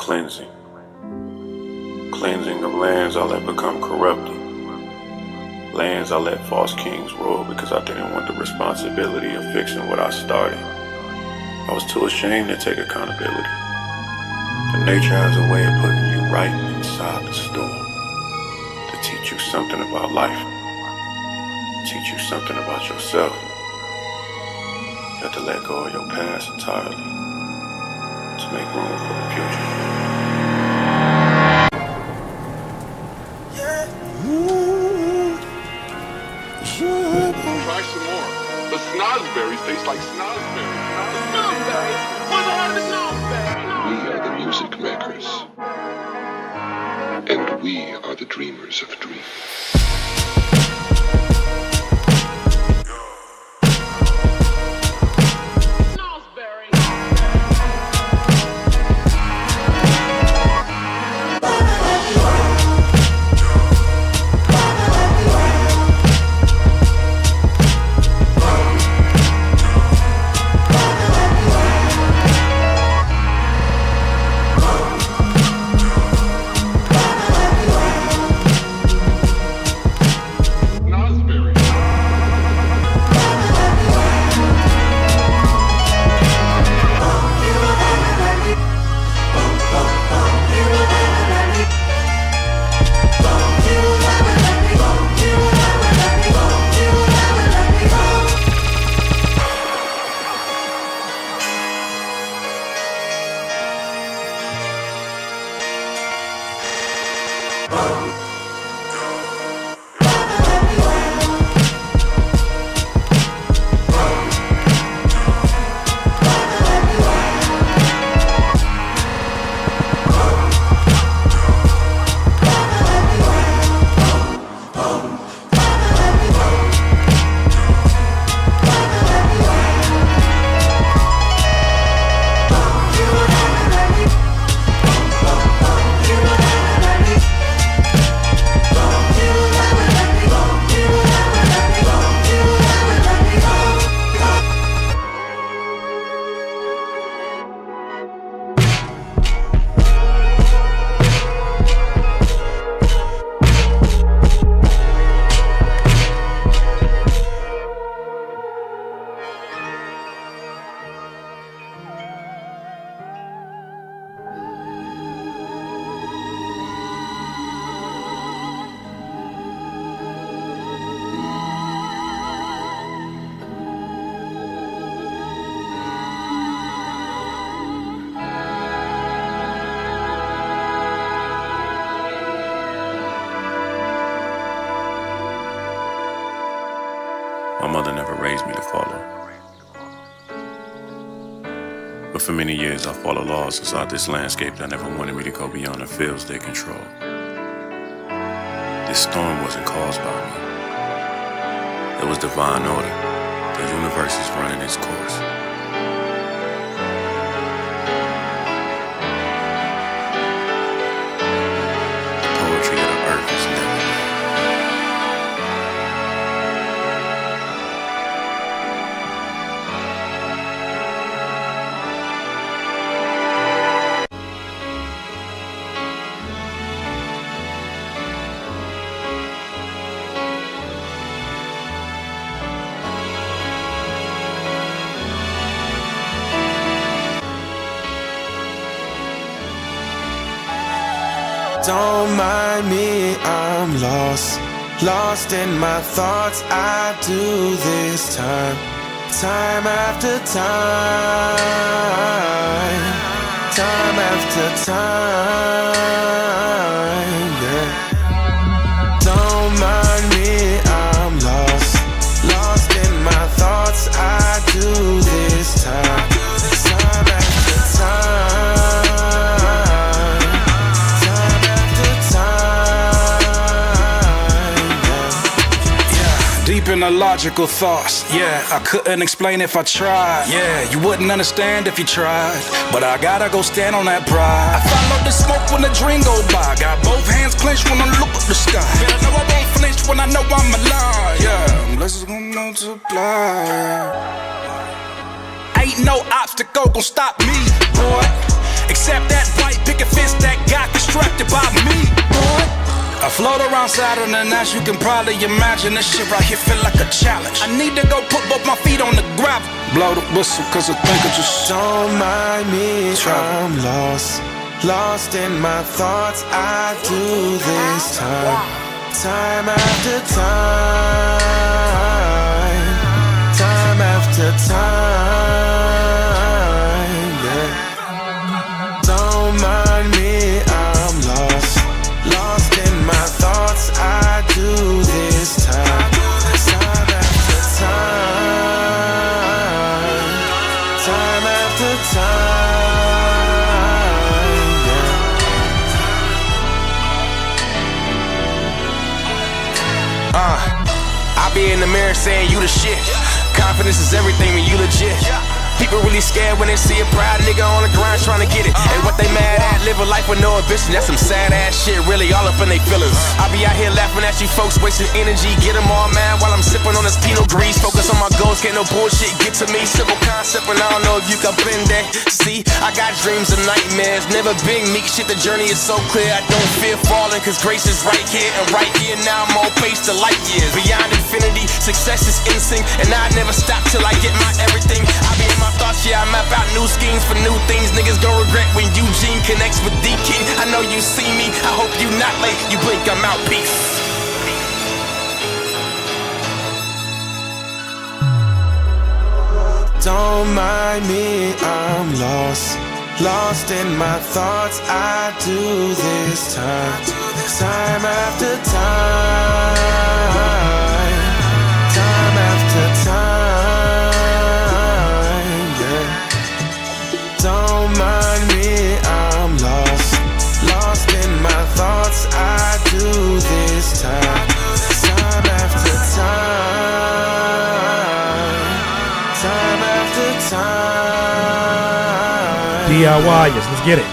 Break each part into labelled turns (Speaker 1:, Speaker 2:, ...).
Speaker 1: cleansing. Cleansing of lands I let become corrupted. Lands I let false kings rule because I didn't want the responsibility of fixing what I started. I was too ashamed to take accountability. But nature has a way of putting you right inside the storm to teach you something about life, teach you something about yourself. You have to let go of your past entirely to make room for the future.
Speaker 2: Try some more. The snozberries taste like snozberries. Snozberries? What the hell is snozberries?
Speaker 3: We are the music makers. And we are the dreamers of dreams.
Speaker 1: My mother never raised me to follow. But for many years I followed laws inside this landscape that never wanted me to go beyond the fields they control. This storm wasn't caused by me. It was divine order. The universe is running its course. The poetry of the earth is never there.
Speaker 4: Don't mind me, I'm lost in my thoughts. I do this time after time after time, yeah. Don't mind me, I'm lost in my thoughts. I do this time after time.
Speaker 5: Deep in the logical thoughts, yeah, I couldn't explain if I tried. Yeah, you wouldn't understand if you tried, but I gotta go stand on that pride. I follow the smoke when the dream go by. Got both hands clenched when I look at the sky. Better know I won't flinch when I know I'm alive. Yeah, blessings gon' multiply. Ain't no obstacle gon' stop me, boy. Except that white picket fence that got constructed by me. I float around Saturn and as you can probably imagine, this shit right here feel like a challenge. I need to go put both my feet on the gravel. Blow the whistle cause I think I just
Speaker 4: don't mind me, I'm lost in my thoughts. I do this time after time after time, yeah. Don't mind me, I'm lost in my thoughts. I do this time after time after time, yeah.
Speaker 6: I be in the mirror saying you the shit. Confidence is everything when you legit. People really scared when they see a proud nigga on the grind trying to get it. And what they mad at, live a life with no ambition. That's some sad ass shit, really all up in they feelings. I be out here laughing at you folks, wasting energy. Get them all mad while I'm sipping on this Pinot Gris. Focus on my goals, can't no bullshit get to me. Simple concept and I don't know if you can bend that. See, I got dreams and nightmares, never been meek shit. The journey is so clear, I don't fear falling, cause grace is right here. And right here now I'm on pace to light years. Beyond infinity, success is instinct. And I never stop till I get my everything. I be in my thoughts, yeah, I map out new schemes for new things. Niggas gon' regret when Eugene connects with D-King. I know you see me, I hope you not late. You blink, I'm out, peace.
Speaker 4: Don't mind me, I'm lost in my thoughts. I do this time after time after time, yeah. Don't mind me, I'm lost in my thoughts. I do this time after time after time.
Speaker 7: DIY, yes, let's get it.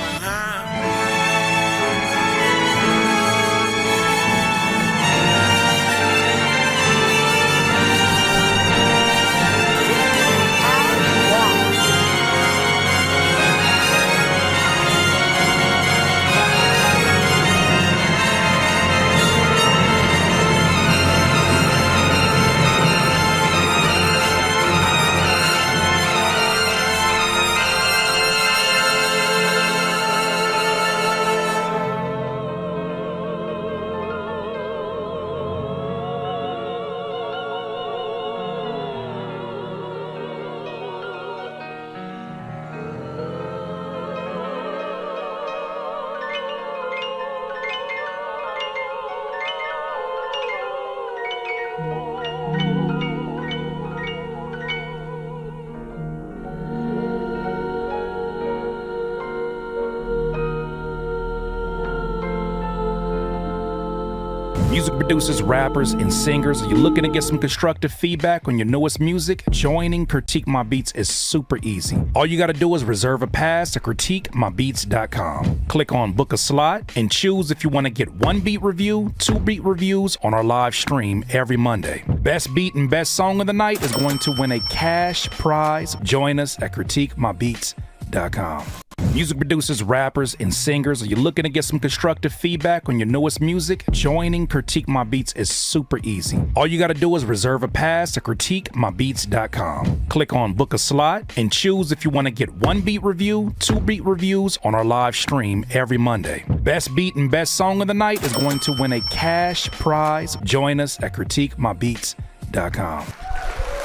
Speaker 5: Music producers, rappers, and singers, are you looking to get some constructive feedback on your newest music? Joining Critique My Beats is super easy. All you gotta do is reserve a pass to critiquemybeats.com. Click on book a slot and choose if you wanna get 1 beat review, 2 beat reviews on our live stream every Monday. Best beat and best song of the night is going to win a cash prize. Join us at critiquemybeats.com. Music producers, rappers, and singers, are you looking to get some constructive feedback on your newest music? Joining Critique My Beats is super easy. All you gotta do is reserve a pass to critiquemybeats.com. Click on book a slot and choose if you wanna get 1 beat review, 2 beat reviews on our live stream every Monday. Best beat and best song of the night is going to win a cash prize. Join us at critiquemybeats.com.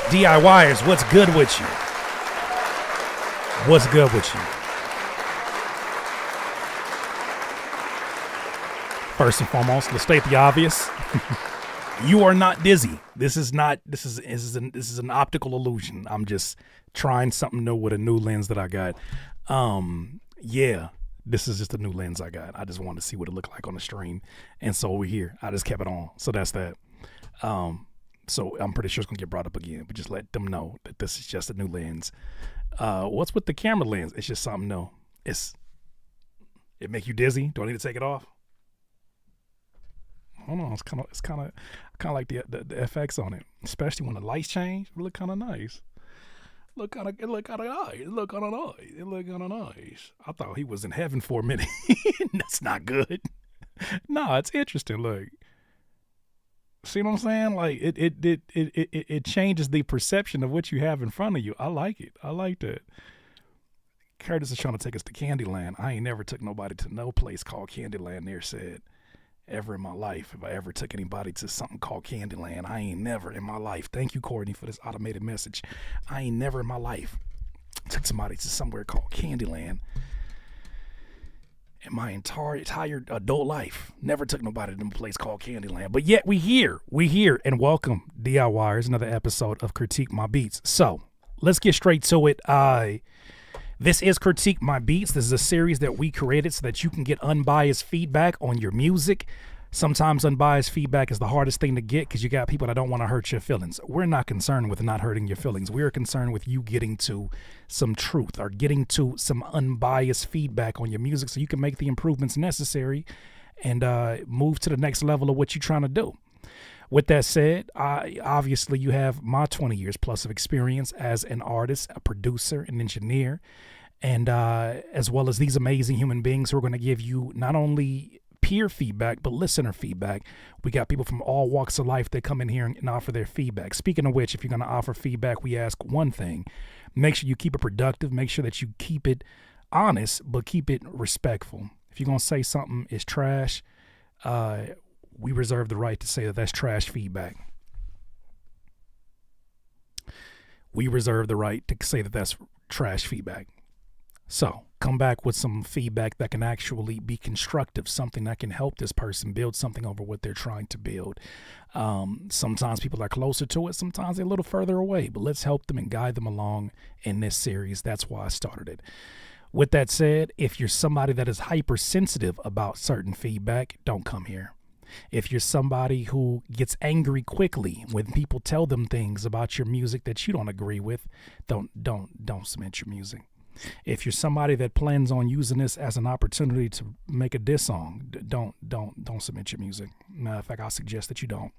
Speaker 7: DIYers, what's good with you? What's good with you? First and foremost, let's state the obvious. You are not dizzy. This is an optical illusion. I'm just trying something new with a new lens that I got. Yeah, this is just a new lens I got. I just wanted to see what it looked like on the stream. And so we're here. I just kept it on. So that's that. So I'm pretty sure it's gonna get brought up again, but just let them know that this is just a new lens. What's with the camera lens? It's just something new. It make you dizzy? Do I need to take it off? I don't know. It's kind of like the FX on it, especially when the lights change. It look kind of nice. It looked kind of nice. It looked kind of nice. It looked kind of nice. I thought he was in heaven for a minute. That's not good. No, it's interesting. Look, see what I'm saying? Like it changes the perception of what you have in front of you. I like it. I like that. Curtis is trying to take us to Candyland. I ain't never took nobody to no place called Candyland near said. Ever in my life, if I ever took anybody to something called Candyland, I ain't never in my life. Thank you, Courtney, for this automated message. I ain't never in my life took somebody to somewhere called Candyland. In my entire adult life, never took nobody to a place called Candyland. But yet we here, and welcome DIYers, another episode of Critique My Beats. So let's get straight to it. This is Critique My Beats. This is a series that we created so that you can get unbiased feedback on your music. Sometimes unbiased feedback is the hardest thing to get because you got people that don't want to hurt your feelings. We're not concerned with not hurting your feelings. We're concerned with you getting to some truth or getting to some unbiased feedback on your music so you can make the improvements necessary and move to the next level of what you're trying to do. With that said, obviously you have my 20 years plus of experience as an artist, a producer, an engineer, and as well as these amazing human beings who are going to give you not only peer feedback, but listener feedback. We got people from all walks of life that come in here and offer their feedback. Speaking of which, if you're going to offer feedback, we ask one thing. Make sure you keep it productive. Make sure that you keep it honest, but keep it respectful. If you're going to say something is trash, we reserve the right to say that that's trash feedback. We reserve the right to say that that's trash feedback. So come back with some feedback that can actually be constructive, something that can help this person build something over what they're trying to build. Sometimes people are closer to it. Sometimes they're a little further away, but let's help them and guide them along in this series. That's why I started it. With that said, if you're somebody that is hypersensitive about certain feedback, don't come here. If you're somebody who gets angry quickly when people tell them things about your music that you don't agree with, don't submit your music. If you're somebody that plans on using this as an opportunity to make a diss song, don't submit your music. Matter of fact, I suggest that you don't.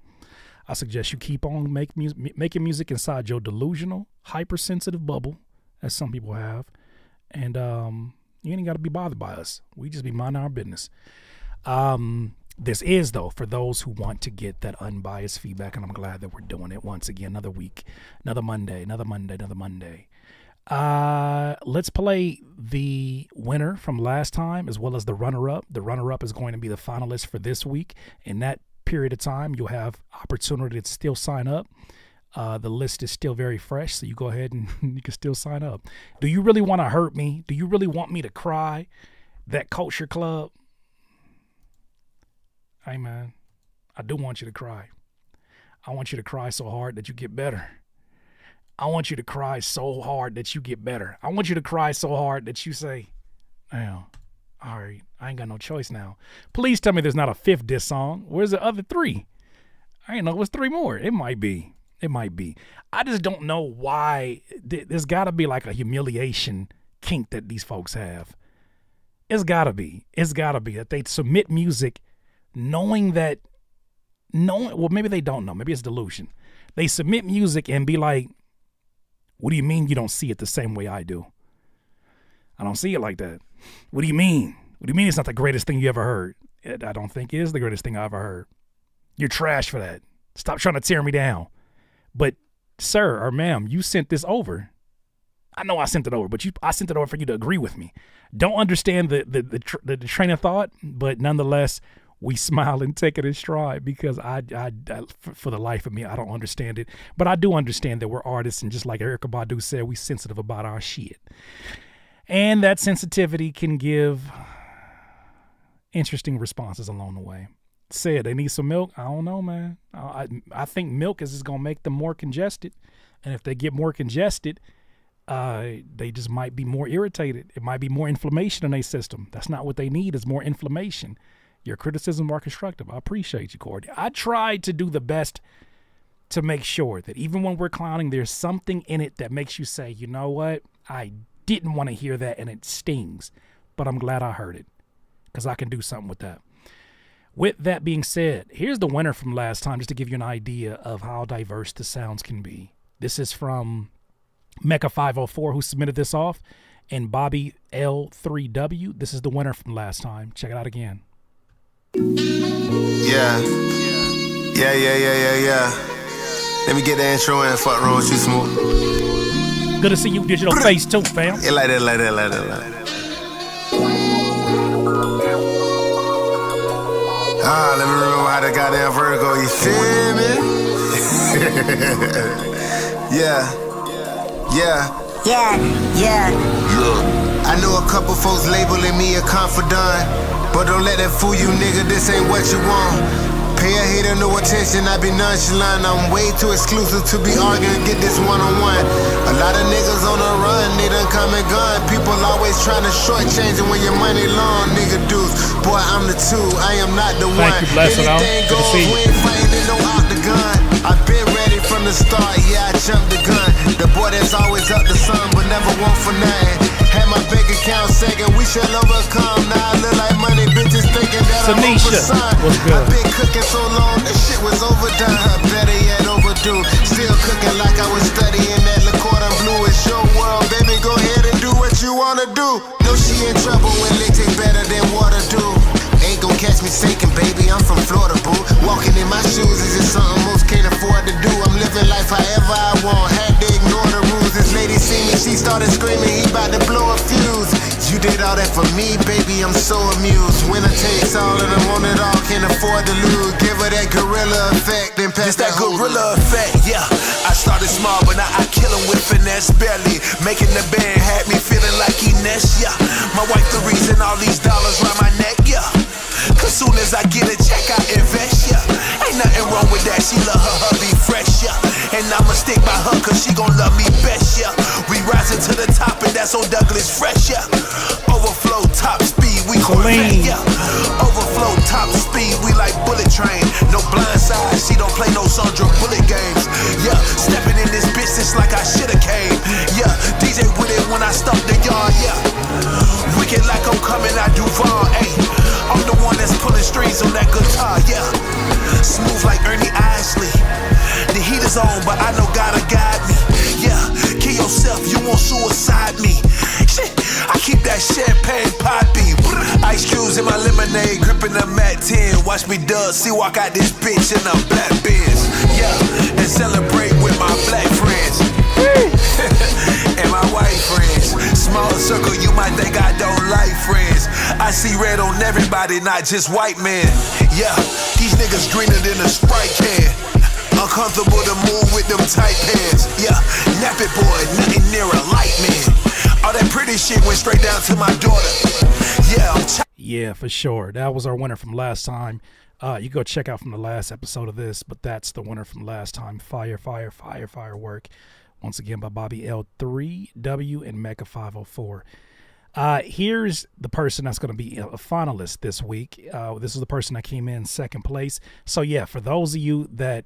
Speaker 7: I suggest you keep on making music inside your delusional, hypersensitive bubble, as some people have, and you ain't got to be bothered by us. We just be minding our business. This is, though, for those who want to get that unbiased feedback, and I'm glad that we're doing it once again. Another week, another Monday. Let's play the winner from last time as well as the runner-up. The runner-up is going to be the finalist for this week. In that period of time, you'll have opportunity to still sign up. The list is still very fresh, so you go ahead and you can still sign up. Do you really want to hurt me? Do you really want me to cry? That Culture Club? Hey, man, I do want you to cry. I want you to cry so hard that you get better. I want you to cry so hard that you get better. I want you to cry so hard that you say, "Damn, all right, I ain't got no choice now." Please tell me there's not a fifth diss song. Where's the other three? I ain't know what's three more. It might be. I just don't know why. There's got to be like a humiliation kink that these folks have. It's got to be that they submit music knowing, well, maybe they don't know. Maybe it's delusion. They submit music and be like, "What do you mean you don't see it the same way I do? I don't see it like that. What do you mean? What do you mean it's not the greatest thing you ever heard?" I don't think it is the greatest thing I ever heard. You're trash for that. Stop trying to tear me down. But, sir or ma'am, you sent this over. I know I sent it over, but I sent it over for you to agree with me. Don't understand the train of thought, but nonetheless, we smile and take it in stride because I, for the life of me, I don't understand it. But I do understand that we're artists, and just like Erykah Badu said, we sensitive about our shit. And that sensitivity can give interesting responses along the way. Said they need some milk. I don't know, man. I think milk is just going to make them more congested. And if they get more congested, they just might be more irritated. It might be more inflammation in their system. That's not what they need, is more inflammation. Your criticism are constructive. I appreciate you, Cordy. I tried to do the best to make sure that even when we're clowning, there's something in it that makes you say, you know what? I didn't want to hear that and it stings, but I'm glad I heard it because I can do something with that. With that being said, here's the winner from last time, just to give you an idea of how diverse the sounds can be. This is from Mecca 504 who submitted this off, and Bobby L3W. This is the winner from last time. Check it out again.
Speaker 8: Yeah. Let me get the intro in. Fuck wrong with you, Smooth.
Speaker 7: Good to see you, Digital Face too, fam.
Speaker 8: Yeah, like that. Let me remember how the goddamn vertigo, you feel me? Yeah. I know a couple folks labeling me a confidant, but don't let that fool you, nigga, this ain't what you want. Pay a hater no attention, I be nonchalant. I'm way too exclusive to be arguing, get this one-on-one. A lot of niggas on the run, they done come and gone. People always trying to shortchange it when your money long, nigga dudes. Boy, I'm the two, I am not the one.
Speaker 7: Thank you, bless it out.
Speaker 8: Anything
Speaker 7: Good to
Speaker 8: goes,
Speaker 7: see you.
Speaker 8: we ain't fighting in no octagon. I've been ready from the start, yeah, I jumped the gun. The boy that's always up to something, but never want for nothing. Had my bank account second, we shall overcome. Now I look like money, bitches thinking that I'm over son.
Speaker 7: What's good?
Speaker 8: I've been cooking so long, that shit was overdone. Better yet, overdue. Still cooking like I was studying that liqueur and blue. It's your world, baby, go ahead and do what you wanna do. Know she in trouble when lick take better than water do. Ain't gon' catch me sinking, baby, I'm from Florida, boo. Walking in my shoes is just something most can't afford to do. I'm living life however I want, had to ignore the rules. This lady see me, she started screaming, he about to blow a fuse. You did all that for me, baby, I'm so amused. Winner takes all and I want it all, can't afford to lose. Give her that gorilla effect, then pass
Speaker 6: It's that gorilla effect, yeah. I started small, but now I kill him with finesse. Barely making the band had me feeling like Ines, yeah. My wife the reason all these dollars round my neck, yeah. Cause soon as I get a check, I invest, yeah. Ain't nothing wrong with that, she love her hubby fresh, yeah. And I'ma stick by her cause she gon' love me best, yeah. We rising to the top and that's on Douglas Fresh, yeah. Overflow top speed, we Corvette, yeah. Overflow top speed, we like bullet train. No blind side, she don't play no Sandra Bullet games, yeah. Stepping in this bitch, it's like I shoulda came, yeah. DJ with it when I stop the yard, yeah. Wicked like I'm coming out Duval, ayy. I'm the one that's pulling strings on that guitar, yeah. Smooth like Ernie Isley. The heat is on, but I know God'll guide me, yeah. Kill yourself, you won't suicide me. Shit, I keep that champagne poppy. Ice cubes in my lemonade, gripping the Mac 10. Watch me dub, see walk out this bitch in a black Benz, yeah. And celebrate with my black friends and my white friends. Small circle, you might think I don't like friends. I see red on everybody, not just white men, yeah. These niggas greener than a Sprite can. Uncomfortable to move with them tight pants, yeah. Nappy boy, nothing near a light man. All that pretty shit went straight down to my daughter, yeah.
Speaker 7: Yeah, for sure. That was our winner from last time. You go check out from the last episode of this, but that's the winner from last time. Firework. Once again by Bobby L3W and Mecca 504. Here's the person that's going to be a finalist this week. This is the person that came in second place. So yeah, for those of you that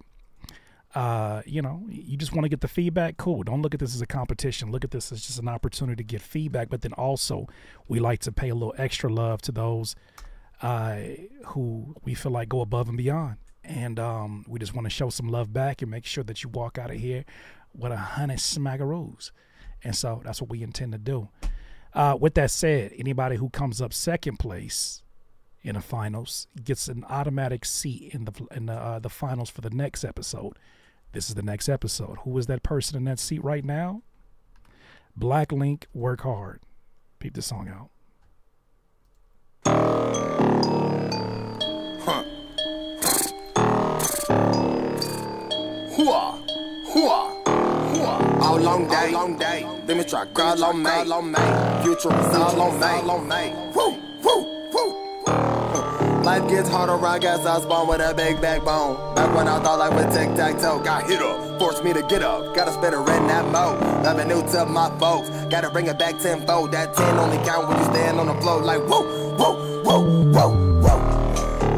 Speaker 7: you just want to get the feedback, cool. Don't look at this as a competition. Look at this as just an opportunity to get feedback. But then also we like to pay a little extra love to those who we feel like go above and beyond. And we just want to show some love back and make sure that you walk out of here with 100 smackaroos. And so that's what we intend to do. With that said, anybody who comes up second place in the finals gets an automatic seat in the finals for the next episode. This is the next episode. Who is that person in that seat right now? Black Link, Work Hard. Peep the song out.
Speaker 9: All long day. Let me try girl on me. Future is all on me. Woo. Life gets harder, I guess I was born with a big backbone. Back when I thought life would tic-tac-toe. Got hit up, forced me to get up. Gotta spit a red in that mode. Loving new to my folks. Gotta bring it back tenfold. That 10 only count when you stand on the floor like whoa.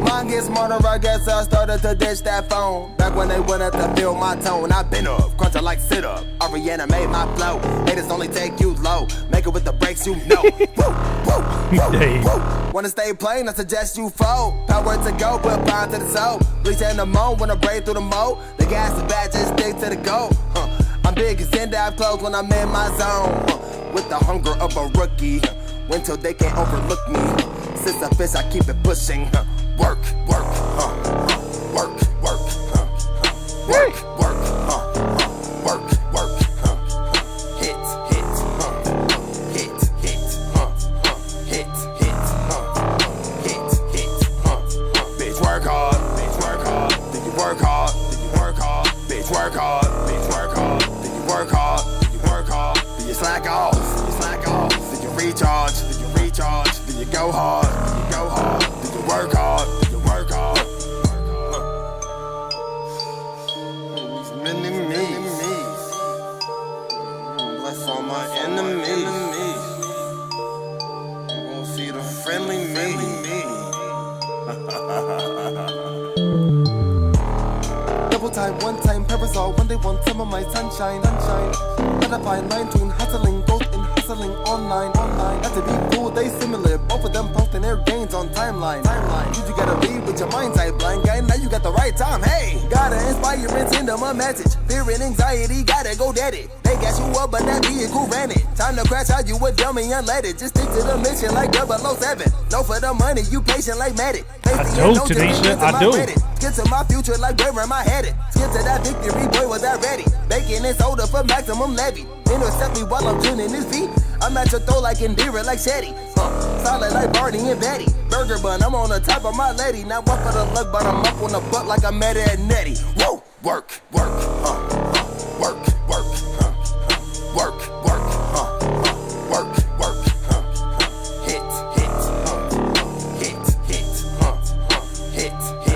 Speaker 9: Mine gets smarter, I guess I started to ditch that phone. Back when they wanted to feel my tone. I've been up, crunching like sit-up. I reanimate my flow. Haters only take you low. Make it with the brakes, you know. Woo. Wanna stay plain, I suggest you fold. Power to go, put power to the soul. Reach in the moan when I break through the mold. The gas is bad, just stick to the goal. I'm big as end out close when I'm in my zone. With the hunger of a rookie, wait till they can't overlook me. Since a fish, I keep it pushing. Work, work, work, work, work, work, work, work, hit, hit, hit, hit, hit, hit, hit, bitch, work hard, bitch, work hard. Did you work hard? Did you work hard? Bitch, work hard, bitch, work hard. Did you work hard? Did you work hard? Did you slack off? Did you slack off? Did you recharge? Did you recharge? Did you go hard? Did you go hard? Did you work hard? Did you work hard? These enemies. Bless all my enemies. You won't see the friendly me. Double time, one time, parasol. One day, one time of my sunshine. Gotta find line between hustling, both in hustling online. Not to be fooled, they similar. Both of them posting their gains on timeline. You gotta read with your mind's eye blind guy. Now you got the right time. Hey, gotta inspire and send them a message. Fear and anxiety, gotta go dead it. They got you up, but that vehicle ran it. Time to crash out, you a dummy and let it. Just stick to the mission like 007. No for the money, you patient like Matic.
Speaker 7: I do, Tanisha, I do.
Speaker 9: Skip to my future like where am I headed? Skip to that victory, boy, was I ready? Baking this soda for maximum levy. Intercept me while I'm tuning this beat. I'm at your throat like Indira, like Shetty. Solid like Barney and Betty. Burger bun, I'm on the top of my lady. Not one for the luck, but I'm up on the butt like I met her at Nettie. Whoa, work, work, work, work, work, work, work, work, hit, hit, hit, hit, hit, hit,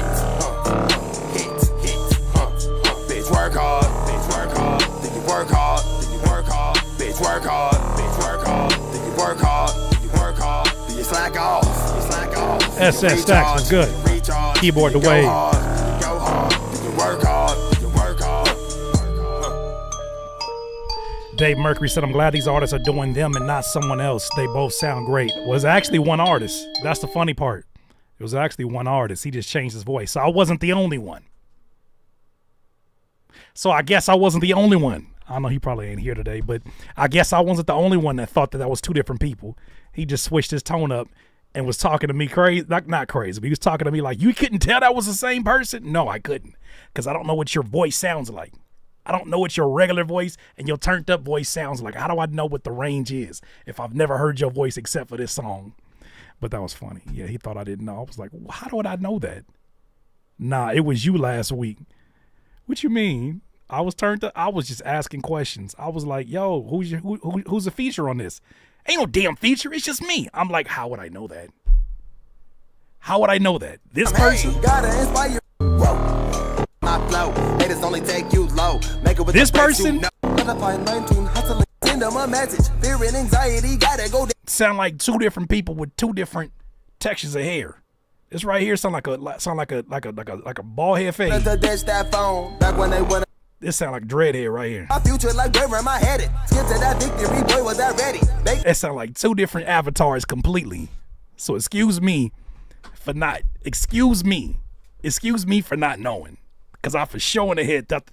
Speaker 9: hit, bitch, work hard, bitch, work hard. Did you work hard? Did you work hard? Bitch, work hard, bitch, work hard. Did you work hard? Did you work hard? Did you slack off? Did you slack off?
Speaker 7: SS Stacks was good. Keyboard the wave.
Speaker 9: Did you go hard? Did you work hard? Did you work hard?
Speaker 7: Dave Mercury said, I'm glad these artists are doing them and not someone else. They both sound great. Well, it's actually one artist. That's the funny part. It was actually one artist. He just changed his voice. So I wasn't the only one. So I guess I wasn't the only one. I know he probably ain't here today, but I guess I wasn't the only one that thought that was two different people. He just switched his tone up and was talking to me crazy. Not crazy, but he was talking to me like, you couldn't tell that was the same person? No, I couldn't, because I don't know what your voice sounds like. I don't know what your regular voice and your turned up voice sounds like. How do I know what the range is if I've never heard your voice except for this song? But that was funny. Yeah, he thought I didn't know. I was like, well, how would I know that? Nah, it was you last week. What you mean? I was turned up. I was just asking questions. I was like, yo, who's the feature on this? Ain't no damn feature. It's just me. I'm like, how would I know that? How would I know that? This person?
Speaker 9: Gotta inspire. Whoa. My flow. Haters only take you low. Make it with
Speaker 7: this
Speaker 9: the
Speaker 7: person?
Speaker 9: You know. Gotta find line between hustling. Send them a message. Fear and anxiety. Gotta go down.
Speaker 7: Sound like two different people with two different textures of hair. This right here sound like a bald head fade.
Speaker 9: That phone. Back when they went.
Speaker 7: This sound like dread hair right here.
Speaker 9: My future like where am I headed? Skip to that victory, boy, was I ready?
Speaker 7: That sound like two different avatars completely. So excuse me for not knowing. Because I for showing the head thought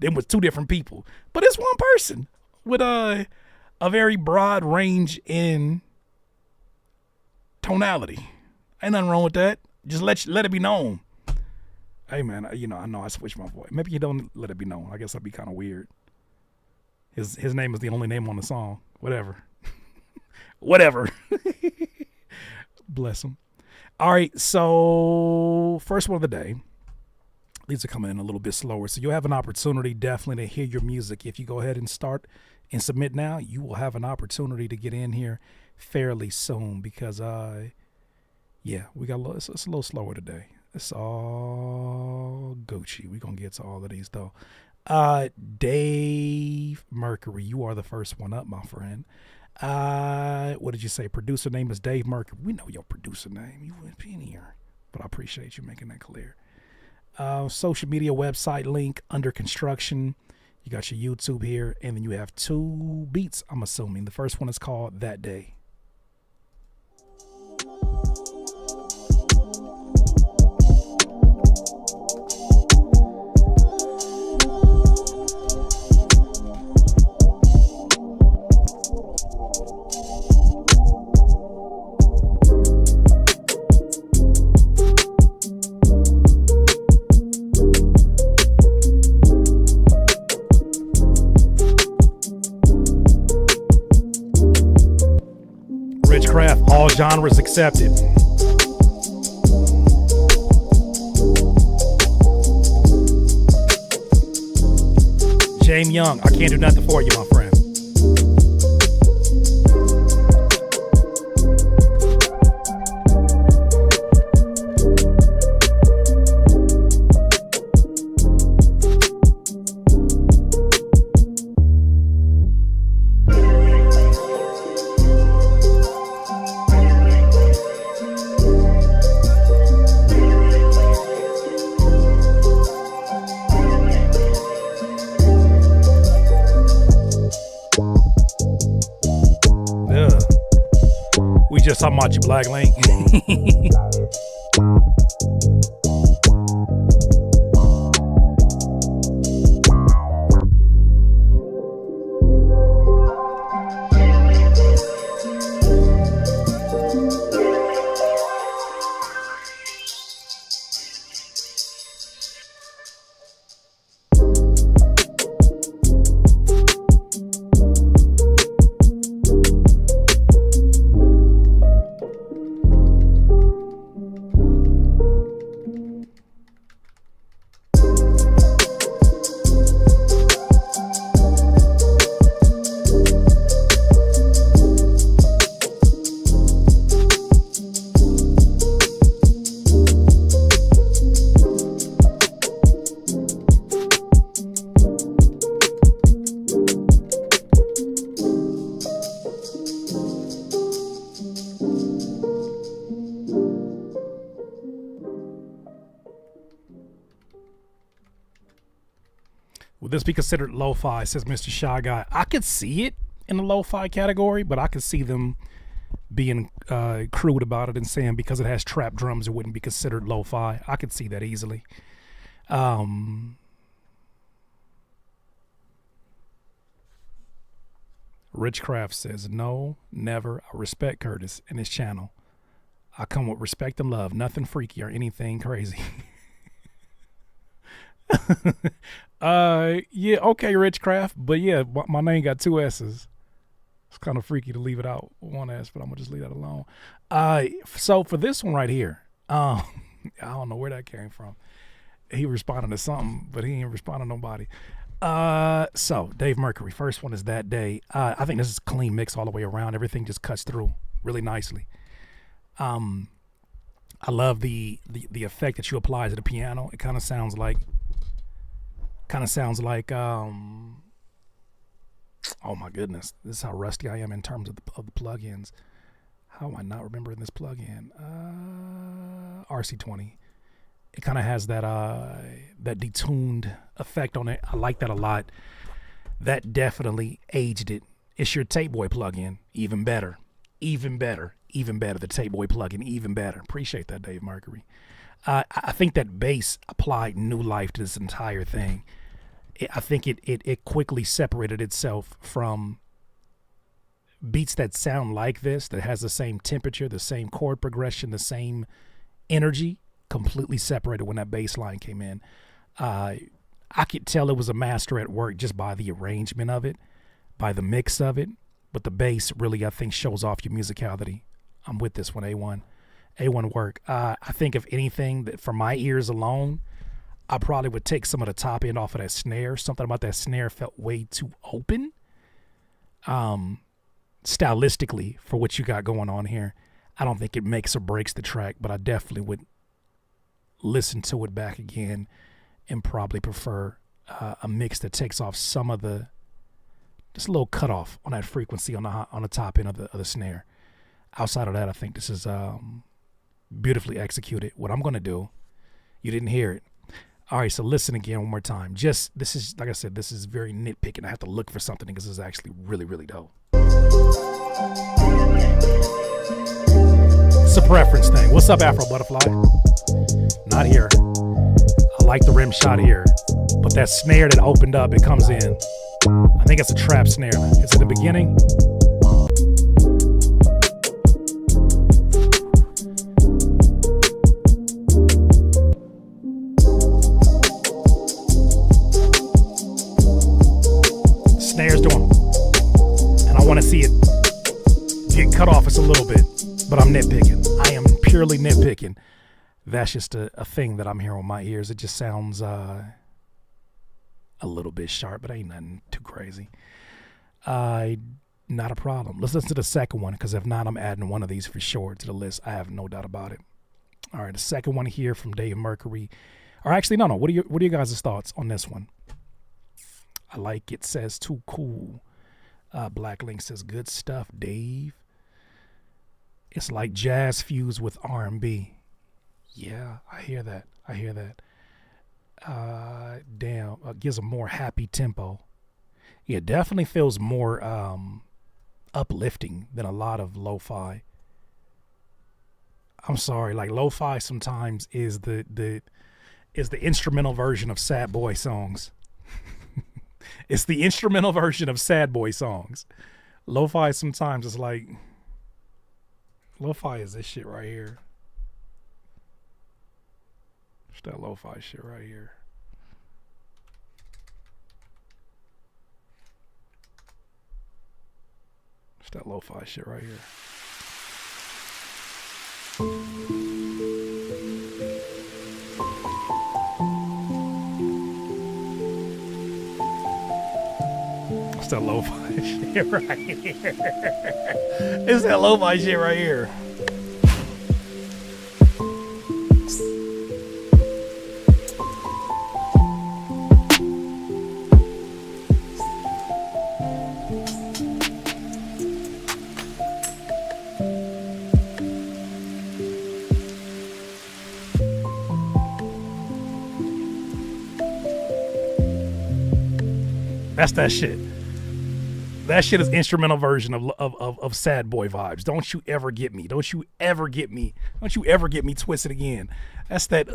Speaker 7: them was two different people. But it's one person with a very broad range in tonality. Ain't nothing wrong with that. Just let it be known. Hey man, I know I switched my voice. Maybe you don't let it be known. I guess that'd be kind of weird. His name is the only name on the song. Whatever. Whatever. Bless him. All right, so first one of the day. These are coming in a little bit slower, so you'll have an opportunity definitely to hear your music. If you go ahead and start and submit now, you will have an opportunity to get in here fairly soon because, yeah, it's a little slower today. It's all Gucci. We're going to get to all of these, though. Dave Mercury, you are the first one up, my friend. What did you say? Producer name is Dave Mercury. We know your producer name. You wouldn't be in here. But I appreciate you making that clear. Social media website link under construction. You got your YouTube here. And then you have two beats, I'm assuming. The first one is called That Day. Richcraft, all genres accepted. James Young, I can't do nothing for you, my friend. Just talking about you, Black Link. Would this be considered lo-fi, says Mr. Shy Guy? I could see it in the lo-fi category, but I could see them being crude about it and saying because it has trap drums, it wouldn't be considered lo-fi. I could see that easily. Richcraft says, no, never. I respect Curtis and his channel. I come with respect and love, nothing freaky or anything crazy. Yeah, okay, Richcraft, but yeah, my name got 2 S's. It's kind of freaky to leave it out 1 S, but I'm gonna just leave that alone. So for this one right here, I don't know where that came from. He responded to something, but he ain't responding to nobody. So Dave Mercury, first one is That Day. I think this is a clean mix all the way around. Everything just cuts through really nicely. I love the effect that you apply to the piano. It kind of sounds like oh my goodness, this is how rusty I am in terms of the plugins. How am I not remembering this plugin? RC20. It kind of has that detuned effect on it. I like that a lot. That definitely aged it. It's your Tape Boy plugin, even better. The Tape Boy plugin, even better. Appreciate that, Dave Mercury. I think that bass applied new life to this entire thing. I think it quickly separated itself from beats that sound like this, that has the same temperature, the same chord progression, the same energy, completely separated when that bass line came in. I could tell it was a master at work just by the arrangement of it, by the mix of it, but the bass really, I think, shows off your musicality. I'm with this one, A1 work. I think if anything, that for my ears alone, I probably would take some of the top end off of that snare. Something about that snare felt way too open. Stylistically, for what you got going on here, I don't think it makes or breaks the track, but I definitely would listen to it back again and probably prefer a mix that takes off some of the, just a little cutoff on that frequency on the top end of the snare. Outside of that, I think this is beautifully executed. What I'm going to do, you didn't hear it. All right, so listen again one more time. This is, like I said, this is very nitpicking. I have to look for something because this is actually really, really dope. It's a preference thing. What's up, Afro Butterfly? Not here. I like the rim shot here, but that snare that opened up, it comes in. I think it's a trap snare. It's at the beginning. Snares doing, and I want to see it get cut off is a little bit, but I'm nitpicking. I am purely nitpicking. That's just a thing that I'm hearing with my ears. It just sounds a little bit sharp, but ain't nothing too crazy. Not a problem. Let's listen to the second one, because if not, I'm adding one of these for sure to the list. I have no doubt about it. All right, the second one here from Dave Mercury. Or actually, no. What are you guys' thoughts on this one? I like it. Says too cool. Black Link says good stuff, Dave. It's like jazz fused with R&B. Yeah, I hear that. Damn, gives a more happy tempo. Yeah, definitely feels more uplifting than a lot of lo-fi. I'm sorry, like lo-fi sometimes is the instrumental version of sad boy songs. It's the instrumental version of sad boy songs. Lo-fi sometimes is like, lo-fi is this shit right here. It's that lo-fi shit right here. It's that lo-fi shit right here. It's that lo-fi shit right here. It's that lo-fi shit right here. That's that shit. That shit is instrumental version of sad boy vibes. Don't you ever get me. Don't you ever get me twisted again. That's that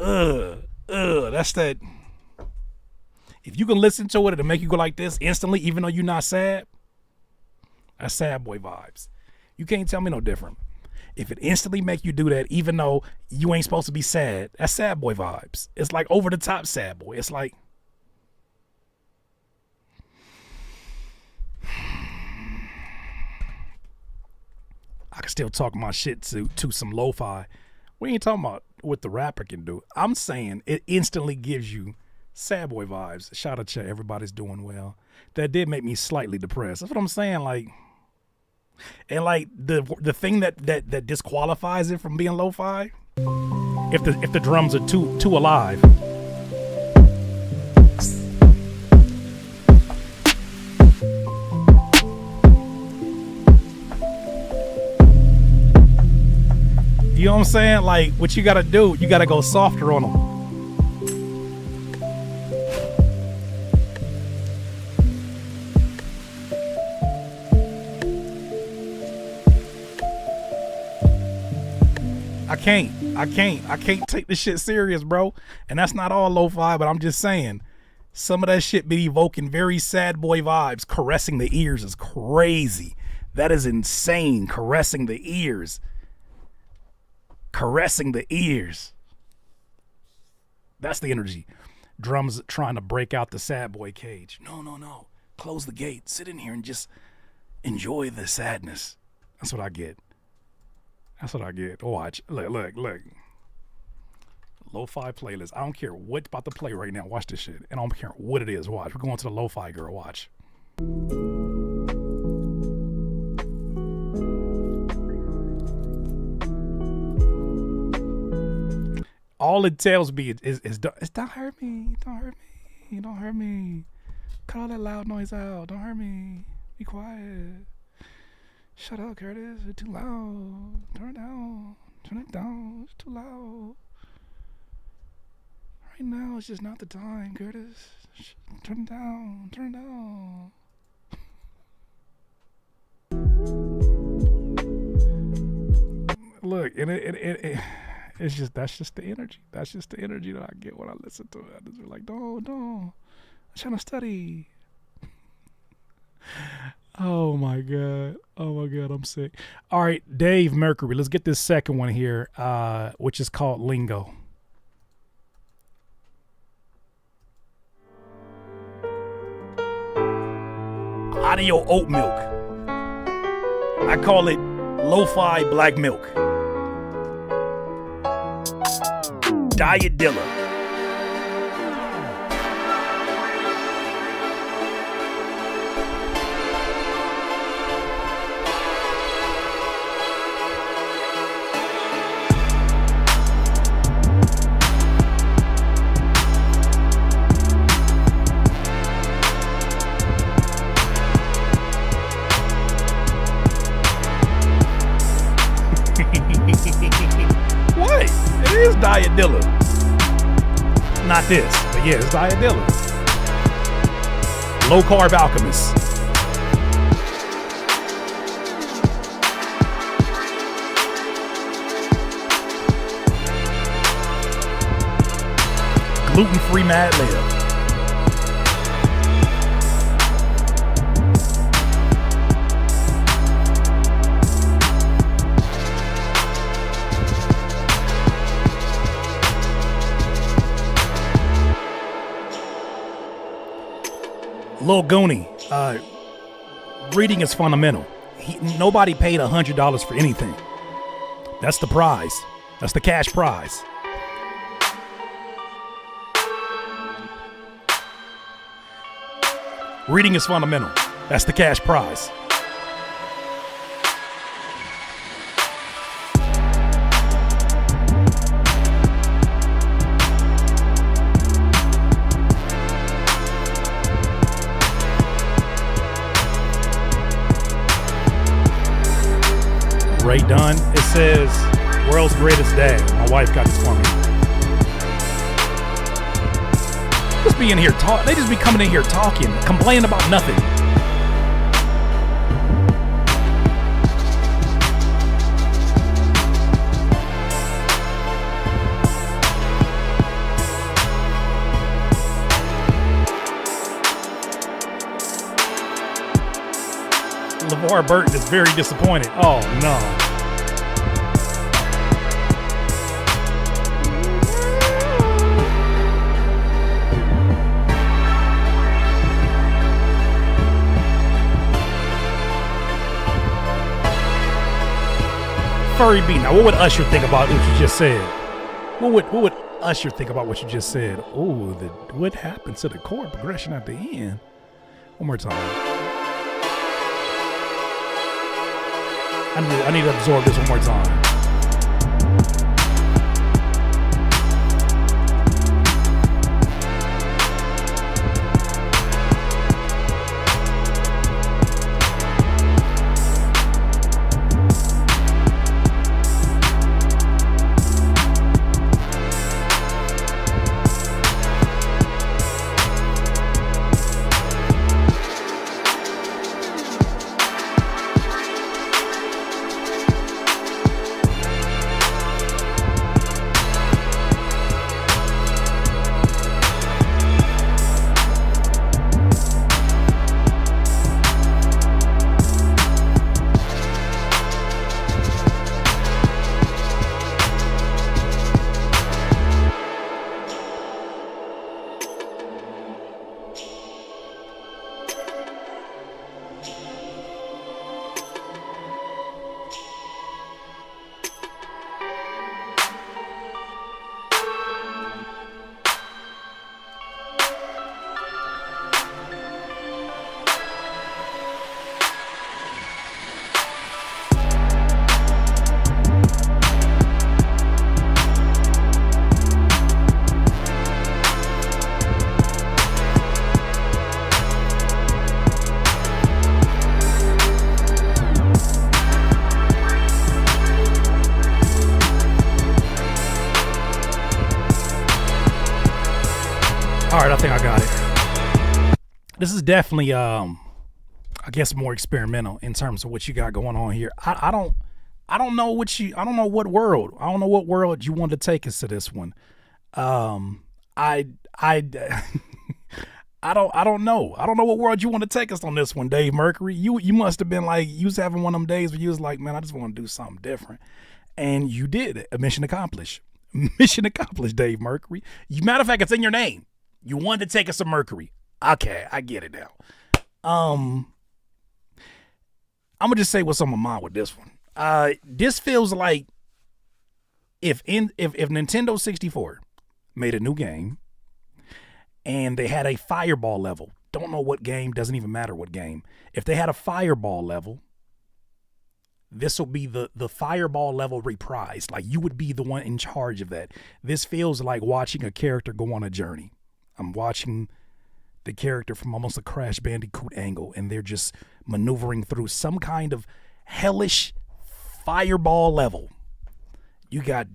Speaker 7: that's that. If you can listen to it, it'll make you go like this instantly, even though you're not sad. That's sad boy vibes. You can't tell me no different. If it instantly make you do that, even though you ain't supposed to be sad, that's sad boy vibes. It's like over the top sad boy. It's like, I can still talk my shit to some lo-fi. We ain't talking about what the rapper can do. I'm saying it instantly gives you sad boy vibes. Shout out to everybody's doing well. That did make me slightly depressed. That's what I'm saying. Like, and like the thing that disqualifies it from being lo-fi, if the drums are too alive. You know what I'm saying? Like, what you gotta do, you gotta go softer on them. I can't take this shit serious, bro. And that's not all lo-fi, but I'm just saying, some of that shit be evoking very sad boy vibes. Caressing the ears is crazy. That is insane. Caressing the ears. Caressing the ears. That's the energy. Drums trying to break out the sad boy cage. No. Close the gate. Sit in here and just enjoy the sadness. That's what I get. Watch. Look. Lo-fi playlist. I don't care what's about to play right now. Watch this shit. And I don't care what it is. Watch. We're going to the lo-fi girl. Watch. All it tells me is don't hurt me. Don't hurt me. Cut all that loud noise out. Don't hurt me. Be quiet. Shut up, Curtis. It's too loud. Turn it down. It's too loud. Right now, it's just not the time, Curtis. Turn it down. Look, and it's just, that's just the energy. That's just the energy that I get when I listen to it. I just be like, don't. I'm trying to study. Oh my God, I'm sick. All right, Dave Mercury. Let's get this second one here, which is called Lingo. Audio oat milk. I call it Lo-fi black milk. Diet Dilla. What? It is Diet Dilla. Not this, but yeah, it's Diet Dilla. Low Carb Alchemist. Gluten-free Mad Lib. Lil Goonie, reading is fundamental. Nobody paid $100 for anything. That's the prize. That's the cash prize. Reading is fundamental. That's the cash prize. Ray Dunn. It says, world's greatest dad. My wife got this for me. Just be in here talk. They just be coming in here talking, complaining about nothing. LeVar Burton is very disappointed. Oh no. Furry B. Now, what would Usher think about what you just said? What would Usher think about what you just said? Oh, what happened to the chord progression at the end? One more time. I need to absorb this one more time. All right, I think I got it. This is definitely, I guess, more experimental in terms of what you got going on here. I don't know what world. I don't know what world you want to take us to this one. I don't know. I don't know what world you want to take us on this one, Dave Mercury. You must have been like, you was having one of them days where you was like, man, I just want to do something different. And you did it. A mission accomplished. Mission accomplished, Dave Mercury. Matter of fact, it's in your name. You wanted to take us to Mercury. Okay, I get it now. I'm gonna just say what's on my mind with this one. This feels like if Nintendo 64 made a new game and they had a fireball level, don't know what game, doesn't even matter what game. If they had a fireball level, this will be the fireball level reprised. Like you would be the one in charge of that. This feels like watching a character go on a journey. I'm watching the character from almost a Crash Bandicoot angle, and they're just maneuvering through some kind of hellish fireball level. You got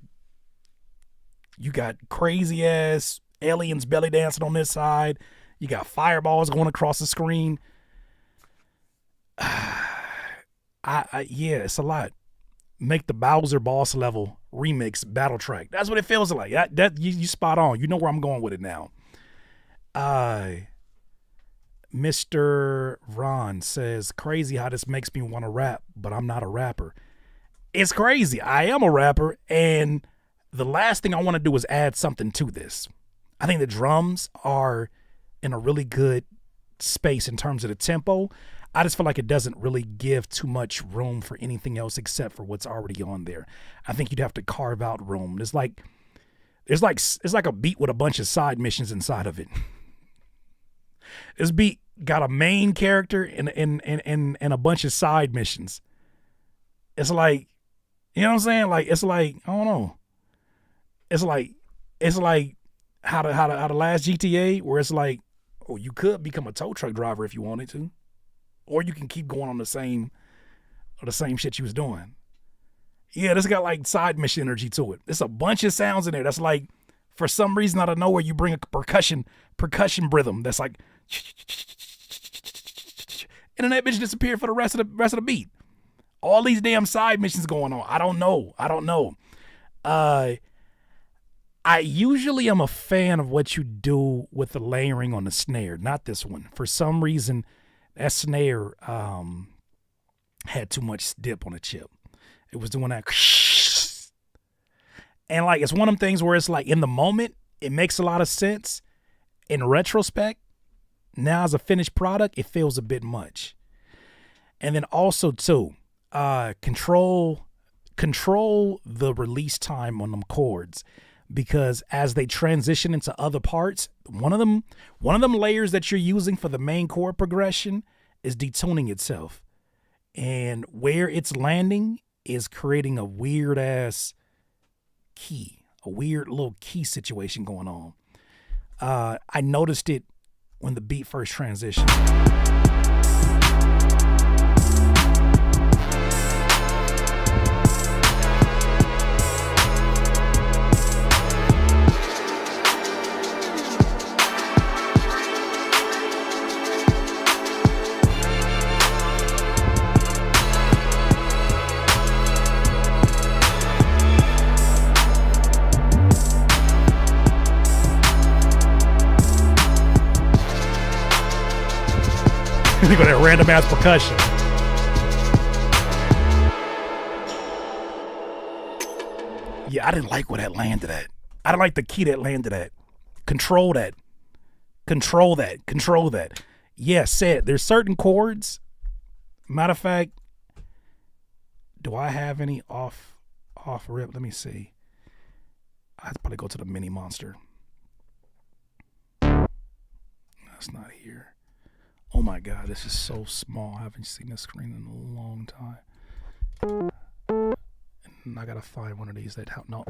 Speaker 7: crazy ass aliens belly dancing on this side. You got fireballs going across the screen. Yeah, it's a lot. Make the Bowser boss level remix battle track. That's what it feels like. That you spot on. You know where I'm going with it now. Mr. Ron says, crazy how this makes me want to rap, but I'm not a rapper. It's crazy. I am a rapper, and the last thing I want to do is add something to this. I think the drums are in a really good space in terms of the tempo. I just feel like it doesn't really give too much room for anything else except for what's already on there. I think you'd have to carve out room. It's like a beat with a bunch of side missions inside of it. This beat got a main character and a bunch of side missions. It's like, you know what I'm saying? Like it's like, I don't know. It's like how the last GTA where it's like, oh, you could become a tow truck driver if you wanted to. Or you can keep going on the same shit you was doing. Yeah, this got like side mission energy to it. There's a bunch of sounds in there that's like, for some reason out of nowhere, you bring a percussion rhythm that's like, and then that bitch disappeared for the rest of the beat. All these damn side missions going on. I don't know. I usually am a fan of what you do with the layering on the snare. Not this one. For some reason, that snare had too much dip on the chip. It was doing that. And like, it's one of them things where it's like in the moment, it makes a lot of sense. In retrospect, now as a finished product, it feels a bit much. And then also too, control the release time on them chords, because as they transition into other parts, one of them layers that you're using for the main chord progression is detuning itself. And where it's landing is creating a weird ass key, a weird little key situation going on. I noticed it when the beat first transitioned. They got that random ass percussion. Yeah, I didn't like where that landed at. I didn't like the key that landed at. Control that. Yeah, said there's certain chords. Matter of fact, do I have any off rip? Let me see. I'd probably go to the mini monster. That's not here. Oh my God, this is so small. I haven't seen this screen in a long time. And I gotta find one of these that help. No.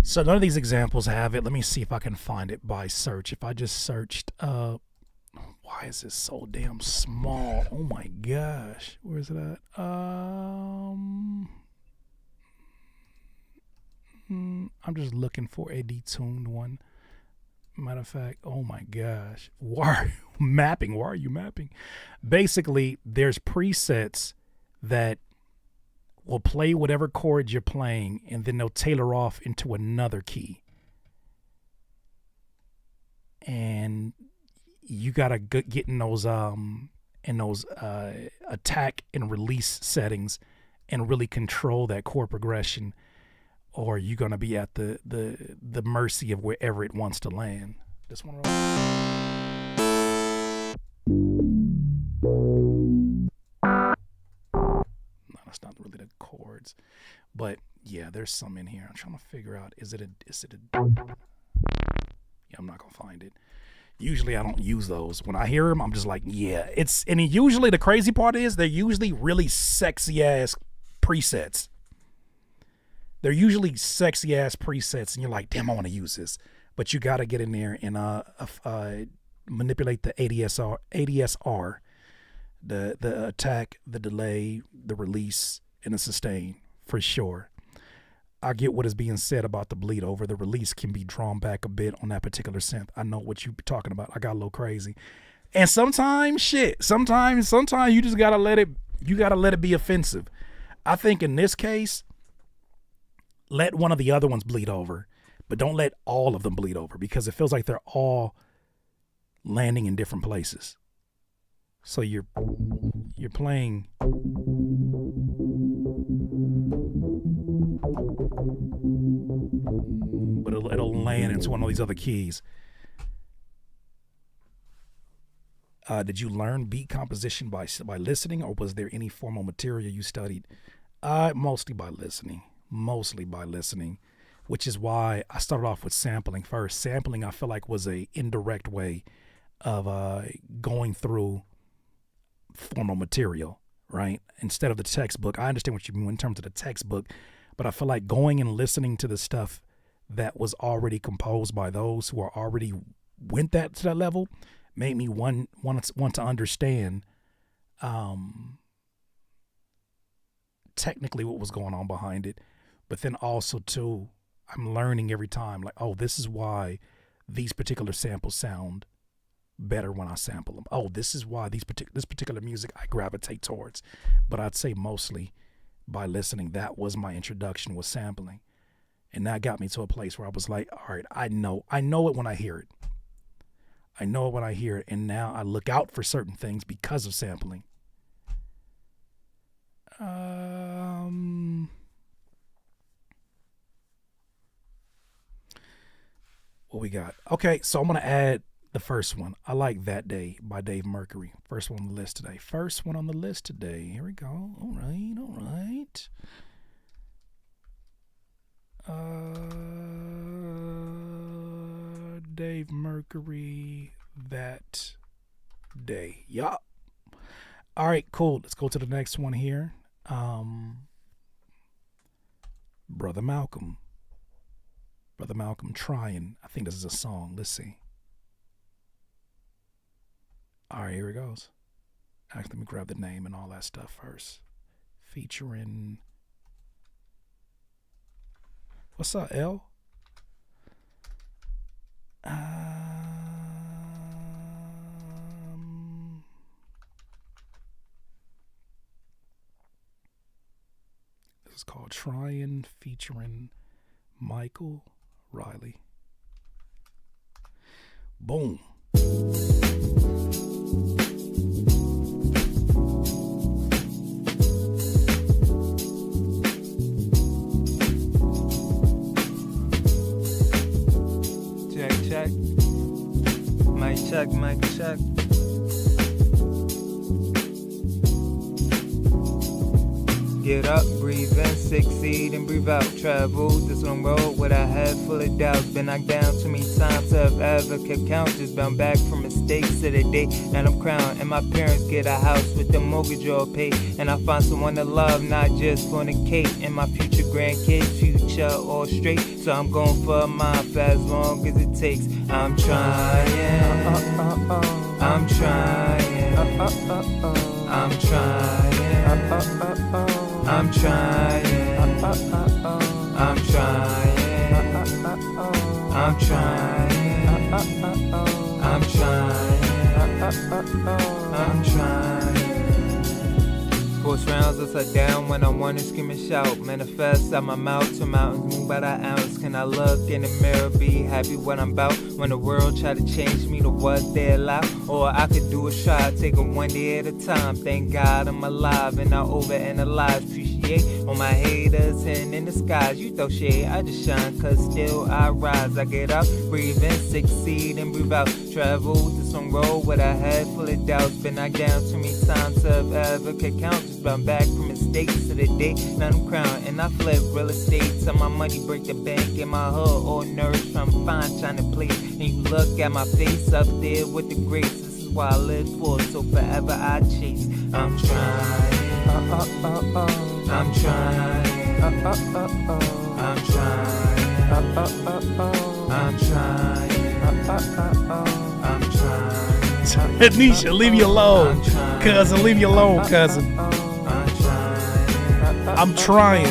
Speaker 7: So none of these examples have it. Let me see if I can find it by search. If I just searched, why is this so damn small? Oh my gosh. Where's it at? I'm just looking for a detuned one. Matter of fact, oh my gosh. Why are you mapping? Basically, there's presets that will play whatever chords you're playing, and then they'll tailor off into another key. you gotta get in those attack and release settings and really control that chord progression, or you're gonna be at the mercy of wherever it wants to land. This one. No, that's not really the chords, but yeah, there's some in here. I'm trying to figure out, is it a yeah, I'm not gonna find it. Usually I don't use those. When I hear them, I'm just like, yeah, and usually the crazy part is they're usually really sexy ass presets. They're usually sexy ass presets, and you're like, damn, I want to use this. But you got to get in there and manipulate the ADSR, the attack, the delay, the release, and the sustain for sure. I get what is being said about the bleed over. The release can be drawn back a bit on that particular synth. I know what you're talking about. I got a little crazy. And sometimes you just gotta let it be offensive. I think in this case, let one of the other ones bleed over, but don't let all of them bleed over, because it feels like they're all landing in different places. So you're playing. But it'll land into one of these other keys. Did you learn beat composition by listening, or was there any formal material you studied? Mostly by listening, which is why I started off with sampling first. Sampling, I feel like, was a indirect way of going through formal material, right? Instead of the textbook. I understand what you mean in terms of the textbook, but I feel like going and listening to the stuff that was already composed by those who are already went to that level made me want to understand technically what was going on behind it. But then also too, I'm learning every time, like, oh, this is why these particular samples sound better when I sample them. Oh, this is why this particular music I gravitate towards. But I'd say mostly by listening. That was my introduction, was sampling. And that got me to a place where I was like, all right, I know it when I hear it. I know it when I hear it, and now I look out for certain things because of sampling. What we got? Okay, so I'm going to add the first one. I like That Day by Dave Mercury. First one on the list today. Here we go. All right. Dave Mercury, That Day. Yup. All right, cool. Let's go to the next one here. Brother Malcolm, Trying. I think this is a song. Let's see. All right, here it goes. Actually, let me grab the name and all that stuff first. Featuring. What's up, L? This is called Trying, featuring Michael Riley. Boom.
Speaker 10: Check. Mic check. Get up, breathe in, succeed, and breathe out. Travel this long road with a head full of doubts. Been knocked down too many times to have ever kept count. Just bound back from mistakes to the day that I'm crowned. And my parents get a house with the mortgage all paid. And I find someone to love, not just fornicate. And my future grandkids, future all straight. So I'm going for mine for as long as it takes. I'm trying. I'm trying. I'm trying. I'm trying. I'm trying. I'm trying. I'm trying. I'm trying. Force rounds upside down when I wanna scream and shout. Manifest out my mouth to mountains, move by the ounce. Can I look in the mirror, be happy what I'm about? When the world try to change me to what they allow, or I could do a try, take it one day at a time. Thank God I'm alive and not overanalyze. Appreciate all my haters and in the skies. You throw shade, I just shine, cause still I rise. I get up, breathe in, succeed and breathe out. Travel to some road with a head full of doubts. Been knocked down too many times to ever could count. Just bound back from mistakes to the day, now I'm crowned. And I flip real estate till my money break the bank. In my hood, all nerves from fine trying to play. And you look at my face up there with the grace. This is why I live for, so forever I chase. I'm trying, I'm trying, I'm trying, I'm trying, I'm trying.
Speaker 7: Anisha, leave you alone. Cousin, leave you alone, cousin. I'm trying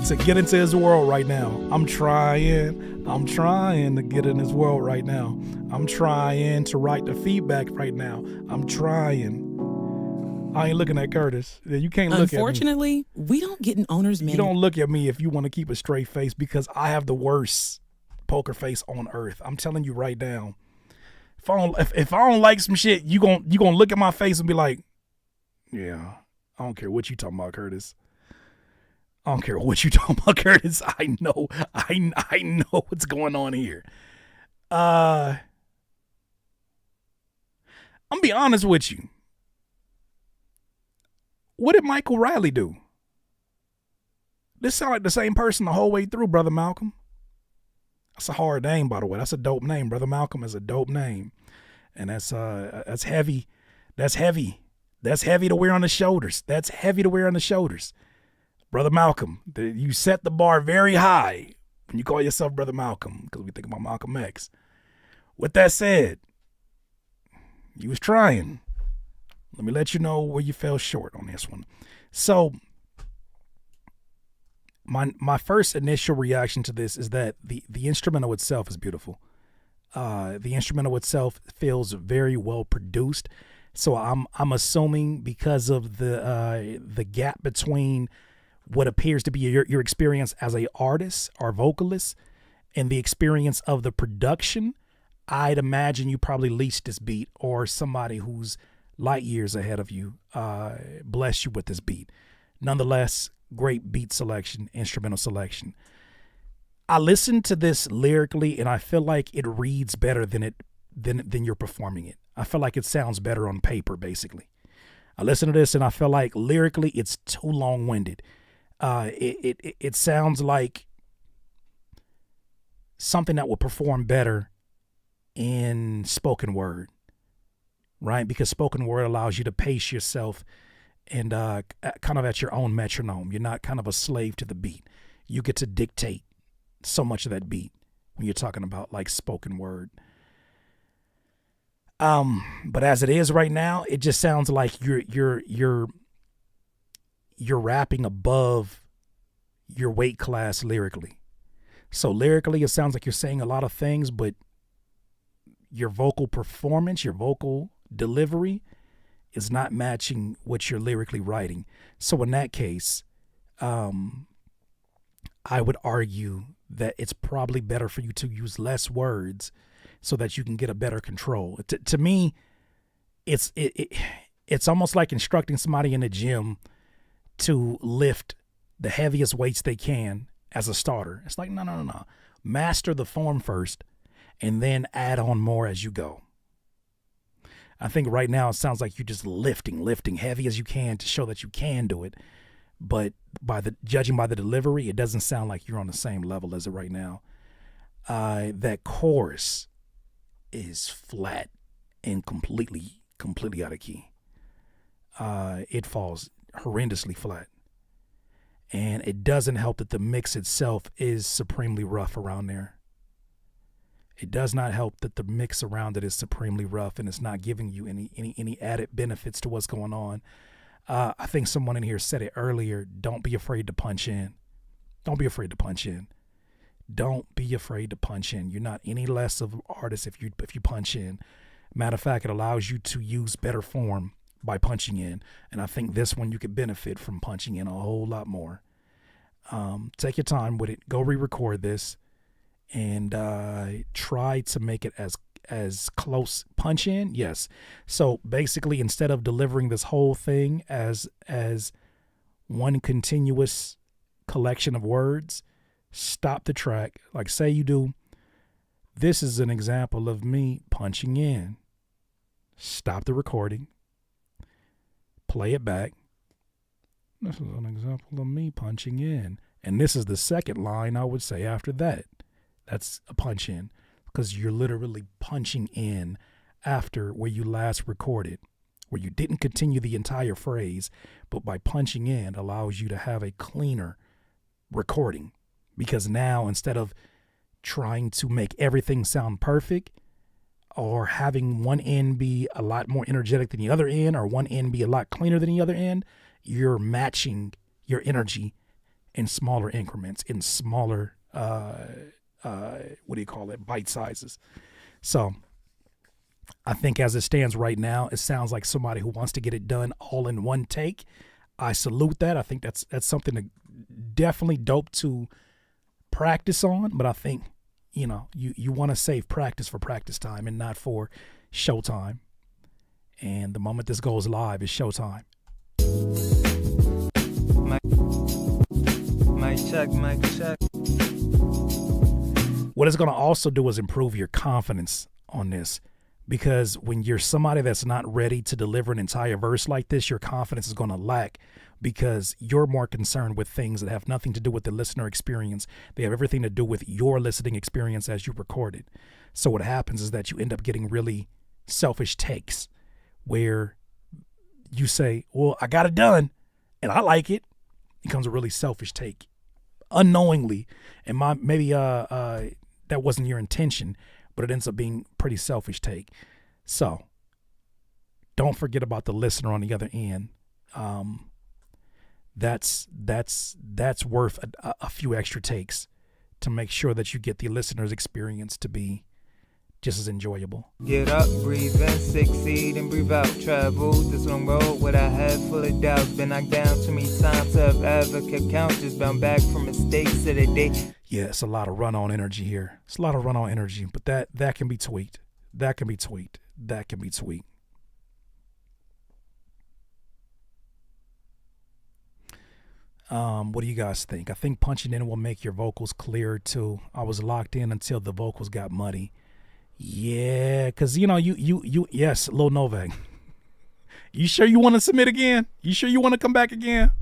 Speaker 7: to get into his world right now. I'm trying to get in his world right now. I'm trying to write the feedback right now. I'm trying. I ain't looking at Curtis. You can't look at me.
Speaker 11: Unfortunately, we don't get an owner's manual.
Speaker 7: You don't look at me if you want to keep a straight face, because I have the worst poker face on earth. I'm telling you right now. If I don't like some shit, you gonna look at my face and be like, yeah, I don't care what you talking about, Curtis. I don't care what you talking about, Curtis. I know what's going on here. I'm gonna be honest with you. What did Michael Riley do? This sound like the same person the whole way through, Brother Malcolm. That's a hard name, by the way. That's a dope name. Brother Malcolm is a dope name. And that's heavy. That's heavy. That's heavy to wear on the shoulders. That's heavy to wear on the shoulders. Brother Malcolm, you set the bar very high when you call yourself Brother Malcolm, because we think about Malcolm X. With that said, you was trying. Let me let you know where you fell short on this one. So my first initial reaction to this is that the instrumental itself is beautiful. The instrumental itself feels very well produced. So I'm assuming because of the gap between what appears to be your experience as a artist or vocalist and the experience of the production, I'd imagine you probably leased this beat, or somebody who's light years ahead of you bless you with this beat. Nonetheless, great beat selection, instrumental selection. I listened to this lyrically and I feel like it reads better than you're performing it. I feel like it sounds better on paper, basically. I listened to this and I feel like lyrically it's too long-winded. It sounds like something that would perform better in spoken word, right? Because spoken word allows you to pace yourself and kind of at your own metronome. You're not kind of a slave to the beat. You get to dictate so much of that beat when you're talking about like spoken word. But as it is right now, it just sounds like you're rapping above your weight class lyrically. So lyrically, it sounds like you're saying a lot of things, but your vocal performance, your vocal delivery is not matching what you're lyrically writing. So in that case, I would argue that it's probably better for you to use less words so that you can get a better control. To me, it's almost like instructing somebody in the gym to lift the heaviest weights they can as a starter. It's like, no. Master the form first and then add on more as you go. I think right now it sounds like you're just lifting heavy as you can to show that you can do it. But judging by the delivery, it doesn't sound like you're on the same level as it right now. That chorus is flat and completely out of key. It falls horrendously flat. And it doesn't help that the mix itself is supremely rough around there. It does not help that the mix around it is supremely rough and it's not giving you any added benefits to what's going on. I think someone in here said it earlier. Don't be afraid to punch in. Don't be afraid to punch in. Don't be afraid to punch in. You're not any less of an artist if you punch in. Matter of fact, it allows you to use better form, by punching in. And I think this one you could benefit from punching in a whole lot more. Take your time with it. Go re-record this and try to make it as close. Punch in, yes. So basically, instead of delivering this whole thing as one continuous collection of words, stop the track. Like say you do, this is an example of me punching in. Stop the recording. Play it back. This is an example of me punching in. And this is the second line I would say after that. That's a punch in, because you're literally punching in after where you last recorded, where you didn't continue the entire phrase, but by punching in allows you to have a cleaner recording. Because now, instead of trying to make everything sound perfect, or having one end be a lot more energetic than the other end, or one end be a lot cleaner than the other end, you're matching your energy in smaller increments, in smaller, bite sizes. So I think as it stands right now, it sounds like somebody who wants to get it done all in one take. I salute that. I think that's something that definitely dope to practice on, but I think, you want to save practice for practice time and not for showtime. And the moment this goes live is showtime.
Speaker 10: Mic check.
Speaker 7: What it's going to also do is improve your confidence on this, because when you're somebody that's not ready to deliver an entire verse like this, your confidence is going to lack, because you're more concerned with things that have nothing to do with the listener experience. They have everything to do with your listening experience as you record it. So what happens is that you end up getting really selfish takes where you say, well, I got it done and I like it. It becomes a really selfish take unknowingly. And maybe that wasn't your intention, but it ends up being a pretty selfish take. So don't forget about the listener on the other end. That's worth a few extra takes to make sure that you get the listener's experience to be just as enjoyable.
Speaker 10: Get up, breathe in, succeed, and breathe out. Travel this long road with a head full of doubts. Been knocked down too many times to have ever could count. Just bound back from mistakes of the day.
Speaker 7: Yeah, it's a lot of run-on energy here. It's a lot of run-on energy, but that can be tweaked. That can be tweaked. What do you guys think? I think punching in will make your vocals clearer too. I was locked in until the vocals got muddy. Yeah, because yes, Lil Novak. You sure you want to submit again? You sure you want to come back again?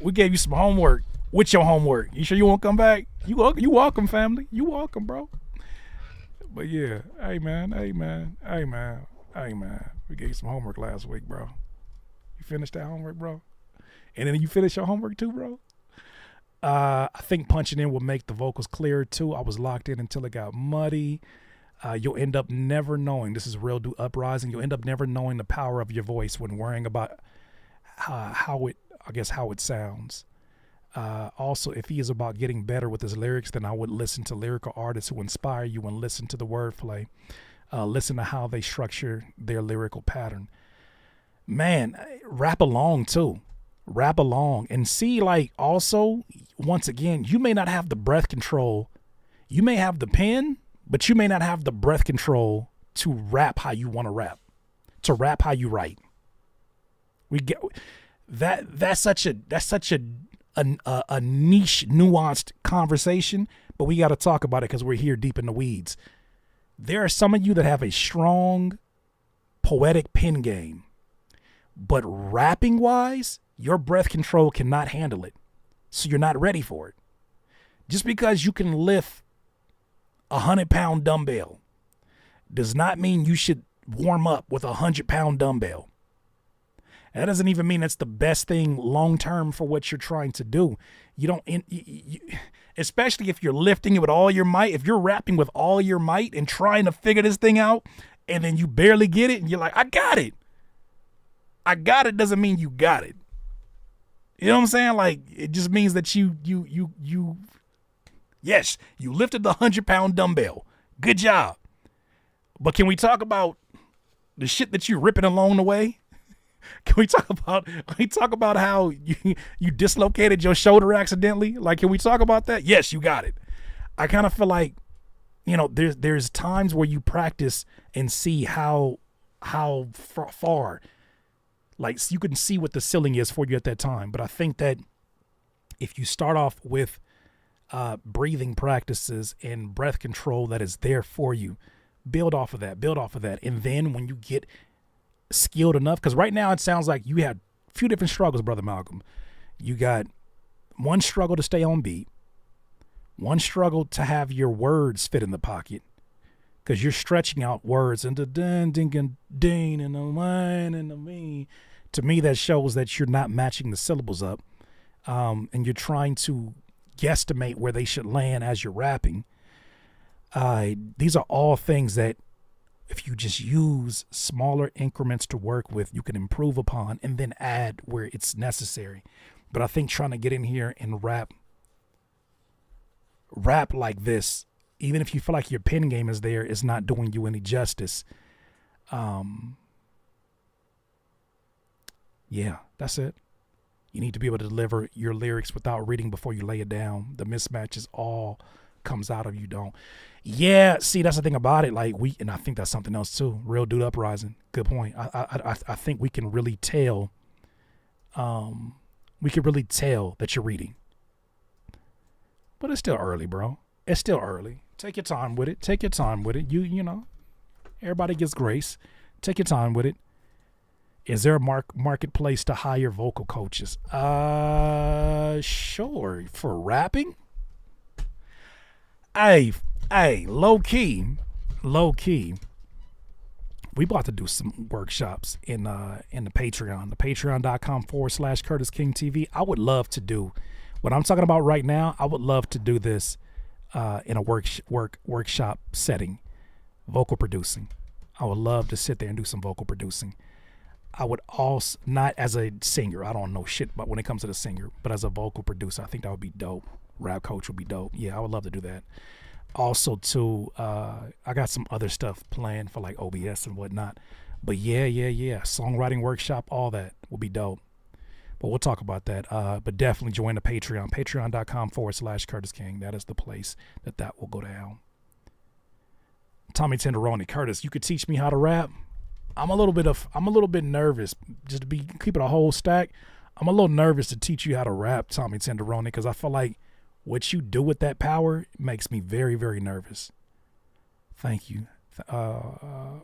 Speaker 7: We gave you some homework. What's your homework? You sure you want to come back? You welcome, family. You welcome, bro. But yeah, hey man. We gave you some homework last week, bro. You finished that homework, bro? And then you finish your homework too, bro? I think punching in will make the vocals clearer too. I was locked in until it got muddy. You'll end up never knowing. This is Real Do Uprising. You'll end up never knowing the power of your voice when worrying about how it sounds. Also, if he is about getting better with his lyrics, then I would listen to lyrical artists who inspire you and listen to the wordplay. Listen to how they structure their lyrical pattern. Man, rap along too. Rap along and see, like, also, once again, you may not have the breath control. You may have the pen, but you may not have the breath control to rap how you want to rap, to rap how you write. We get that. That's such a niche, nuanced conversation, but we got to talk about it because we're here deep in the weeds. There are some of you that have a strong poetic pen game, but rapping wise, your breath control cannot handle it. So you're not ready for it. Just because you can lift 100-pound dumbbell does not mean you should warm up with 100-pound dumbbell. That doesn't even mean that's the best thing long-term for what you're trying to do. You don't, especially if you're lifting it with all your might, if you're rapping with all your might and trying to figure this thing out and then you barely get it and you're like, I got it. I got it doesn't mean you got it. You know what I'm saying? Like, it just means that yes, you lifted the 100-pound dumbbell. Good job. But can we talk about the shit that you're ripping along the way? Can we talk about how you dislocated your shoulder accidentally? Like, can we talk about that? Yes, you got it. I kind of feel like, there's times where you practice and see how far, like, you can see what the ceiling is for you at that time. But I think that if you start off with breathing practices and breath control that is there for you, build off of that. And then when you get skilled enough, because right now it sounds like you had a few different struggles, Brother Malcolm. You got one struggle to stay on beat, one struggle to have your words fit in the pocket, because you're stretching out words into dun ding and ding and the line and the me. To me, that shows that you're not matching the syllables up, and you're trying to guesstimate where they should land as you're rapping. These are all things that if you just use smaller increments to work with, you can improve upon and then add where it's necessary. But I think trying to get in here and rap like this, even if you feel like your pen game is there, is not doing you any justice. Yeah, that's it. You need to be able to deliver your lyrics without reading before you lay it down. The mismatches all comes out of you don't. Yeah, see, that's the thing about it. Like, and I think that's something else too. Real Dude Uprising. Good point. I think we can really tell. We can really tell that you're reading. But it's still early, bro. It's still early. Take your time with it. You know, everybody gets grace. Take your time with it. Is there a marketplace to hire vocal coaches? Sure. For rapping? Hey, low key. We about to do some workshops in the Patreon, the patreon.com/Curtis King TV. I would love to do what I'm talking about right now. I would love to do this in a workshop setting, vocal producing. I would love to sit there and do some vocal producing. I would also, not as a singer, I don't know shit about when it comes to the singer, but as a vocal producer, I think that would be dope. Rap coach would be dope. Yeah, I would love to do that. Also, too, I got some other stuff planned for like OBS and whatnot. But yeah. Songwriting workshop, all that will be dope. But we'll talk about that. But definitely join the Patreon, patreon.com/Curtis King. That is the place that will go down. Tommy Tenderoni, Curtis, you could teach me how to rap. I'm a little bit nervous, just to keep it a whole stack. I'm a little nervous to teach you how to rap, Tommy Tenderoni, because I feel like what you do with that power makes me very, very nervous. Thank you. Oh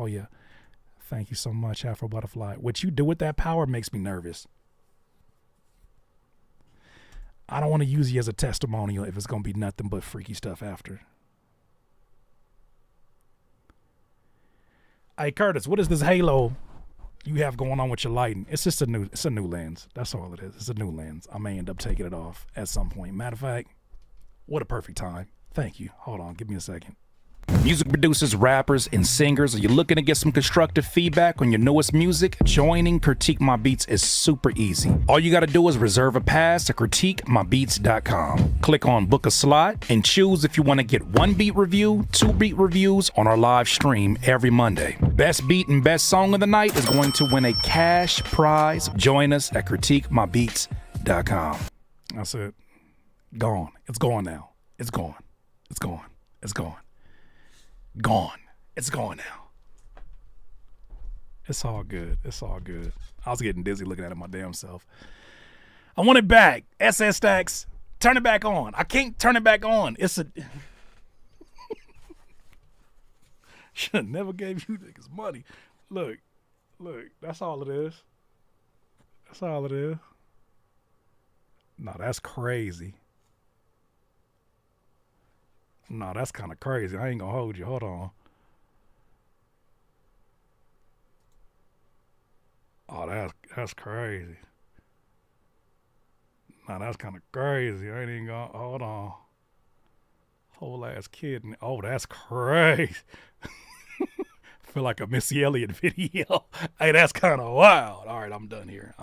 Speaker 7: yeah. Thank you so much, Afro Butterfly. What you do with that power makes me nervous. I don't want to use you as a testimonial if it's going to be nothing but freaky stuff after. Hey, Curtis, what is this halo you have going on with your lighting? It's just a new lens. That's all it is. It's a new lens. I may end up taking it off at some point. Matter of fact, what a perfect time. Thank you. Hold on. Give me a second. Music producers, rappers, and singers, are you looking to get some constructive feedback on your newest music? Joining Critique My Beats is super easy. All you got to do is reserve a pass to critiquemybeats.com. Click on book a slot and choose if you want to get 1 beat review, 2 beat reviews on our live stream every Monday. Best beat and best song of the night is going to win a cash prize. Join us at critiquemybeats.com. That's it. Gone. It's gone now. It's gone. It's gone. It's gone. Gone. It's gone now. It's all good. It's all good. I was getting dizzy looking at it my damn self. I want it back. SS Stacks, turn it back on. I can't turn it back on. It's a... Should have never gave you niggas money. Look. That's all it is. That's all it is. No, that's crazy. No, that's kind of crazy. I ain't gonna hold you. Hold on. Oh, that's crazy. No, that's kind of crazy. I ain't even gonna hold on. Whole ass kid. Oh, that's crazy. Feel like a Missy Elliott video. Hey, that's kind of wild. All right, I'm done here.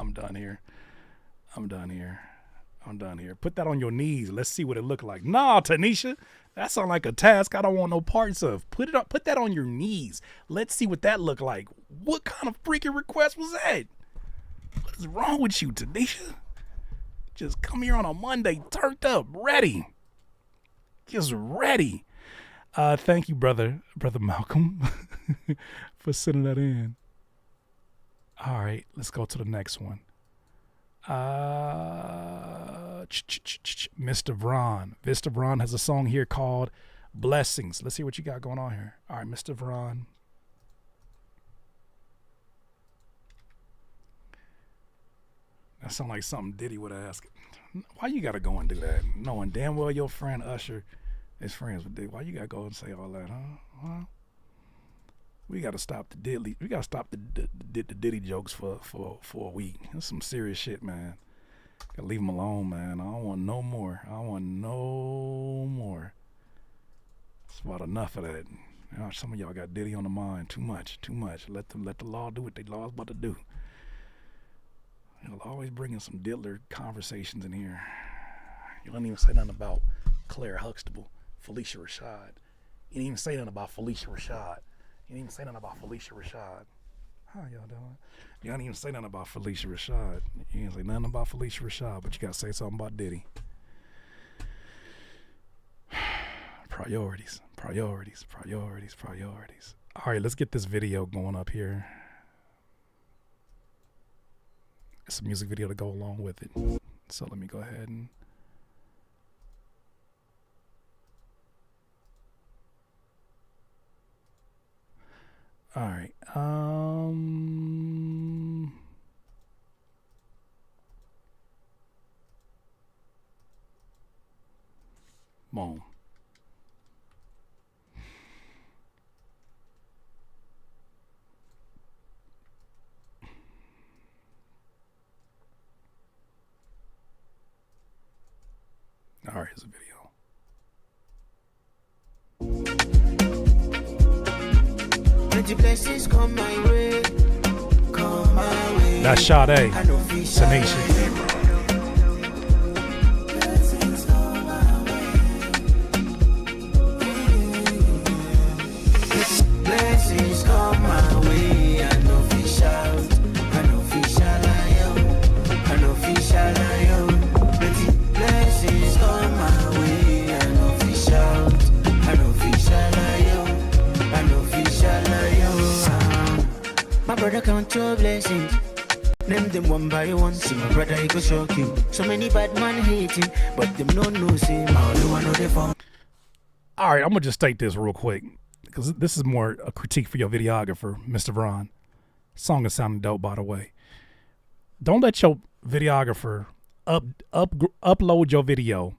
Speaker 7: I'm done here. Put that on your knees. Let's see what it look like. Nah, Tanisha, that sound like a task I don't want no parts of. Put that on your knees. Let's see what that look like. What kind of freaking request was that? What is wrong with you, Tanisha? Just come here on a Monday, turned up, ready. Just ready. Thank you, brother Malcolm, for sending that in. All right, let's go to the next one. Mr. Vron. Mr. Vron has a song here called Blessings. Let's see what you got going on here. All right, Mr. Vron. That sounds like something Diddy would ask. Why you gotta go and do that? Knowing damn well your friend Usher is friends with Diddy. Why you gotta go and say all that, huh? We gotta stop the Diddy. We gotta stop the Diddy jokes for a week. That's some serious shit, man. Gotta leave him alone, man. I don't want no more. It's about enough of that. You know, some of y'all got Diddy on the mind. Too much. Let the law do what the law's about to do. You'll always bring in some diddler conversations in here. You don't even say nothing about Claire Huxtable, Felicia Rashad. You didn't even say nothing about Felicia Rashad. How y'all doing? You don't even say nothing about Felicia Rashad. You didn't say nothing about Felicia Rashad, but you gotta say something about Diddy. Priorities. All right, let's get this video going up here. It's a music video to go along with it. So let me go ahead and all right. Boom. All right, here's a video.
Speaker 12: Blessings come my way.
Speaker 7: That's Sade, Sanation.
Speaker 12: Blessings come my way. I know fish out. I know fish I know fish blessings come my way. I know fish out. I know fish I know fish my brother count your blessings. Name them one by one. See my brother, he go shock you. So many bad man hating, but them no see. All you know they found.
Speaker 7: All right, I'm gonna just state this real quick because this is more a critique for your videographer, Mr. Vron. Song is sounding dope, by the way. Don't let your videographer upload your video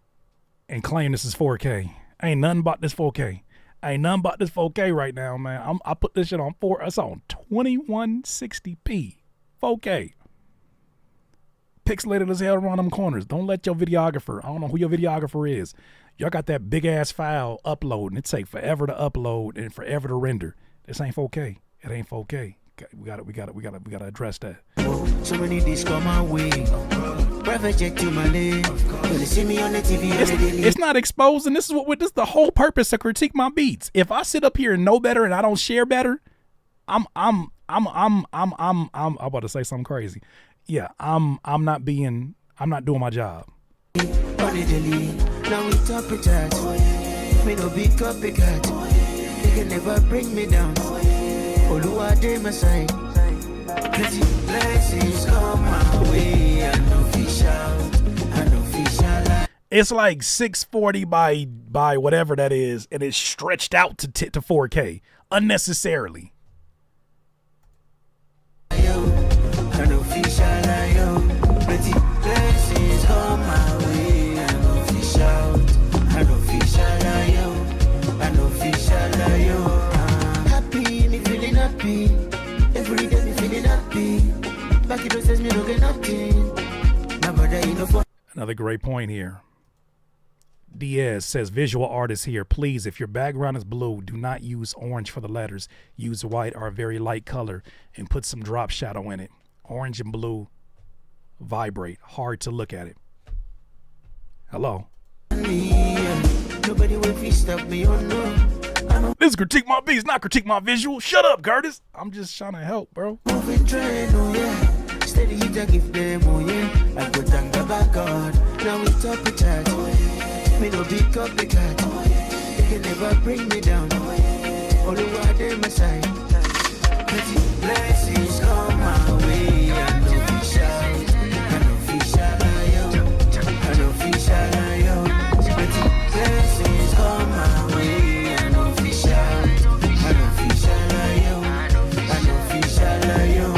Speaker 7: and claim this is 4K. Ain't nothing about this 4K. Ain't nothing about this 4K right now, man. I put this shit on it's on 2160p, 4K. Pixelated as hell around them corners. Don't let your videographer, I don't know who your videographer is. Y'all got that big ass file uploading. It take forever to upload and forever to render. This ain't 4K. It ain't 4K. We gotta address that.
Speaker 12: So many things come my way. Private jet to my name. When they see me on the TV,
Speaker 7: it's not exposing. This is the whole purpose to critique my beats. If I sit up here and know better and I don't share better, I'm about to say something crazy. Yeah, I'm not doing my job.
Speaker 12: Now we top it out. Me no big copycat. They can never bring me down. Oluwa dey my side. Blessings come my way. I know fish out. I know fish out.
Speaker 7: It's like 640 by whatever that is, and it's stretched out to 4K unnecessarily.
Speaker 12: I know fish out. Blessings come my way. I know fish out. I know fish out. I know fish out. Happy, me feeling happy. Every day me feeling happy. Back it says me no get nothing. My brother, you know.
Speaker 7: Another great point here. Diaz says, visual artists here, please, if your background is blue, do not use orange for the letters. Use white or a very light color and put some drop shadow in it. Orange and blue vibrate. Hard to look at it. Hello.
Speaker 12: Nobody will be stop me, oh no.
Speaker 7: This is critique my beats, not critique my visual. Shut up, Curtis. I'm just trying to help, bro.
Speaker 12: Moving train, oh yeah. Steady you just give them, oh yeah. I go thank the back God. Now we top the chart, oh yeah. Me no pick up the card, oh yeah. They can never bring me down, oh yeah. All the while they my side. Pretty blessings come my way. I know we shout. I know we shout, I know we shout, pretty blessings come my way. I know we shout. I know we shout, I know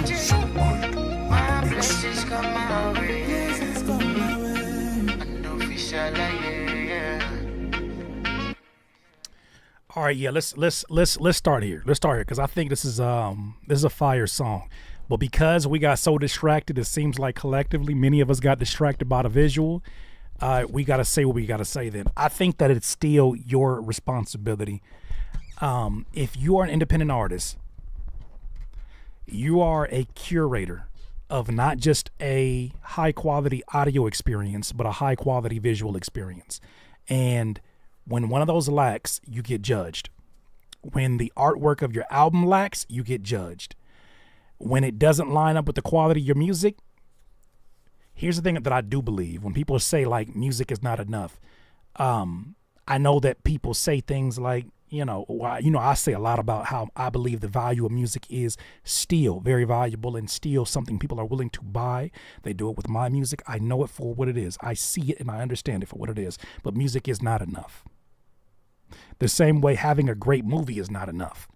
Speaker 12: we shout, my blessings come my way. Blessings come my way. I know we shout, yeah.
Speaker 7: All right, yeah, let's start here. Let's start here because I think this is a fire song. But because we got so distracted, it seems like collectively many of us got distracted by the visual. We got to say what we got to say then. I think that it's still your responsibility. If you are an independent artist, you are a curator of not just a high quality audio experience, but a high quality visual experience. And when one of those lacks, you get judged. When the artwork of your album lacks, you get judged. When it doesn't line up with the quality of your music, here's the thing that I do believe. When people say like music is not enough, I know that people say things like, I say a lot about how I believe the value of music is still very valuable and still something people are willing to buy. They do it with my music. I know it for what it is. I see it and I understand it for what it is. But music is not enough. The same way having a great movie is not enough.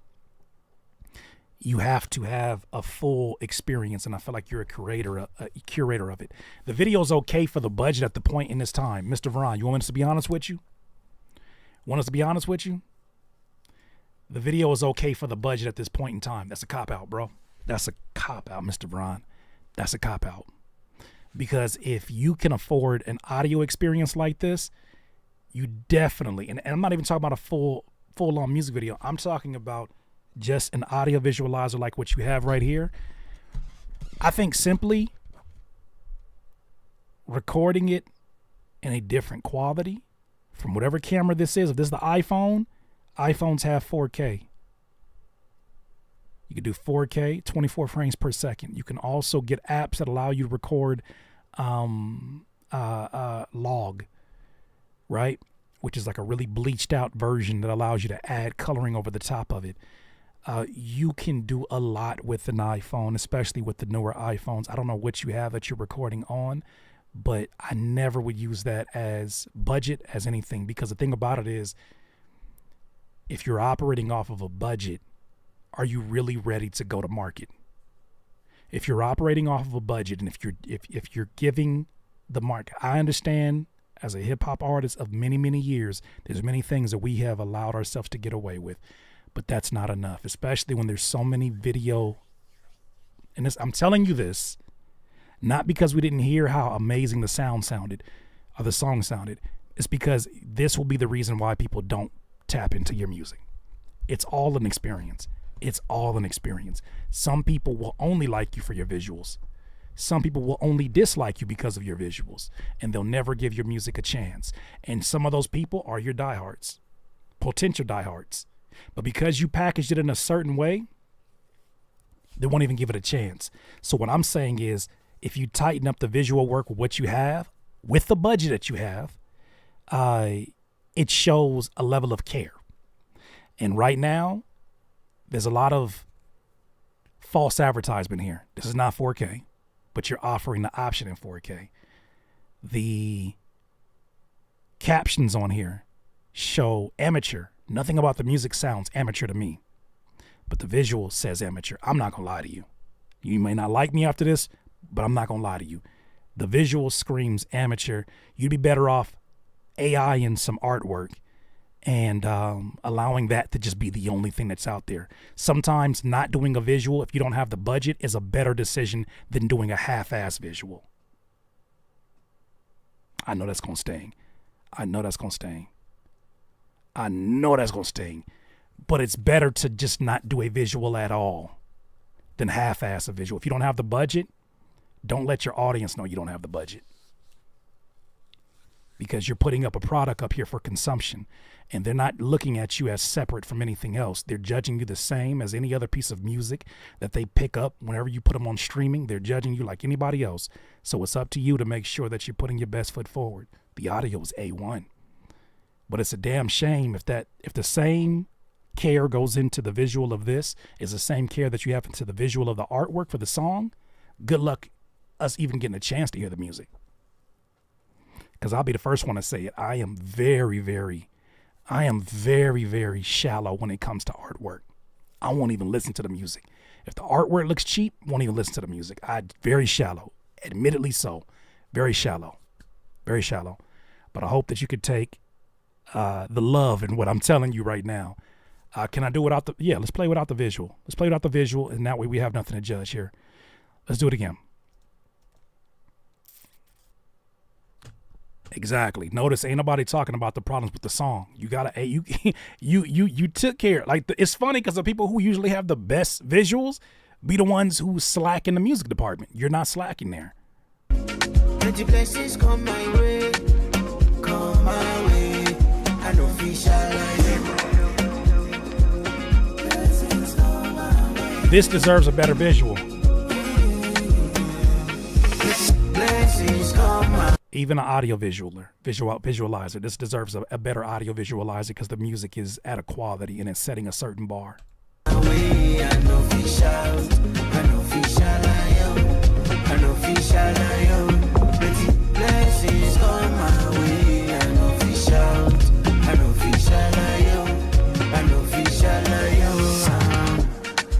Speaker 7: You have to have a full experience, and I feel like you're a curator of it. The video's okay for the budget at the point in this time. Mr. Veron, you want us to be honest with you? Want us to be honest with you? The video is okay for the budget at this point in time. That's a cop-out, bro. That's a cop-out, Mr. Veron. That's a cop-out. Because if you can afford an audio experience like this, you definitely, and I'm not even talking about a full-on music video. I'm talking about just an audio visualizer like what you have right here. I think simply recording it in a different quality from whatever camera this is. If this is the iPhone, iPhones have 4K. You can do 4K, 24 frames per second. You can also get apps that allow you to record log, right? Which is like a really bleached out version that allows you to add coloring over the top of it. You can do a lot with an iPhone, especially with the newer iPhones. I don't know what you have that you're recording on, but I never would use that as budget as anything, because the thing about it is, if you're operating off of a budget, are you really ready to go to market? If you're operating off of a budget, and if you're giving the market, I understand as a hip hop artist of many, many years, there's many things that we have allowed ourselves to get away with. But that's not enough, especially when there's so many video. And this, I'm telling you this, not because we didn't hear how amazing the sound sounded or the song sounded. It's because this will be the reason why people don't tap into your music. It's all an experience. It's all an experience. Some people will only like you for your visuals. Some people will only dislike you because of your visuals, and they'll never give your music a chance. And some of those people are your diehards, potential diehards. But because you packaged it in a certain way, they won't even give it a chance. So what I'm saying is, if you tighten up the visual work with what you have, with the budget that you have, it shows a level of care. And right now, there's a lot of false advertisement here. This is not 4K, but you're offering the option in 4K. The captions on here show amateur. Nothing about the music sounds amateur to me, but the visual says amateur. I'm not gonna lie to you. You may not like me after this, but I'm not gonna lie to you. The visual screams amateur. You'd be better off AI in some artwork and allowing that to just be the only thing that's out there. Sometimes not doing a visual, if you don't have the budget, is a better decision than doing a half-ass visual. I know that's gonna sting. I know that's gonna sting. I know that's gonna sting. But it's better to just not do a visual at all than half-ass a visual. If you don't have the budget, don't let your audience know you don't have the budget. because you're putting up a product up here for consumption, and they're not looking at you as separate from anything else. They're judging you the same as any other piece of music that they pick up whenever you put them on streaming. They're judging you like anybody else. So it's up to you to make sure that you're putting your best foot forward. The audio is A1. But it's a damn shame if the same care goes into the visual of this is the same care that you have into the visual of the artwork for the song. Good luck us even getting a chance to hear the music. Because I'll be the first one to say it. I am very, very shallow when it comes to artwork. I won't even listen to the music. If the artwork looks cheap, won't even listen to the music. Very shallow, admittedly so. Very shallow. But I hope that you could take the love in what I'm telling you right now. Can I do without let's play without the visual. Let's play without the visual, and that way we have nothing to judge here. Let's do it again. Exactly. Notice ain't nobody talking about the problems with the song. You gotta, you took care. Like it's funny because the people who usually have the best visuals be the ones who slack in the music department. You're not slacking there.
Speaker 12: Plenty blessings come my way. I know fish
Speaker 7: This deserves a better visual. Even an audio visualizer. This deserves a better audio visualizer because the music is at a quality and it's setting a certain bar.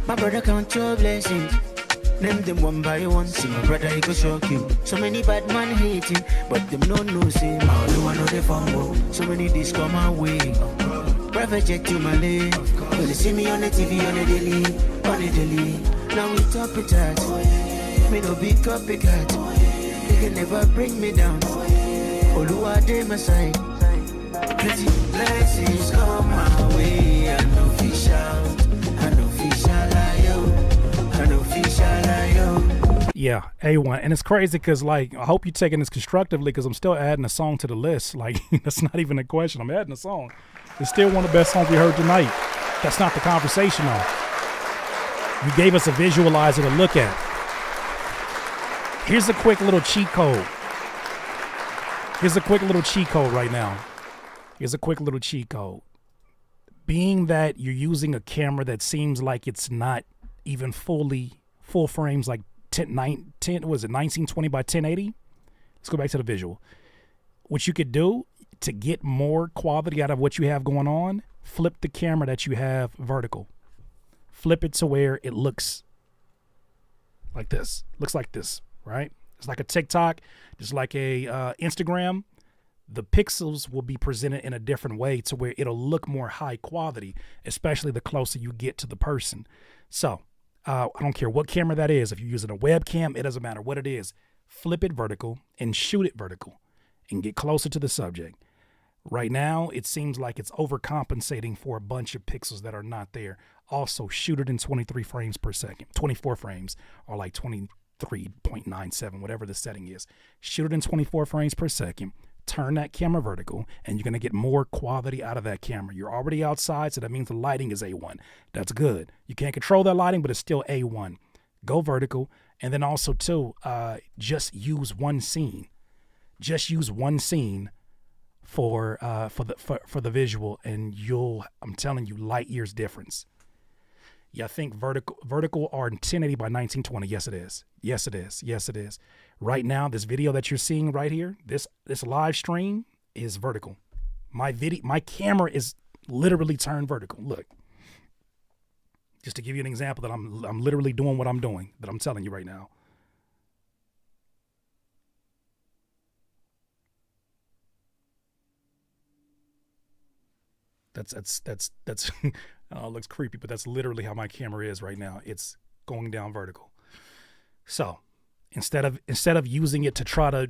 Speaker 12: My brother count your blessings. Name them one by one. See my brother, he go shock you. So many bad man hating, but them no know say all the one know they fumble. So many this come my way. Private jet to my lane. When they see me on the TV on the daily. Now we top it at. Me no big copycat. They can never bring me down. Oluwa dey my side. Plenty blessings come my way. I know fish out.
Speaker 7: Yeah, A1. And it's crazy because, like, I hope you're taking this constructively because I'm still adding a song to the list. Like, that's not even a question. I'm adding a song. It's still one of the best songs we heard tonight. That's not the conversation, though. You gave us a visualizer to look at. Here's a quick little cheat code. Right now. Here's a quick little cheat code. Being that you're using a camera that seems like it's not even full frames, like 1920 by 1080. Let's go back to the visual. What you could do to get more quality out of what you have going on, flip the camera that you have vertical. Flip it to where it looks like this. Looks like this, right? It's like a TikTok, just like a Instagram. The pixels will be presented in a different way to where it'll look more high quality, especially the closer you get to the person. So I don't care what camera that is. If you're using a webcam, it doesn't matter what it is. Flip it vertical and shoot it vertical and get closer to the subject. Right now, it seems like it's overcompensating for a bunch of pixels that are not there. Also, shoot it in 23 frames per second, 24 frames, or like 23.97, whatever the setting is. Shoot it in 24 frames per second. Turn that camera vertical, and you're going to get more quality out of that camera. You're already outside, so that means the lighting is A1. That's good. You can't control that lighting, but it's still A1. Go vertical, and then also, too, just use one scene. Just use one scene for the visual, and I'm telling you, light years difference. Yeah, I think vertical are 1080 by 1920. Yes, it is. Yes, it is. Yes, it is. Right now, this video that you're seeing right here, this live stream is vertical. My camera is literally turned vertical. Look, just to give you an example that I'm literally doing what I'm doing, that I'm telling you right now. That's it looks creepy, but that's literally how my camera is right now. It's going down vertical. So instead of using it to try to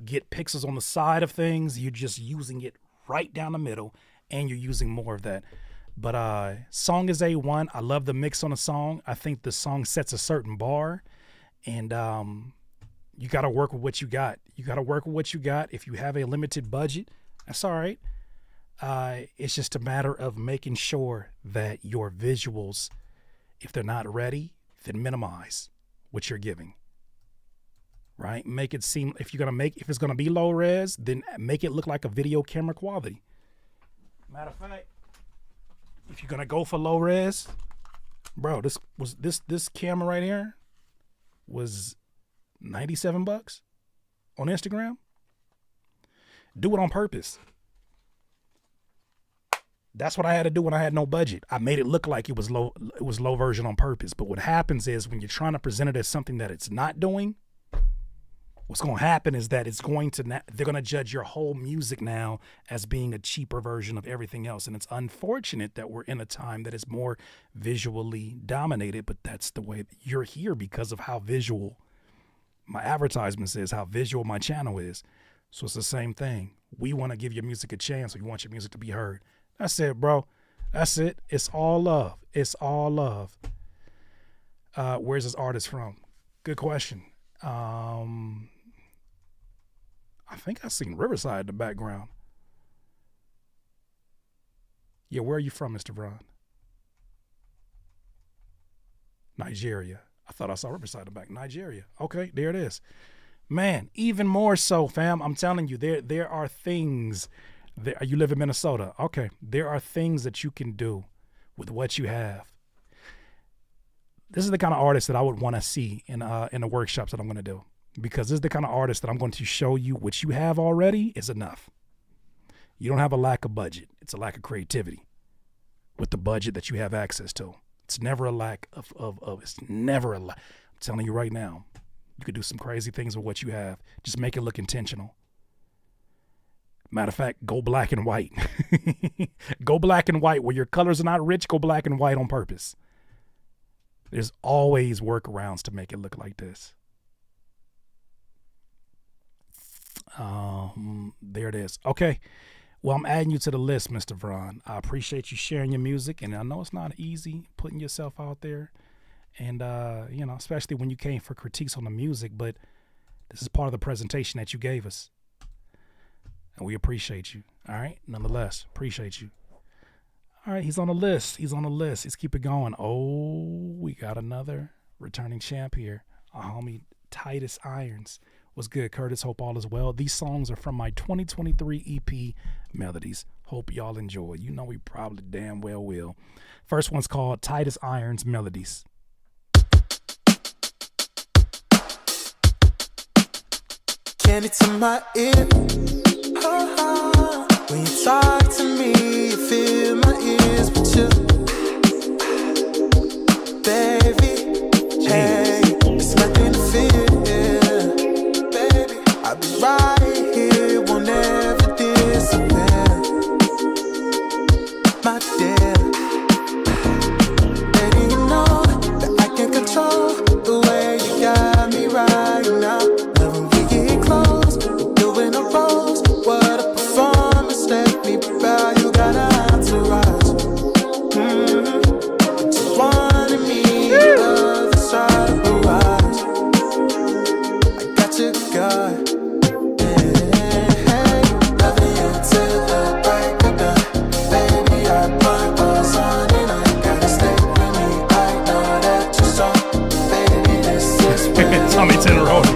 Speaker 7: get pixels on the side of things, you're just using it right down the middle, and you're using more of that. But song is A1. I love the mix on the song. I think the song sets a certain bar, and You got to work with what you got. You got to work with what you got. If you have a limited budget, that's all right. It's just a matter of making sure that your visuals, if they're not ready, then minimize what you're giving. Right? Make it seem, if it's gonna be low res, then make it look like a video camera quality. Matter of fact, if you're gonna go for low res, bro, this camera right here was $97 on Instagram. Do it on purpose. That's what I had to do when I had no budget. I made it look like it was low version on purpose. But what happens is when you're trying to present it as something that it's not doing, what's going to happen is that they're going to judge your whole music now as being a cheaper version of everything else. And it's unfortunate that we're in a time that is more visually dominated, but that's the way you're here because of how visual my advertisements is, how visual my channel is. So it's the same thing. We want to give your music a chance. We want your music to be heard. That's it, bro. That's it. It's all love. It's all love. Where's this artist from? Good question. I think I seen Riverside in the background. Yeah, where are you from, Mr. Vron? Nigeria. I thought I saw Riverside in the back. Nigeria. Okay, there it is. Man, even more so, fam. I'm telling you, there are things. You live in Minnesota. Okay, there are things that you can do with what you have. This is the kind of artist that I would want to see in the workshops that I'm going to do, because this is the kind of artist that I'm going to show you what you have already is enough. You don't have a lack of budget. It's a lack of creativity with the budget that you have access to. It's never a lack of it's never a lack. I'm telling you right now, you could do some crazy things with what you have. Just make it look intentional. Matter of fact, go black and white. Go black and white. Where your colors are not rich, go black and white on purpose. There's always workarounds to make it look like this. There it is. Okay. Well, I'm adding you to the list, Mr. Vron. I appreciate you sharing your music, and I know it's not easy putting yourself out there, and especially when you came for critiques on the music, but this is part of the presentation that you gave us. And we appreciate you. All right. Nonetheless, appreciate you. All right. He's on the list. Let's keep it going. Oh, we got another returning champ here. Our homie Titus Irons. What's good, Curtis? Hope all is well. These songs are from my 2023 EP, Melodies. Hope y'all enjoy. You know we probably damn well will. First one's called Titus Irons, Melodies.
Speaker 12: Candy to my ear. When you talk to me, you fill my ears with you, baby. Hey, it's nothing to fear, baby. I'll be right here, won't ever disappear, my dear. Baby, you know that I can control the way you got me right now. Love when we get close, we're doing a rose. What a performance, let me bow. You got an entourage. But you wanted me the other side of the rise. I got you, God. Hey, loving you till the break of dawn. Baby, I put us on and I gotta stay with me. I know that you're strong. Baby, this is real.
Speaker 7: Tommy Tenderoni.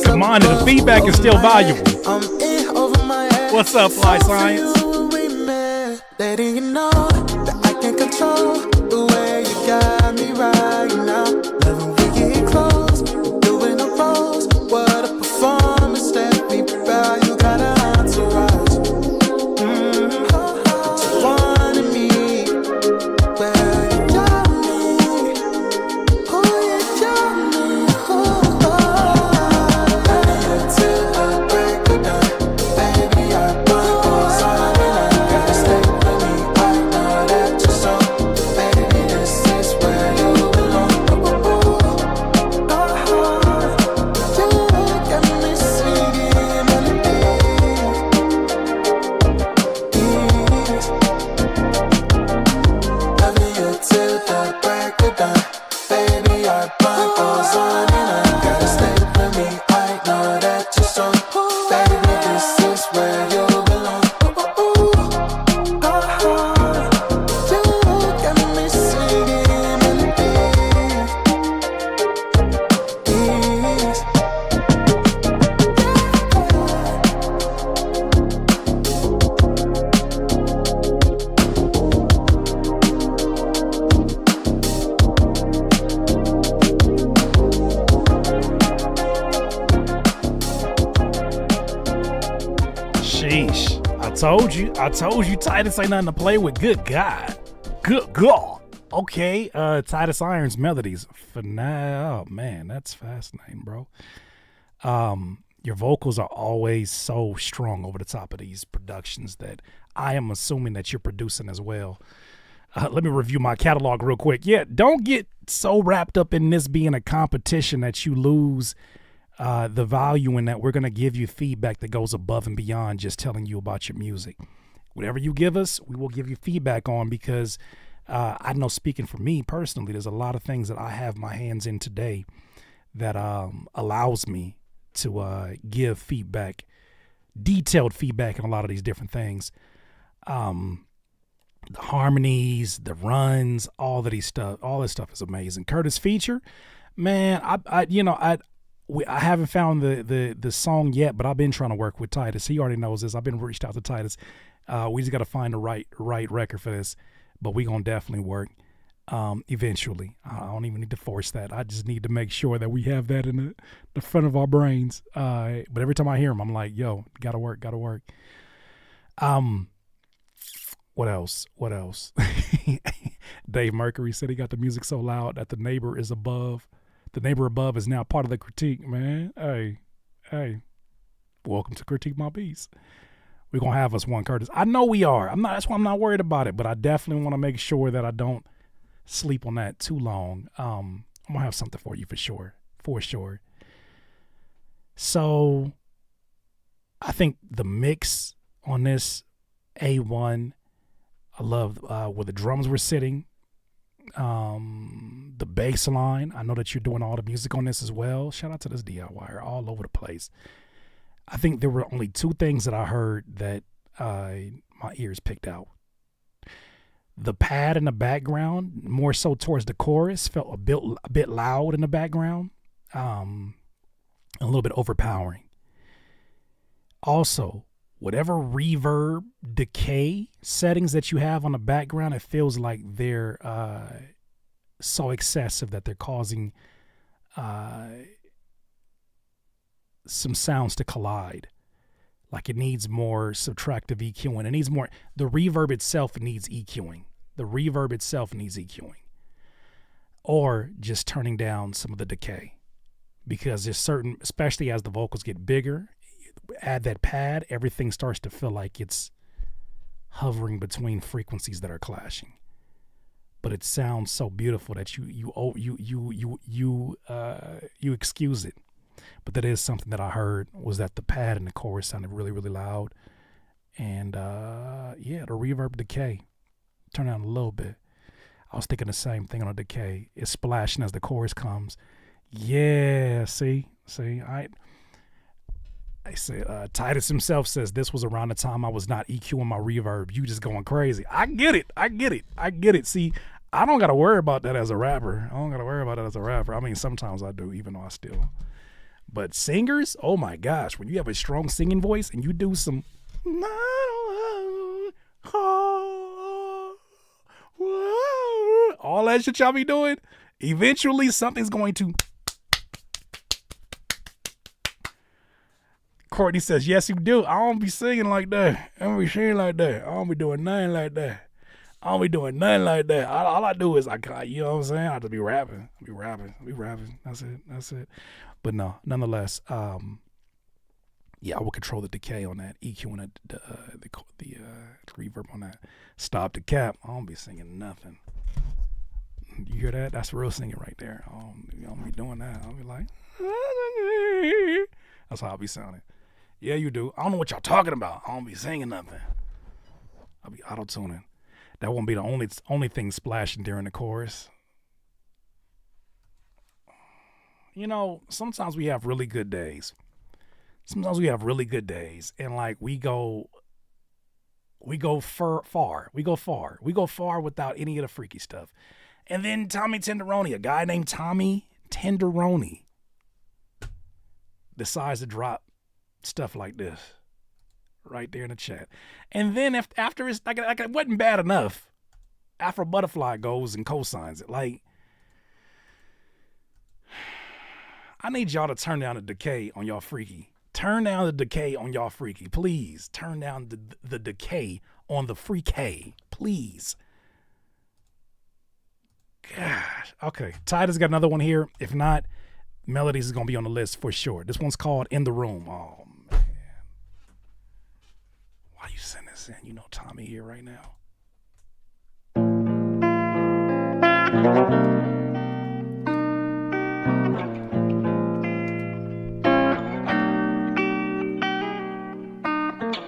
Speaker 12: Come on,
Speaker 7: the feedback is still valuable. What's up, Fly Science?
Speaker 12: Letting you know that I can control the way you got me right now. Love when we get close, we're doing a rose. What a performance, let me bow. You got an entourage. But you wanted me, well, you got me. Oh, you got me. Oh, till the break of dawn.
Speaker 7: told you Titus ain't nothing to play with. Good God. Good God. Okay, Titus Irons Melodies. For now, oh man, that's fascinating, bro. Your vocals are always so strong over the top of these productions that I am assuming that you're producing as well. Let me review my catalog real quick. Yeah, don't get so wrapped up in this being a competition that you lose the value in that we're going to give you feedback that goes above and beyond just telling you about your music. Whatever you give us, we will give you feedback on, because I know, speaking for me personally, there's a lot of things that I have my hands in today that allows me to give feedback, detailed feedback on a lot of these different things. The harmonies, the runs, all this stuff is amazing. Curtis feature, man, I haven't found the song yet, but I've been trying to work with Titus. He already knows this. I've been reached out to Titus. We just got to find the right record for this, but we gonna definitely work eventually. I don't even need to force that. I just need to make sure that we have that in the front of our brains. But every time I hear him, I'm like, yo, gotta work. What else? Dave Mercury said he got the music so loud that the neighbor above is now part of the critique, man. Hey, welcome to Critique My Beats. We're going to have us one, Curtis. I know we are. That's why I'm not worried about it, but I definitely want to make sure that I don't sleep on that too long. I'm going to have something for you for sure. So I think the mix on this, A1, I love where the drums were sitting, the bass line. I know that you're doing all the music on this as well. Shout out to this DIYer all over the place. I think there were only two things that I heard that my ears picked out. The pad in the background, more so towards the chorus, felt a bit loud in the background, a little bit overpowering. Also, whatever reverb, decay settings that you have on the background, it feels like they're so excessive that they're causing some sounds to collide. Like it needs more subtractive EQing. It needs more. The reverb itself needs EQing. Or just turning down some of the decay. Because there's certain, especially as the vocals get bigger, add that pad, everything starts to feel like it's hovering between frequencies that are clashing. But it sounds so beautiful that you excuse it. But that is something that I heard, was that the pad in the chorus sounded really, really loud. And the reverb decay, turn down a little bit. I was thinking the same thing on a decay. It's splashing as the chorus comes. Yeah, see, I said, Titus himself says this was around the time I was not EQing my reverb. You just going crazy. I get it. See, I don't got to worry about that as a rapper. I mean, sometimes I do, even though I still. But singers, oh my gosh, when you have a strong singing voice and you do some. All that shit y'all be doing, eventually something's going to. Courtney says, yes, you do. I don't be singing like that. I don't be singing like that. I don't be doing nothing like that. All I do is, you know what I'm saying? I just be rapping. That's it. But no, nonetheless, I will control the decay on that, EQ the reverb on that. Stop the cap. I don't be singing nothing. You hear that? That's real singing right there. I don't be doing that. I'll be like, that's how I'll be sounding. Yeah, you do. I don't know what y'all talking about. I don't be singing nothing. I'll be auto-tuning. That won't be the only thing splashing during the chorus. You know, sometimes we have really good days. And like we go far. We go far without any of the freaky stuff. And then Tommy Tenderoni, a guy named Tommy Tenderoni, decides to drop stuff like this right there in the chat. And then after it's like it wasn't bad enough, Afro Butterfly goes and co-signs it. Like, I need y'all to turn down the decay on y'all freaky. Turn down the decay on y'all freaky. Please turn down the decay on the freaky. Please. Gosh. Okay. Titus got another one here. If not, Melodies is going to be on the list for sure. This one's called In the Room. Oh, man. Why you send this in? You know Tommy here right now.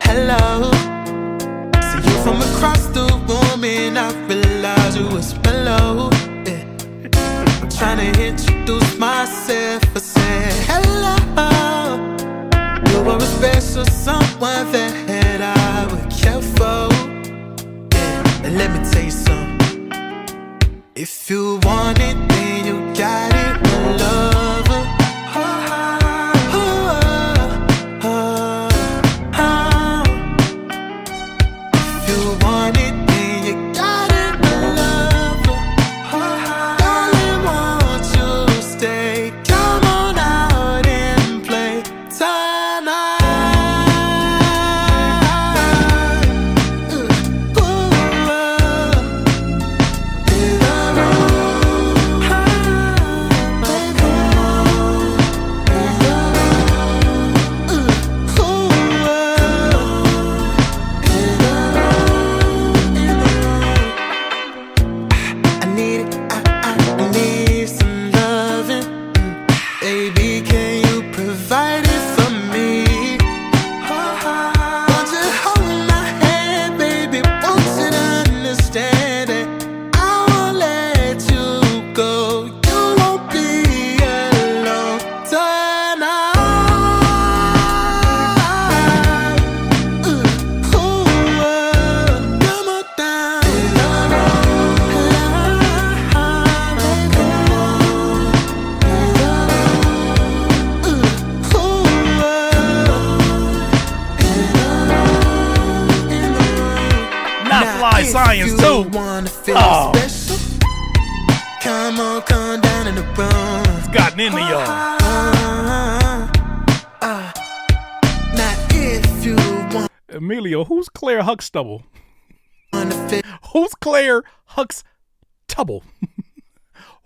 Speaker 12: Hello, see you from across the room and I realize you was mellow. Yeah. I'm trying to introduce myself. I said hello. You were a special someone that I would care for. Yeah. And let me tell you something. If you want it, then you got it, my lover.
Speaker 7: Science too. Oh.
Speaker 12: Come on, come down in the room.
Speaker 7: It's gotten into y'all.
Speaker 12: Now if you want
Speaker 7: Emilio, who's Claire Huxtable? Who's Claire Huxtable?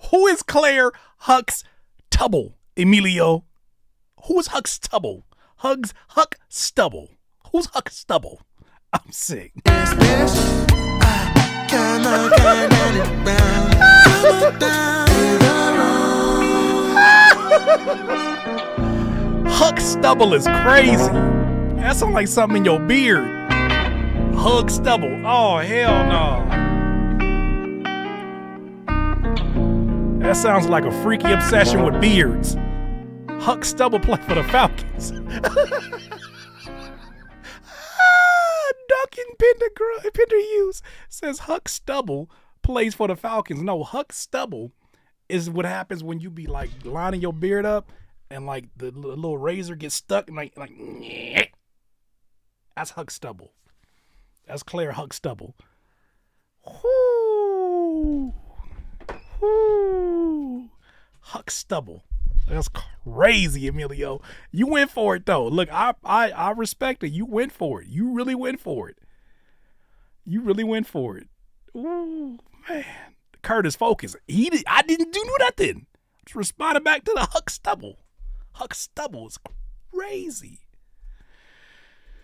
Speaker 7: Who is Claire Huxtable? Emilio. Who is Huxtable? Huxtable. Who's Huxtable? I'm sick.
Speaker 12: Come on, come down and round. Come on down in the room.
Speaker 7: Huxtable is crazy. That sounds like something in your beard. Huxtable. Oh, hell no. That sounds like a freaky obsession with beards. Huxtable play for the Falcons. Duncan Pender Hughes says Huxtable plays for the Falcons. No, Huxtable is what happens when you be like lining your beard up and like the little razor gets stuck and like that's Huxtable. That's Claire Huxtable. Whoo. Whoo. Huxtable. That's crazy, Emilio. You went for it though. Look, I respect it. You went for it. You really went for it. You really went for it. Ooh, man. Curtis, focus. I didn't do nothing. Just responded back to the Huxtable. Huxtable is crazy.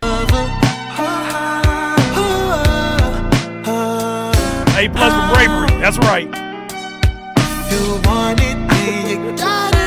Speaker 7: A+ for bravery. That's right.
Speaker 12: You want it, then you got it.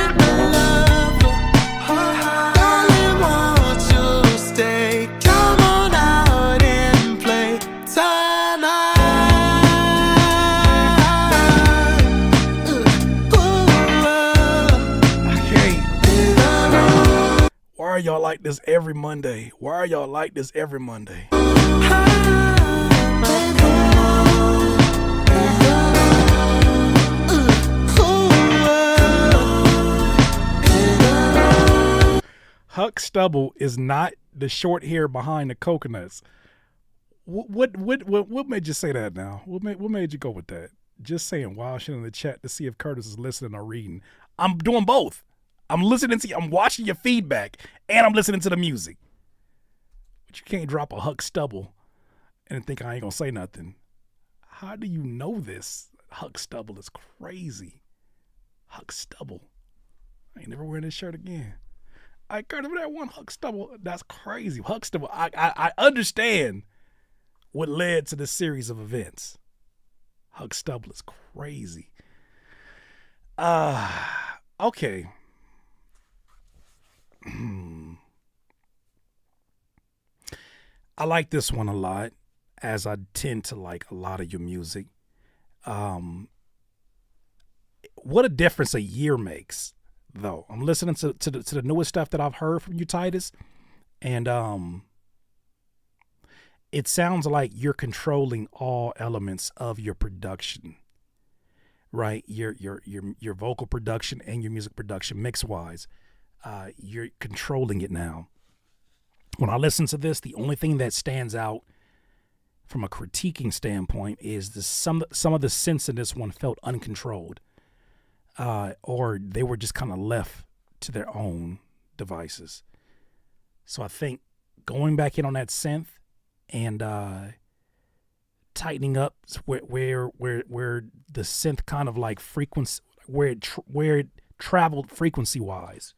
Speaker 7: Why are y'all like this every Monday? Why are y'all like this every Monday? Huxtable is not the short hair behind the coconuts. What made you say that now? What made you go with that? Just saying wild shit in the chat to see if Curtis is listening or reading. I'm doing both. I'm listening to you. I'm watching your feedback, and I'm listening to the music. But you can't drop a Huck Stubble and think I ain't gonna say nothing. How do you know this? Huck Stubble is crazy. Huck Stubble. I ain't never wearing this shirt again. I got over that one Huck Stubble. That's crazy. Huck Stubble. I understand what led to this series of events. Huck Stubble is crazy. Okay. I like this one a lot, as I tend to like a lot of your music. What a difference a year makes, though. I'm listening to the newest stuff that I've heard from you, Titus, and it sounds like you're controlling all elements of your production, right? Your vocal production and your music production, mix wise, you're controlling it now. When I listen to this, the only thing that stands out from a critiquing standpoint is some of the synths in this one felt uncontrolled, or they were just kind of left to their own devices. So I think going back in on that synth and tightening up where the synth kind of like frequency, where it traveled frequency wise,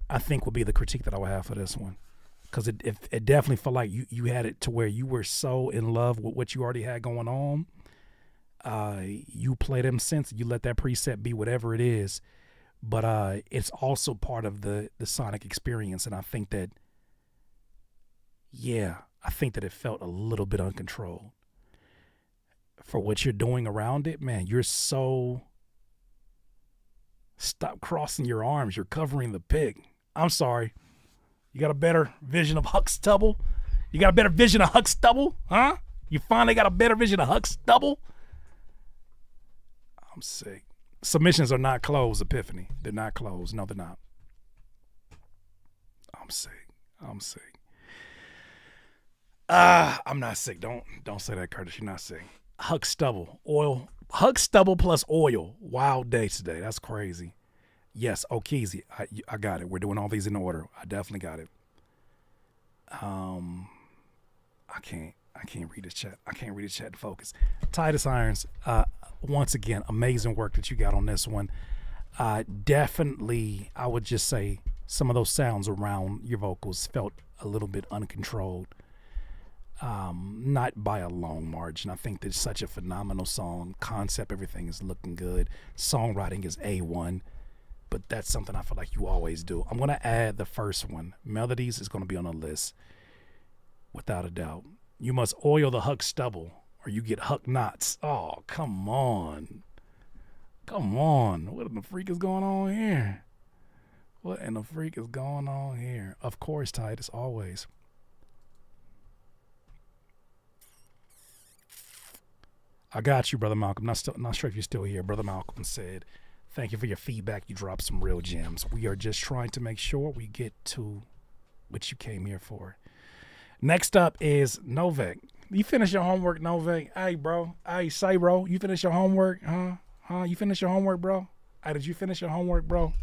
Speaker 7: I think would be the critique that I would have for this one. Because it definitely felt like you had it to where you were so in love with what you already had going on. You play them synths, you let that preset be whatever it is. But it's also part of the sonic experience. And I think that, it felt a little bit uncontrolled. For what you're doing around it, man, you're so... Stop crossing your arms. You're covering the pig. I'm sorry. You got a better vision of Huck Stubble? You got a better vision of Huck Stubble? Huh? You finally got a better vision of Huck Stubble? I'm sick. Submissions are not closed, Epiphany. They're not closed. No, they're not. I'm sick. I'm not sick. Don't say that, Curtis. You're not sick. Huck Stubble. Oil. Huck Stubble plus oil. Wild day today. That's crazy. Yes, Okeezy. I got it. We're doing all these in order. I definitely got it. I can't read this chat. I can't read this chat to focus. Titus Irons, once again, amazing work that you got on this one. Definitely, I would just say some of those sounds around your vocals felt a little bit uncontrolled. Not by a long margin. I think that's such a phenomenal song. Concept, everything is looking good. Songwriting is A1. But that's something I feel like you always do. I'm going to add the first one. Melodies is going to be on the list, without a doubt. You must oil the Huck Stubble, or you get Huck knots. Oh, come on. Come on. What in the freak is going on here? What in the freak is going on here? Of course, Titus, always. I got you, Brother Malcolm. Not sure if you're still here. Brother Malcolm said, thank you for your feedback. You dropped some real gems. We are just trying to make sure we get to what you came here for. Next up is Novak. You finish your homework, Novak? Hey, bro. Hey, say, bro. You finish your homework? Huh? You finish your homework, bro? Hey, did you finish your homework, bro?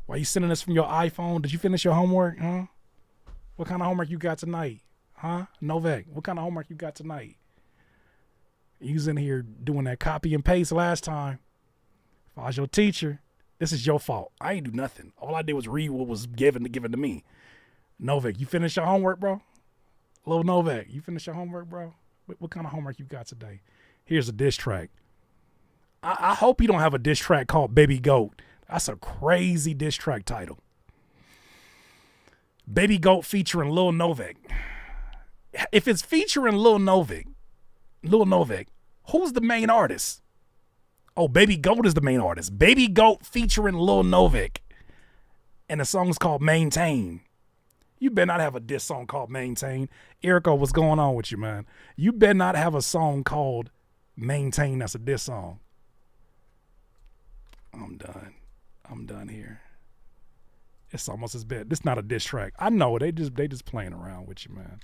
Speaker 7: Why you sending this from your iPhone? Did you finish your homework? Huh? What kind of homework you got tonight? Huh? Novak, what kind of homework you got tonight? You was in here doing that copy and paste last time. If I was your teacher, this is your fault. I ain't do nothing. All I did was read what was given to me. Novak, you finished your homework, bro? Little Novak, you finished your homework, bro? What kind of homework you got today? Here's a diss track. I hope you don't have a diss track called Baby Goat. That's a crazy diss track title. Baby Goat featuring Lil Novak. If it's featuring Lil Novak, who's the main artist? Oh, Baby Goat is the main artist. Baby Goat featuring Lil Novak. And the song's called Maintain. You better not have a diss song called Maintain. Erica, what's going on with you, man? You better not have a song called Maintain that's a diss song. I'm done here. It's almost as bad. This is not a diss track. I know they just playing around with you, man.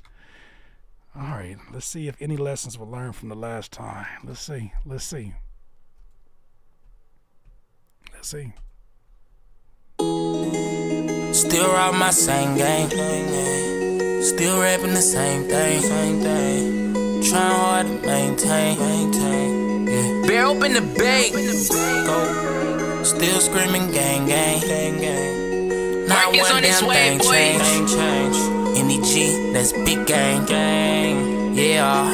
Speaker 7: All right, let's see if any lessons were learned from the last time. Let's see.
Speaker 13: Still rob my same game. Still rapping the same thing. Trying hard to maintain. Yeah. Bear open the bank. Go. Still screaming gang. Not one damn thing change. NEG, that's big gang. Yeah.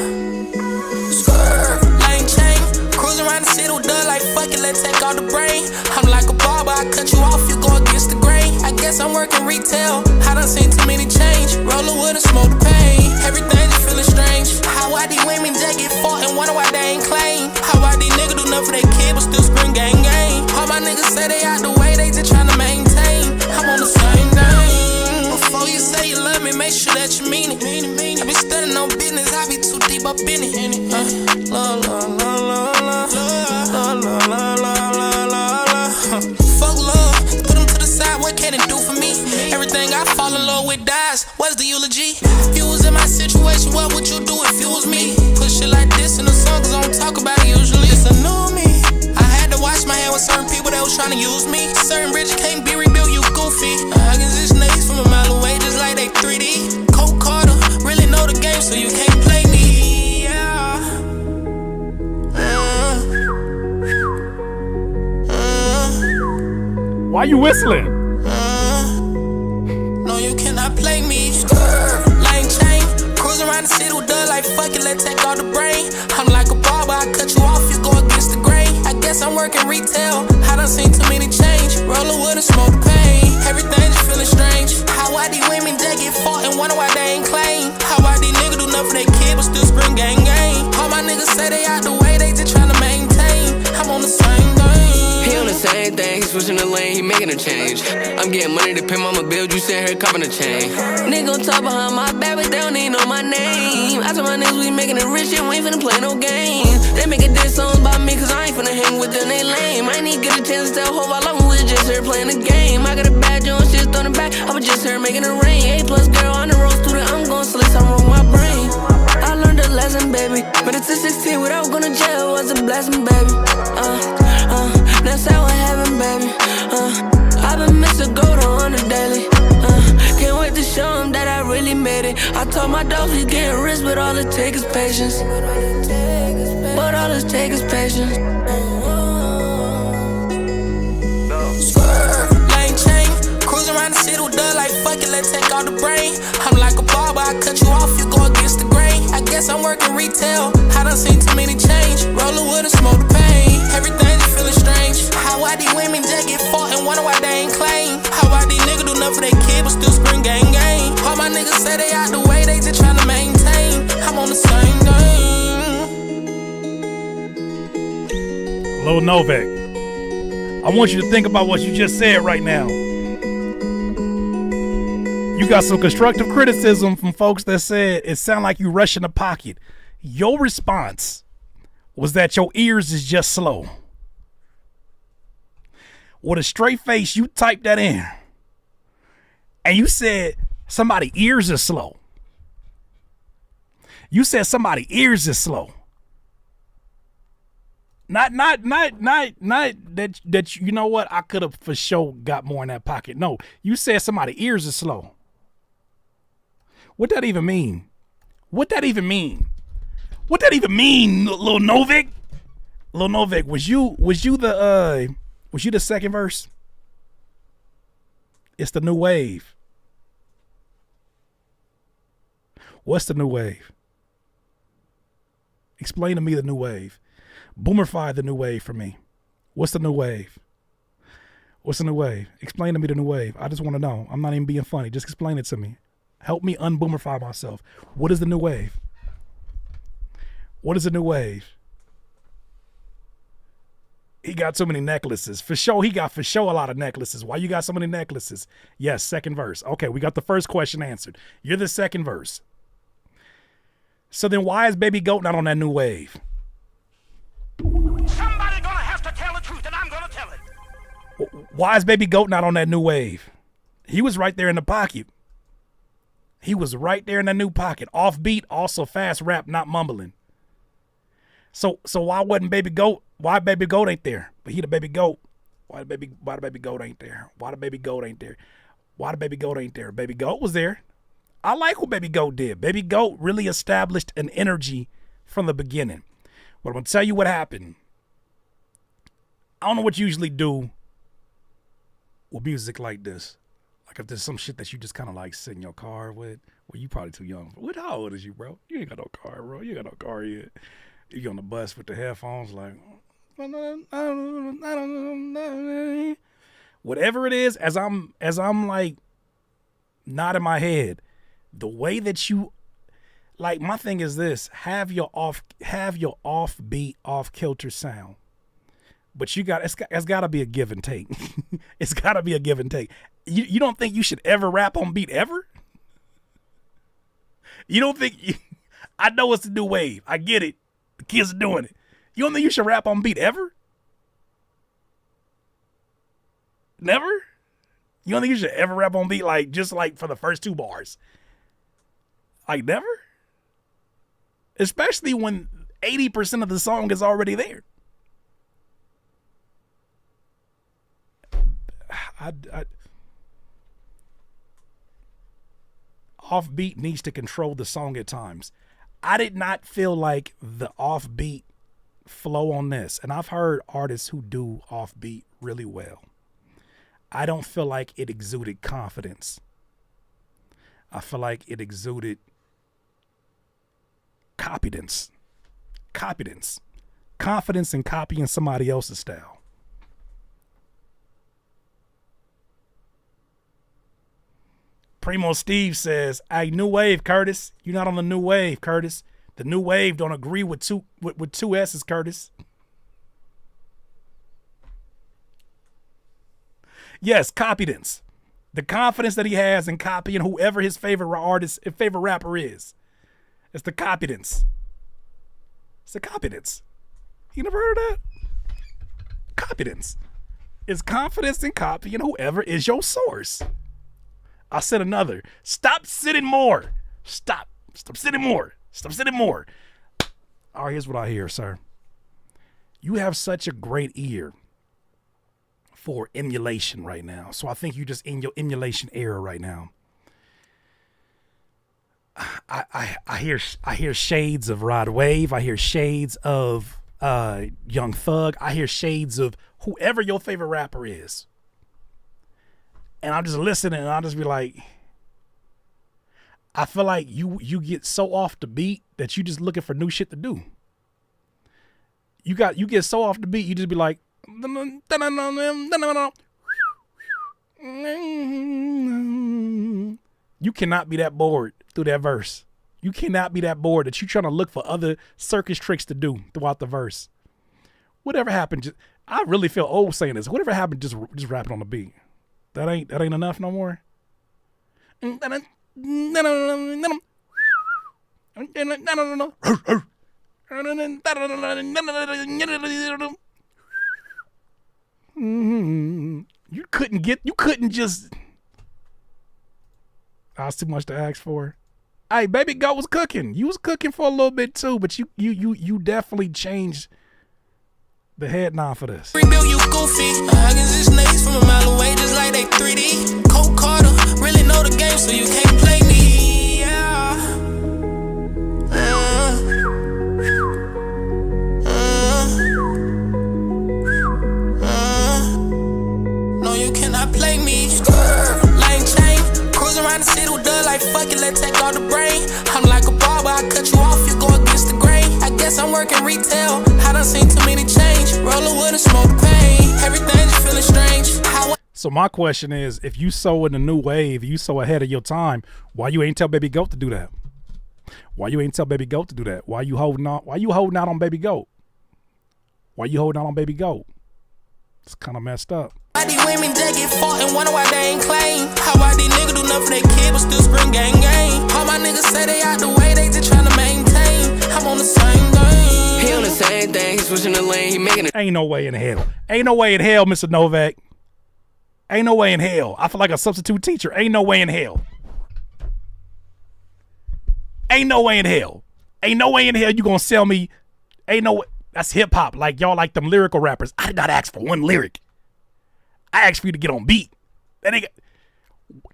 Speaker 13: Swerve, lane chain. Cruising around the city with done like fuck it, let's take all the brain. I'm like a barber, I cut you off, you go against the grain. I guess I'm working retail, I done seen too many change. Rollin' with a smoke the pain, everything just feeling strange. How why these women just get fought and wonder why they ain't claim? How why these niggas do nothing for their kid but still scream gang. All my niggas say they out the way, they just tryna maintain. I'm on the same thing. Before you say you love me, make sure that you mean it. I be studying on business, I be too deep up in it. La la la la la la la la la la. Fuck love, put them to the side, what can it do for me? Everything I fall in love with dies, what's the eulogy? If you was in my situation, what would you do if you was me? Put shit like this in the song, cause I don't talk about it usually. It's a new me. I had to wash my hand with certain people that was trying to use me. Certain bridges can't be rebuilt, you goofy. I can see snakes from a mile away, just like they 3D. Coke Carter, really know the game, so you can't play me. Yeah.
Speaker 7: Why you whistling?
Speaker 13: No, you cannot play me. Lane chain, cruising around the city with done like fuck it, let's take all the brain. I'm like a barber, I cut you off, you go against the grain. I guess I'm working retail, I done seen too many change. Rollin' with a smoke the pain, everything just feeling strange. How why these women just get fought and wonder why they ain't claim? How why these niggas do nothing for their kid but still scream gang. All my niggas say they out the way, they just tryna maintain. I'm on the same thing.
Speaker 14: He on the same thing, he switching the lane, he making a change. I'm getting money to pay mama bills, you sitting here copping a chain. Nigga gon' talk behind my back, but they don't even know my name. I told my niggas we making it rich, and we ain't finna play no games. They making diss songs about me, cause I ain't finna hang with them, they lame. I ain't even get a chance to tell hope I love them, we just here playing the game. I got a badge on, shit thrown it back, I was just here making it rain. A+ girl on the road student, I'm gon' slice, I'm wrong my brain. I learned a lesson, baby, but it's a 16 without going to jail was a blessing, baby. That's how it happened, baby. I've been missing gold on the daily. Can't wait to show them that I really made it. I told my dogs we getting rich, but all it takes is patience. But all it takes is patience.
Speaker 13: Swerve, lane chain, cruising around the city with done like fuck it, let's take all the brain. I'm like a barber, I cut you off, you go against the grain. I guess I'm working retail, I done seen too many change. Rollin' with a smoke the pain, everything just feeling strange. How why these women just get fought and wonder why they ain't claim? How why these niggas do nothing for their kid but still scream gang. All my niggas say they out the way, they just tryna maintain. I'm on the same thing.
Speaker 7: Lil Novak, I want you to think about what you just said right now. You got some constructive criticism from folks that said it sounded like you rushing the pocket. Your response was that your ears is just slow. With a straight face, you typed that in. And you said somebody ears is slow. You said somebody ears is slow. Not that you know what, I could have for sure got more in that pocket. No, you said somebody ears is slow. What that even mean? What that even mean? What that even mean, Lil Novik? Lil Novik, was you the second verse? It's the new wave. What's the new wave? Explain to me the new wave. Boomerify the new wave for me. What's the new wave? What's the new wave? Explain to me the new wave. I just want to know. I'm not even being funny. Just explain it to me. Help me unboomerify myself. What is the new wave? What is the new wave? He got so many necklaces. For sure, he got a lot of necklaces. Why you got so many necklaces? Yes, second verse. Okay, we got the first question answered. You're the second verse. So then why is Baby Goat not on that new wave?
Speaker 15: Somebody gonna have to tell the truth, and I'm gonna tell it.
Speaker 7: Why is Baby Goat not on that new wave? He was right there in the pocket. He was right there in that new pocket. Offbeat, also fast rap, not mumbling. So why wasn't Baby Goat? Why Baby Goat ain't there? But he the Baby Goat. Why the baby goat ain't there? Why the Baby Goat ain't there? Why the Baby Goat ain't there? Baby Goat was there. I like what Baby Goat did. Baby Goat really established an energy from the beginning. But I'm going to tell you what happened. I don't know what you usually do with music like this. Like if there's some shit that you just kind of like sit in your car with. Well, you probably too young. How old is you, bro? You ain't got no car, bro. You ain't got no car yet. You on the bus with the headphones like, whatever it is, as I'm like nodding my head, the way that you like, my thing is this: have your offbeat, off kilter sound. But it's got to be a give and take. It's got to be a give and take. You don't think you should ever rap on beat ever? You don't think? I know it's the new wave. I get it. The kids are doing it. You don't think you should rap on beat ever? Never? You don't think you should ever rap on beat like just like for the first 2 bars? Like never? Especially when 80% of the song is already there. Offbeat needs to control the song at times. I did not feel like the offbeat flow on this, and I've heard artists who do offbeat really well. I don't feel like it exuded confidence. I feel like it exuded confidence in copying somebody else's style. Primo Steve says, "Hey, new wave, Curtis. You're not on the new wave, Curtis. The new wave don't agree with two S's, Curtis." Yes, confidence. The confidence that he has in copying whoever his favorite artist, his favorite rapper is. It's the confidence. It's the confidence. You never heard of that? Confidence. It's confidence in copying whoever is your source. I said another. Stop sitting more. Stop sitting more. Stop sitting more. All right, here's what I hear, sir. You have such a great ear for emulation right now. So I think you're just in your emulation era right now. I hear shades of Rod Wave. I hear shades of Young Thug. I hear shades of whoever your favorite rapper is. And I'm just listening and I'll just be like, I feel like you get so off the beat that you just looking for new shit to do. You get so off the beat, you just be like, you cannot be that bored through that verse. You cannot be that bored that you're trying to look for other circus tricks to do throughout the verse. Whatever happened, I really feel old saying this. Whatever happened, just rapping on the beat. That ain't enough no more. You couldn't just. That's too much to ask for. Hey, Baby Goat was cooking. You was cooking for a little bit too, but you definitely changed the head nod for this.
Speaker 13: Rebuild you goofy. Huggins and snakes from a mile away, just like they 3D. Cold Carter, really know the game, so you can't play me. Yeah. No, you cannot play me. Lane chain, cruising around the city with dud like fuck it, let's take all the brain. I'm like a barber, I cut you off, you go against the grain. I guess I'm working retail. I done seen too many change. Rollin' with a smoke pain. Everything just feeling strange.
Speaker 7: So my question is, if you so in the new wave, you so ahead of your time, why you ain't tell Baby Goat to do that? Why you ain't tell Baby Goat to do that? Why you holding out on Baby Goat? Why you holding out on Baby Goat? It's kind of messed up.
Speaker 13: Why these women just get fought and wonder why they ain't claim? How why these niggas do nothing for their kid but still spring gang gang? All my niggas say they out the way, they just tryna maintain. I'm on the same thing. He on the same thing, he switching the lane, he making it.
Speaker 7: Ain't no way in hell. Ain't no way in hell, Mr. Novak. Ain't no way in hell. I feel like a substitute teacher. Ain't no way in hell. Ain't no way in hell. Ain't no way in hell you gonna sell me. Ain't no way. That's hip hop. Like y'all like them lyrical rappers. I did not ask for one lyric. I asked for you to get on beat. That nigga.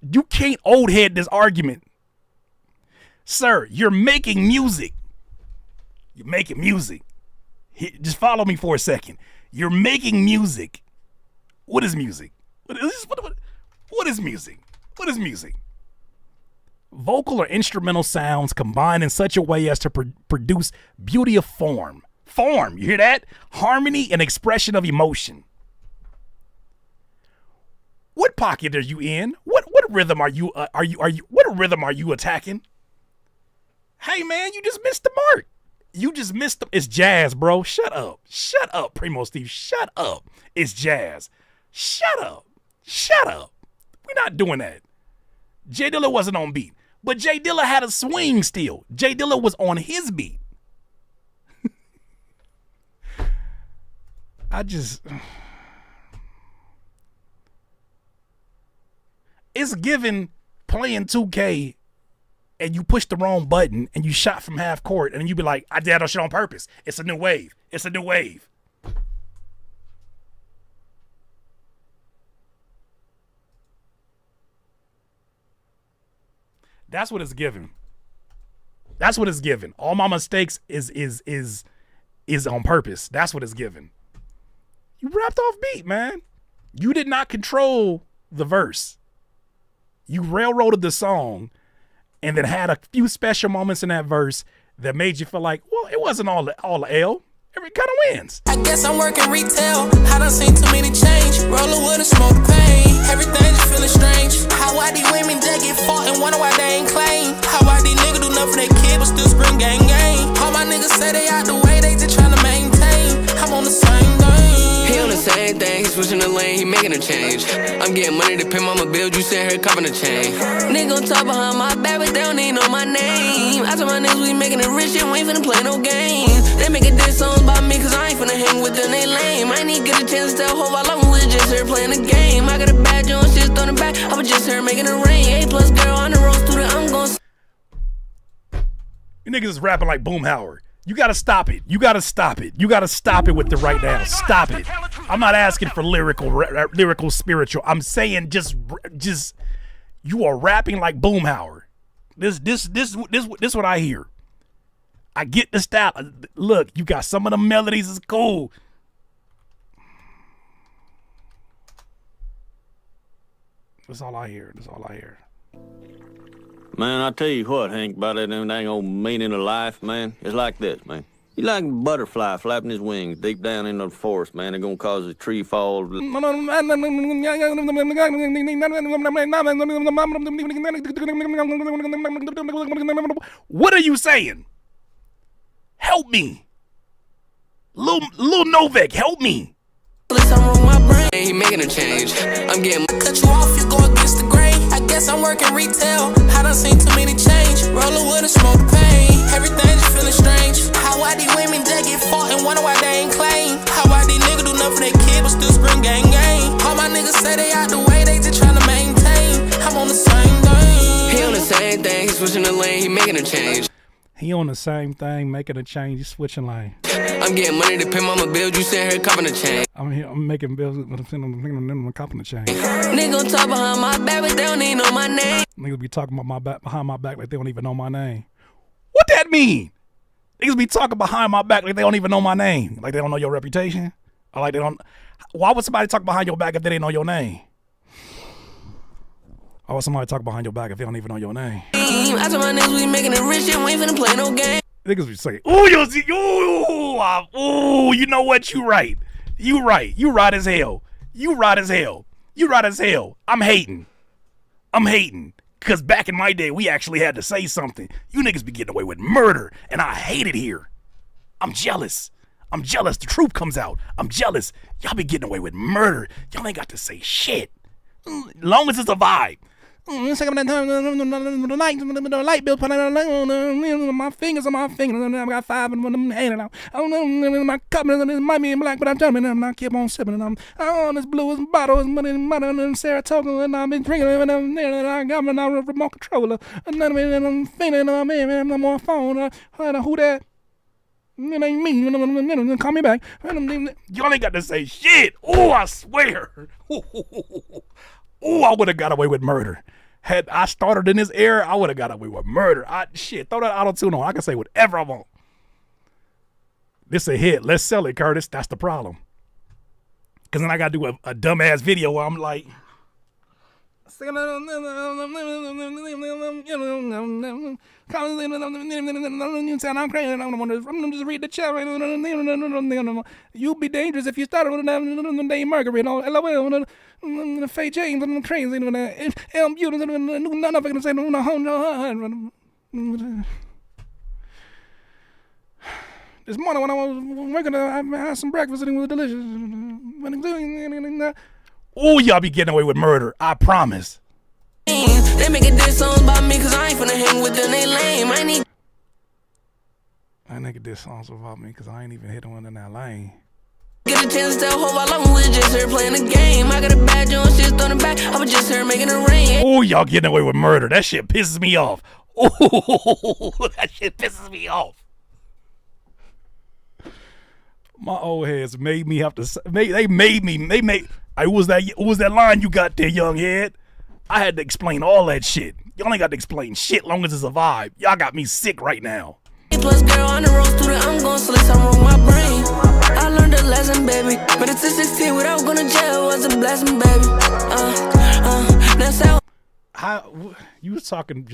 Speaker 7: You can't old head this argument. Sir, you're making music. You're making music. Just follow me for a second. You're making music. What is music? What is music? What is music? Vocal or instrumental sounds combined in such a way as to produce beauty of form. Form, you hear that? Harmony and expression of emotion. What pocket are you in? What rhythm are you what rhythm are you attacking? Hey man, you just missed the mark. You just missed the, it's jazz, bro. Shut up. Shut up, Primo Steve. Shut up. It's jazz. Shut up. Shut up. We're not doing that. Jay Dilla wasn't on beat, but Jay Dilla had a swing still. Jay Dilla was on his beat. It's given playing 2K and you push the wrong button and you shot from half court and you be like, I did that shit on purpose. It's a new wave. It's a new wave. That's what it's given. That's what it's given. All my mistakes is on purpose. That's what it's given. You rapped off beat, man. You did not control the verse. You railroaded the song and then had a few special moments in that verse that made you feel like, well, it wasn't all the L. Every kind of wins.
Speaker 13: I guess I'm working retail. I done seen too many change. Rollin' with a smoke pain. Everything just feeling strange. How why these women just get fought and wonder why they ain't claim? How why these niggas do nothing for their kid but still spring gang gang? All my niggas say they out the way, they just tryna maintain. I'm on the same thing. He on the same thing, he switching the lane, he making a change. I'm getting money to pay mama bills, you sitting here copping a chain. Nigga gon' talk behind my back, but they don't even know my name. I told my niggas we making it rich and we ain't finna play no games. They making diss songs about me cause I ain't finna hang with them, they lame. I ain't even get a chance to tell hope I love them, we just here playing the game. I got a badge on, shit on the back, I was just here making it rain. A+ girl on the road student, I'm gon'
Speaker 7: You niggas is rapping like Boomhauer. You gotta stop it. You gotta stop it. You gotta stop it with the right now. Stop it. I'm not asking for lyrical spiritual. I'm saying just you are rapping like Boomhauer. This what I hear. I get the style. Look, you got some of the melodies is cool. That's all I hear. That's all I hear.
Speaker 16: Man, I tell you what, Hank, about that dang old meaning of life, man. It's like this, man. You like a butterfly flapping his wings deep down in the forest, man. They're gonna cause a tree fall.
Speaker 7: What are you saying? Help me. Lil Novek, help me.
Speaker 14: He making a change. I'm getting cut you off, you go against the grain. I guess I'm working retail. I done seen too many change. Rollin' with a smoke pain. Everything just feeling strange. How why these women just get fought and wonder why they ain't claim? How why these niggas do nothing for their kid but still spring gang gang? All my niggas say they out the way, they just tryna maintain. I'm on the same thing. He on the same thing, he switching the lane, he making a change.
Speaker 7: He on the same thing, making a change. He's switching lane.
Speaker 14: I'm getting money to pay mama bills, you sitting here copping a chain.
Speaker 7: I'm making bills, but I'm copping a chain.
Speaker 14: Niggas gon' talk behind my back, but they don't even know my name.
Speaker 7: Niggas be talking about my back, behind my back like they don't even know my name. What that mean? Niggas be talking behind my back like they don't even know my name. Like they don't know your reputation? Or like they don't. Why would somebody talk behind your back if they didn't know your name? Why would somebody talk behind your back if they don't even know your name?
Speaker 14: I told my niggas we making it rich and we ain't finna play no game.
Speaker 7: Niggas be saying, ooh, you know what? You right. You right. You right as hell. You right as hell. You right as hell. I'm hating. Because back in my day, we actually had to say something. You niggas be getting away with murder, and I hate it here. I'm jealous. The truth comes out. I'm jealous. Y'all be getting away with murder. Y'all ain't got to say shit. Long as it's a vibe. The light bill, my fingers on my fingers. I got 5 of them hanging out. I don't know, my cup might be black, but I'm jumping and I keep on sipping. And I'm on this blue as bottle, as money and Saratoga, and I've been drinking it. And I got my remote controller. And I'm feeling, I'm on phone. Who that? It ain't me. Call me back. Y'all ain't got to say shit. Oh, I swear. Oh, I would have got away with murder. Had I started in this era, I would have got away with murder. Throw that auto-tune on. I can say whatever I want. This a hit. Let's sell it, Curtis. That's the problem. Because then I got to do a dumbass video where I'm like, I'm crazy. I'm just read the chat. You'd be dangerous if you started with a name Margaret. LOL. Faye James. I'm crazy. I'm beautiful. None of it can say no. This morning when I was working, I had some breakfast and it was delicious. Oh, y'all be getting away with murder. I promise.
Speaker 14: They making this song about me cause I ain't finna hang with them, they lame.
Speaker 7: I nigga did songs about me cause I ain't even hit one in that lane.
Speaker 14: Get a chance to tell hope I love him, we just here playing the game. I got a badge on, shit's throwing it back, I was just here making it rain.
Speaker 7: Oh, y'all getting away with murder. That shit pisses me off. Oh, that shit pisses me off. My old heads made me have to. They made. What was that line you got there, young head? I had to explain all that shit. Y'all ain't got to explain shit long as it's a vibe. Y'all got me sick right now.
Speaker 14: Plus girl on the road student, I'm gon' slice some on my brain. I learned a lesson, baby. But it's a 16 without going to jail was a blessing, baby. That's how.
Speaker 7: How you was talking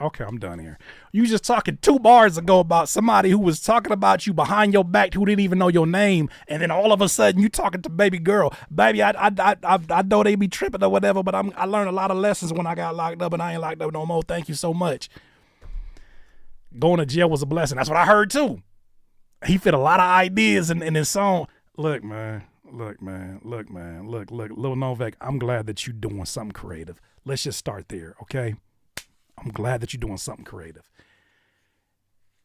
Speaker 7: okay, I'm done here. You was just talking 2 bars ago about somebody who was talking about you behind your back who didn't even know your name, and then all of a sudden you talking to baby girl. Baby, I know they be tripping or whatever, but I learned a lot of lessons when I got locked up, and I ain't locked up no more. Thank you so much. Going to jail was a blessing. That's what I heard too. He fit a lot of ideas in his song. Look, Lil Novak, I'm glad that you're doing something creative. Let's just start there, okay? I'm glad that you're doing something creative.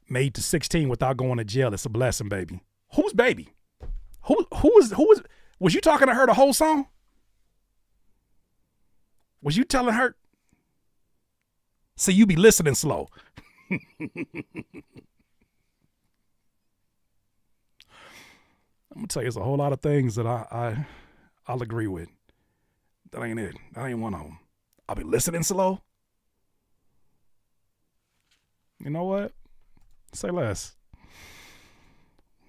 Speaker 7: Made to 16 without going to jail. It's a blessing, baby. Who's baby? Who was you talking to her the whole song? Was you telling her? So you be listening slow. I'm gonna tell you, it's a whole lot of things that I'll agree with. That ain't it. That ain't one of them. I'll be listening slow. You know what? Say less.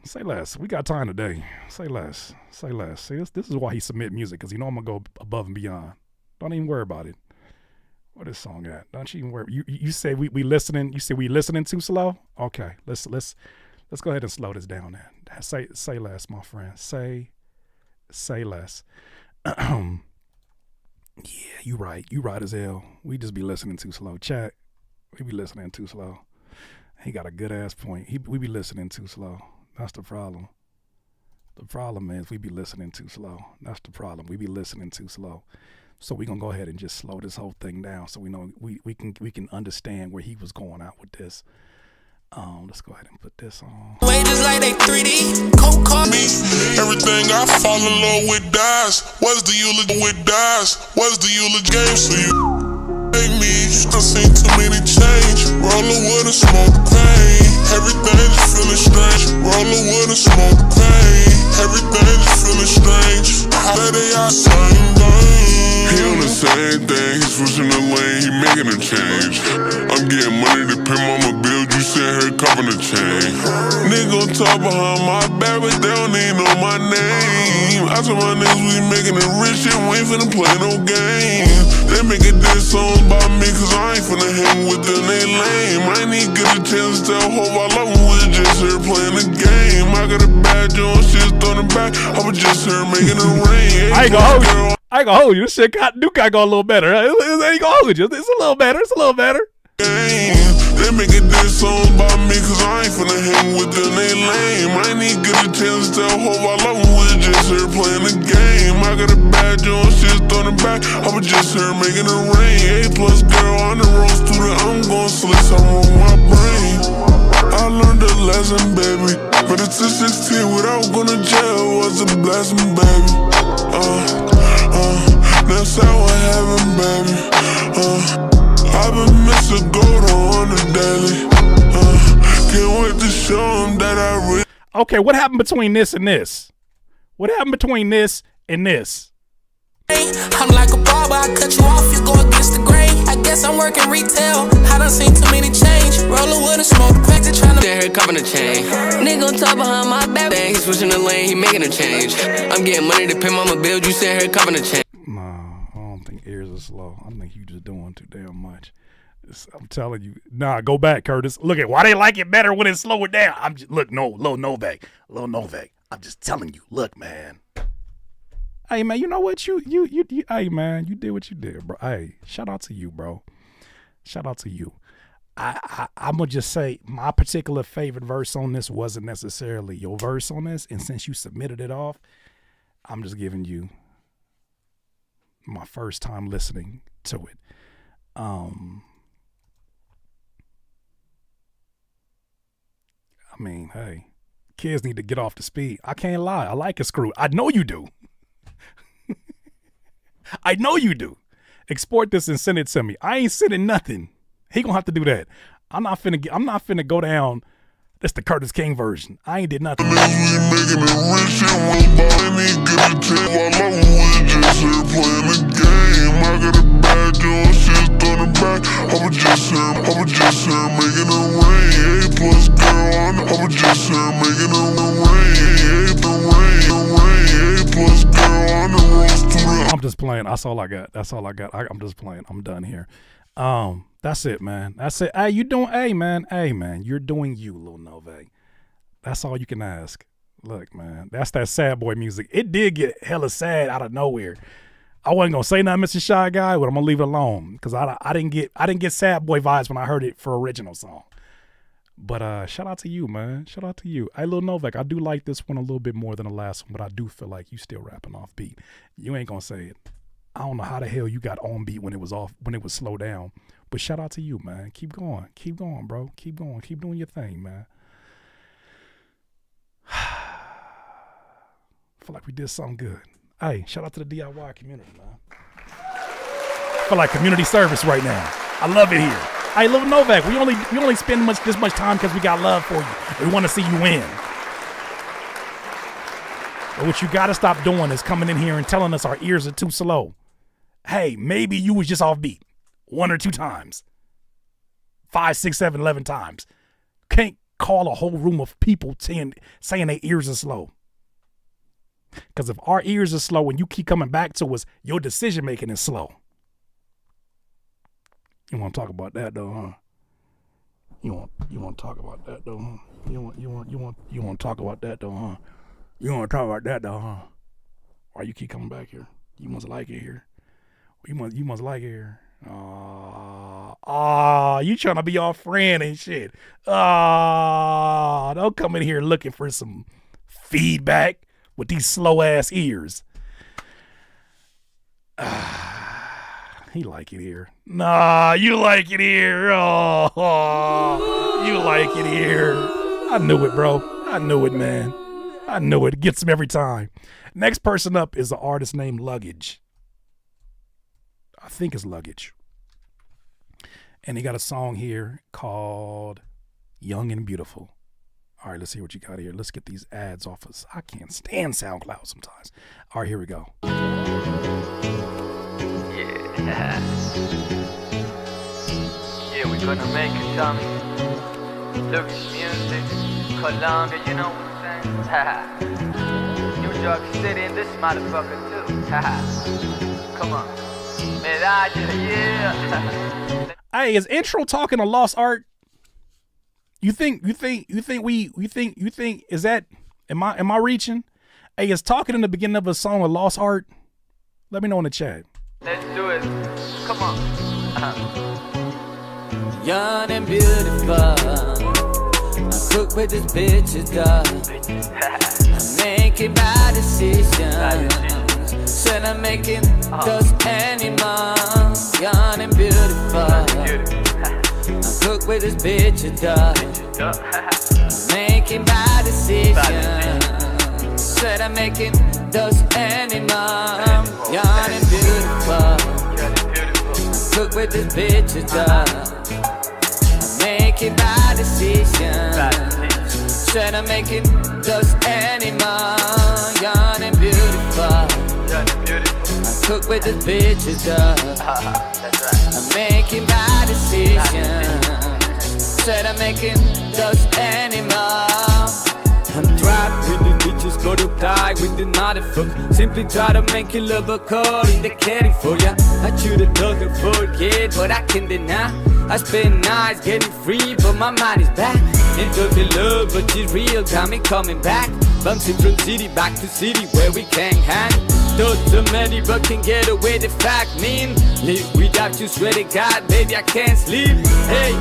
Speaker 7: Say less. We got time today. Say less. Say less. See, this is why he submit music, because you know I'm gonna go above and beyond. Don't even worry about it. Where this song at? Don't you even worry. You say we listening. You say we listening too slow. Okay, let's go ahead and slow this down. Then say less, my friend. Say less. Yeah, you right. You right as hell. We just be listening too slow. Chat. We be listening too slow. He got a good ass point. We be listening too slow. That's the problem. The problem is we be listening too slow. That's the problem. We be listening too slow. So we gonna go ahead and just slow this whole thing down so we know we can understand where he was going out with this. Let's go ahead and put this on.
Speaker 14: Wages like they 3D. Coke call me.
Speaker 17: Everything I fall in love with dies. What's the eulogy with dies? What's the eulogy game? So you hate me. I seen too many change. Rollin' with a smoke pain. Everything is feeling strange. Rollin' with a smoke pain. Everything is feeling strange. How they are same thing. He on the same thing. He switching the lane. He making a change. I'm getting money to pay mama bills. You sent her covering the chain. Nigga gon' talk behind my back, but they don't even know my name. I told my niggas we making it rich shit. We ain't finna play no games. They making this song about me cause I ain't finna hang with them. They lame. I ain't even get a chance to tell hope I love them. We just here playing the game. I got a badge on, shit's throwing it back. I was just here making it rain.
Speaker 7: I ain't gonna hold you. This shit do kinda go a little better. I ain't gonna hold you. It's a little better.
Speaker 17: They making this song about me cause I ain't finna hang with them. They lame. I ain't even get a chance to tell hope I love them. We just here playing the game. I got a badge on, shit's throwing it back. I was just here making it rain. A+ girl on the road student. I'm gon' sleep some on my brain. I learned a lesson, baby. But it's a 16 without going to jail was a blessing, baby. That's how I have it, baby. I've been missing gold on the daily. Can't wait to show them that I really.
Speaker 7: Okay, what happened between this and this? What happened between this and this?
Speaker 13: I'm like a barber, I cut you off, you go against the grain. I guess I'm working retail, I done seen too many change. Rollin' with a smoke, pack to tryna
Speaker 14: Stand here covering the chain. Nigga on top behind my back. He switching the lane, he making a change. I'm getting money to pay mama bills, you stand here covering the chain.
Speaker 7: Nah, I don't think ears are slow. I think you just doing too damn much. I'm telling you. Nah, go back, Curtis. Look at why they like it better when it's slow it down. I'm just look, no, Lil Novak. I'm just telling you. Look, man. Hey man, you know what? You hey man, you did what you did, bro. Hey, shout out to you, bro. Shout out to you. I'm gonna just say my particular favorite verse on this wasn't necessarily your verse on this, and since you submitted it off, I'm just giving you my first time listening to it. I mean, hey, kids need to get off the speed. I can't lie. I like a screw. I know you do. I know you do. Export this and send it to me. I ain't sending nothing. He gonna have to do that. I'm not finna go down. That's the Curtis King version. I ain't did nothing. I'm just playing. That's all I got. I'm just playing. I'm done here. That's it, man. That's it. Hey, you doing? Hey, man. You're doing you, Lil Novak. That's all you can ask. Look, man. That's that sad boy music. It did get hella sad out of nowhere. I wasn't gonna say nothing, Mr. Shy Guy, but I'm gonna leave it alone because I didn't get sad boy vibes when I heard it for original song. But shout out to you, man. Shout out to you. Hey, Lil Novak, I do like this one a little bit more than the last one, but I do feel like you still rapping off beat. You ain't gonna say it. I don't know how the hell you got on beat when it was slow down. But shout out to you, man. Keep going, bro. Keep going. Keep doing your thing, man. I feel like we did something good. Hey, shout out to the DIY community, man. I feel like community service right now. I love it here. Hey, Lil Novak, we only spend this much time because we got love for you. We want to see you win. But what you got to stop doing is coming in here and telling us our ears are too slow. Hey, maybe you was just off beat 1 or 2 times. 5, 6, 7, 11 times. Can't call a whole room of people saying their ears are slow. Because if our ears are slow and you keep coming back to us, your decision making is slow. You want to talk about that though, huh? You want to talk about that though, huh? You want to talk about that though, huh? You want to talk about that though, huh? Why you keep coming back here? You must like it here. You must like it here. You trying to be our friend and shit. Don't come in here looking for some feedback with these slow ass ears. He like it here. Nah, you like it here. Oh, you like it here. I knew it, bro. I knew it, man. I knew it. It gets him every time. Next person up is an artist named Luggage. I think it's Luggage. And he got a song here called Young and Beautiful. All right, let's see what you got here. Let's get these ads off us. I can't stand SoundCloud sometimes. All right, here we go.
Speaker 18: Yeah, we're gonna make it, Tommy. Luggage music, Colombia, you know what I'm saying? New York City and this motherfucker too. Come on. Medalla, yeah.
Speaker 7: Hey, is Intro talking to Lost Art? You think is that am I reaching? Hey, is talking in the beginning of a song a Lost Art? Let me know in the chat.
Speaker 18: Let's do it. Come on.
Speaker 12: Young and beautiful, I cook with this bitch's dog. I'm making my decisions, said I'm making those animals. Young and beautiful, I cook with this bitch's dog. I'm making my decisions, said I'm making those animals. Young and beautiful, cook with this bitch's dog. I'm making my decision. Said I'm making those animals. Young and beautiful, I cook with the bitches, I'm making my decisions. Said I'm making those animals. I'm trapped with the bitches, go to die with the motherfucker. Simply try to make you love a call in the candy for ya. I should have dug and forget, but I can't deny. I spend nights getting free, but my mind is back. Into the love, but it's real, got me coming back. Bouncing from city back to city where we can't hang. Thoughts so many, but can get away the fact mean. Live without you, swear to God, baby, I can't sleep. Hey.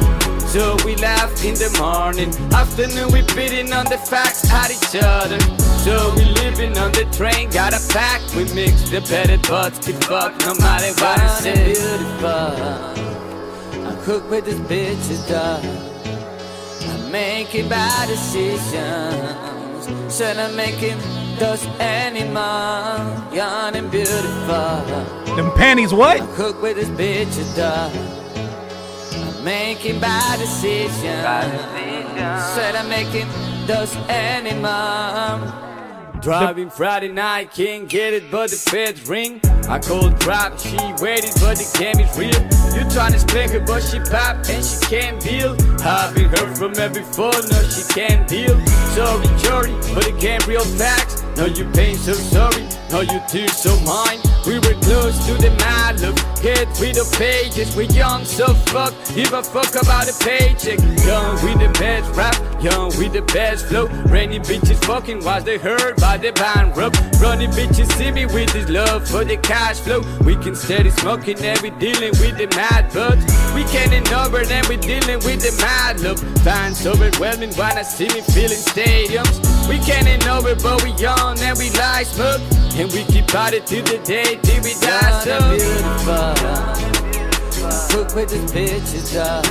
Speaker 12: So we laugh in the morning. Afternoon we beating on the facts at each other. So we living on the train, got a pack. We mix the better butts, keep fuck no matter what I say. Beautiful. I cook with this bitch's dog. I'm making bad decisions. Said I'm making those animals young and beautiful.
Speaker 7: Them panties what?
Speaker 12: I cook with this bitch's dog. Making bad decisions. Said I'm making those animals. Driving Friday night, can't get it, but the feds ring. I called drop, she waited, but the game is real. You tryna spank her, but she pop and she can't deal. Having heard from her before, no, she can't deal. Sorry, jury, but the game real facts. No, you pain so sorry, no, you tears so mine. We were close to the mad look, get rid of pages. We're young, so fuck, give a fuck about a paycheck. Young with the best rap, young with the best flow. Rainy bitches fucking was they heard by the band rub. Running bitches see me with this love for the cash flow. We can steady smoking and we dealing with the mad buds. We can't ignore and we dealing with the mad love. Fans overwhelming when I see me filling stadiums. We can't ignore it, but we young and we lie smoke. And we keep at it till the day till we die. So beautiful. Cook with this bitches up.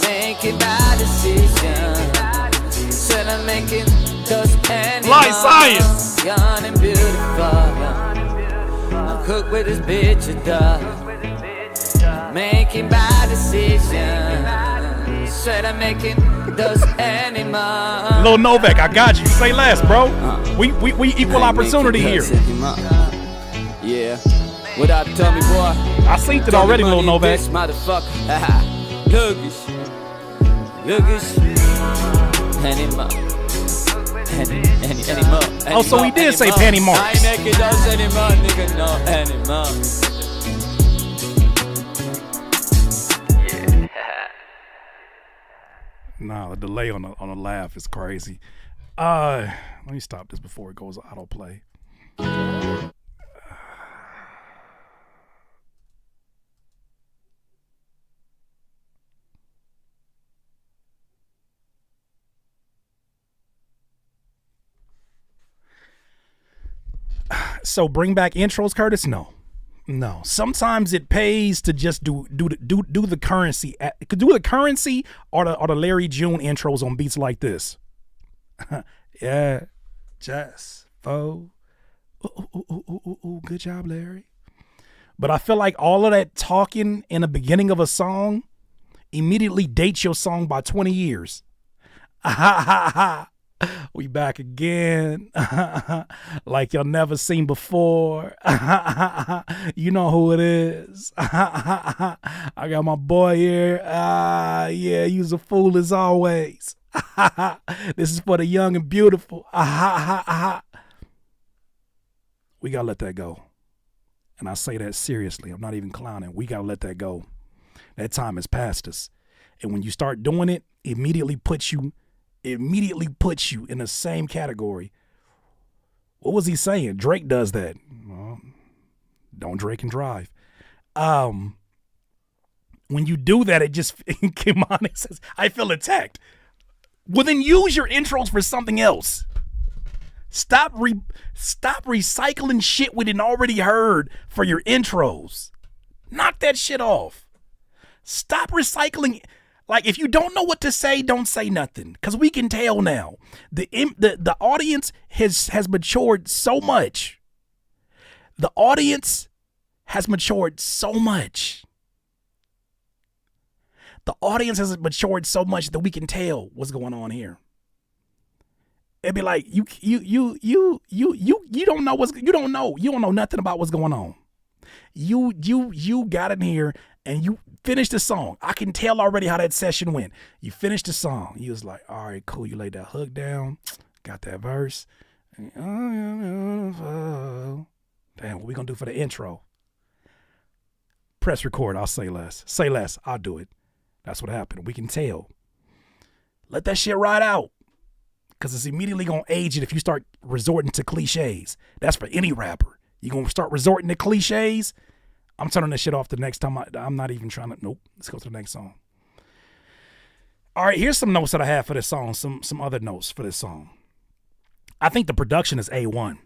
Speaker 12: Making bad decisions. Said I'm making those animals.
Speaker 7: Light science.
Speaker 12: Young and beautiful. I cook with this bitches up. Making bad decisions. Said I'm making those animals.
Speaker 7: Lil Novak, I got you. Say less, bro. We equal opportunity here.
Speaker 12: Yeah. Without Tommy boy.
Speaker 7: I seen it already, Lil Novak.
Speaker 12: Motherfucker. Lookish. Animal. Animal.
Speaker 7: Oh, so he did say panty marks.
Speaker 12: I ain't making those animal, nigga. No animal.
Speaker 7: Nah, the delay on the laugh is crazy. Let me stop this before it goes autoplay. So bring back intros, Curtis? No. Sometimes it pays to just do the currency. Do the currency or the Larry June intros on beats like this. Yeah, just oh, good job, Larry. But I feel like all of that talking in the beginning of a song immediately dates your song by 20 years. We back again. Like y'all never seen before. You know who it is. I got my boy here. Yeah, you's a fool as always. This is for the young and beautiful. We gotta let that go. And I say that seriously. I'm not even clowning. We gotta let that go. That time has passed us. And when you start doing it, it immediately puts you in the same category. What was he saying? Drake does that. Well, don't drink and drive. When you do that, it just Kimani says, I feel attacked. Well, then use your intros for something else. Stop recycling shit we didn't already heard for your intros. Knock that shit off. Stop recycling. Like, if you don't know what to say, don't say nothing. Because we can tell now. The audience has matured so much. The audience has matured so much. The audience has matured so much that we can tell what's going on here. It'd be like you don't know nothing about what's going on. You got in here and you finished the song. I can tell already how that session went. You finished the song. You was like, all right, cool. You laid that hook down, got that verse. Damn, what we gonna do for the intro? Press record. I'll say less. Say less. I'll do it. That's what happened. We can tell. Let that shit ride out. Because it's immediately going to age it if you start resorting to cliches. That's for any rapper. You're going to start resorting to cliches. I'm turning this shit off the next time. I'm not even trying to. Nope. Let's go to the next song. All right, here's some notes that I have for this song. Some other notes for this song. I think the production is A1.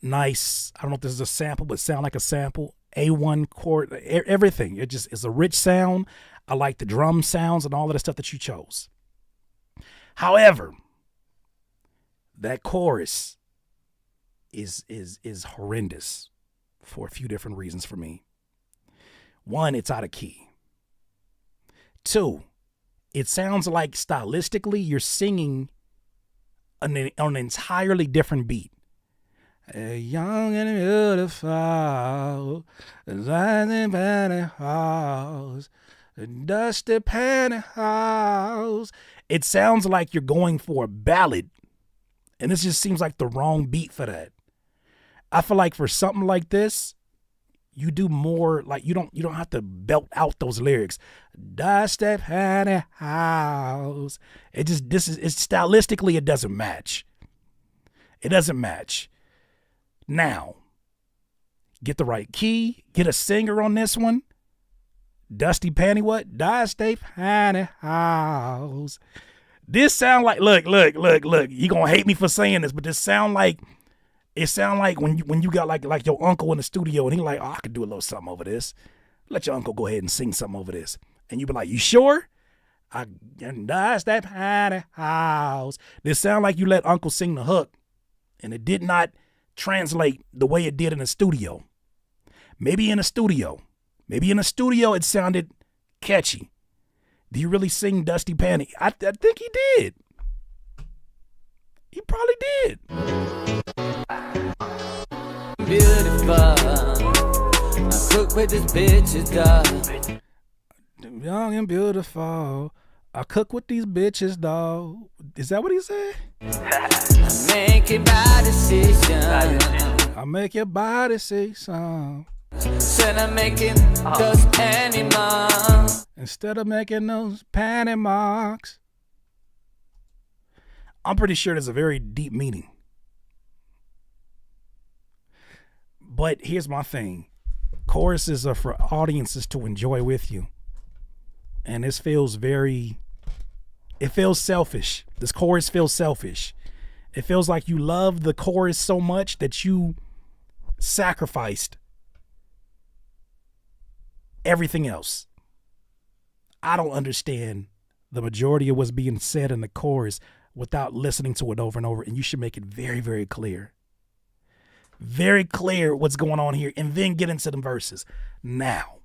Speaker 7: Nice. I don't know if this is a sample, but sound like a sample. A1 chord, everything. It's a rich sound. I like the drum sounds and all of the stuff that you chose. However, that chorus is horrendous for a few different reasons for me. One, it's out of key. Two, it sounds like stylistically you're singing on an entirely different beat. Young and beautiful, rising pantyhose, dusty pantyhose. It sounds like you're going for a ballad, and this just seems like the wrong beat for that. I feel like for something like this, you do more like you don't have to belt out those lyrics. Dusty pantyhose. It's stylistically it doesn't match. It doesn't match. Now, get the right key, get a singer on this one. Dusty panty what? Dusty pantyhose. This sound like look. You gonna hate me for saying this, but it sound like when you got like your uncle in the studio and he like, oh, I could do a little something over this. Let your uncle go ahead and sing something over this, and you be like, you sure? Dusty pantyhose. This sound like you let Uncle sing the hook, and it did not translate the way it did in the studio. Maybe in the studio it sounded catchy. Do you really sing Dusty Panty? I think he did. He probably did.
Speaker 12: Beautiful. I cook with this bitch's dog.
Speaker 7: Young and beautiful. I cook with these bitches, dog. Is that what he said?
Speaker 12: Make your body see some.
Speaker 7: I make your body see some.
Speaker 12: Instead of making those panty marks.
Speaker 7: Instead of making those panty marks. I'm pretty sure there's a very deep meaning. But here's my thing. Choruses are for audiences to enjoy with you. And this feels it feels selfish. This chorus feels selfish. It feels like you love the chorus so much that you sacrificed everything else. I don't understand the majority of what's being said in the chorus without listening to it over and over. And you should make it very, very clear. Very clear what's going on here, and then get into the verses. Now,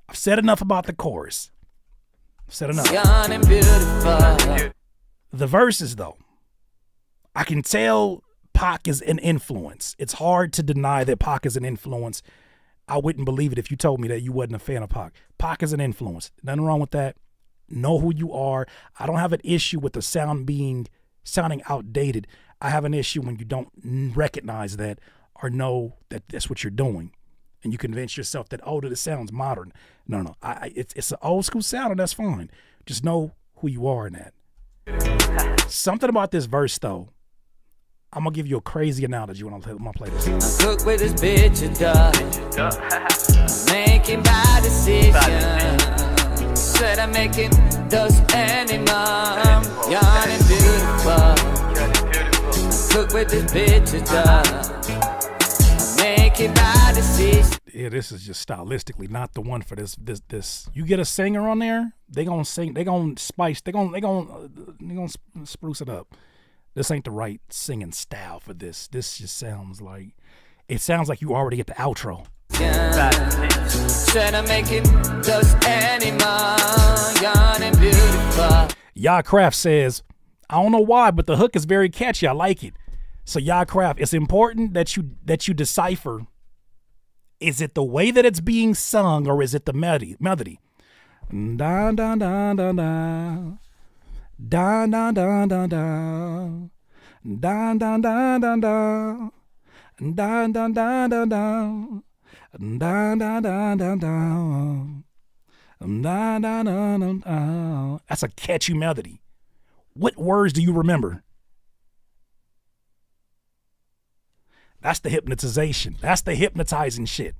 Speaker 7: I've said enough about the chorus. I've said enough.
Speaker 12: Young and beautiful.
Speaker 7: The verses, though, I can tell Pac is an influence. It's hard to deny that Pac is an influence. I wouldn't believe it if you told me that you wasn't a fan of Pac. Pac is an influence. Nothing wrong with that. Know who you are. I don't have an issue with the sounding outdated. I have an issue when you don't recognize that or know that that's what you're doing, and you convince yourself that, oh, this sounds modern. No. It's an old school sound, and that's fine. Just know who you are in that. Something about this verse, though. I'm gonna give you a crazy analogy when I play this.
Speaker 12: I cook with this bitch a dog. Making bad decisions. Said I'm making those animals. Young and beautiful. I cook with this bitch a dog. Making bad decisions.
Speaker 7: Yeah, this is just stylistically not the one for this. You get a singer on there, they gonna sing, they gonna spice, they gonna spruce it up. This ain't the right singing style for this. This just sounds like you already get the outro.
Speaker 12: Said I'm making those animals young and beautiful.
Speaker 7: Ya Craft says, I don't know why, but the hook is very catchy. I like it. So Ya Craft, it's important that you decipher. Is it the way that it's being sung or is it the melody? Da da da da da. Da da da da da. Da da da da da. Da da da da da. Da da da da da. Da da da da. That's a catchy melody. What words do you remember? That's the hypnotization. That's the hypnotizing shit.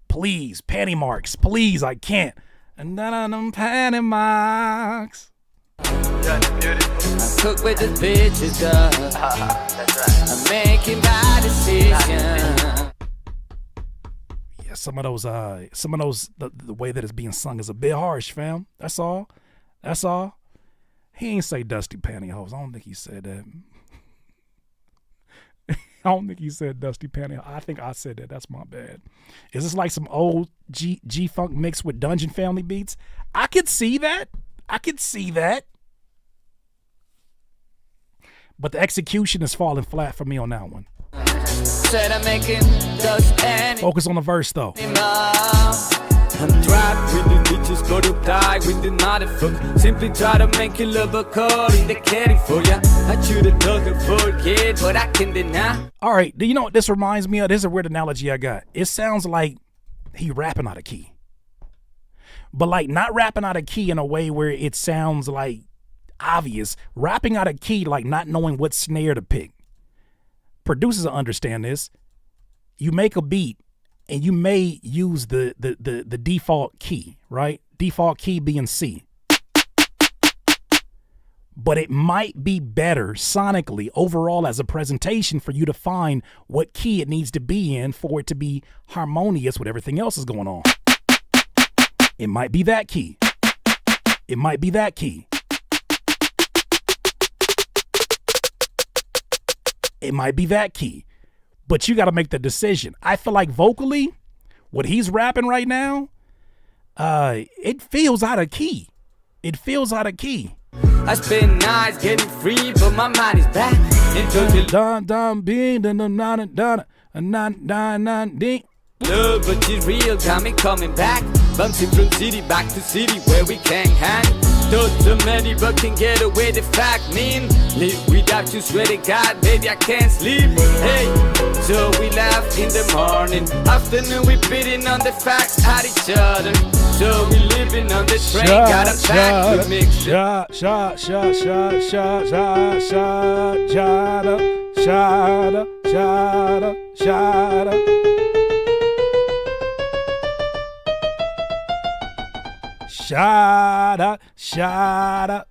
Speaker 7: Please, panty marks. Please, I can't. And then them panty marks.
Speaker 12: I cook with the bitches,
Speaker 18: That's right.
Speaker 12: I'm making my decision.
Speaker 7: Yeah, some of those, the way that it's being sung is a bit harsh, fam. That's all. He ain't say dusty pantyhose. I don't think he said that. I don't think he said dusty pantyhose. I think I said that. That's my bad. Is this like some old G-Funk mixed with Dungeon Family beats? I could see that. But the execution is falling flat for me on that one.
Speaker 12: Said I'm making those
Speaker 7: Focus on the verse, though.
Speaker 12: I'm trapped with the bitches, go to die with the motherfucker. Simply try to make you love a call in the candy for ya. I should have done forget, but I can deny.
Speaker 7: All right, do you know what this reminds me of? This is a weird analogy I got. It sounds like he rapping out of key. But like not rapping out of key in a way where it sounds like obvious. Rapping out of key like not knowing what snare to pick. Producers will understand this. You make a beat and you may use the default key, right? Default key being C. But it might be better sonically overall as a presentation for you to find what key it needs to be in for it to be harmonious with everything else is going on. It might be that key. It might be that key. It might be that key. But you got to make the decision. I feel like vocally, what he's rapping right now, it feels out of key. It feels out of key.
Speaker 12: I spend nights getting free, but my mind is back. Love, but it's real, got me coming back. Bouncing from city back to city where we can't hang. Thoughts so many, but can get away the fact mean. Live without you, swear to God, baby, I can't sleep. Hey, so we laugh in the morning. Afternoon, we beating on the facts at each other. So we living on the train, got a back to mix.
Speaker 7: Shut up.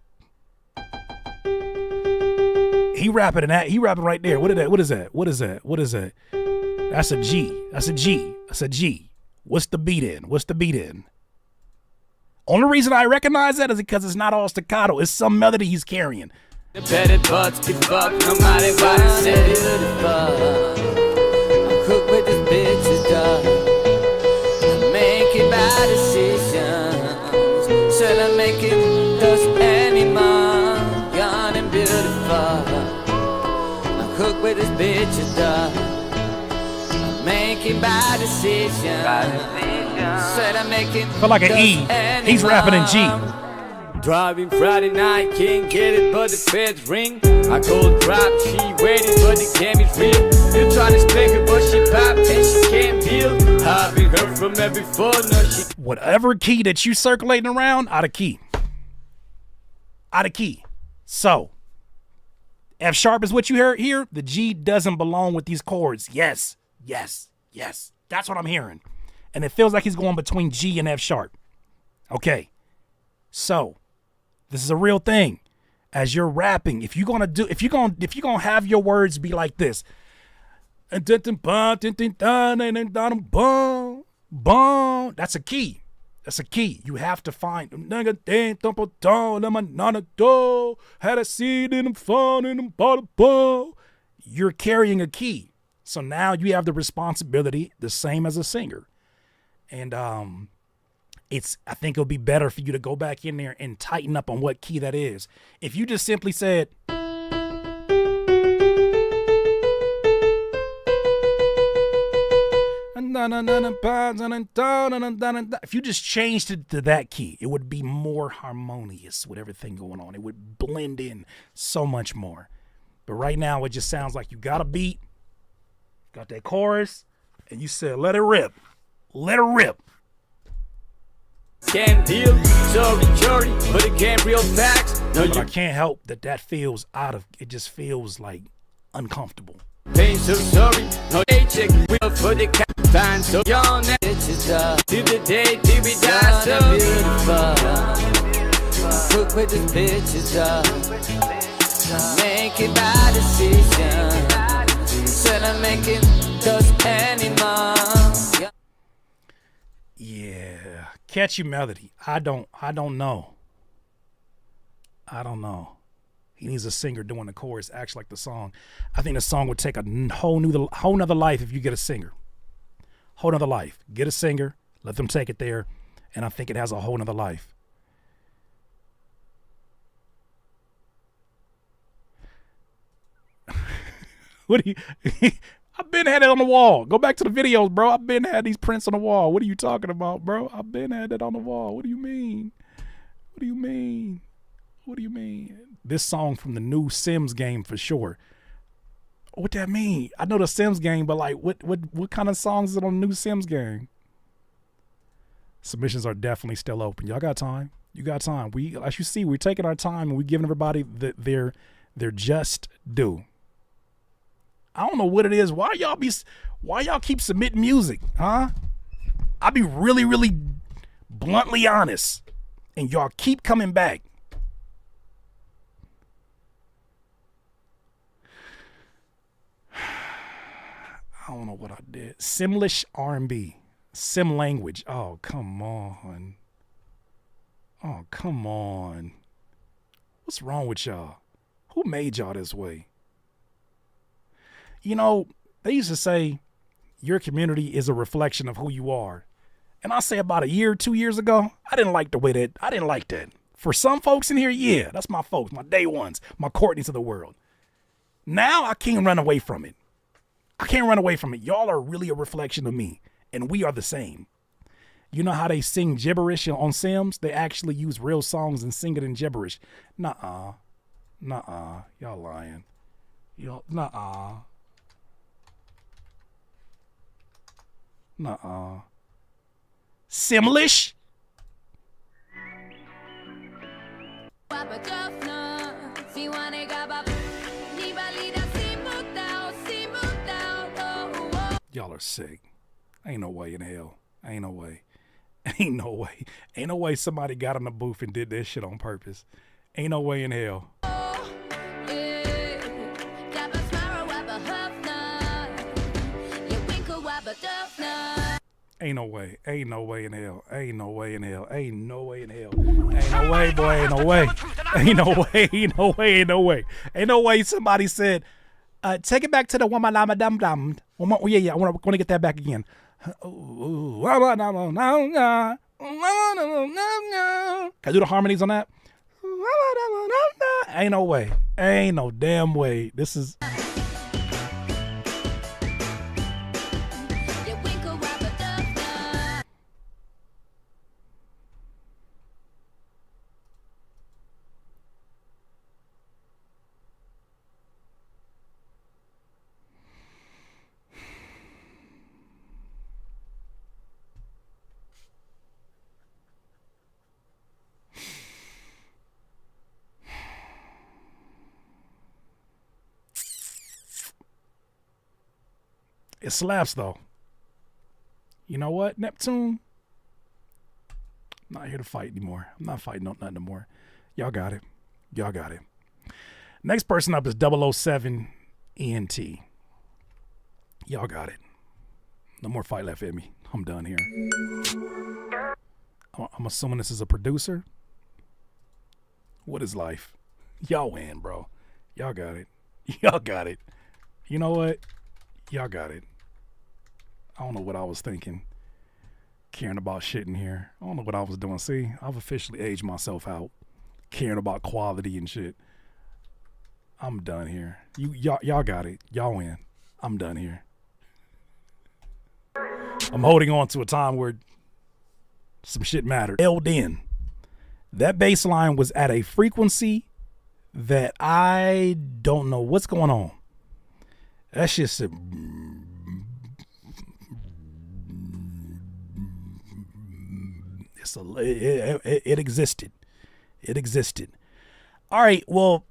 Speaker 7: He rapping in that. He rapping right there. What is that? That's a G. What's the beat in? Only reason I recognize that is because it's not all staccato. It's some melody he's carrying.
Speaker 12: The better butts get fucked no matter what I said. I'm cooked with this bitch's dog. I'm making bad decisions. Said I'm making those animals young and beautiful. I'm cooked with this bitch's dog. I'm making bad decisions. Said I'm making
Speaker 7: feel like an E. He's rapping in G.
Speaker 12: Driving Friday night, can't get it, but the feds ring. I called drop, she waited, but the game is real. You trying to spank her, but she pop and she can't deal. I've been heard from her before, no she.
Speaker 7: Whatever key that you circulating around, out of key. So, F sharp is what you heard here. The G doesn't belong with these chords. Yes. That's what I'm hearing. And it feels like he's going between G and F sharp. Okay. So, this is a real thing. As you're rapping, if you're gonna have your words be like this, that's a key. You have to find you're carrying a key. So now you have the responsibility, the same as a singer. And I think it'll be better for you to go back in there and tighten up on what key that is. If you just simply said, if you just changed it to that key, it would be more harmonious with everything going on. It would blend in so much more. But right now, it just sounds like you got a beat, got that chorus, and you said, let it rip. Let it rip.
Speaker 19: Can't deal, sorry, but it can't real facts. No,
Speaker 7: but I can't help that feels it just feels like uncomfortable.
Speaker 19: Pain so sorry, no paycheck, real for the time so young. It's to the day till we die so beautiful. Cook with this bitches up. Make it by decision. Instead of making those anymore.
Speaker 7: Yeah, catchy melody. I don't know. He needs a singer doing the chorus, acts like the song. I think the song would take a whole nother life if you get a singer. Whole nother life. Get a singer, let them take it there, and I think it has a whole nother life. What do you? I've been had it on the wall. Go back to the videos, bro. I've been had these prints on the wall. What are you talking about, bro? I've been had it on the wall. What do you mean? What do you mean? What do you mean? This song from the new Sims game for sure. What that mean? I know the Sims game, but like, what kind of songs is it on the new Sims game? Submissions are definitely still open. Y'all got time. You got time. As you see, we're taking our time and we're giving everybody their just due. I don't know what it is. Why y'all keep submitting music, huh? I'll be really, really bluntly honest, and y'all keep coming back. I don't know what I did. Simlish R&B, Sim language. Oh, come on. Oh, come on. What's wrong with y'all? Who made y'all this way? You know, they used to say your community is a reflection of who you are. And I say about 2 years ago, I didn't like that. For some folks in here, yeah, that's my folks, my day ones, my Courtneys of the world. Now I can't run away from it. Y'all are really a reflection of me, and we are the same. You know how they sing gibberish on Sims? They actually use real songs and sing it in gibberish. Nuh-uh. Y'all lying. Nuh-uh. Simlish? Y'all are sick. Ain't no way in hell. Ain't no way somebody got in the booth and did this shit on purpose. Ain't no way in hell. Ain't no way in hell. Ain't no way, boy. Ain't no way somebody said, take it back to the woman lama dum dum. Yeah, I want to get that back again. Can I do the harmonies on that? Ain't no way. Ain't no damn way. This is... It slaps though. You know what, Neptune? I'm not here to fight anymore. I'm not fighting nothing anymore. Y'all got it. Next person up is 007 ENT. Y'all got it. No more fight left in me. I'm done here. I'm assuming this is a producer. What is life? Y'all win, bro. Y'all got it. You know what? Y'all got it. I don't know what I was thinking. Caring about shit in here. I don't know what I was doing. See, I've officially aged myself out. Caring about quality and shit. I'm done here. Y'all got it. Y'all win. I'm done here. I'm holding on to a time where some shit mattered. Held in. That bass line was at a frequency that I don't know what's going on. That's just it existed. It existed. All right, well,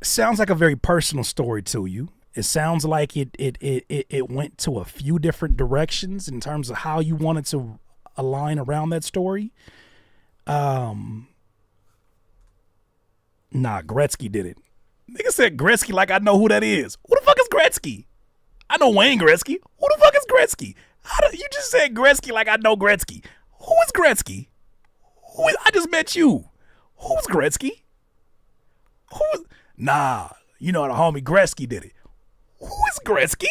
Speaker 7: sounds like a very personal story to you. It sounds like it went to a few different directions in terms of how you wanted to align around that story. Nah, Gretzky did it. Nigga said Gretzky like I know who that is. Who the fuck is Gretzky? I know Wayne Gretzky. Who the fuck is Gretzky? You just said Gretzky like I know Gretzky. Who is Gretzky? I just met you. Who's Gretzky? Nah, you know the homie Gretzky did it. Who is Gretzky?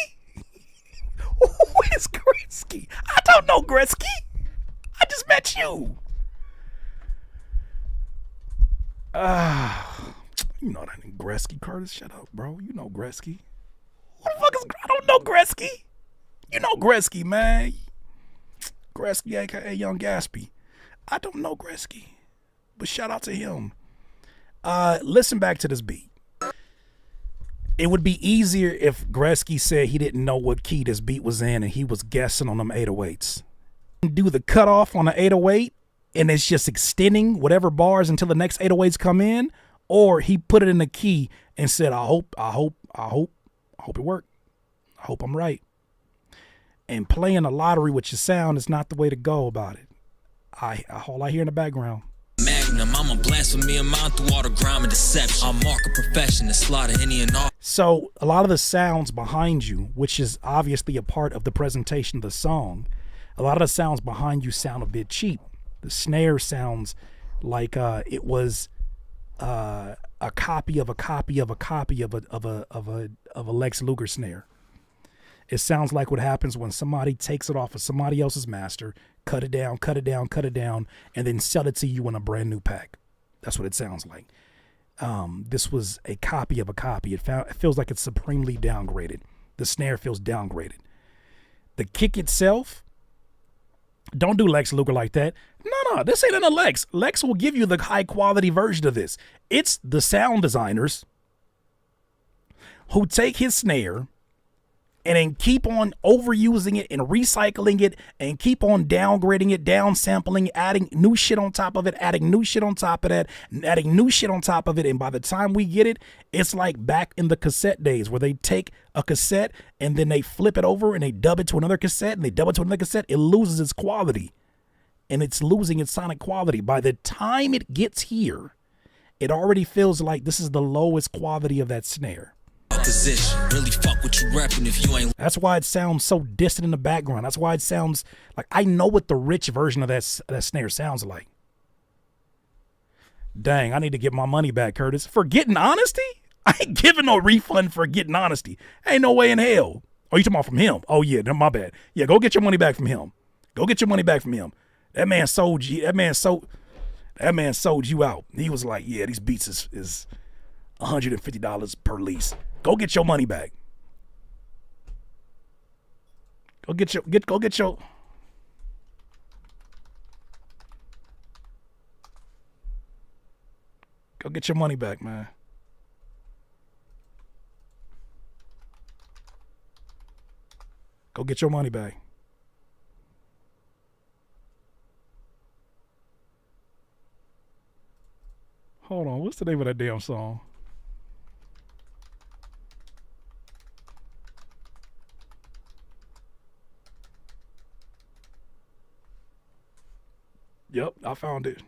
Speaker 7: Who is Gretzky? I don't know Gretzky. I just met you. You know that ain't Gretzky, Curtis. Shut up, bro. You know Gretzky. Who the fuck is? I don't know Gretzky. You know Gretzky, man. Gretzky, aka Young Gatsby. I don't know Gretzky, but shout out to him. Listen back to this beat. It would be easier if Gretzky said he didn't know what key this beat was in and he was guessing on them 808s. Do the cutoff on the 808 and it's just extending whatever bars until the next 808s come in, or he put it in the key and said, I hope it worked. I hope I'm right. And playing a lottery with your sound is not the way to go about it. All I hear in the background.
Speaker 20: Magnum, I'm a blasphemy amount through all the grime and deception. I'm mark a profession to slaughter any and all.
Speaker 7: So a lot of the sounds behind you, which is obviously a part of the presentation of the song, a lot of the sounds behind you sound a bit cheap. The snare sounds like it was a copy of a copy of a copy of a Lex Luger snare. It sounds like what happens when somebody takes it off of somebody else's master, cut it down, and then sell it to you in a brand new pack. That's what it sounds like. This was a copy of a copy. It feels like it's supremely downgraded. The snare feels downgraded. The kick itself, don't do Lex Luger like that. No, this ain't an Lex. Lex will give you the high quality version of this. It's the sound designers who take his snare and then keep on overusing it and recycling it and keep on downgrading it, downsampling, adding new shit on top of it, adding new shit on top of that, and adding new shit on top of it. And by the time we get it, it's like back in the cassette days where they take a cassette and then they flip it over and they dub it to another cassette and they dub it to another cassette. It loses its quality and it's losing its sonic quality. By the time it gets here, it already feels like this is the lowest quality of that snare.
Speaker 20: Position. Really fuck what you reppin' if you ain't.
Speaker 7: That's why it sounds so distant in the background. That's why it sounds like I know what the rich version of that snare sounds like. Dang, I need to get my money back, Curtis. For getting honesty? I ain't giving no refund for getting honesty. Ain't no way in hell. Oh, you talking about from him? Oh yeah, my bad. Yeah, go get your money back from him. Go get your money back from him. That man sold you. That man sold you out. He was like, yeah, these beats is $150 per lease. Go get your money back. Go get your money back, man. Go get your money back. Hold on, what's the name of that damn song? Yep, I found it.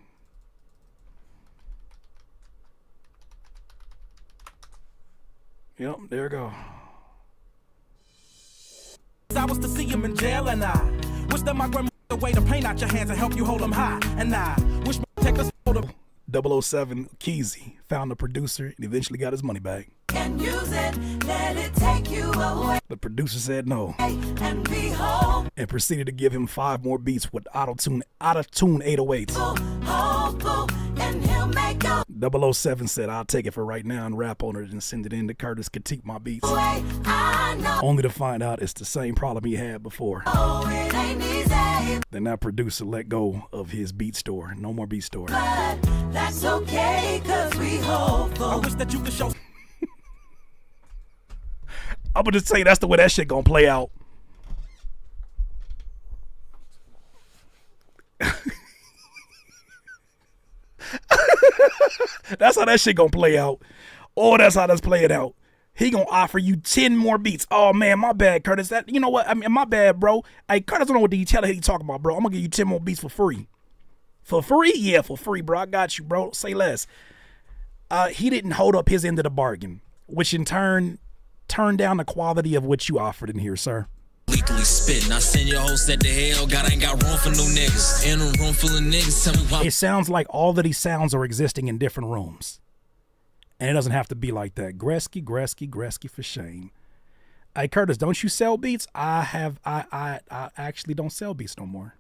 Speaker 7: Yep, there we go.
Speaker 21: I was to see him in jail, and I wish that my grandmother way to paint out your hands and help you hold them high. And I wish my take us
Speaker 7: 007 Keezy found the producer and eventually got his money back.
Speaker 2: and use it. Let it take you away.
Speaker 7: The producer said no.
Speaker 2: And behold,
Speaker 7: And proceeded to give him 5 more beats with auto-tune 808s.
Speaker 2: and he'll make a
Speaker 7: 007 said, I'll take it for right now and rap on it and send it in to Curtis critique my beats.
Speaker 2: way. I know.
Speaker 7: Only to find out it's the same problem he had before.
Speaker 2: Oh, it ain't easy,
Speaker 7: Then that producer let go of his beat store. No more beat store.
Speaker 2: but that's okay, cause we hopeful.
Speaker 21: I wish that you could show.
Speaker 7: I'm gonna just say that's the way that shit gonna play out. That's how that shit gonna play out. Oh, that's how that's playing out. He gonna offer you 10 more beats. Oh man, my bad, Curtis. That, you know what? I mean, my bad, bro. Hey, Curtis don't know what the hell he talking about, bro. I'm gonna give you 10 more beats for free. For free? Yeah, for free, bro. I got you, bro. Say less. He didn't hold up his end of the bargain, which in turn turned down the quality of what you offered in here, sir.
Speaker 20: Lethally spitting. I send your host at the hell. God, I ain't got room for no niggas. In a room full of niggas, tell me why.
Speaker 7: It sounds like all of these sounds are existing in different rooms. And it doesn't have to be like that. Gresky for shame. Hey, Curtis, don't you sell beats? I actually don't sell beats no more.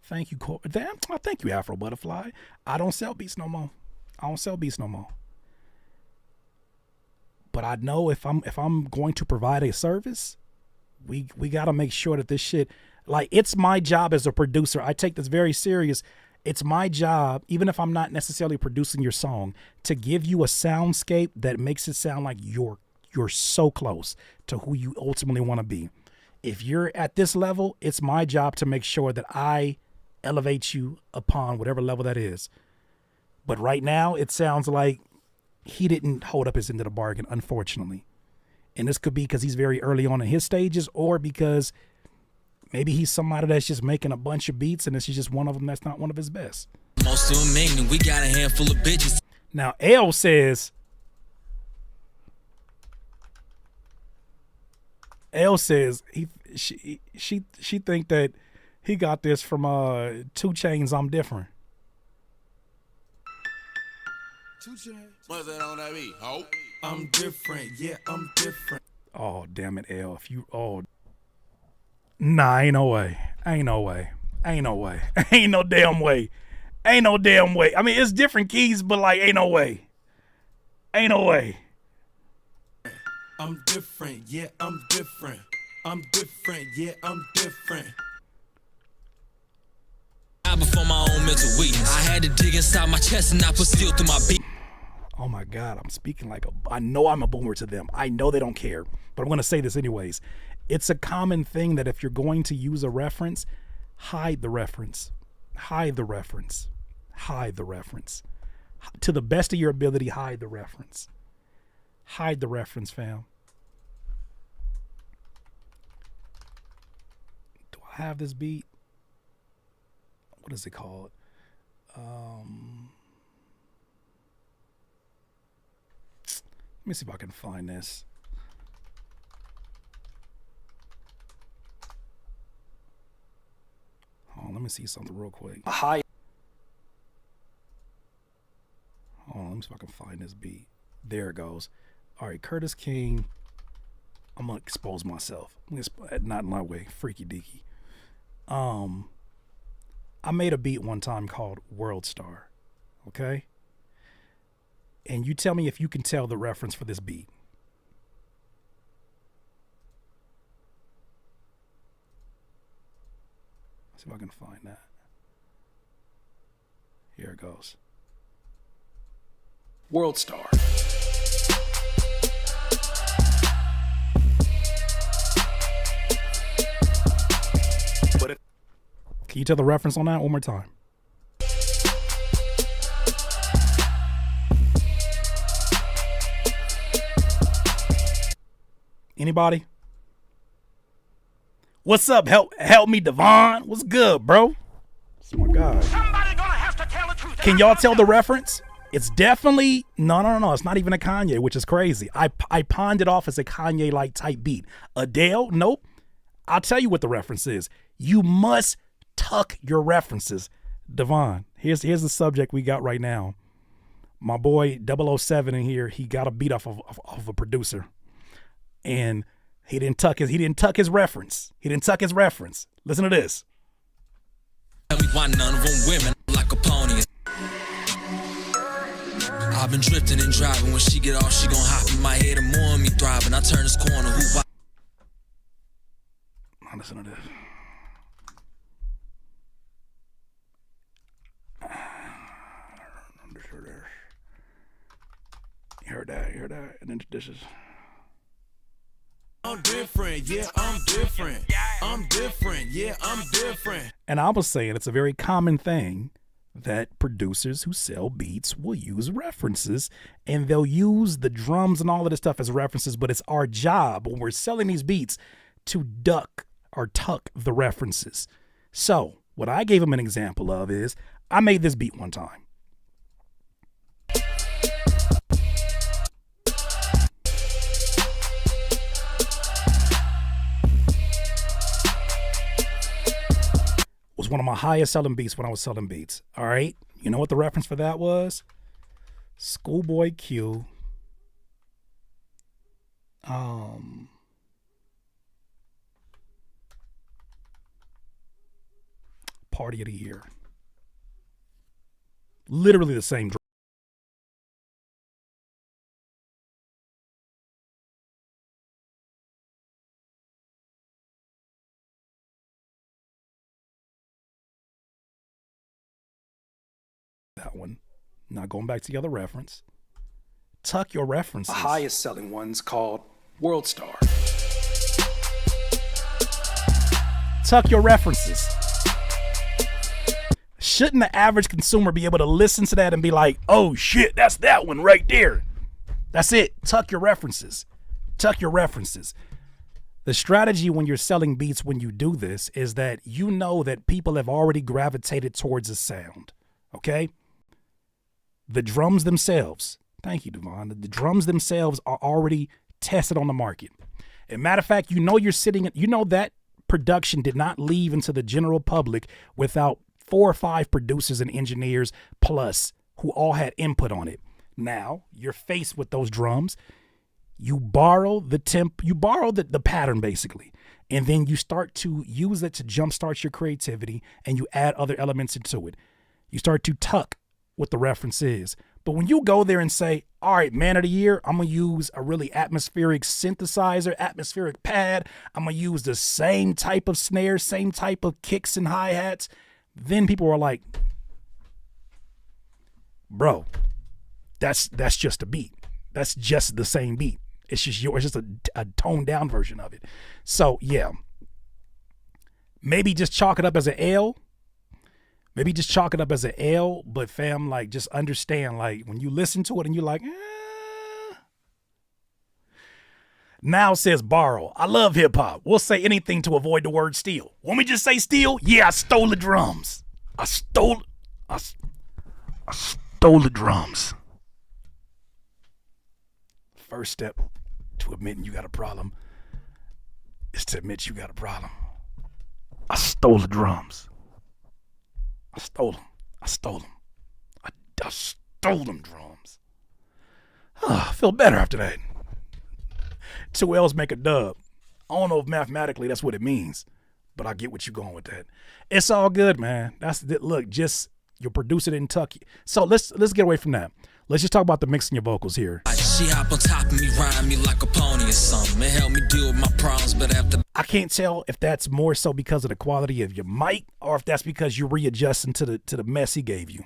Speaker 7: Thank you, damn. Thank you, Afro Butterfly. I don't sell beats no more. But I know if I'm going to provide a service, we got to make sure that this shit, like, it's my job as a producer. I take this very serious. It's my job, even if I'm not necessarily producing your song, to give you a soundscape that makes it sound like you're so close to who you ultimately want to be. If you're at this level, it's my job to make sure that I elevate you upon whatever level that is. But right now, it sounds like he didn't hold up his end of the bargain, unfortunately. And this could be because he's very early on in his stages, or because maybe he's somebody that's just making a bunch of beats and this is just one of them that's not one of his best.
Speaker 20: Most of them ain't, and we got a handful of bitches.
Speaker 7: Now, L says she think that he got this from 2 Chainz, I'm Different.
Speaker 22: 2 Chainz. What's that on that beat? Oh,
Speaker 21: I'm different, yeah, I'm different.
Speaker 7: Oh, damn it, L. Nah, ain't no way. Ain't no damn way. I mean, it's different keys, but like, ain't no way.
Speaker 21: I'm different, yeah, I'm different. I'm different, yeah, I'm different.
Speaker 20: Before my own mental weakness, I had to dig inside my chest and I put steel through my beat.
Speaker 7: Oh my God, I'm speaking like I know I'm a boomer to them. I know they don't care, but I'm going to say this anyways. It's a common thing that if you're going to use a reference, hide the reference. To the best of your ability, hide the reference. Hide the reference, fam. Do I have this beat? What is it called? Let me see if I can find this. Hold on, let me see something real quick. Hi. Hold on, let me see if I can find this beat. There it goes. All right, Curtis King. I'm gonna expose myself. Not in my way, freaky deaky. I made a beat one time called World Star. Okay? And you tell me if you can tell the reference for this beat. Let's see if I can find that. Here it goes. World Star. Can you tell the reference on that one more time? Anybody? What's up? Help me, Devon. What's good, bro? Oh my God.
Speaker 15: Somebody gonna have to tell the truth.
Speaker 7: Can y'all tell the reference? It's definitely no. It's not even a Kanye, which is crazy. I pawned it off as a Kanye-like type beat. Adele, nope. I'll tell you what the reference is. You must tuck your references. Devon, here's the subject we got right now. My boy 007 in here, he got a beat off of a producer, and he didn't tuck his reference. He didn't tuck his reference. Listen to this.
Speaker 20: Tell me why none of them women like a pony. I've been drifting and driving. When she get off, she gon' hop in my head and more of me thriving. I turn this corner.
Speaker 7: Now listen to this. You heard that, and then this is.
Speaker 22: I'm different, yeah, I'm different. I'm different, yeah, I'm different.
Speaker 7: And I was saying it's a very common thing that producers who sell beats will use references, and they'll use the drums and all of this stuff as references, but it's our job when we're selling these beats to duck or tuck the references. So what I gave him an example of is I made this beat one time. Was one of my highest selling beats when I was selling beats. All right. You know what the reference for that was? Schoolboy Q. Party of the Year. Literally the same drum. That one. Now going back to the other reference. Tuck your references. The highest selling one's called World Star. Tuck your references. Shouldn't the average consumer be able to listen to that and be like, oh shit, that's that one right there. That's it. Tuck your references. Tuck your references. The strategy when you're selling beats when you do this is that you know that people have already gravitated towards a sound. Okay? The drums themselves, thank you, Devon. The drums themselves are already tested on the market. As a matter of fact, you know that production did not leave into the general public without 4 or 5 producers and engineers plus who all had input on it. Now you're faced with those drums. You borrow the the pattern basically, and then you start to use it to jumpstart your creativity, and you add other elements into it. You start to tuck what the reference is. But when you go there and say, all right, man of the year, I'm going to use a really atmospheric synthesizer, atmospheric pad. I'm going to use the same type of snare, same type of kicks and hi-hats. Then people are like, bro, that's just a beat. That's just the same beat. It's just a toned down version of it. So yeah, maybe just chalk it up as an L. Maybe just chalk it up as an L, but fam, like, just understand, like, when you listen to it and you're like, Now says borrow. I love hip hop. We'll say anything to avoid the word steal. Want me to just say steal? Yeah, I stole the drums. I stole the drums. First step to admitting you got a problem is to admit you got a problem. I stole the drums. I stole them. I stole them drums. I feel better after that. 2 L's make a dub. I don't know if mathematically that's what it means, but I get what you're going with that. It's all good, man. Look, just your producer didn't tuck you. So let's get away from that. Let's just talk about the mixing your vocals here.
Speaker 20: She hop on top of me, ride me like a pony or something. It helped me deal with my problems, but after
Speaker 7: I can't tell if that's more so because of the quality of your mic or if that's because you're readjusting to the mess he gave you.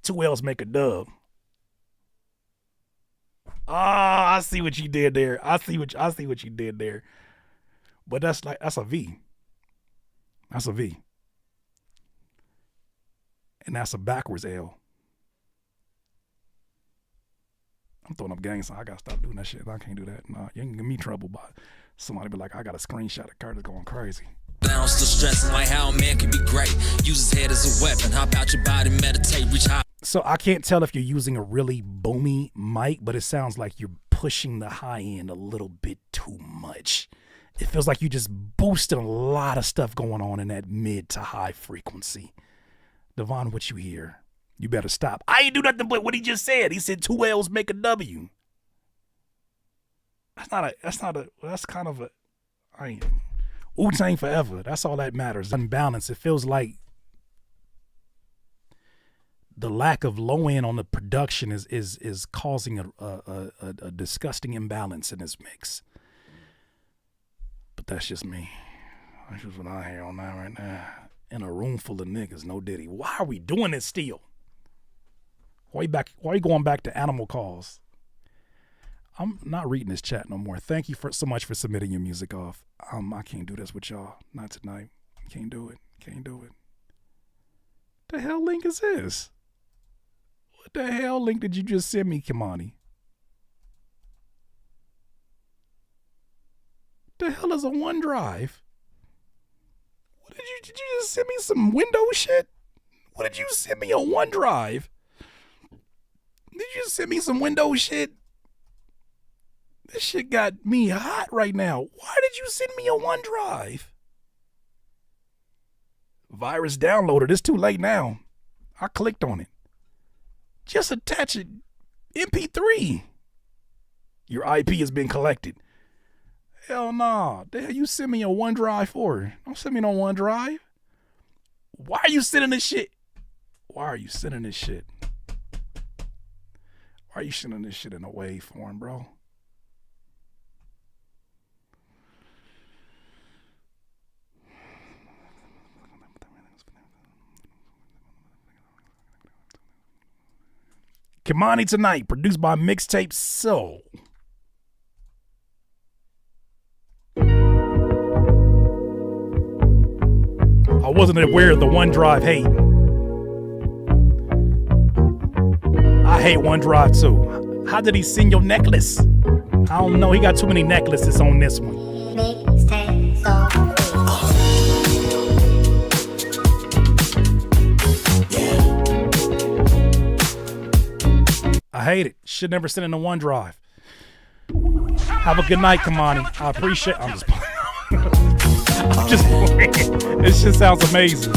Speaker 7: 2 L's make a dub. I see what you did there. I see what you did there. But that's a V. That's a V. And that's a backwards L. I'm throwing up gang signs. I gotta stop doing that shit. I can't do that. Nah, you can give me trouble, but somebody be like, I got a screenshot of Curtis going crazy.
Speaker 20: Down, still stressing like how a man can be great. Use his head as a weapon. Hop out your body, meditate, reach high.
Speaker 7: So I can't tell if you're using a really boomy mic, but it sounds like you're pushing the high end a little bit too much. It feels like you just boosted a lot of stuff going on in that mid to high frequency. Devon, what you hear? You better stop. I ain't do nothing but what he just said. He said 2 L's make a W. That's kind of a, I ain't, Wu-Tang forever. That's all that matters. Unbalanced. It feels like the lack of low end on the production is causing a disgusting imbalance in this mix. But that's just me. That's just what I hear on that right now. In a room full of niggas, no Diddy. Why are we doing this still? Why are you going back to animal calls? I'm not reading this chat no more. Thank you so much for submitting your music off. I can't do this with y'all. Not tonight. Can't do it. Can't do it. The hell link is this? What the hell link did you just send me, Kimani? The hell is a OneDrive? What did you just send me some Windows shit? What did you send me on OneDrive? Did you send me some Windows shit? This shit got me hot right now. Why did you send me a OneDrive? Virus downloader. It's too late now. I clicked on it. Just attach it. MP3. Your IP has been collected. Hell nah. The hell you send me a OneDrive for? Don't send me no OneDrive. Why are you sending this shit? Why are you sending this shit? Why are you sending this shit in a wave form, bro? Kimani Tonight, produced by Mixtape Soul. I wasn't aware of the OneDrive hate. I hate OneDrive too. How did he send your necklace? I don't know. He got too many necklaces on this one. Mixtape Soul. I hate it. Should never send in a OneDrive. Have a good night, Kimani. I appreciate. I'm just playing. I'm just playing. This shit sounds amazing.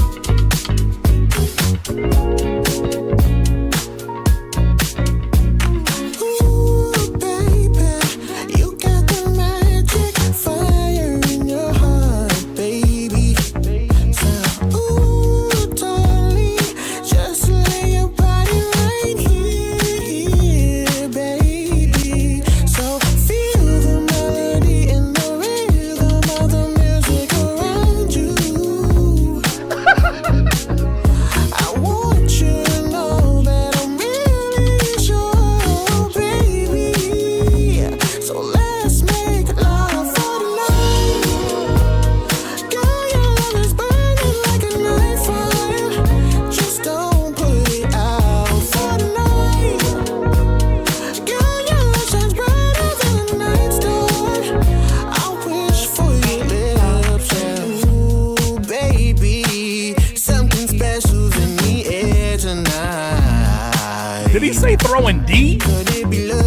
Speaker 7: Did he say throwing D?
Speaker 8: Could it be love?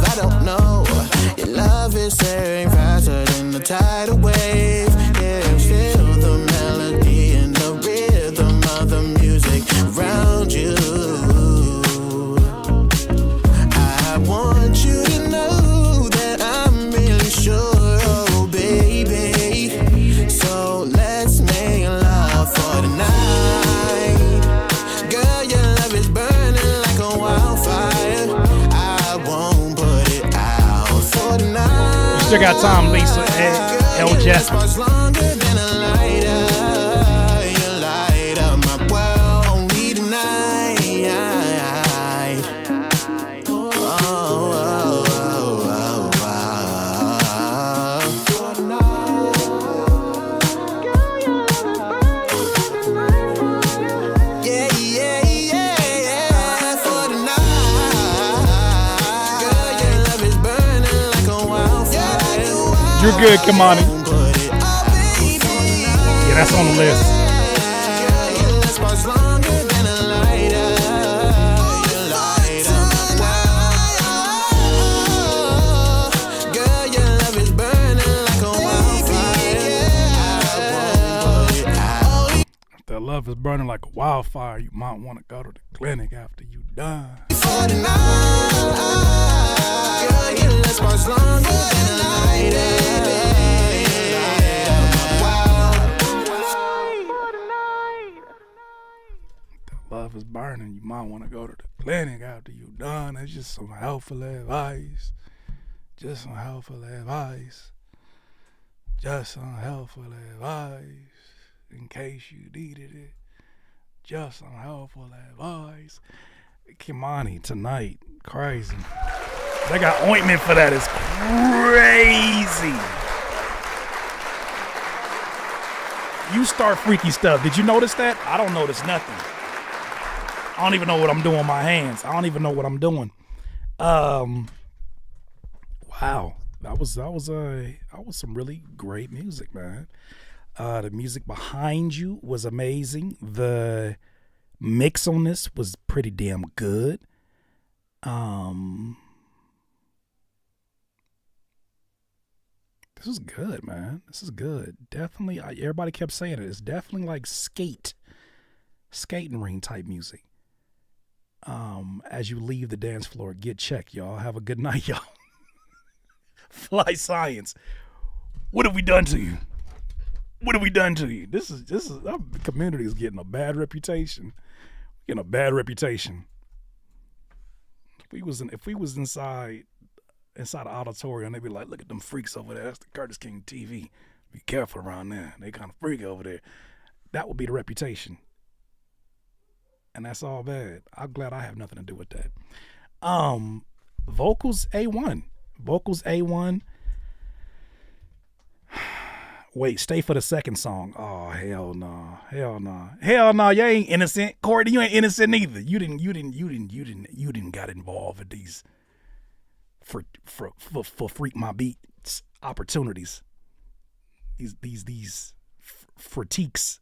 Speaker 8: I don't know. Your love is tearing faster than the tidal wave. Yeah, feel the melody and the rhythm of the music around you. I want you to know that I'm really sure, oh baby. So let's make love for the night. Girl, your love is burning like a wildfire. I won't put it out for the night.
Speaker 7: You still got time, Lisa and L. Jasper.
Speaker 8: Longer than a lighter. You light up my world only tonight. Oh, oh, oh, oh, oh. Yeah, yeah, yeah, for the night. Girl, your love is burning like a wildfire.
Speaker 7: You're good, Kimani. Yeah, that's on the list. Love is burning like a wildfire. You might want to go to the clinic after you done.
Speaker 8: For the night, girl, your lips much longer than a night.
Speaker 7: Love is burning. You might want to go to the clinic after you done. That's just some helpful advice. Just some helpful advice. Just some helpful advice. In case you needed it. Just some helpful advice. Kimani tonight. Crazy. They got ointment for that. It's crazy. You start freaky stuff. Did you notice that? I don't notice nothing. I don't even know what I'm doing with my hands. I don't even know what I'm doing. Wow. That was some really great music, man. The music behind you was amazing. The mix on this was pretty damn good. This is good, man. This is good. Definitely, everybody kept saying it. It's definitely like skating ring type music. As you leave the dance floor, get checked, y'all. Have a good night, y'all. Fly Science. What have we done to you? What have we done to you? This is our community is getting a bad reputation. Getting a bad reputation. If we was inside the auditorium, they'd be like, look at them freaks over there. That's the Curtis King TV. Be careful around there. They kind of freaky over there. That would be the reputation. And that's all bad. I'm glad I have nothing to do with that. Vocals A1. Vocals A1. Wait, stay for the second song. Oh, hell no. Hell no. Hell no. You ain't innocent. Courtney, you ain't innocent either. You didn't got involved with these for freak my beats opportunities. These freakies.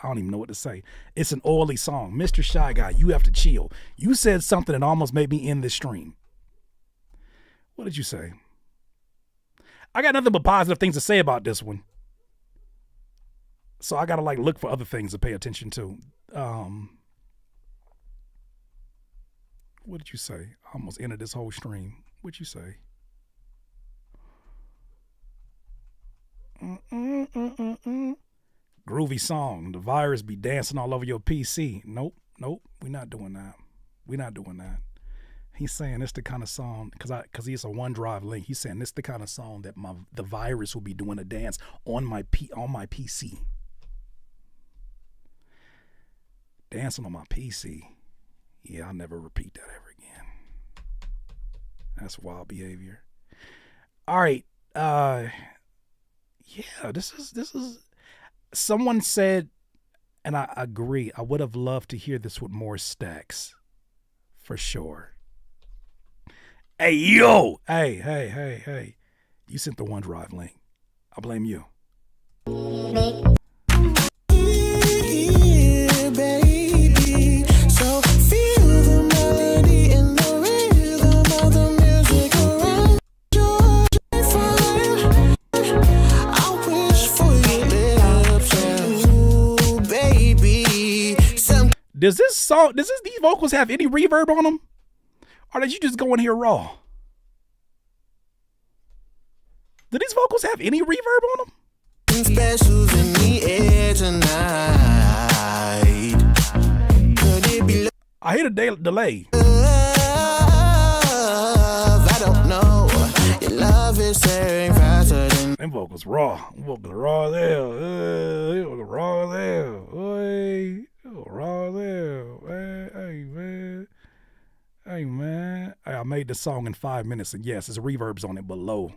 Speaker 7: I don't even know what to say. It's an oily song. Mr. Shy Guy, you have to chill. You said something that almost made me end this stream. What did you say? I got nothing but positive things to say about this one. So I got to look for other things to pay attention to. What did you say? I almost ended this whole stream. What'd you say? Groovy song. The virus be dancing all over your PC. Nope. We're not doing that. He's saying it's the kind of song, because he's a OneDrive link. He's saying it's the kind of song that the virus will be doing a dance on my PC. Dancing on my PC. Yeah, I'll never repeat that ever again. That's wild behavior. All right. Yeah, this is. Someone said, and I agree, I would have loved to hear this with more stacks. For sure. Hey, yo! Hey. You sent the OneDrive link. I blame you.
Speaker 8: Yeah, baby. So feel the melody and the rhythm of the music around your fire. I wish for your lips, ooh, baby.
Speaker 7: Does these vocals have any reverb on them? Or did you just go in here raw? Do these vocals have any reverb on them?
Speaker 8: Specials in the air tonight. Could it be
Speaker 7: I hear the delay.
Speaker 8: love? I don't know. Your love is tearing faster than
Speaker 7: Them vocals raw. Vocals raw there. Raw there. Raw there. Hey, man. I made the song in 5 minutes, and yes, there's reverbs on it below.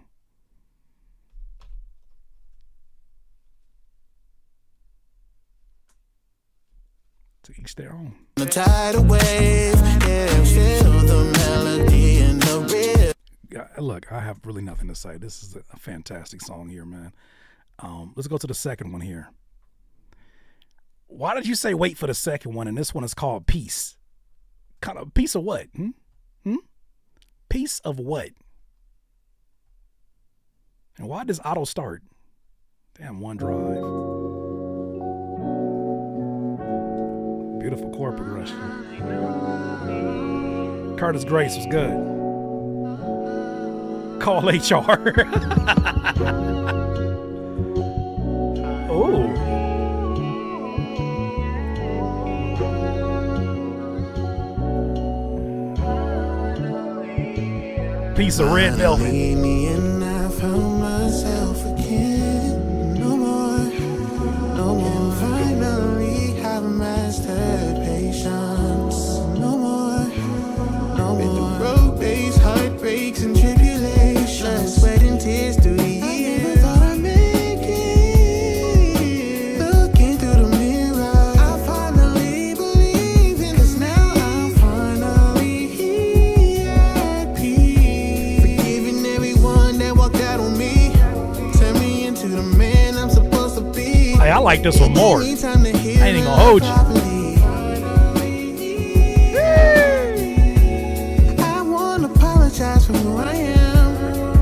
Speaker 7: To each their own.
Speaker 8: the tidal wave. Yeah, feel the melody and the rhythm.
Speaker 7: Look, I have really nothing to say. This is a fantastic song here, man. Let's go to the second one here. Why did you say wait for the second one? And this one is called Peace. Kind of piece of what? Piece of what? And why does auto start? Damn, OneDrive. Beautiful chord progression. Curtis Grace was good. Call HR. Oh. Piece of red velvet.
Speaker 12: And I found myself again. No more. Can finally have mastered patience. No more. Been through road days, heartbreaks, and tribulations. Sweat and tears through the years. Never thought I'd make it. Looking through the mirror, I finally believe in. 'Cause now I'm finally here at peace. Forgiving everyone that walked out on me. Turn me into the man I'm supposed to be.
Speaker 7: Hey, I like this one more. I ain't even gonna hold you.
Speaker 12: I won't apologize for who I am.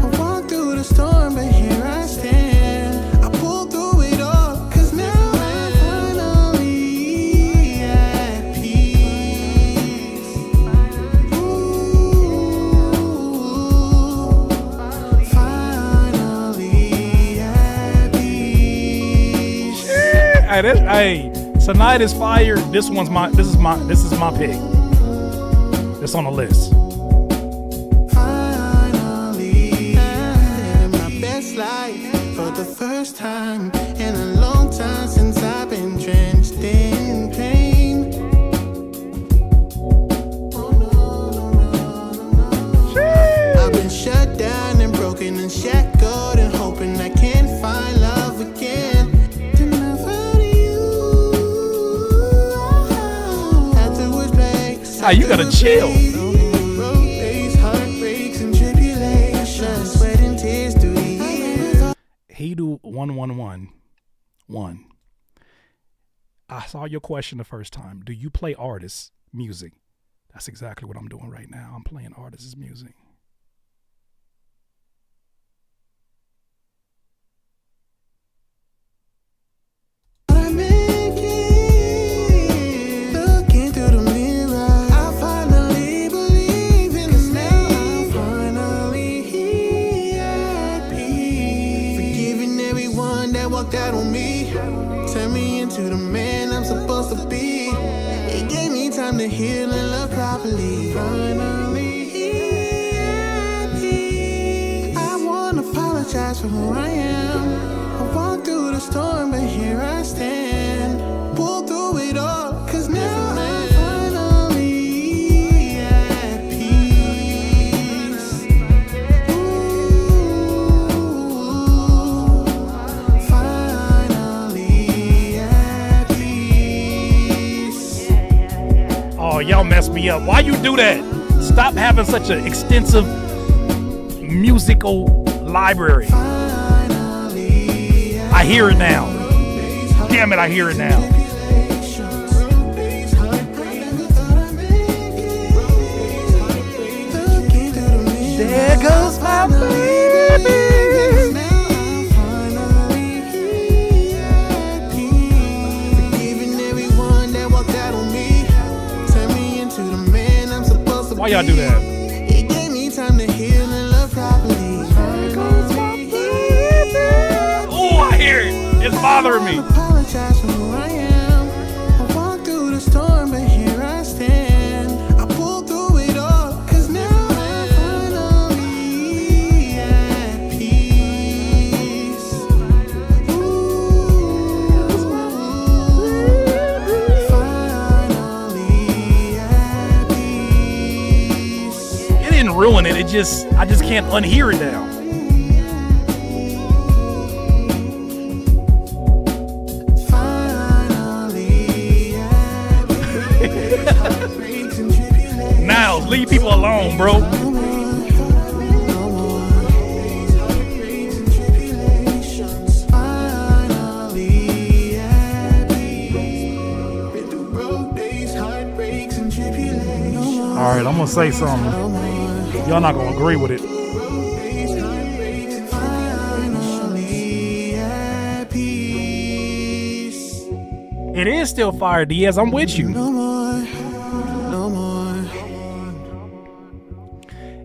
Speaker 12: I walked through the storm, but here I stand. I pulled through it all, 'cause now I'm finally at peace. Ooh, finally at peace.
Speaker 7: Hey, tonight is fire. This is my pick. It's on the list.
Speaker 12: Finally, I'm living my best life for the first time in a long time since I've been drenched in pain. I've been shut down and broken and shackled and hoping I can't find love again. Then I found you. Afterwards, place.
Speaker 7: Ah, you gotta chill. He do 1. I saw your question the first time. Do you play artists' music? That's exactly what I'm doing right now. I'm playing artists' music.
Speaker 12: Looking through the mirror, I finally believe in. 'Cause now I'm finally here at peace. Forgiving everyone that walked out on me. Turn me into the man I'm supposed to be. It gave me time to heal and love properly. Finally here at peace. I won't apologize for who I am. I walked through the storm, but here I stand. Pull through it all, 'cause now I'm finally at peace. Ooh, finally at peace.
Speaker 7: Oh, y'all messed me up. Why you do that? Stop having such an extensive musical library. I hear it now. Damn it, I hear it now. There goes my baby. Why y'all do that?
Speaker 12: It gave me time to heal and love properly.
Speaker 7: Oh, I hear it. It's bothering me.
Speaker 12: Apologize for who I am. I walked through the storm, but here I stand. I pulled through it all, 'cause now I'm finally at peace. Ooh, finally at peace.
Speaker 7: It didn't ruin it. I just can't unhear it now. Niles, leave people alone, bro. All right, I'm gonna say something. Y'all not gonna agree with it. It is still fire, Diaz. I'm with you.
Speaker 1: No more, no more.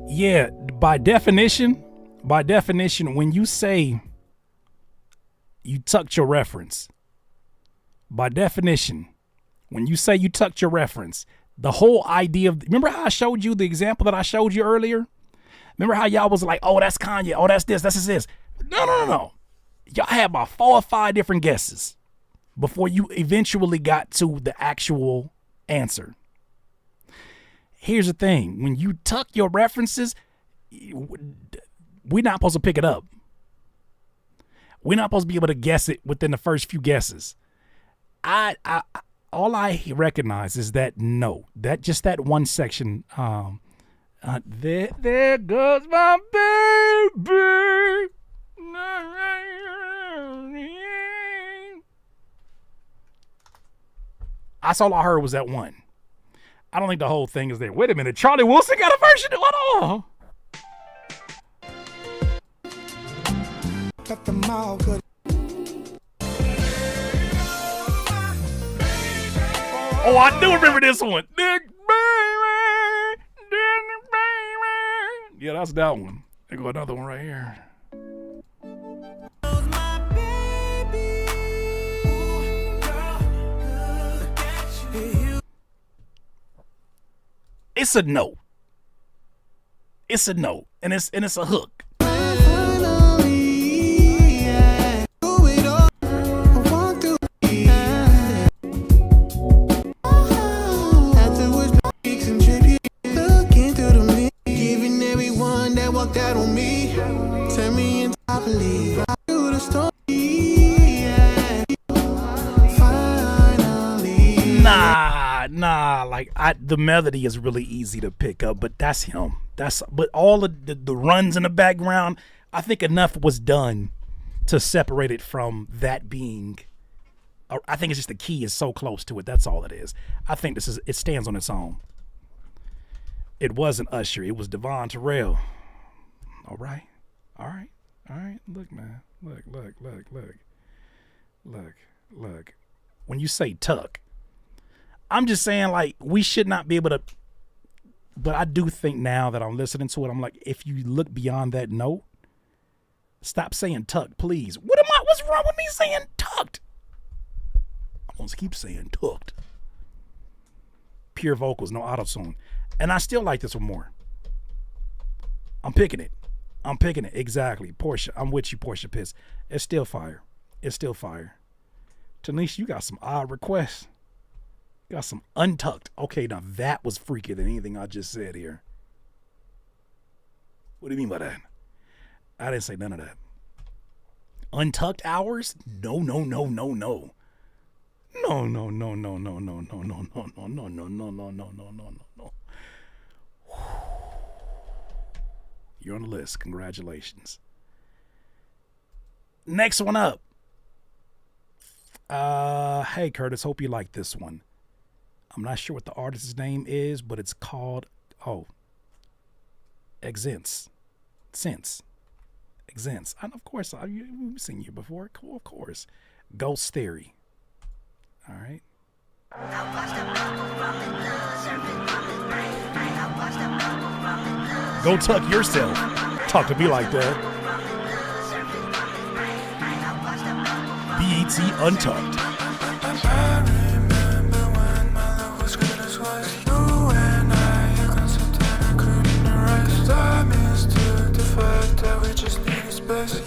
Speaker 7: Yeah, by definition, when you say you tucked your reference, by definition, when you say you tucked your reference, the whole idea of, remember how I showed you the example that I showed you earlier? Remember how y'all was like, oh, that's Kanye, oh, that's this. No. Y'all had about 4 or 5 different guesses before you eventually got to the actual answer. Here's the thing. When you tuck your references, we're not supposed to pick it up. We're not supposed to be able to guess it within the first few guesses. All I recognize is that that one section. There goes my baby. That's all I heard was that one. I don't think the whole thing is there. Wait a minute, Charlie Wilson got a version? What on?
Speaker 1: Cut them all good.
Speaker 7: Oh, I do remember this one. Yeah, that's that one. There go another one right here. It's a no. It's a no, and it's a hook.
Speaker 1: That on me, turn me into I believe I do the story. Finally.
Speaker 7: Nah. Like the melody is really easy to pick up, but that's him. But all of the runs in the background, I think enough was done to separate it from that being. I think it's just the key is so close to it. That's all it is. I think it stands on its own. It wasn't Usher. It was Devon Terrell. All right. Look, man. Look. When you say tuck, I'm just saying, like, we should not be able to. But I do think now that I'm listening to it, I'm like, if you look beyond that note, stop saying tuck, please. What's wrong with me saying tucked? I'm going to keep saying tucked. Pure vocals, no auto-tune. And I still like this one more. I'm picking it, exactly. Portia, I'm with you, Portia Pitts. It's still fire. Tanisha, you got some odd requests. You got some untucked. Okay, now that was freakier than anything I just said here. What do you mean by that? I didn't say none of that. Untucked hours? No. You're on the list. Congratulations. Next one up. Hey, Curtis. Hope you like this one. I'm not sure what the artist's name is, but it's called, Exents. Exents. And of course, we've seen you before. Cool, of course. Ghost Theory. All right. Go tuck yourself. Talk to me like that. BET Untucked.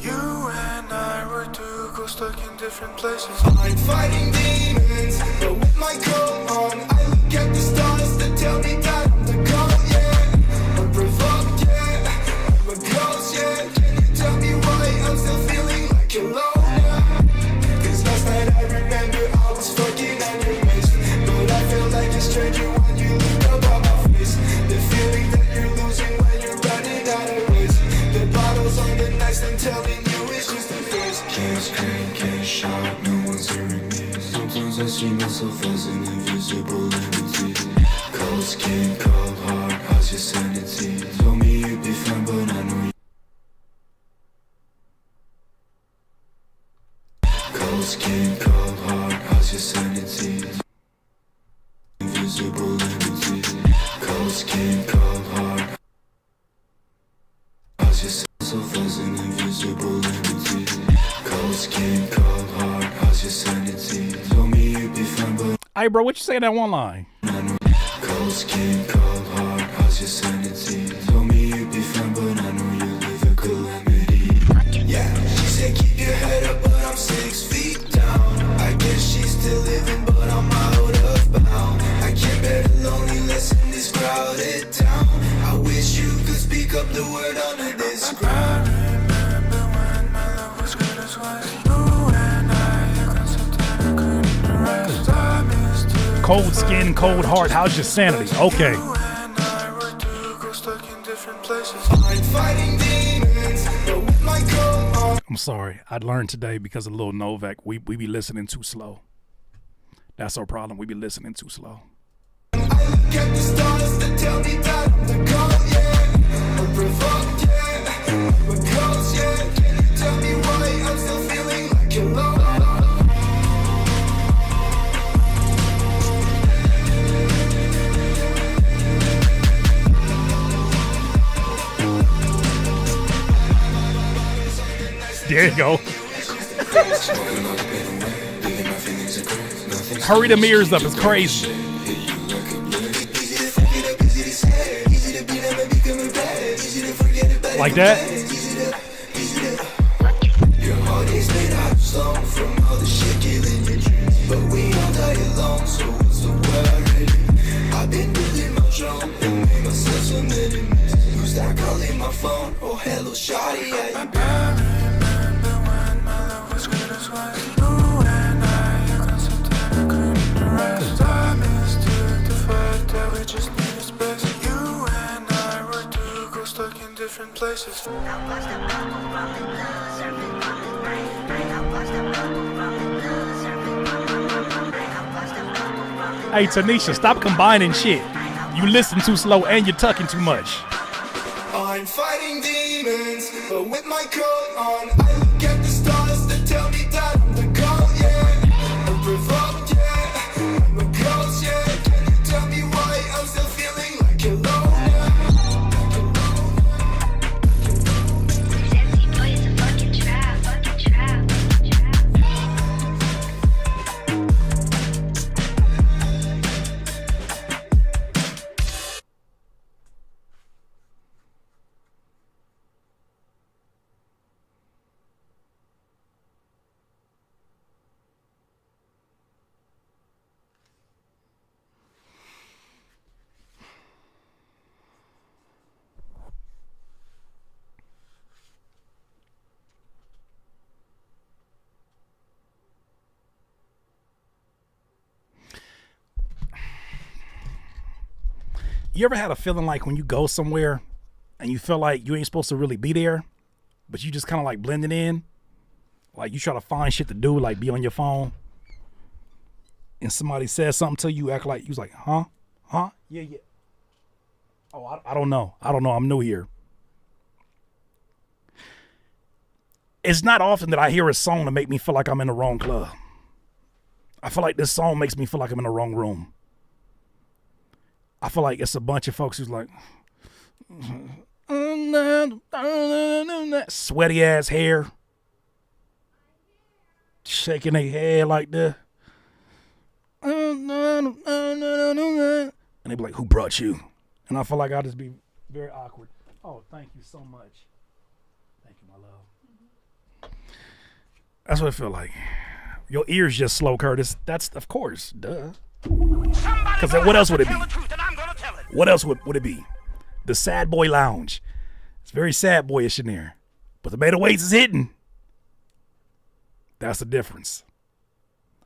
Speaker 1: You and I were two ghosts stuck in different places. I'm fighting demons, but with my coat on, I look at the stars that tell me that I'm the god, yeah. I'm provoked, yeah. I'm a ghost, yeah. Can you tell me why I'm still feeling like alone, yeah? Cause last night I remember I was fucking on your waist, but I feel like a stranger when you look up at my face. The feeling that you're losing when you're running out of ways. The bottles on the nightstand telling you it's just a phase. Can't scream, can't shout, no one's hearing me. Sometimes I see myself as an invisible entity. Cold skin, cold heart, how's your sanity? Told me you'd be fine, but I know you. Cold skin, cold heart, how's How's your sanity? Invisible entity. Cold skin, cold heart. How's your self as an invisible entity? Cold skin, cold heart. How's your sanity? Told me you'd be fine, but
Speaker 7: Hey, bro, what you say in that one line?
Speaker 1: cold skin, cold heart. How's your sanity? Told me you'd be fine, but I know you live a calamity. Yeah, she said keep your head up, but I'm 6 feet down. I guess she's still living, but I'm out of bounds. I can't bear the loneliness in this crowded town. I wish you could speak up the word under this ground.
Speaker 7: Cold skin, cold heart. How's your sanity? Okay. I'm sorry. I learned today because of Lil Novak, we be listening too slow. That's our problem. We be listening too slow. There you go. Hurry the mirrors up. It's crazy. Like that?
Speaker 1: Your heart is made out of stone from all the shit killing your dreams. But we all die alone, so what's the worry? I've been building my drone and made myself some enemies. Who's that calling my phone? Oh, hello, shawty, how you been? Different places.
Speaker 7: Hey, Tanisha, stop combining shit. You listen too slow and you're tucking too much.
Speaker 1: I'm fighting demons, but with my coat on, I look at the stars that tell me that I'm the god, yeah. I'm provoked, yeah. I'm a ghost, yeah. Can you tell me why I'm still feeling like alone?
Speaker 7: You ever had a feeling like when you go somewhere and you feel like you ain't supposed to really be there, but you just kind of like blending in? Like you try to find shit to do, like be on your phone, and somebody says something to you, act like you was like, huh? Yeah. Oh, I don't know. I'm new here. It's not often that I hear a song to make me feel like I'm in the wrong club. I feel like this song makes me feel like I'm in the wrong room. I feel like it's a bunch of folks who's like, sweaty ass hair, shaking their head like that. And they be like, who brought you? And I feel like I'll just be very awkward. Oh, thank you so much. Thank you, my love. That's what I feel like. Your ears just slow, Curtis. That's, of course, duh. Because what else would it be? What else would it be? The Sad Boy Lounge. It's very sad boyish in there. But the Beta Waits is hitting. That's the difference.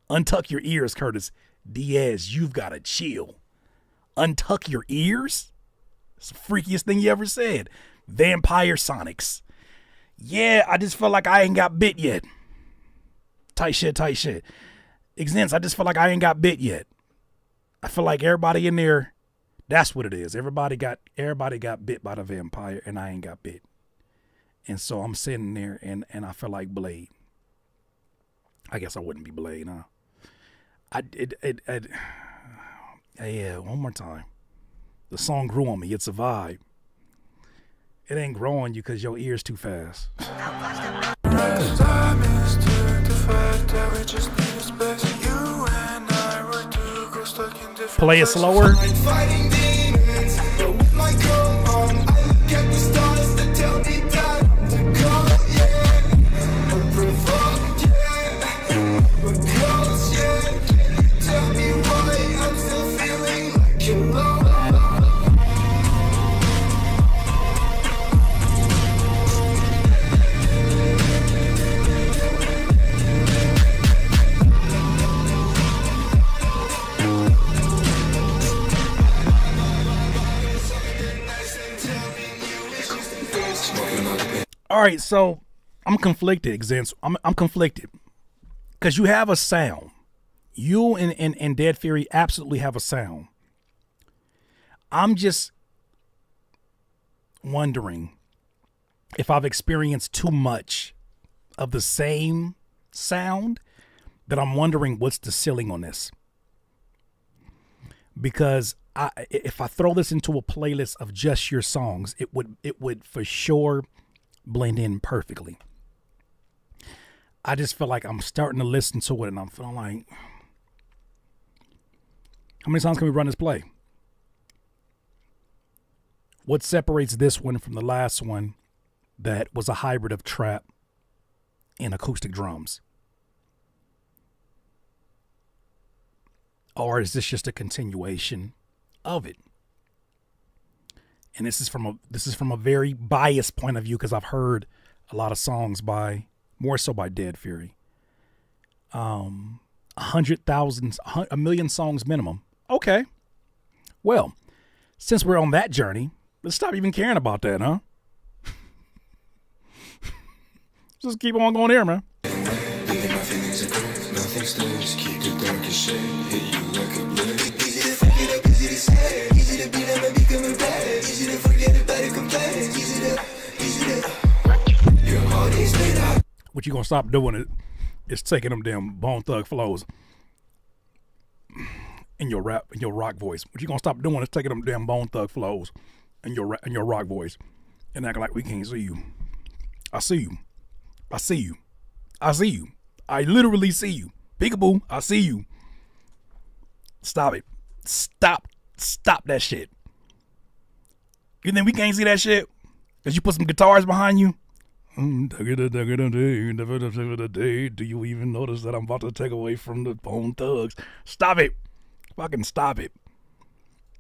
Speaker 7: Untuck your ears, Curtis. Diaz, you've got to chill. Untuck your ears? It's the freakiest thing you ever said. Vampire Sonics. Yeah, I just feel like I ain't got bit yet. Tight shit. Exents, I just feel like I ain't got bit yet. I feel like everybody in there, that's what it is. Everybody got bit by the vampire and I ain't got bit. And so I'm sitting there and I feel like Blade. I guess I wouldn't be Blade, huh? Yeah, one more time. The song grew on me. It's a vibe. It ain't growing you because your ear's too fast. Play it slower. All right, so I'm conflicted, Xens. I'm conflicted because you have a sound. You and Dead Fury absolutely have a sound. I'm just wondering if I've experienced too much of the same sound that I'm wondering what's the ceiling on this. Because if I throw this into a playlist of just your songs, it would for sure blend in perfectly. I just feel like I'm starting to listen to it and I'm feeling like, how many songs can we run this play? What separates this one from the last one that was a hybrid of trap and acoustic drums? Or is this just a continuation of it? And this is from a very biased point of view because I've heard a lot of songs more so by Dead Fury. 100,000, 1 million songs minimum. Okay. Well, since we're on that journey, let's stop even caring about that, huh? Just keep on going here, man. What you gonna stop doing is taking them damn Bone Thug flows in your rock voice. What you gonna stop doing is taking them damn Bone Thug flows in your rock voice and acting like we can't see you. I see you. I see you. I see you. I literally see you. Peekaboo, I see you. Stop it. Stop that shit. You think we can't see that shit? Cause you put some guitars behind you? Do you even notice that I'm about to take away from the Bone Thugs? Stop it. Fucking stop it.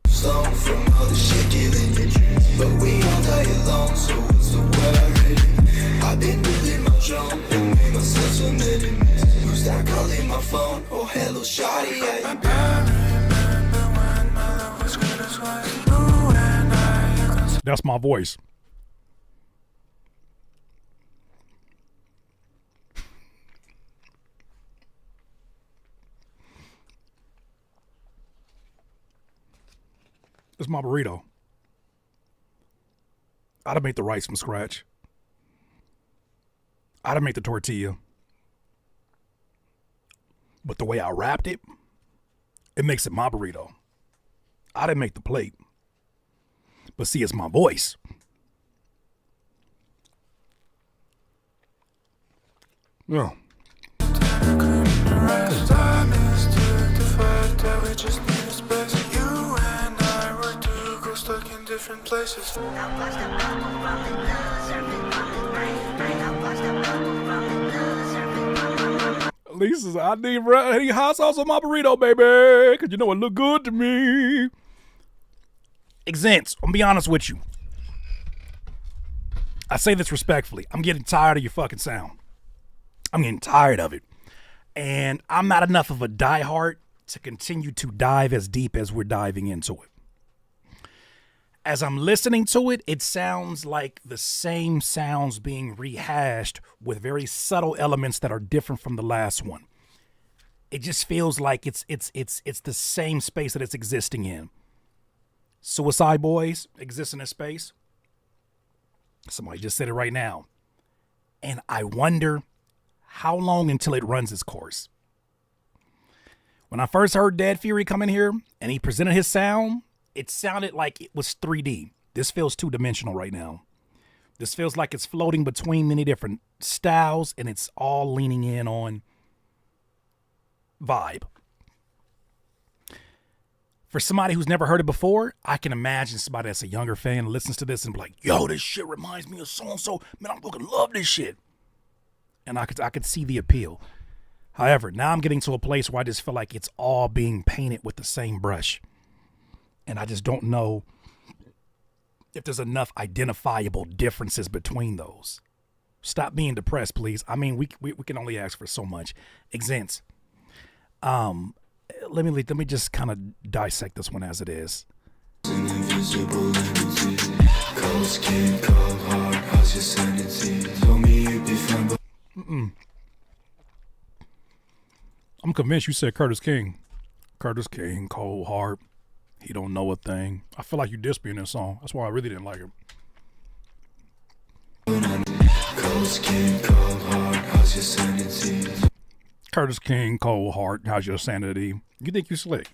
Speaker 1: Song from all the shit killing the dreams, but we all die alone, so what's the worry? I've been building my drone and made myself some enemies. Who's that calling my phone? Oh hello shawty, I remember when my love was good as white.
Speaker 7: That's my voice. It's my burrito. I'd have made the rice from scratch. I'd have made the tortilla. But the way I wrapped it, it makes it my burrito. I didn't make the plate. But see, it's my voice. Yeah.
Speaker 1: Different places.
Speaker 7: Lisa's, I need hot sauce on my burrito, baby, because you know it look good to me. Xens, I'm gonna be honest with you. I say this respectfully. I'm getting tired of your fucking sound. I'm getting tired of it. And I'm not enough of a diehard to continue to dive as deep as we're diving into it. As I'm listening to it, it sounds like the same sounds being rehashed with very subtle elements that are different from the last one. It just feels like it's the same space that it's existing in. Suicide Boys exist in a space. Somebody just said it right now. And I wonder how long until it runs its course. When I first heard Dead Fury come in here and he presented his sound, it sounded like it was 3D. This feels two-dimensional right now. This feels like it's floating between many different styles, and it's all leaning in on vibe. For somebody who's never heard it before, I can imagine somebody that's a younger fan listens to this and be like, yo, this shit reminds me of so-and-so. Man, I fucking love this shit. And I could see the appeal. However, now I'm getting to a place where I just feel like it's all being painted with the same brush. And I just don't know if there's enough identifiable differences between those. Stop being depressed, please. I mean, we can only ask for so much. Exents. Let me just kind of dissect this one as it is. I'm convinced you said Curtis King. Curtis King, cold heart. He don't know a thing. I feel like you dissed me in this song. That's why I really didn't like it. Curtis King, cold heart. How's your sanity? You think you slick?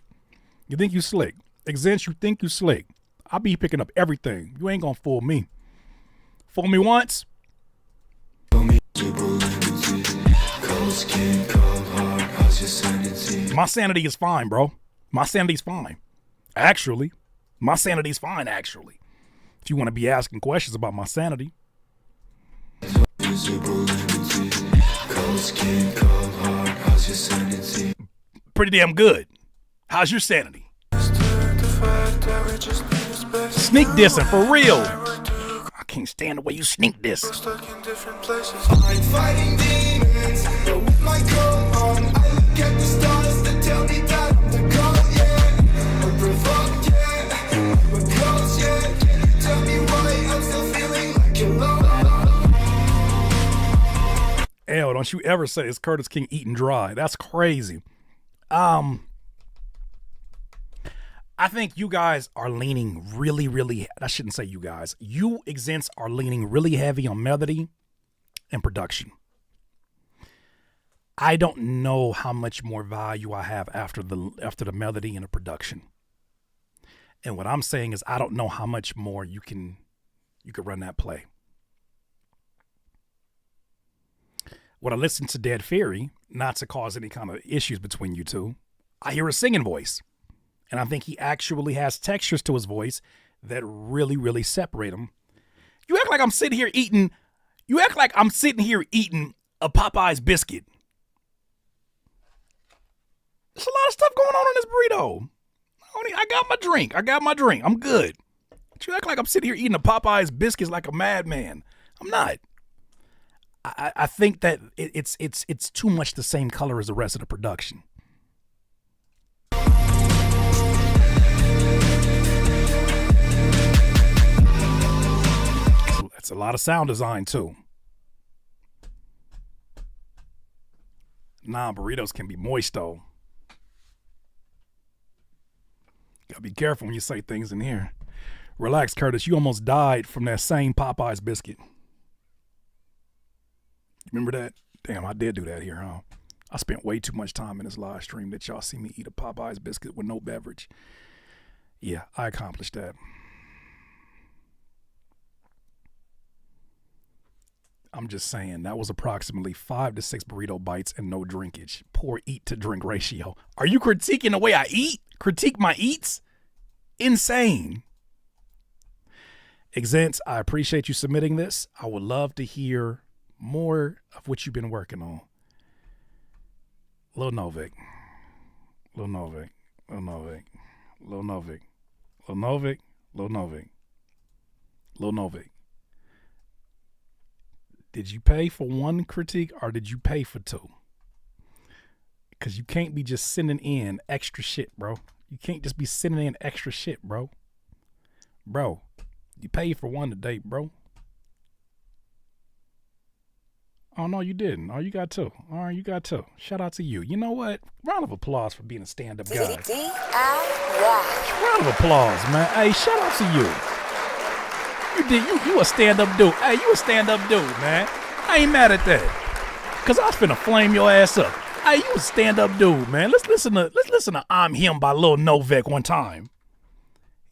Speaker 7: You think you slick? Exents, you think you slick? I be picking up everything. You ain't gonna fool me. Fool me once. My sanity is fine, bro. My sanity's fine. Actually, my sanity's fine, actually. If you want to be asking questions about my sanity. Pretty damn good. How's your sanity? Sneak dissing, for real. I can't stand the way you sneak diss.
Speaker 1: Fighting demons, but with my coat on, I look at the stars that tell me that I'm the goal, yeah. Or provoked, yeah. But close, yeah. Can you tell me why I'm still feeling like alone?
Speaker 7: Ew, don't you ever say it's Curtis King eating dry. That's crazy. I think you guys are leaning really, I shouldn't say you guys. You exents are leaning really heavy on melody and production. I don't know how much more value I have after the melody and the production. And what I'm saying is I don't know how much more you could run that play. When I listen to Dead Fury, not to cause any kind of issues between you two, I hear a singing voice. And I think he actually has textures to his voice that really separate him. You act like I'm sitting here eating a Popeye's biscuit. There's a lot of stuff going on in this burrito. I got my drink. I'm good. But you act like I'm sitting here eating a Popeye's biscuits like a madman. I'm not. I think that it's too much the same color as the rest of the production. That's a lot of sound design too. Nah, burritos can be moist though. Gotta be careful when you say things in here. Relax, Curtis. You almost died from that same Popeye's biscuit. Remember that? Damn, I did do that here, huh? I spent way too much time in this live stream that y'all see me eat a Popeye's biscuit with no beverage. Yeah, I accomplished that. I'm just saying, that was approximately 5 to 6 burrito bites and no drinkage. Poor eat to drink ratio. Are you critiquing the way I eat? Critique my eats? Insane. Exents, I appreciate you submitting this. I would love to hear more of what you've been working on. Lil Novick. Did you pay for one critique or did you pay for two? Because you can't be just sending in extra shit, bro. You can't just be sending in extra shit, bro. Bro, you paid for one today, bro. Oh, no, you didn't. Oh, you got two. All right, you got two. Shout out to you. You know what? Round of applause for being a stand-up guy. Round of applause, man. Hey, shout out to you. You a stand-up dude. Hey, you a stand-up dude, man. I ain't mad at that. Because I was finna flame your ass up. Hey, you a stand-up dude, man. Let's listen to I'm Him by Lil Novek one time.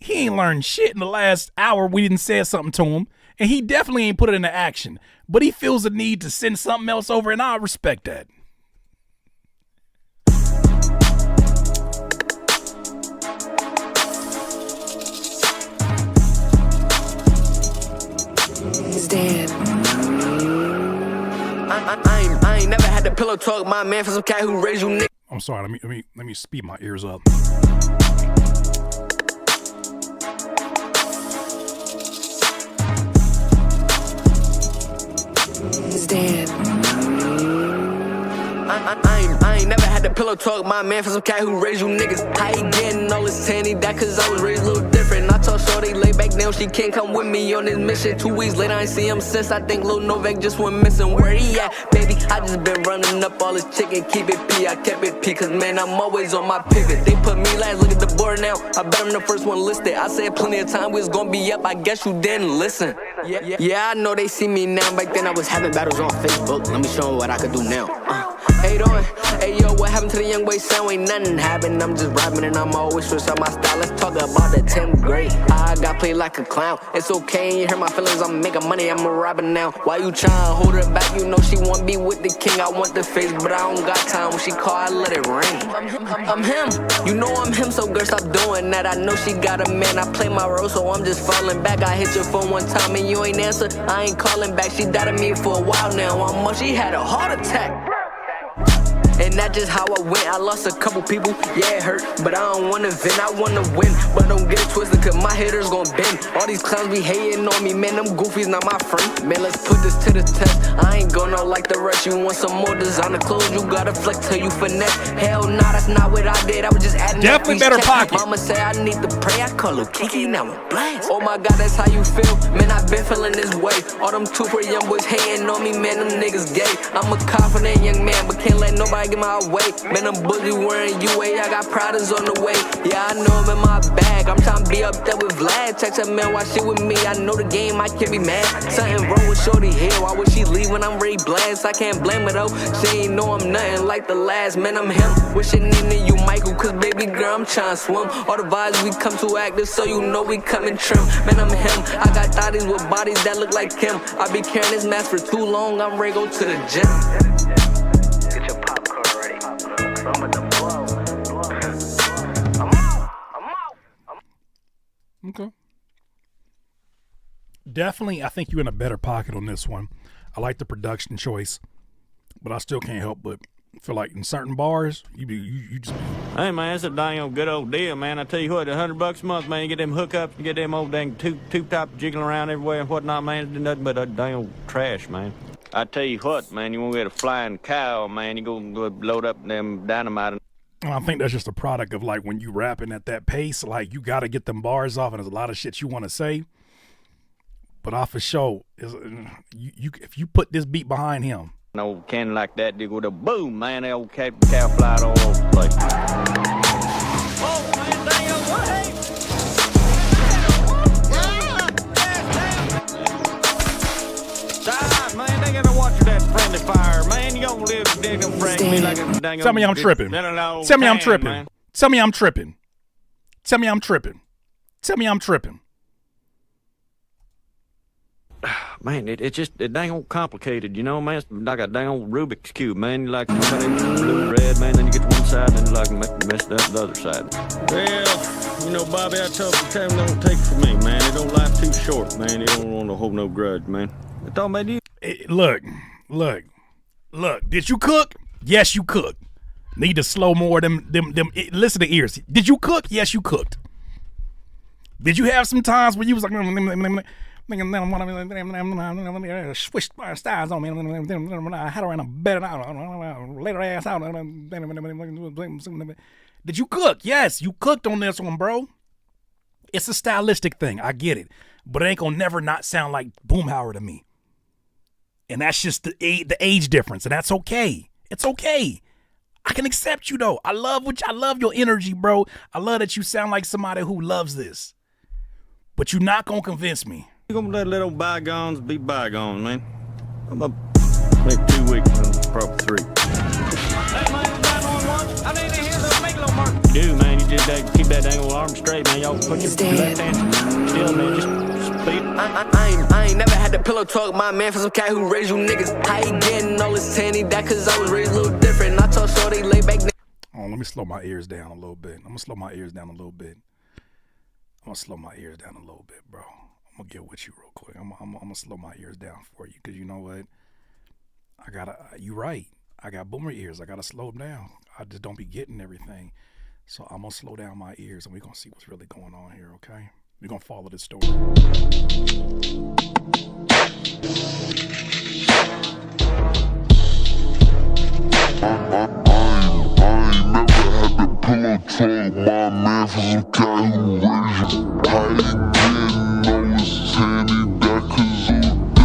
Speaker 7: He ain't learned shit in the last hour. We didn't say something to him, and he definitely ain't put it into action. But he feels the need to send something else over, and I respect that.
Speaker 14: Stand. I ain't never had to pillow talk my man for some cat who raised you nigga.
Speaker 7: I'm sorry. Let me speed my ears up.
Speaker 14: Stand. I ain't never had to pillow talk my man for some cat who raised you niggas. I ain't getting all this tanny, that cause I was raised a little different. I told Shorty lay back down, she can't come with me on this mission. 2 weeks later, I ain't see him since. I think Lil Novek just went missing. Where he at, baby? I just been running up all this chicken, keep it P. I kept it P, cause man, I'm always on my pivot. They put me last, look at the board now. I bet I'm the first one listed. I said plenty of time we was gonna be up, I guess you didn't listen. Yeah, I know they see me now. Back then I was having battles on Facebook. Let me show them what I could do now. Hey, doing? Hey, yo, what happened to the young boy sound? Ain't nothing happened. I'm just rapping and I'm always switch up my style. Let's talk about the 10th grade. I got played like a clown. It's okay, you hear my feelings. I'm making money, I'm a rapper now. Why you trying to hold her back? You know she want be with the king. I want the face, but I don't got time. When she call, I let it ring. I'm him. You know I'm him, so girl, stop doing that. I know she got a man. I play my role, so I'm just falling back. I hit your phone one time and you ain't answer. I ain't calling back. She doubted me for a while now. I'm much. She had a heart attack. And that's just how I went. I lost a couple people, yeah, it hurt, but I don't wanna vent, I wanna win. But don't get it twisted, cause my haters gon' bend. All these clowns be hating on me, man, them goofies not my friend. Man, let's put this to the test. I ain't gonna like the rest. You want some more designer clothes, you gotta flex till you finesse. Hell nah, that's not what I did, I was just adding
Speaker 7: definitely better pocket.
Speaker 14: Mama say I need to pray, I call her Kiki, now I'm blessed. Oh my God, that's how you feel, man, I been feeling this way. All them 2 pretty young boys hating on me, man, them niggas gay. I'm a confident young man, but can't let nobody get my way. Man, I'm boogie wearing UA, I got Pradas on the way. Yeah, I know I'm in my bag, I'm trying to be up there with Vlad. Text her, man, why she with me? I know the game, I can't be mad. Something wrong with Shorty here, why would she leave when I'm ready blast? I can't blame her though, she ain't know I'm nothing like the last. Man, I'm him, wishing into you Michael, cause baby girl, I'm trying to swim. All the vibes we come too active, so you know we coming trim. Man, I'm him, I got thotties with bodies that look like him. I be carrying this mask for too long, I'm ready to go to the gym.
Speaker 18: Get your popcorn ready. I'm at the blow.
Speaker 7: Okay. Definitely, I think you're in a better pocket on this one. I like the production choice, but I still can't help but feel like in certain bars, you just.
Speaker 16: Hey man, it's a dang old good old deal, man. I tell you what, $100 a month, man. You get them hookups, you get them old dang tube top jiggling around everywhere and whatnot, man. It's nothing but a dang old trash, man. I tell you what, man. You want to get a flying cow, man? You go load up them dynamite.
Speaker 7: I think that's just a product of like when you rapping at that pace, like you got to get them bars off, and there's a lot of shit you want to say. But I for sure, if you put this beat behind him.
Speaker 16: An old cannon like that, they go to boom, man. The old cow flied all over the place. Oh, man, dang old what? Stop, man. They gotta watch that friendly fire, man. You don't live to dig them friends me like a dang old.
Speaker 7: Tell me I'm tripping. Tell me I'm tripping. Tell me I'm tripping. Tell me I'm tripping. Tell me I'm tripping.
Speaker 16: Man, it dang old complicated, you know, man. It's like a dang old Rubik's Cube, man. You like blue, red, man. Then you get to one side, and then you like mess up the other side. Well, you know, Bobby, I told you, time don't take it for me, man. It don't life too short, man. You don't want to hold no grudge, man. I talking about you.
Speaker 7: Look. Did you cook? Yes, you cooked. Need to slow more them. Listen to ears. Did you cook? Yes, you cooked. Did you have some times where you was like, switch styles on me. I had her in a bed and I laid her ass out. Did you cook? Yes, you cooked on this one, bro. It's a stylistic thing. I get it. But it ain't gonna never not sound like Boomhauer to me. And that's just the age difference. And that's okay. It's okay. I can accept you though. I love your energy, bro. I love that you sound like somebody who loves this. But you're not gonna convince me.
Speaker 16: You gonna let little bygones be bygones, man. I'm gonna make 2 weeks, probably 3.
Speaker 15: I need to hear the make no mark.
Speaker 16: You do, man. You just keep that dang old arm straight, man. Y'all put your left hand still, man. Just speed.
Speaker 14: I ain't never had to pillow talk my man for some cat who raised you niggas. How he getting all this tanny? That cause I was raised a little different. I told Shorty lay back.
Speaker 7: Oh, let me slow my ears down a little bit. I'm gonna slow my ears down a little bit. Bro. I'm gonna get with you real quick. I'm gonna slow my ears down for you, cause you know what? You right. I got boomer ears. I gotta slow them down. I just don't be getting everything. So I'm gonna slow down my ears and we're gonna see what's really going on here, okay? We're gonna follow this story.
Speaker 17: Pillow talk, my man for some guy who raised you. How you getting all this tanny? That cause I'm different. I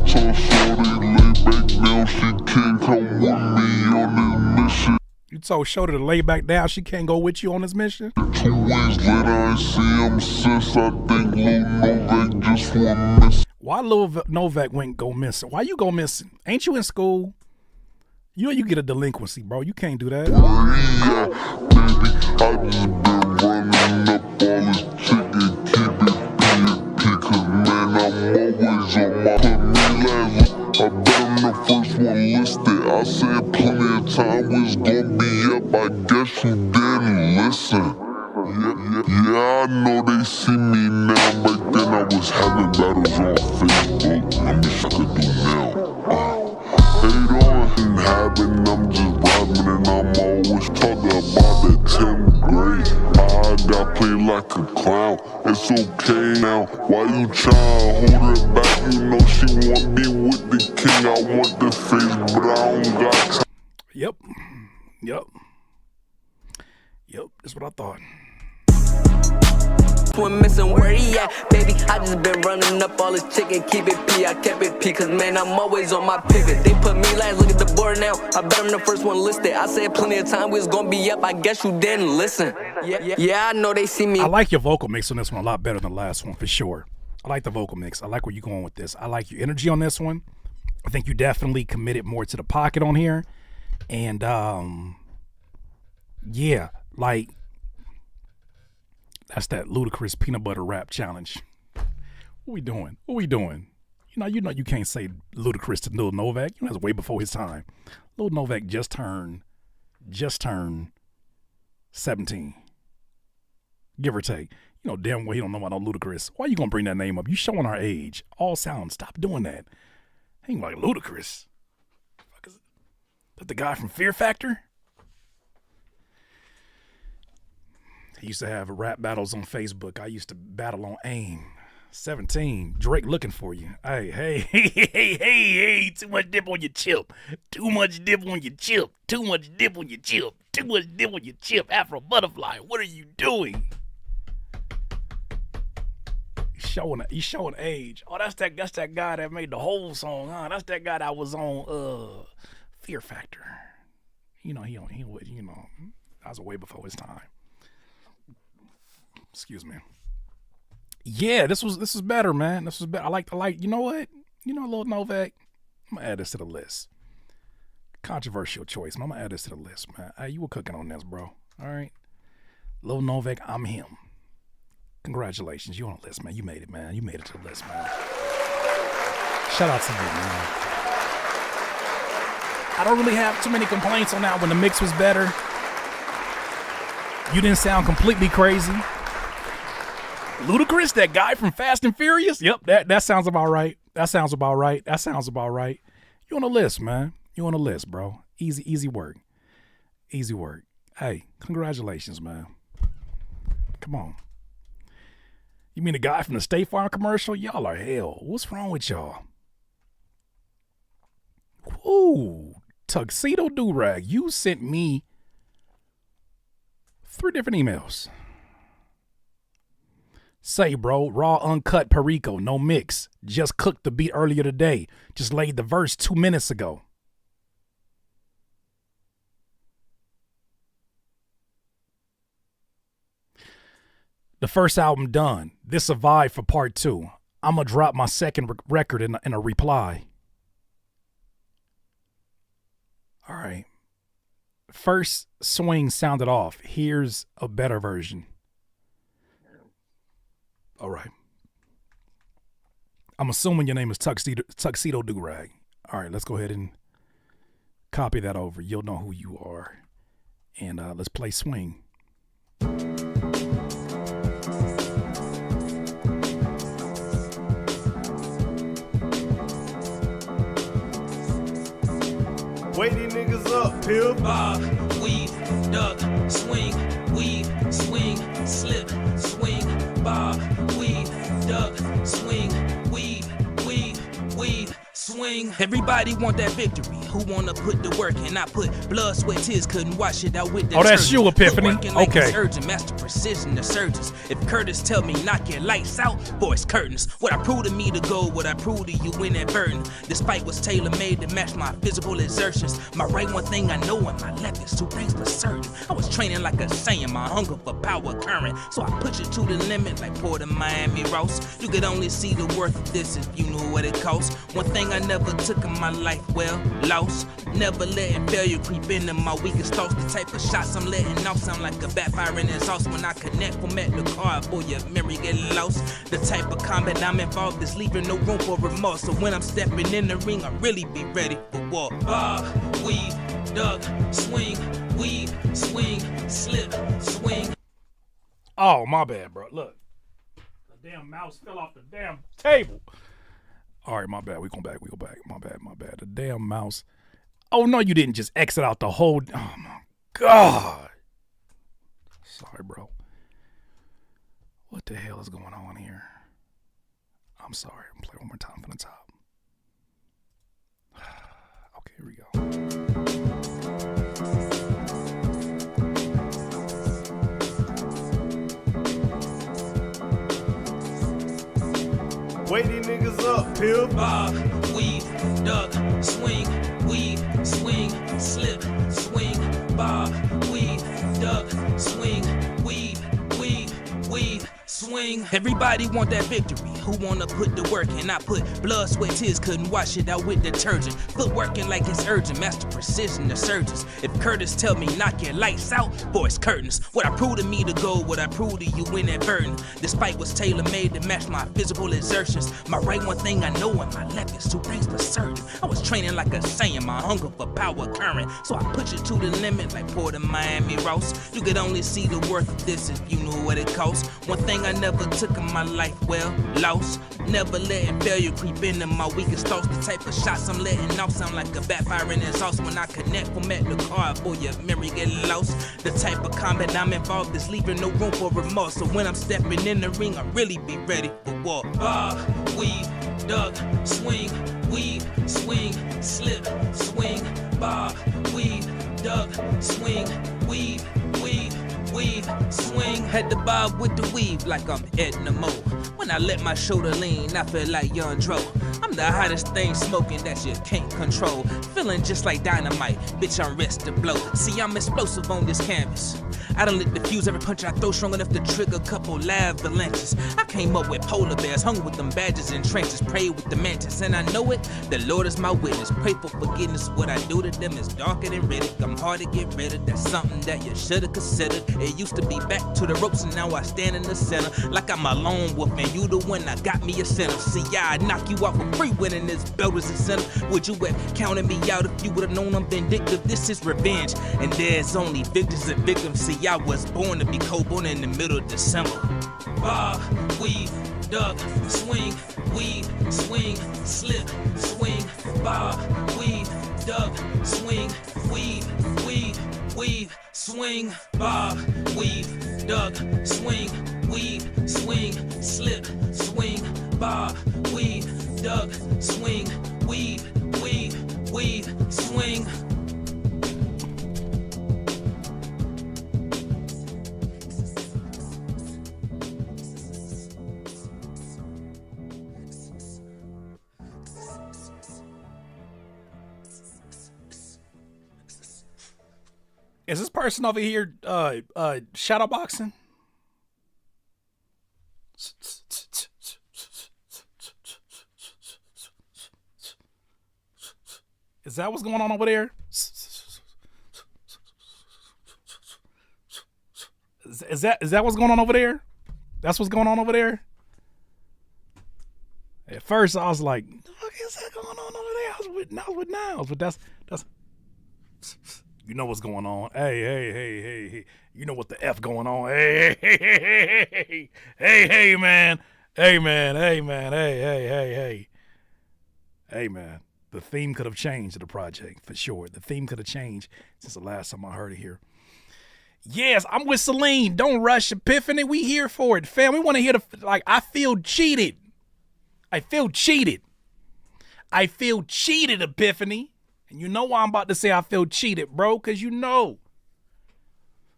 Speaker 17: told Shorty lay back down, she can't come with me on this mission.
Speaker 7: You told Shorty to lay back down, she can't go with you on this mission?
Speaker 17: 2 weeks later, I ain't see him since. I think Lil Novak just went missing.
Speaker 7: Why Lil Novak went go missing? Why you go missing? Ain't you in school? You know you get a delinquency, bro. You can't do that.
Speaker 17: Yeah, baby, I just been running up all this chicken, keep it P, cause man, I'm always on my put me last. I bet I'm the first one listed. I said plenty of time we was gonna be up. I guess you didn't listen. Yeah, I know they see me now. Back then I was having battles on Facebook. Let me see what I could do now. Hate on having, I'm just robbing and I'm always talking about the 10th grade. I got played like a clown. It's okay now. Why you tryna hold it back? You know she want me with the king. I want the face, but I don't got time.
Speaker 7: Yep. That's what I thought.
Speaker 14: One missing where he at, baby. I just been running up all this chicken, keep it P. I kept it P, cause man, I'm always on my pivot. They put me last, look at the board now. I bet I'm the first one listed. I said plenty of time we was gonna be up. I guess you didn't listen. Yeah, I know they see me.
Speaker 7: I like your vocal mix on this one a lot better than the last one, for sure. I like the vocal mix. I like where you're going with this. I like your energy on this one. I think you definitely committed more to the pocket on here. And, yeah, like, that's that ludicrous peanut butter rap challenge. What we doing? You know you can't say ludicrous to Lil Novak. You know that's way before his time. Lil Novak just turned 17. Give or take. You know damn well he don't know about no ludicrous. Why you gonna bring that name up? You showing our age. All sound. Stop doing that. Ain't like ludicrous. That the guy from Fear Factor? He used to have rap battles on Facebook. I used to battle on AIM. 17. Drake looking for you. Hey. Too much dip on your chip. Too much dip on your chip. Too much dip on your chip. Too much dip on your chip. Afro Butterfly. What are you doing? He's showing age. Oh, that's that guy that made the whole song, huh? That's that guy that was on Fear Factor. You know, he would, you know, that was way before his time. Excuse me. Yeah, this was better, man. This was better. I like. You know what? You know, Lil Novak. I'm gonna add this to the list. Controversial choice, man. I'm gonna add this to the list, man. Hey, you were cooking on this, bro. All right, Lil Novak. I'm him. Congratulations, you on the list, man. You made it, man. You made it to the list, man. Shout out to you, man. I don't really have too many complaints on that when the mix was better. You didn't sound completely crazy. Ludacris, that guy from Fast and Furious? Yep, that sounds about right. That sounds about right. You on the list, man. You on the list, bro. Easy work. Easy work. Hey, congratulations, man. Come on. You mean the guy from the State Farm commercial? Y'all are hell. What's wrong with y'all? Ooh, Tuxedo Durag. You sent me 3 different emails. Say, bro, raw, uncut Perico, no mix. Just cooked the beat earlier today. Just laid the verse 2 minutes ago. The first album done. This a vibe for part 2. I'm going to drop my second record in a reply. All right. first swing sounded off. Here's a better version. All right. I'm assuming your name is Tuxedo Durag. All right, let's go ahead and copy that over. You'll know who you are. And let's play swing.
Speaker 3: Waiting niggas up, pill.
Speaker 13: Bob, weave, duck, swing, weave, swing, slip, swing, bob, weave, duck, swing, weave, swing. Everybody want that victory. Who wanna put the work in? I put blood, sweat, tears, couldn't wash it out with the
Speaker 7: that's you, Epiphany.
Speaker 13: Like
Speaker 7: okay.
Speaker 13: It's urgent, master precision, the surgeons. If Curtis tell me knock your lights out, boys curtains. What I prove to me to go, what I prove to you inadvertent. Despite what's tailor-made to match my physical exertions. My right one thing I know and my left is two things for certain. I was training like a Saiyan, my hunger for power current. So I push it to the limit like Port of Miami Ross. You could only see the worth of this if you knew what it cost. One thing I never took in my life, well, lost. Never letting failure creep into my weakest thoughts. The type of shots I'm letting off sound like a backfiring exhaust. When I connect from at the car, boy, your memory getting lost. The type of combat I'm involved is leaving no room for remorse. So when I'm stepping in the ring, I really be ready for war. Bob, weave, duck, swing, weave, swing, slip, swing.
Speaker 7: Oh, my bad, bro. Look. The damn mouse fell off the damn table. All right, my bad. We go back. My bad. The damn mouse. Oh, no, you didn't just exit out the whole. Oh, my God. Sorry, bro. What the hell is going on here? I'm sorry. I'm playing one more time from the top. Okay, here we go.
Speaker 3: Waiting niggas up, pill.
Speaker 13: Bob, weave, duck, swing, weave, swing, slip, swing, bob, weave, duck, swing, weave, swing. Everybody want that victory. Who wanna put the work in? I put blood, sweat, tears, couldn't wash it out with detergent. Foot working like it's urgent, master precision, the surgeons. If Curtis tell me knock your lights out, boys curtains. What I prove to me to go, what I prove to you inadvertent. Despite what's tailor-made to match my physical exertions. My right one thing I know and my left is two things for certain. I was training like a Saiyan, my hunger for power current. So I push it to the limit like Port of Miami Ross. You could only see the worth of this if you knew what it cost. One thing I never took in my life, well, lost. Never letting failure creep into my weakest thoughts. The type of shots I'm letting off sound like a backfiring exhaust. When I connect from at the car, boy, your memory getting lost. The type of combat I'm involved is leaving no room for remorse. So when I'm stepping in the ring, I really be ready for war. Bob, weave, duck, swing, weave, swing, slip, swing, bob, weave, duck, swing, weave, swing. Had the bob with the weave like I'm Edna Moe. When I let my shoulder lean, I feel like Young Dro. I'm the hottest thing smoking that you can't control. Feeling just like dynamite, bitch, I'm ready to blow. See, I'm explosive on this canvas. I done lit the fuse, every punch I throw strong enough to trigger a couple avalanches. I came up with polar bears, hung with them badgers in trenches, prayed with the mantis, and I know it, the Lord is my witness. Pray for forgiveness, what I do to them is darker than Riddick. I'm hard to get rid of, that's something that you should've considered. It used to be back to the ropes, and now I stand in the center, like I'm a lone wolf, and you the one that got me a center. See, I'd knock you out for free, winning this belt as a center. Would you have counted me out if you would've known I'm vindictive? This is revenge, and there's only victims and victims. See, I was born to be cold-born in the middle of December. Bob, weave, duck, swing, weave, swing, slip, swing, bob, weave, duck, swing, weave, swing, bob, weave, duck, swing, weave, swing, slip, swing, bob, weave, duck, swing, weave, swing.
Speaker 7: Is this person over here shadowboxing? Is that what's going on over there? Is that what's going on over there? That's what's going on over there? At first, I was like, what is that going on over there? I was with Niles, but that's you know what's going on. Hey. You know what the F going on. Hey, man. Hey, man. The theme could have changed to the project, for sure. The theme could have changed since the last time I heard it here. Yes, I'm with Celine. Don't rush Epiphany. We here for it, fam. We want to hear I feel cheated. I feel cheated, Epiphany. And you know why I'm about to say I feel cheated, bro, because you know.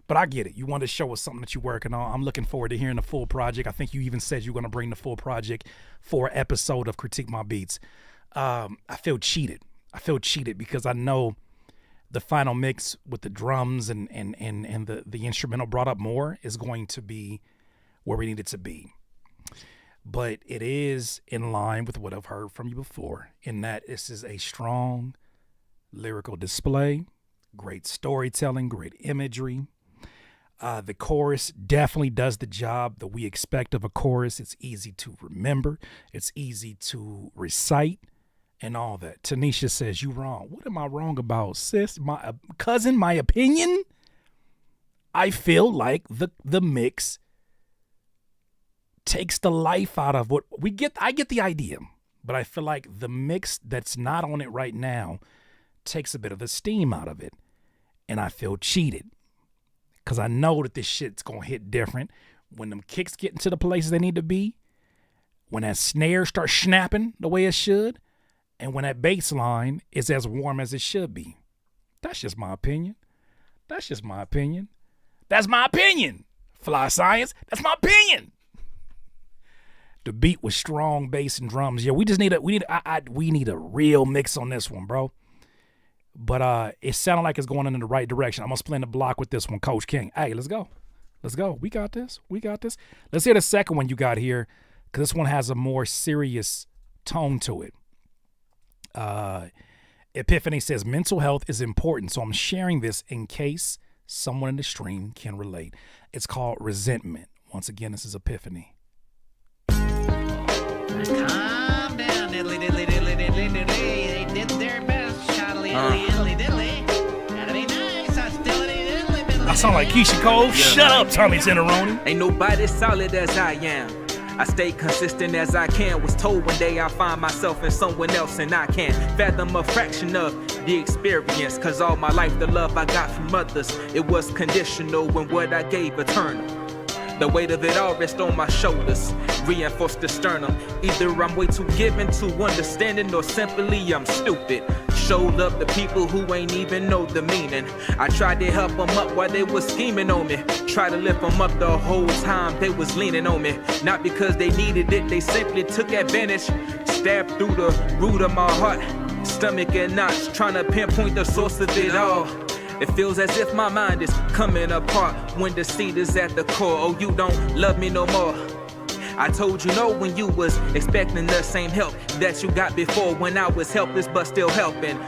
Speaker 7: But I get it. You want to show us something that you're working on. I'm looking forward to hearing the full project. I think you even said you're going to bring the full project for an episode of Critique My Beats. I feel cheated. Because I know the final mix with the drums and the instrumental brought up more is going to be where we need it to be. But it is in line with what I've heard from you before, in that this is a strong lyrical display, great storytelling, great imagery. The chorus definitely does the job that we expect of a chorus. It's easy to remember. It's easy to recite and all that. Tanisha says, you wrong. What am I wrong about, sis? My cousin, my opinion? I feel like the mix takes the life out of what we get. I get the idea, but I feel like the mix that's not on it right now takes a bit of the steam out of it. And I feel cheated because I know that this shit's going to hit different when them kicks get into the places they need to be, when that snare starts snapping the way it should, and when that bass line is as warm as it should be. That's just my opinion. Fly Science. That's my opinion. The beat with strong bass and drums. Yeah, we need a real mix on this one, bro. But it sounded like it's going in the right direction. I'm gonna split the block with this one, Coach King. Hey, let's go. We got this. Let's hear the second one you got here, because this one has a more serious tone to it. Epiphany says mental health is important, so I'm sharing this in case someone in the stream can relate. It's called Resentment. Once again, this is Epiphany.
Speaker 4: Calm down, diddly diddly diddly diddly diddly. They did their best, shoddily diddly diddly. Gotta be nice, hostility diddly diddly.
Speaker 7: I sound like Keisha Cole. Shut up, Tommy Tenderoni.
Speaker 5: Ain't nobody solid as I am. I stay consistent as I can. Was told one day I find myself in someone else, and I can't fathom a fraction of the experience. Cause all my life the love I got from others, it was conditional when what I gave eternal. The weight of it all rests on my shoulders, reinforced the sternum. Either I'm way too given to understanding, or simply I'm stupid. Showed up to people who ain't even know the meaning. I tried to help them up while they was scheming on me. Tried to lift them up the whole time they was leaning on me. Not because they needed it, they simply took advantage. Stabbed through the root of my heart, stomach and knots, trying to pinpoint the source of it all. It feels as if my mind is coming apart when deceit is at the core. Oh, you don't love me no more. I told you no when you was expecting the same help that you got before, when I was helpless but still helping.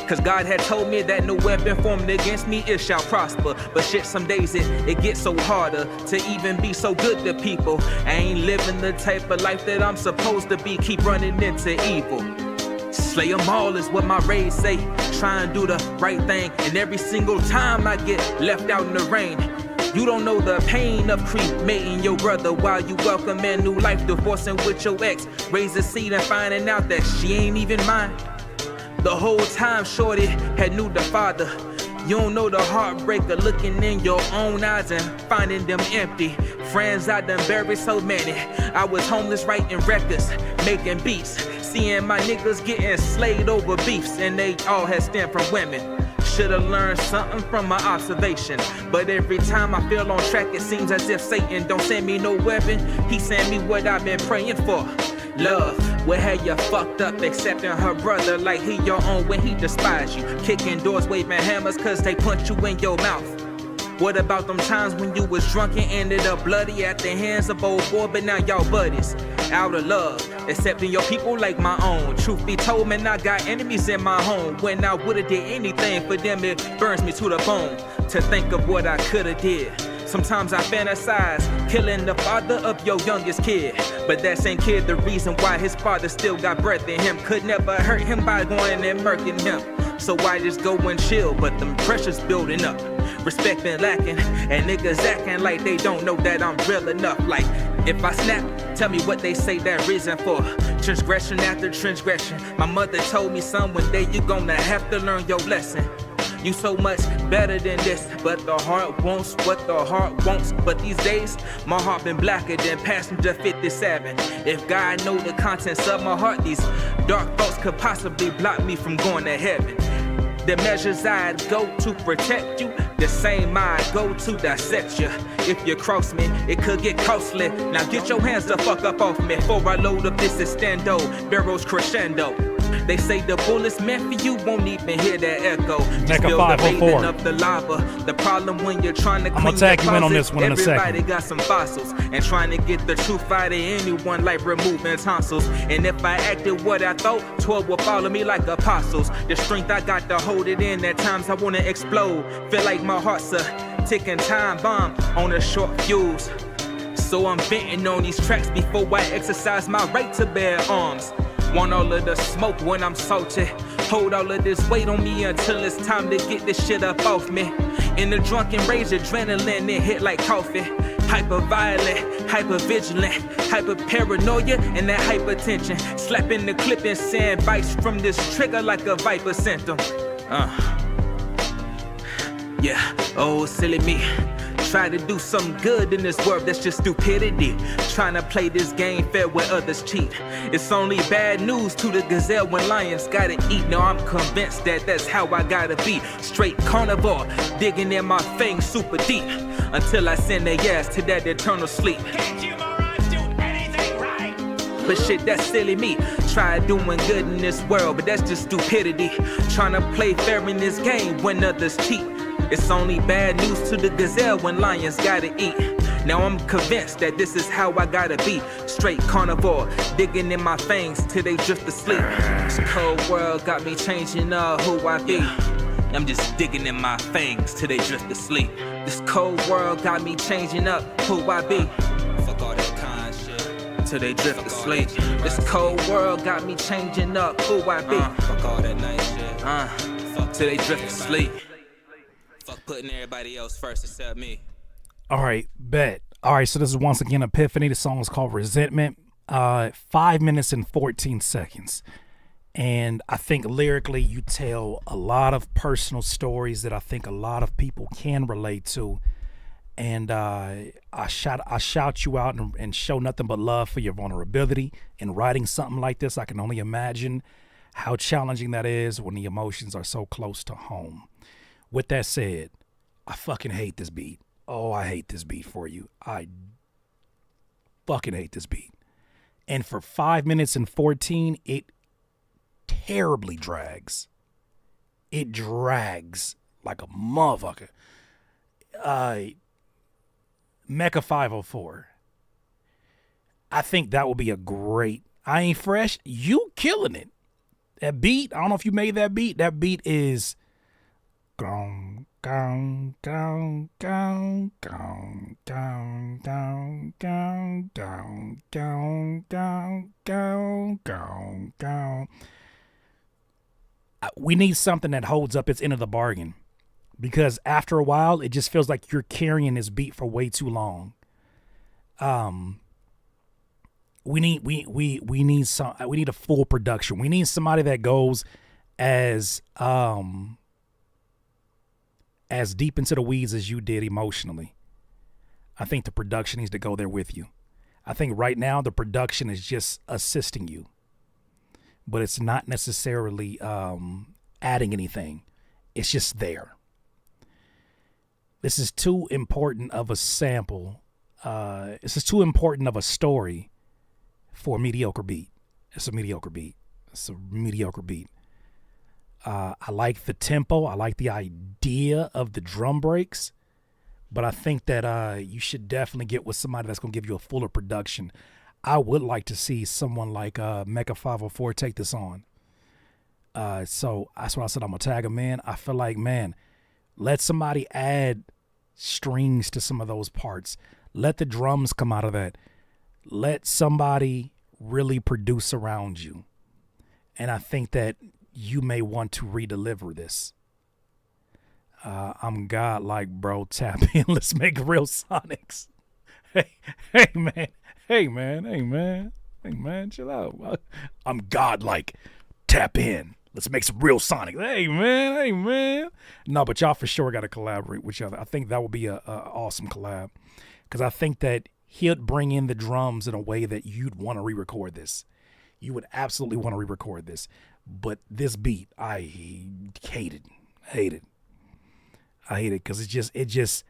Speaker 5: Cause God had told me that no weapon formed against me, it shall prosper. But shit, some days it gets so harder to even be so good to people. I ain't living the type of life that I'm supposed to be. Keep running into evil. Slay them all is what my rage say. Try and do the right thing, and every single time I get left out in the rain. You don't know the pain of cremating your brother while you welcome in new life, divorcing with your ex. Raise a seed and finding out that she ain't even mine. The whole time shorty had knew the father. You don't know the heartbreaker looking in your own eyes and finding them empty. Friends I done buried so many. I was homeless writing records, making beats. Seeing my niggas getting slayed over beefs, and they all had stemmed from women. Should've learned something from my observation. But every time I feel on track, it seems as if Satan don't send me no weapon. He send me what I've been praying for. Love, what had you fucked up accepting her brother like he your own when he despised you? Kicking doors, waving hammers cause they punch you in your mouth. What about them times when you was drunk and ended up bloody at the hands of old boy, but now y'all buddies? Out of love, accepting your people like my own. Truth be told, man, I got enemies in my home. When I would've did anything for them, it burns me to the bone to think of what I could've did. Sometimes I fantasize killing the father of your youngest kid. But that same kid, the reason why his father still got breath in him, could never hurt him by going and murking him. So I just go and chill, but them pressures building up. Respect been lacking, and niggas acting like they don't know that I'm real enough. Like, if I snap, tell me what they say that reason for. Transgression after transgression. My mother told me, son, one day you gonna have to learn your lesson. You so much better than this, but the heart wants what the heart wants. But these days, my heart been blacker than passenger 57. If God know the contents of my heart, these dark thoughts could possibly block me from going to heaven. The measures I'd go to protect you, the same I'd go to dissect you. If you cross me, it could get costly. Now get your hands the fuck up off me before I load up this extendo, barrels crescendo. They say the bullets meant for you won't even hear that echo. Just feel the bathing of the lava. The problem when you're trying to clean your closet,
Speaker 7: on this one in a second.
Speaker 5: Everybody got some fossils, and trying to get the truth out of anyone like removing tonsils. And if I acted what I thought, 12 will follow me like apostles. The strength I got to hold it in, at times I wanna explode. Feel like my heart's a ticking time bomb on a short fuse. So I'm venting on these tracks before I exercise my right to bear arms. Want all of the smoke when I'm salty. Hold all of this weight on me until it's time to get this shit up off me. In the drunken rage, adrenaline, it hit like coffee. Hyper violent, hyper vigilant, hyper paranoia, and that hypertension. Slapping the clip and sand bites from this trigger like a viper symptom. Yeah, oh silly me. Try to do something good in this world, that's just stupidity. Trying to play this game fair where others cheat. It's only bad news to the gazelle when lions gotta eat. No, I'm convinced that that's how I gotta be. Straight carnivore, digging in my fangs super deep. Until I send their ass to that eternal sleep.
Speaker 15: Can't you morons do anything right?
Speaker 5: But shit, that's silly me. Try doing good in this world, but that's just stupidity. Trying to play fair in this game when others cheat. It's only bad news to the gazelle when lions gotta eat. Now I'm convinced that this is how I gotta be. Straight carnivore, digging in my fangs till they drift asleep. This cold world got me changing who I be. I'm just digging in my fangs till they drift asleep. This cold world got me changing up who I be. Fuck all that kind shit till they drift asleep. This cold world got me changing up who I be. Fuck all that nice shit. Till they drift asleep. Fuck putting everybody else first except me.
Speaker 7: All right, bet. All right, so this is once again Epiphany. The song is called Resentment. 5 minutes and 14 seconds. And I think lyrically you tell a lot of personal stories that I think a lot of people can relate to. And I shout you out and show nothing but love for your vulnerability in writing something like this. I can only imagine how challenging that is when the emotions are so close to home. With that said, I fucking hate this beat. Oh, I hate this beat for you. I fucking hate this beat. And for 5 minutes and 14, it terribly drags. It drags like a motherfucker. Mecha 504. I think that will be a great. I Ain't Fresh. You killing it. That beat, I don't know if you made that beat. That beat is gong, gong, gong, gong, gong, gong, gong, gong, gong, gong, gong, gong, gong, gong. We need something that holds up its end of the bargain, because after a while it just feels like you're carrying this beat for way too long. We need a full production. We need somebody that goes as deep into the weeds as you did emotionally. I think the production needs to go there with you. I think right now the production is just assisting you, but it's not necessarily adding anything. It's just there. This is too important of a sample. This is too important of a story for a mediocre beat. It's a mediocre beat. It's a mediocre beat. I like the tempo. I like the idea of the drum breaks, but I think that you should definitely get with somebody that's going to give you a fuller production. I would like to see someone like Mecha 504 take this on. So that's what I said. I'm going to tag him in. I feel like, man, let somebody add strings to some of those parts. Let the drums come out of that. Let somebody really produce around you. And I think that you may want to redeliver this. I'm godlike, bro. Tap in. Let's make real sonics. Hey, man. Chill out. I'm godlike. Tap in. Let's make some real sonics. Hey, man. No, but y'all for sure got to collaborate with each other. I think that would be a awesome collab. Because I think that he'd bring in the drums in a way that you'd want to re-record this. You would absolutely want to re-record this. But this beat, I hate it. I hate it because it just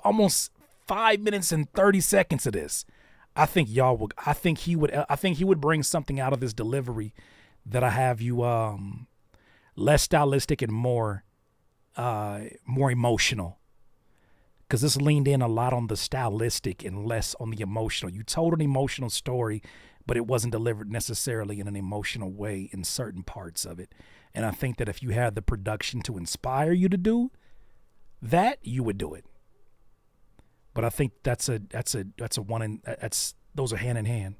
Speaker 7: almost 5 minutes and 30 seconds of this. I think he would bring something out of this delivery that I have you less stylistic and more emotional. Because this leaned in a lot on the stylistic and less on the emotional. You told an emotional story, but it wasn't delivered necessarily in an emotional way in certain parts of it. And I think that if you had the production to inspire you to do that, you would do it. But I think those are hand in hand.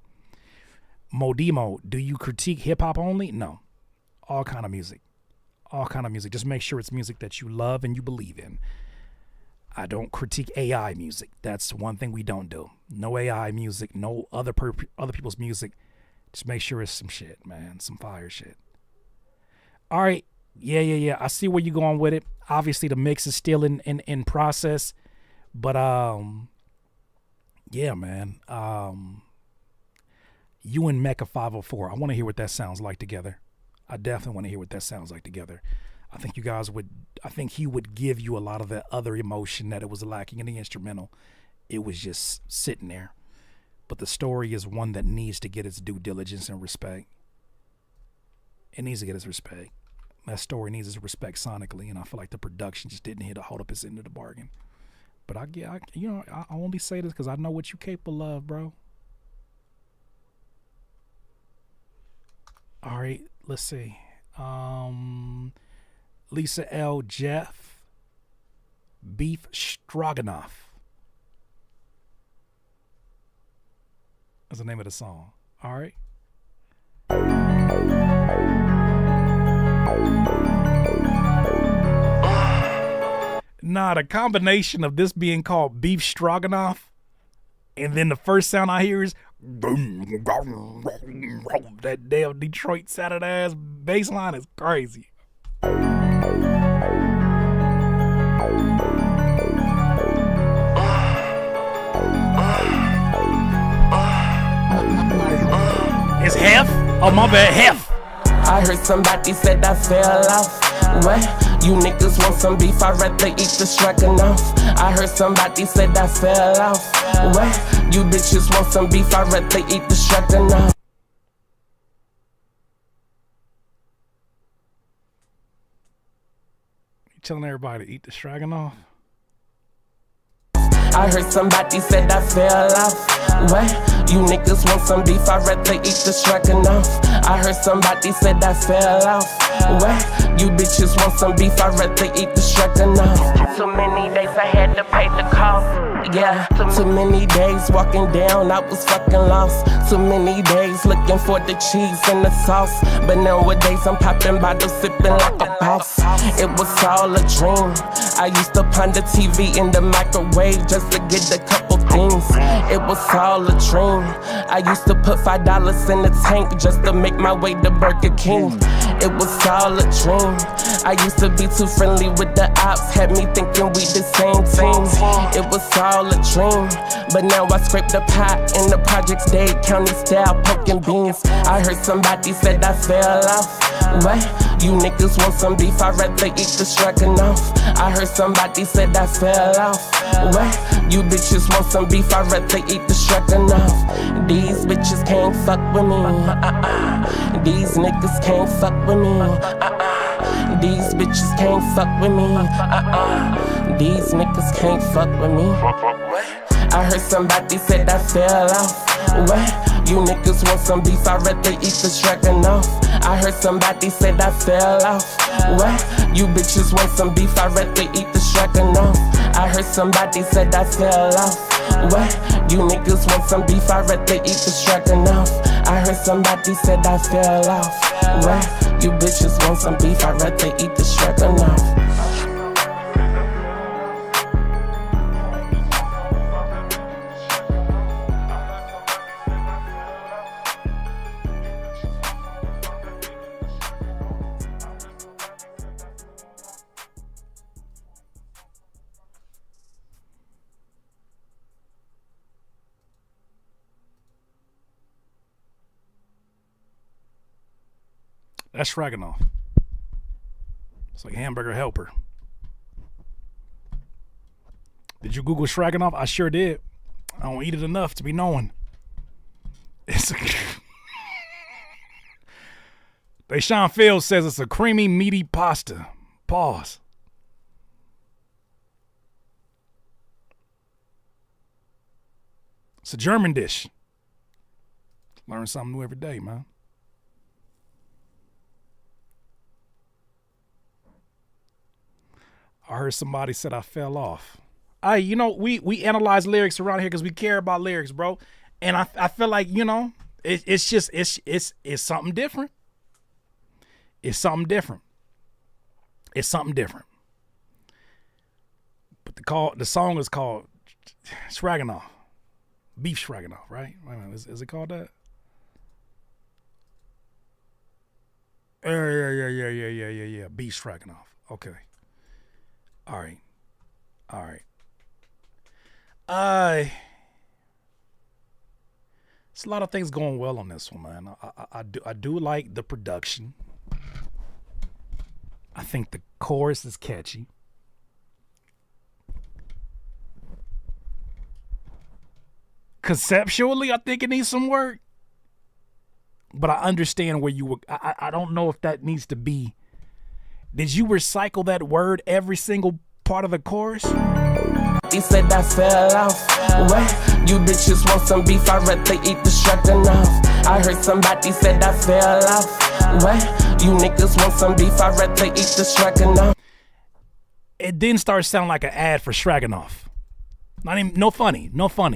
Speaker 7: Modimo, do you critique hip hop only? No. All kind of music. Just make sure it's music that you love and you believe in. I don't critique AI music. That's one thing we don't do. No AI music, no other people's music. Just make sure it's some shit, man. Some fire shit. All right. Yeah. I see where you're going with it. Obviously, the mix is still in process. But, yeah, man. You and Mecha 504. I want to hear what that sounds like together. I definitely want to hear what that sounds like together. I think he would give you a lot of that other emotion that it was lacking in the instrumental. It was just sitting there. But the story is one that needs to get its due diligence and respect. It needs to get its respect. That story needs its respect sonically, and I feel like the production just didn't hit to hold up its end of the bargain. But I only say this because I know what you're capable of, bro. All right, let's see. Lisa L. Jeff, Beef Stroganoff. That's the name of the song. All right. Nah, the combination of this being called Beef Stroganoff and then the first sound I hear is that damn Detroit Saturday ass bass line is crazy. It's Hef? Oh, my bad, Hef.
Speaker 6: I heard somebody said I fell off. What? You niggas want some beef, I'd rather eat the stroganoff. I heard somebody said I fell off. What? You bitches want some beef, I'd rather eat the stroganoff.
Speaker 7: You telling everybody to eat the stroganoff?
Speaker 6: I heard somebody said I fell off. What? You niggas want some beef, I'd rather eat the stroganoff. I heard somebody said I fell off. What? You bitches want some beef, I'd rather eat the stroganoff. Too many days I had to pay the cost. Yeah, too many days walking down, I was fucking lost. Too many days looking for the cheese and the sauce. But nowadays I'm popping bottles, sipping like a boss. It was all a dream. I used to ponder TV in the microwave just to get a couple things. It was all a dream. I used to put $5 in the tank just to make my way to Burger King. It was all a dream. I used to be too friendly with the ops, had me thinking we the same team. It was all a dream, but now I scrape the pot in the projects, Dade County style, poking beans. I heard somebody said I fell off. What? You niggas want some beef, I'd rather eat the stroganoff. I heard somebody said I fell off. What? You bitches want some beef, I'd rather eat the stroganoff. These bitches can't fuck with me. These niggas can't fuck with me. These bitches can't fuck with me. These niggas can't fuck with me. I heard somebody said I fell off. What? You niggas want some beef, I'd rather eat the stroganoff. I heard somebody said I fell off. What? You bitches want some beef, I'd rather eat the stroganoff. I heard somebody said I fell off. What? You niggas want some beef, I'd rather eat the stroganoff. I heard somebody said I fell off. What? You bitches want some beef, I'd rather eat the stroganoff.
Speaker 7: That's Stroganoff. It's like hamburger helper. Did you Google Stroganoff? I sure did. I don't eat it enough to be knowing. It's Deshaun Fields says it's a creamy, meaty pasta. Pause. It's a German dish. Learn something new every day, man. I heard somebody said I fell off. We analyze lyrics around here because we care about lyrics, bro. And I feel like, it's something different. It's something different. It's something different. But the song is called Stroganoff. Beef Stroganoff, right? Wait a minute, is it called that? Yeah. Beef Stroganoff. Okay. All right. It's a lot of things going well on this one, man. I do like the production. I think the chorus is catchy. Conceptually, I think it needs some work. But I understand where you were. I don't know if that needs to be. Did you recycle that word every single part of the chorus?
Speaker 6: He said I fell off. What? You bitches want some beef, I'd rather eat the stroganoff. I heard somebody said I fell off. What? You niggas want some beef, I'd rather eat the stroganoff.
Speaker 7: It didn't start sounding like an ad for Stroganoff. No funny.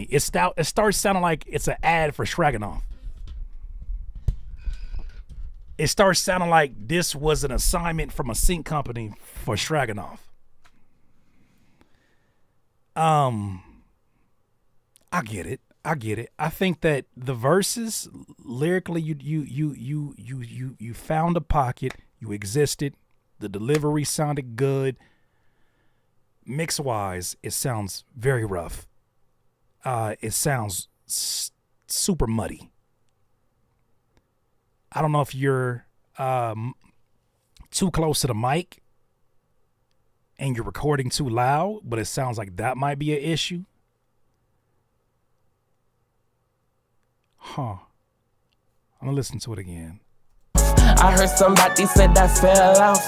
Speaker 7: It starts sounding like it's an ad for Stroganoff. It starts sounding like this was an assignment from a sync company for Stroganoff. I get it. I think that the verses lyrically, you found a pocket. You existed. The delivery sounded good. Mix wise, it sounds very rough. It sounds super muddy. I don't know if you're too close to the mic and you're recording too loud, but it sounds like that might be an issue. I'm gonna listen to it again.
Speaker 6: I heard somebody said I fell off.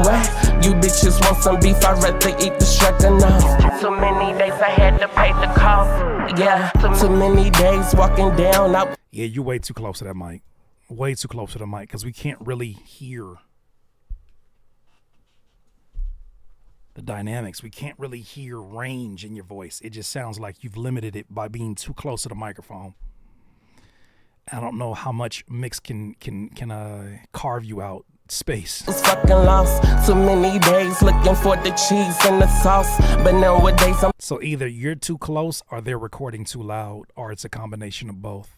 Speaker 6: What? You bitches want some beef, I'd rather eat the stroganoff. Too many days I had to pay the cost. Yeah, too many days walking down.
Speaker 7: Yeah, you way too close to that mic. Way too close to the mic because we can't really hear the dynamics. We can't really hear range in your voice. It just sounds like you've limited it by being too close to the microphone. I don't know how much mix can carve you out space.
Speaker 6: It's fucking lost. Too many days looking for the cheese and the sauce, but nowadays I'm.
Speaker 7: So either you're too close, or they're recording too loud, or it's a combination of both.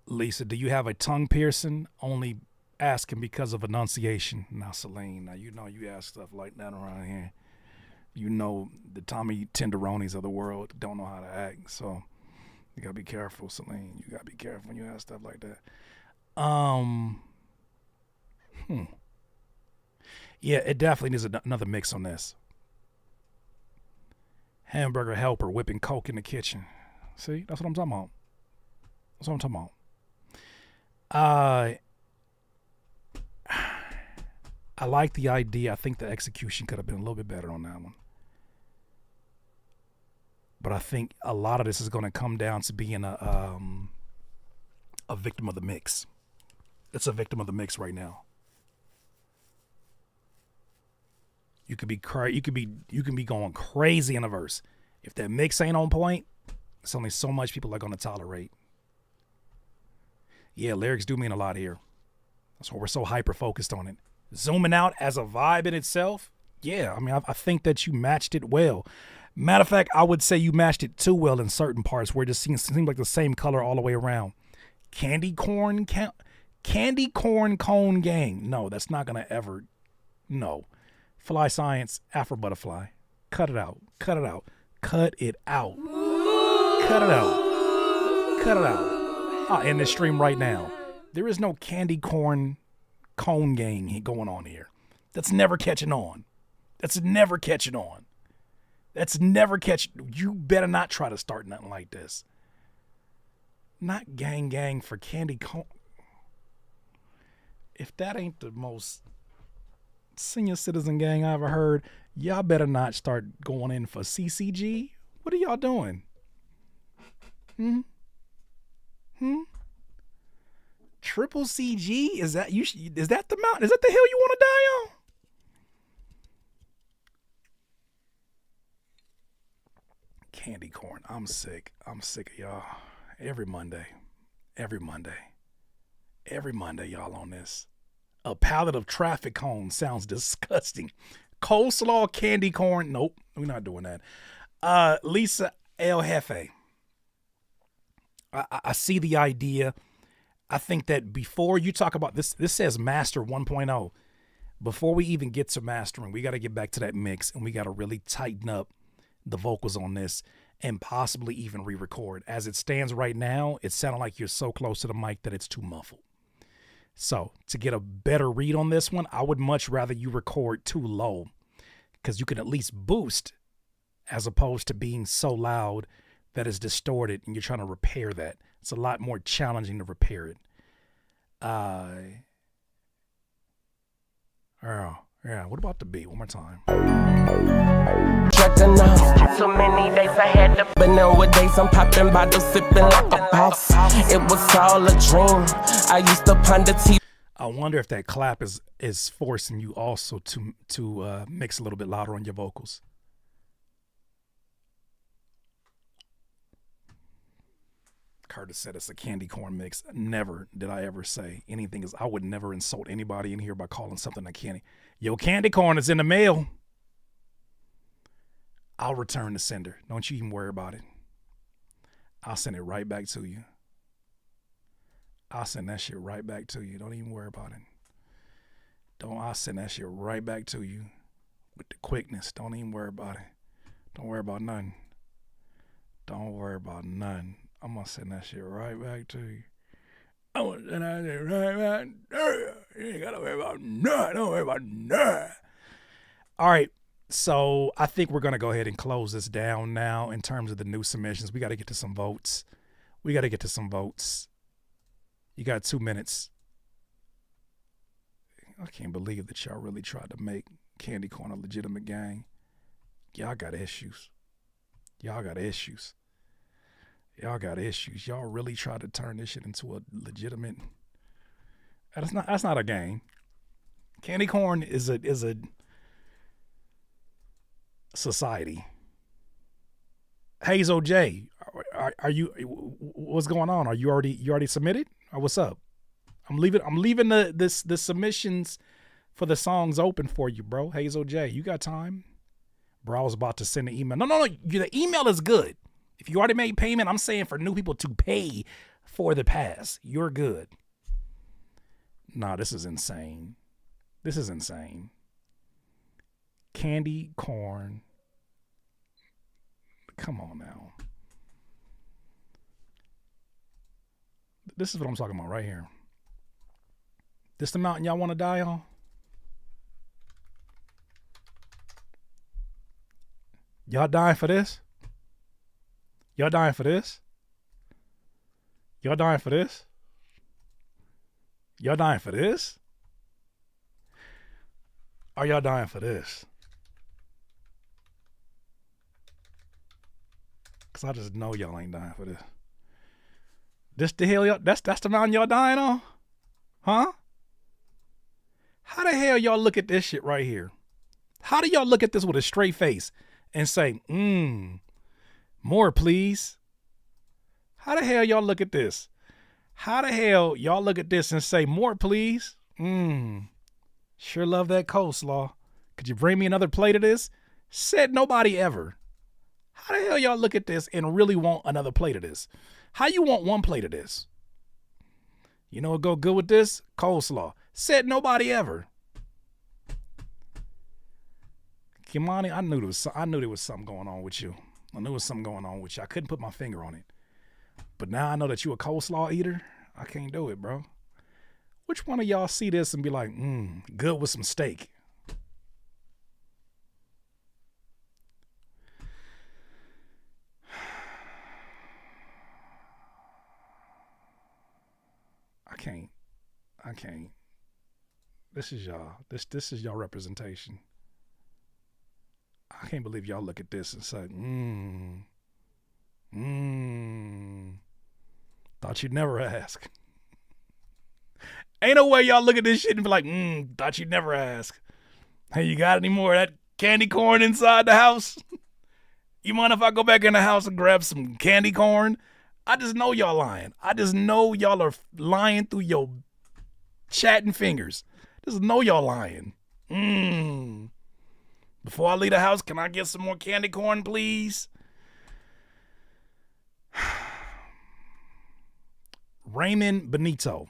Speaker 7: Lisa, do you have a tongue piercing? Only asking because of enunciation. Now, Celine, you ask stuff like that around here. You know the Tommy Tenderonis of the world don't know how to act, so you gotta be careful, Celine. You gotta be careful when you ask stuff like that. Yeah, it definitely needs another mix on this. Hamburger helper whipping coke in the kitchen. See, that's what I'm talking about. I like the idea. I think the execution could have been a little bit better on that one. But I think a lot of this is going to come down to being a a victim of the mix. It's a victim of the mix right now. You could be going crazy in a verse. If that mix ain't on point, it's only so much people are gonna tolerate. Yeah, lyrics do mean a lot here. That's why we're so hyper focused on it. Zooming out as a vibe in itself, yeah, I mean, I think that you matched it well. Matter of fact, I would say you matched it too well in certain parts where it just seems like the same color all the way around. Candy corn cone gang. No, that's not gonna ever. No. Fly Science, Afro Butterfly. Cut it out. Cut it out. Cut it out. Cut it out. Cut it out. I'll end this stream right now. There is no candy corn cone gang going on here. That's never catching on. That's never catching on. That's never catching. You better not try to start nothing like this. Not gang for candy cone. If that ain't the most senior citizen gang I ever heard, y'all better not start going in for CCG. What are y'all doing? Triple CG? Is that the mountain? Is that the hill you want to die on? Candy corn. I'm sick. I'm sick of y'all. Every Monday, y'all on this. A pallet of traffic cones sounds disgusting. Coleslaw, candy corn. Nope, we're not doing that. Lisa El Jefe. I see the idea. I think that before you talk about this says master 1.0. Before we even get to mastering, we got to get back to that mix and we got to really tighten up the vocals on this and possibly even re-record. As it stands right now, it sounded like you're so close to the mic that it's too muffled. So to get a better read on this one, I would much rather you record too low because you can at least boost as opposed to being so loud that is distorted and you're trying to repair that. It's a lot more challenging to repair it. Yeah, what about the beat? One more time.
Speaker 6: Drinking off. So many days I had to, but nowadays I'm popping bottles, sipping like a boss. It was all a dream. I used to ponder tea.
Speaker 7: I wonder if that clap is forcing you also to mix a little bit louder on your vocals. Curtis said it's a candy corn mix. Never did I ever say anything. I would never insult anybody in here by calling something a candy. Yo, candy corn is in the mail. I'll return the sender. Don't you even worry about it. I'll send it right back to you. I'll send that shit right back to you. Don't even worry about it. I'll send that shit right back to you with the quickness. Don't even worry about it. Don't worry about nothing. Don't worry about nothing. I'm gonna send that shit right back to you. I'm gonna send that shit right back to you. You ain't gotta worry about nothing. Don't worry about nothing. All right. So I think we're gonna go ahead and close this down now in terms of the new submissions. We gotta get to some votes. You got 2 minutes. I can't believe that y'all really tried to make candy corn a legitimate gang. Y'all got issues. Y'all really tried to turn this shit into a legitimate. That's not a game. Candy corn is a society. Hazel J, are you? What's going on? Are you already submitted? Or what's up? I'm leaving the submissions for the songs open for you, bro. Hazel J, you got time? Bro, I was about to send an email. No. The email is good. If you already made payment, I'm saying for new people to pay for the pass. You're good. Nah, this is insane. Candy corn. Come on now. This is what I'm talking about right here. This the mountain y'all want to die on? Y'all dying for this? Y'all dying for this? Y'all dying for this? Y'all dying for this? Are y'all dying for this? Because I just know y'all ain't dying for this. This the hell that's the mountain y'all dying on? Huh? How the hell y'all look at this shit right here? How do y'all look at this with a straight face and say, more please? How the hell y'all look at this? How the hell y'all look at this and say, more please? Sure love that coleslaw. Could you bring me another plate of this? Said nobody ever. How the hell y'all look at this and really want another plate of this? How you want one plate of this? You know what go good with this? Coleslaw. Said nobody ever. Kimani, I knew there was something going on with you. I knew there was something going on with you. I couldn't put my finger on it. But now I know that you a coleslaw eater. I can't do it, bro. Which one of y'all see this and be like, good with some steak? I can't. This is y'all. This is y'all representation. I can't believe y'all look at this and say, thought you'd never ask. Ain't no way y'all look at this shit and be like, thought you'd never ask. Hey, you got any more of that candy corn inside the house? You mind if I go back in the house and grab some candy corn? I just know y'all lying. I just know y'all are lying through your chatting fingers. Just know y'all lying. Before I leave the house, can I get some more candy corn, please? Raymond Benito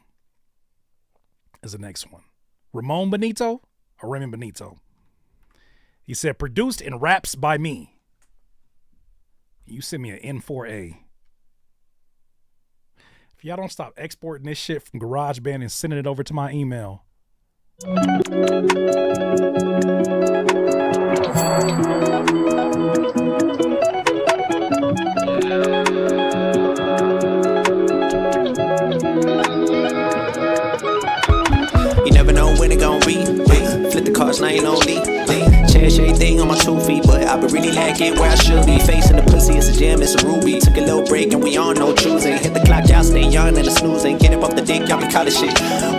Speaker 7: is the next one. Ramon Benito or Raymond Benito? He said, produced and raps by me. You send me an N4A. If y'all don't stop exporting this shit from GarageBand and sending it over to my email.
Speaker 9: You never know when it gon' be. Flip the cards, now you lonely. Cherish everything on my 2 feet, but I been really lacking where I should be. Facing the pussy, it's a gem, it's a ruby. Took a little break and we on no choosing. Hit the clock, y'all stay young and a snoozing. Get up off the dick, y'all be college shit.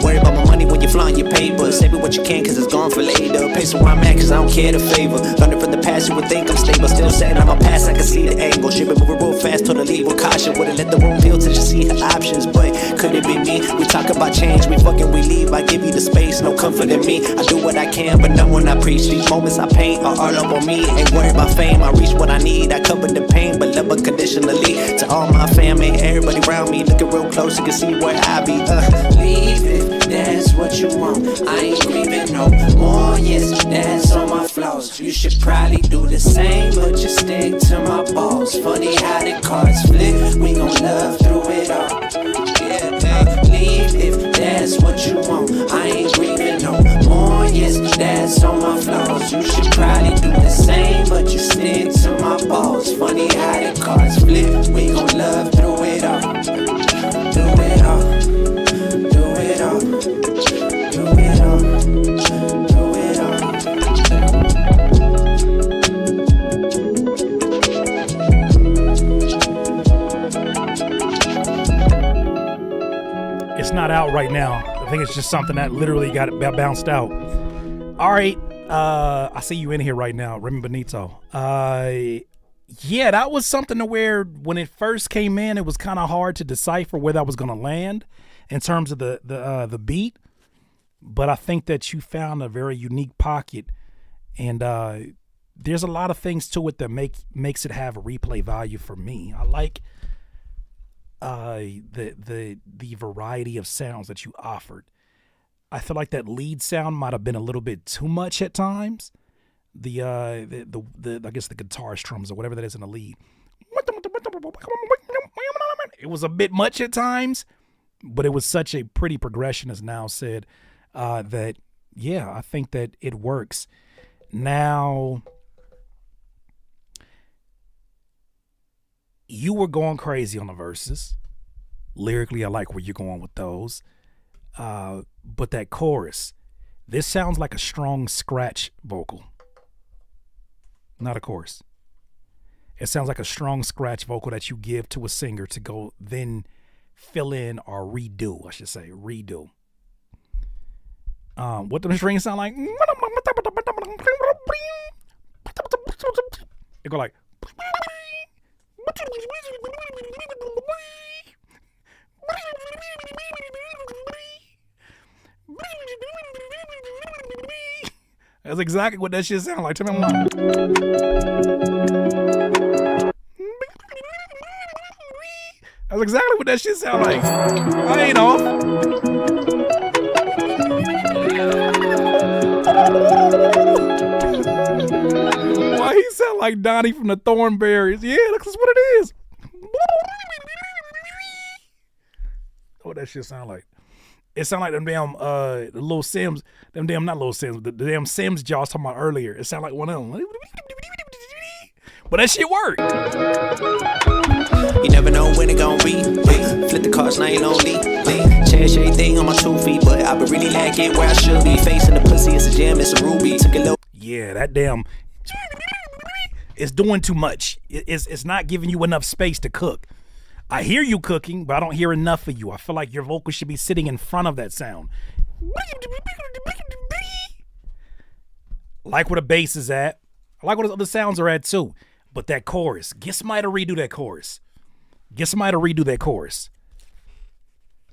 Speaker 9: Worry about my money when you flying your paper. Save it what you can, cause it's gone for later. Pace where I'm at, cause I don't care to favor. Learning from the past, you would think I'm stable. Still setting on my past, I can see the angle. Shit been moving real fast, told her leave with caution. Wouldn't let the room feel till you see her options. But could it be me? We talk about change, we fucking we leave. I give you the space, no comfort in me. I do what I can, but no one I preach. These moments I paint are all over me. Ain't worried about fame, I reach what I need. I cover the pain, but love unconditionally. To all my family, everybody around me, looking real close, you can see where I be.
Speaker 12: Leave it, that's what you want. I ain't grieving no more, yes, that's on my flaws. You should probably do the same, but you stick to my balls. Funny how the cards flip, we gon' love through it all. Yeah, leave if that's what you want. I ain't grieving no more, yes, that's on my flaws. You should probably do the same, but you stick to my balls. Funny how the cards flip, we gon' love through it all. Do it all, do it all, do it all, do it all.
Speaker 7: It's not out right now. I think it's just something that literally got bounced out. All right. I see you in here right now, Raymond Benito. Yeah, that was something to where when it first came in, it was kind of hard to decipher where that was going to land in terms of the beat. But I think that you found a very unique pocket, and there's a lot of things to it that makes it have a replay value for me. I like the variety of sounds that you offered. I feel like that lead sound might have been a little bit too much at times. The I guess the guitar strums or whatever that is in the lead. It was a bit much at times, but it was such a pretty progression, as Now said, that yeah, I think that it works. Now, you were going crazy on the verses. Lyrically, I like where you're going with those. But that chorus, this sounds like a strong scratch vocal. Not a chorus. It sounds like a strong scratch vocal that you give to a singer to go then fill in or redo, I should say, redo. What the strings sound like? It go like. That's exactly what that shit sound like. Tell me why. That's exactly what that shit sound like. I ain't off. Why he sound like Donnie from the Thornberries? Yeah, that's what it is. What that shit sound like? It sound like them damn the little Sims, them damn not little Sims, the damn Sims y'all was talking about earlier. It sound like one of them. But that shit worked.
Speaker 9: You never know when it gon' be. Flip the cards, now you lonely. Cherish everything on my 2 feet, but I been really lacking where I should be. Facing the pussy, it's a gem, it's a ruby. Took a little.
Speaker 7: Yeah, that damn. It's doing too much. It's not giving you enough space to cook. I hear you cooking, but I don't hear enough of you. I feel like your vocal should be sitting in front of that sound. Like where the bass is at. I like where the other sounds are at too. But that chorus, get somebody to redo that chorus. Get somebody to redo that chorus.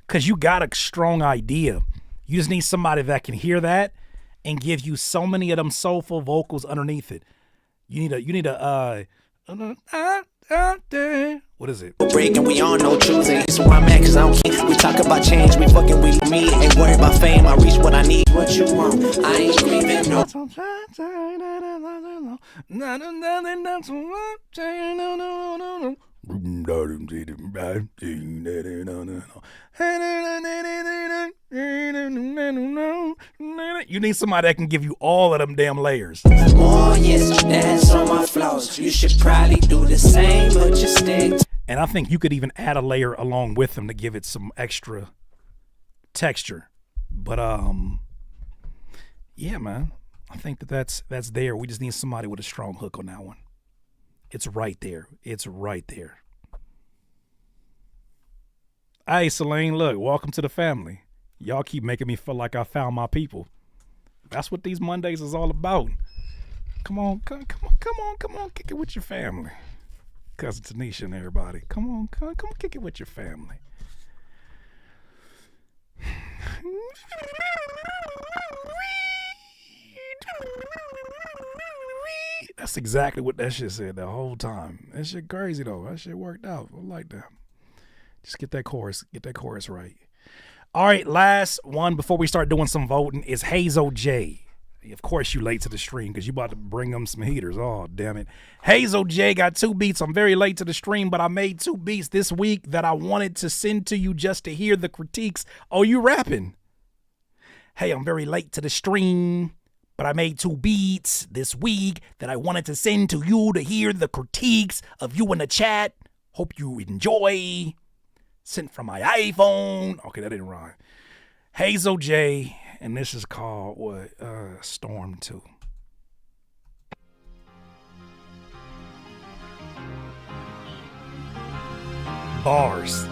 Speaker 7: Because you got a strong idea. You just need somebody that can hear that and give you so many of them soulful vocals underneath it. You need a what is it?
Speaker 9: Break and we all know choosing. So I'm at cause I don't care. We talk about change, we fucking with me. Ain't worried about fame, I reach what I need. What you want? I ain't grieving no.
Speaker 7: You need somebody that can give you all of them damn layers.
Speaker 9: Oh yes, that's on my flaws. You should probably do the same, but you stick.
Speaker 7: And I think you could even add a layer along with them to give it some extra texture. But yeah, man, I think that's there. We just need somebody with a strong hook on that one. It's right there. It's right there. Hey, Selene, look, welcome to the family. Y'all keep making me feel like I found my people. That's what these Mondays is all about. Come on, kick it with your family. Cousin Tanisha and everybody. Come on, kick it with your family. That's exactly what that shit said the whole time. That shit crazy though. That shit worked out. I like that. Just get that chorus right. All right, last one before we start doing some voting is Hazel J. Of course you late to the stream because you about to bring them some heaters. Oh, damn it. Hazel J got 2 beats. I'm very late to the stream, but I made 2 beats this week that I wanted to send to you just to hear the critiques. Oh, you rapping? Hey, I'm very late to the stream, but I made 2 beats this week that I wanted to send to you to hear the critiques of you in the chat. Hope you enjoy. Sent from my iPhone. Okay, that didn't rhyme. Hazel J, and this is called what? Storm 2. Bars.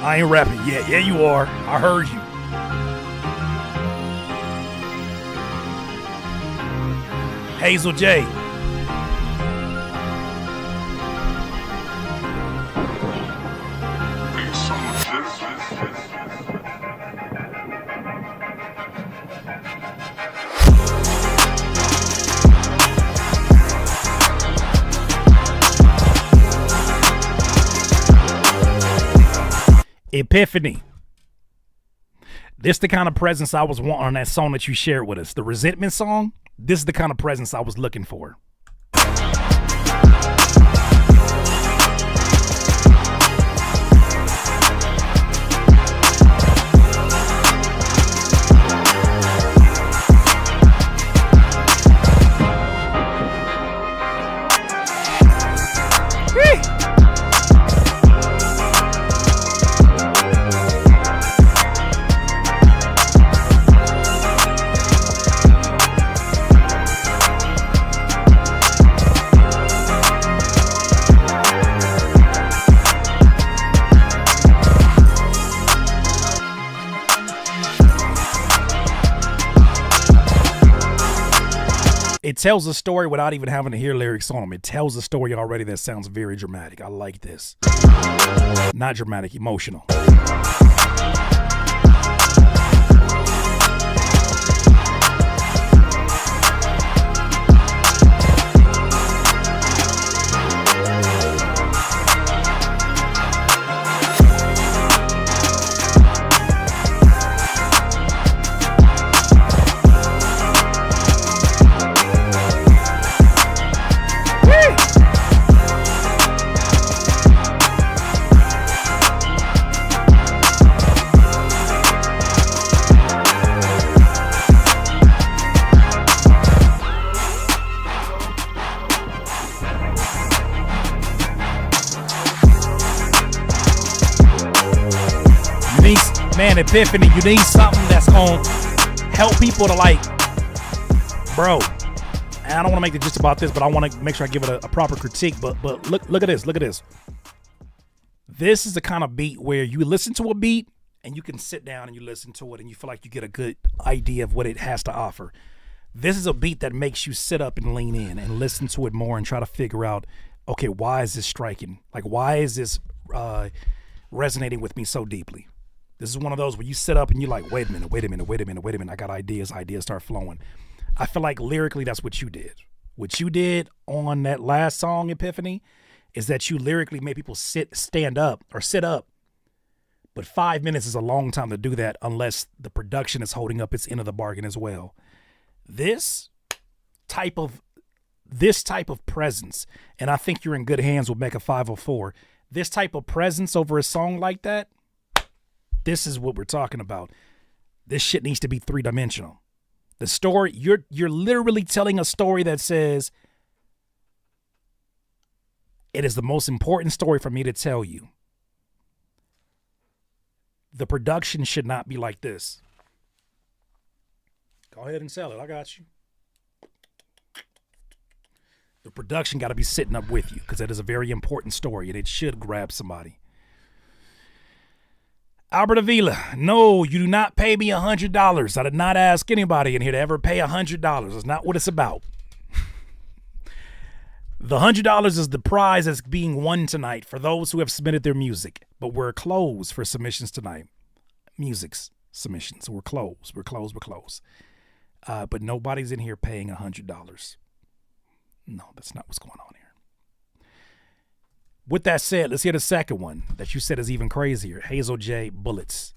Speaker 7: I ain't rapping yet. Yeah, you are. I heard you. Hazel J. Epiphany. This the kind of presence I was wanting on that song that you shared with us. The Resentment song. This is the kind of presence I was looking for. It tells a story without even having to hear lyrics on them. It tells a story already that sounds very dramatic. I like this. Not dramatic, emotional. Man, Epiphany, you need something that's gonna help people to like, bro. And I don't want to make it just about this, but I want to make sure I give it a proper critique. But look at this, look at this. This is the kind of beat where you listen to a beat and you can sit down and you listen to it and you feel like you get a good idea of what it has to offer. This is a beat that makes you sit up and lean in and listen to it more and try to figure out, okay, why is this striking? Like, why is this resonating with me so deeply? This is one of those where you sit up and you're like, wait a minute. I got ideas start flowing. I feel like lyrically that's what you did. What you did on that last song, Epiphany, is that you lyrically made people stand up or sit up. But 5 minutes is a long time to do that unless the production is holding up its end of the bargain as well. This type of presence, and I think you're in good hands with Mecca 504. This type of presence over a song like that, this is what we're talking about. This shit needs to be 3-dimensional. The story, you're literally telling a story that says, it is the most important story for me to tell you. The production should not be like this. Go ahead and sell it. I got you. The production got to be sitting up with you because that is a very important story and it should grab somebody. Albert Avila, no, you do not pay me $100. I did not ask anybody in here to ever pay $100. That's not what it's about. The $100 is the prize that's being won tonight for those who have submitted their music. But we're closed for submissions tonight. Music's submissions. We're closed. But nobody's in here paying $100. No, that's not what's going on here. With that said, let's hear the second one that you said is even crazier. Hazel J, Bullets.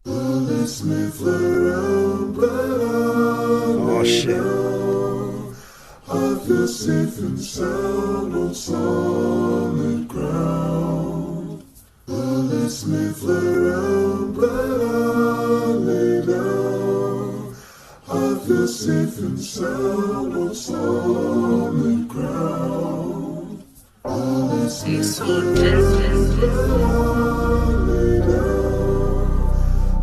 Speaker 1: Bullets may fly around, but
Speaker 7: oh, shit.
Speaker 1: I feel safe and sound on solid ground. Bullets may fly around, but I lay down. I feel safe and sound on solid ground. Bullets may fly around, but I lay down.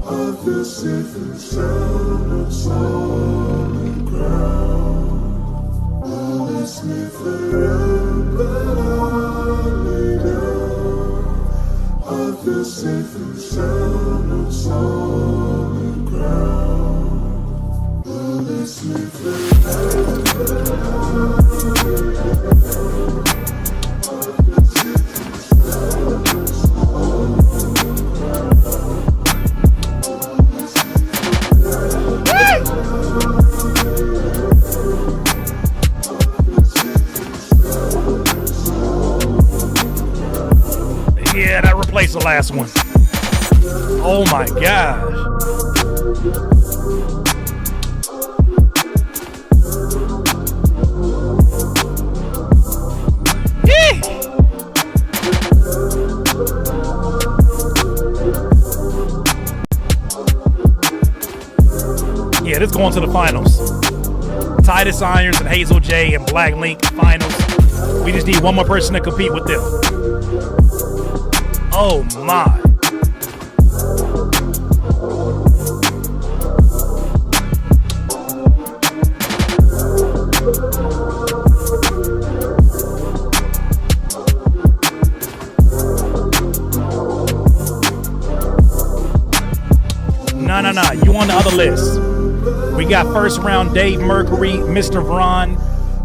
Speaker 1: I feel safe and sound on solid ground. Bullets may fly around, but I lay down. I feel safe and sound on solid ground. Bullets may fly around, but I lay down.
Speaker 7: Yeah, that replaced the last one. Oh my gosh. Yeah, this going to the finals. Titus Irons and Hazel J and Black Link finals. We just need one more person to compete with them. Oh my. No. You on the other list. We got first round Dave Mercury, Mr. Vron,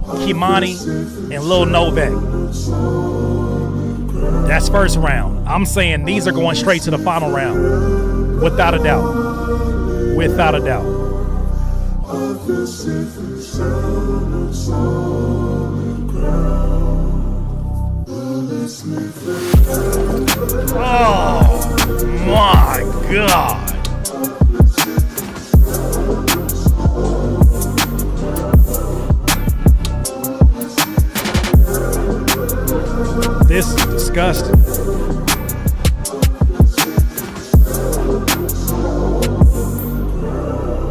Speaker 7: Kimani, and Lil Novak. That's first round. I'm saying these are going straight to the final round. Without a doubt. Without a doubt. Oh my God. This is disgusting.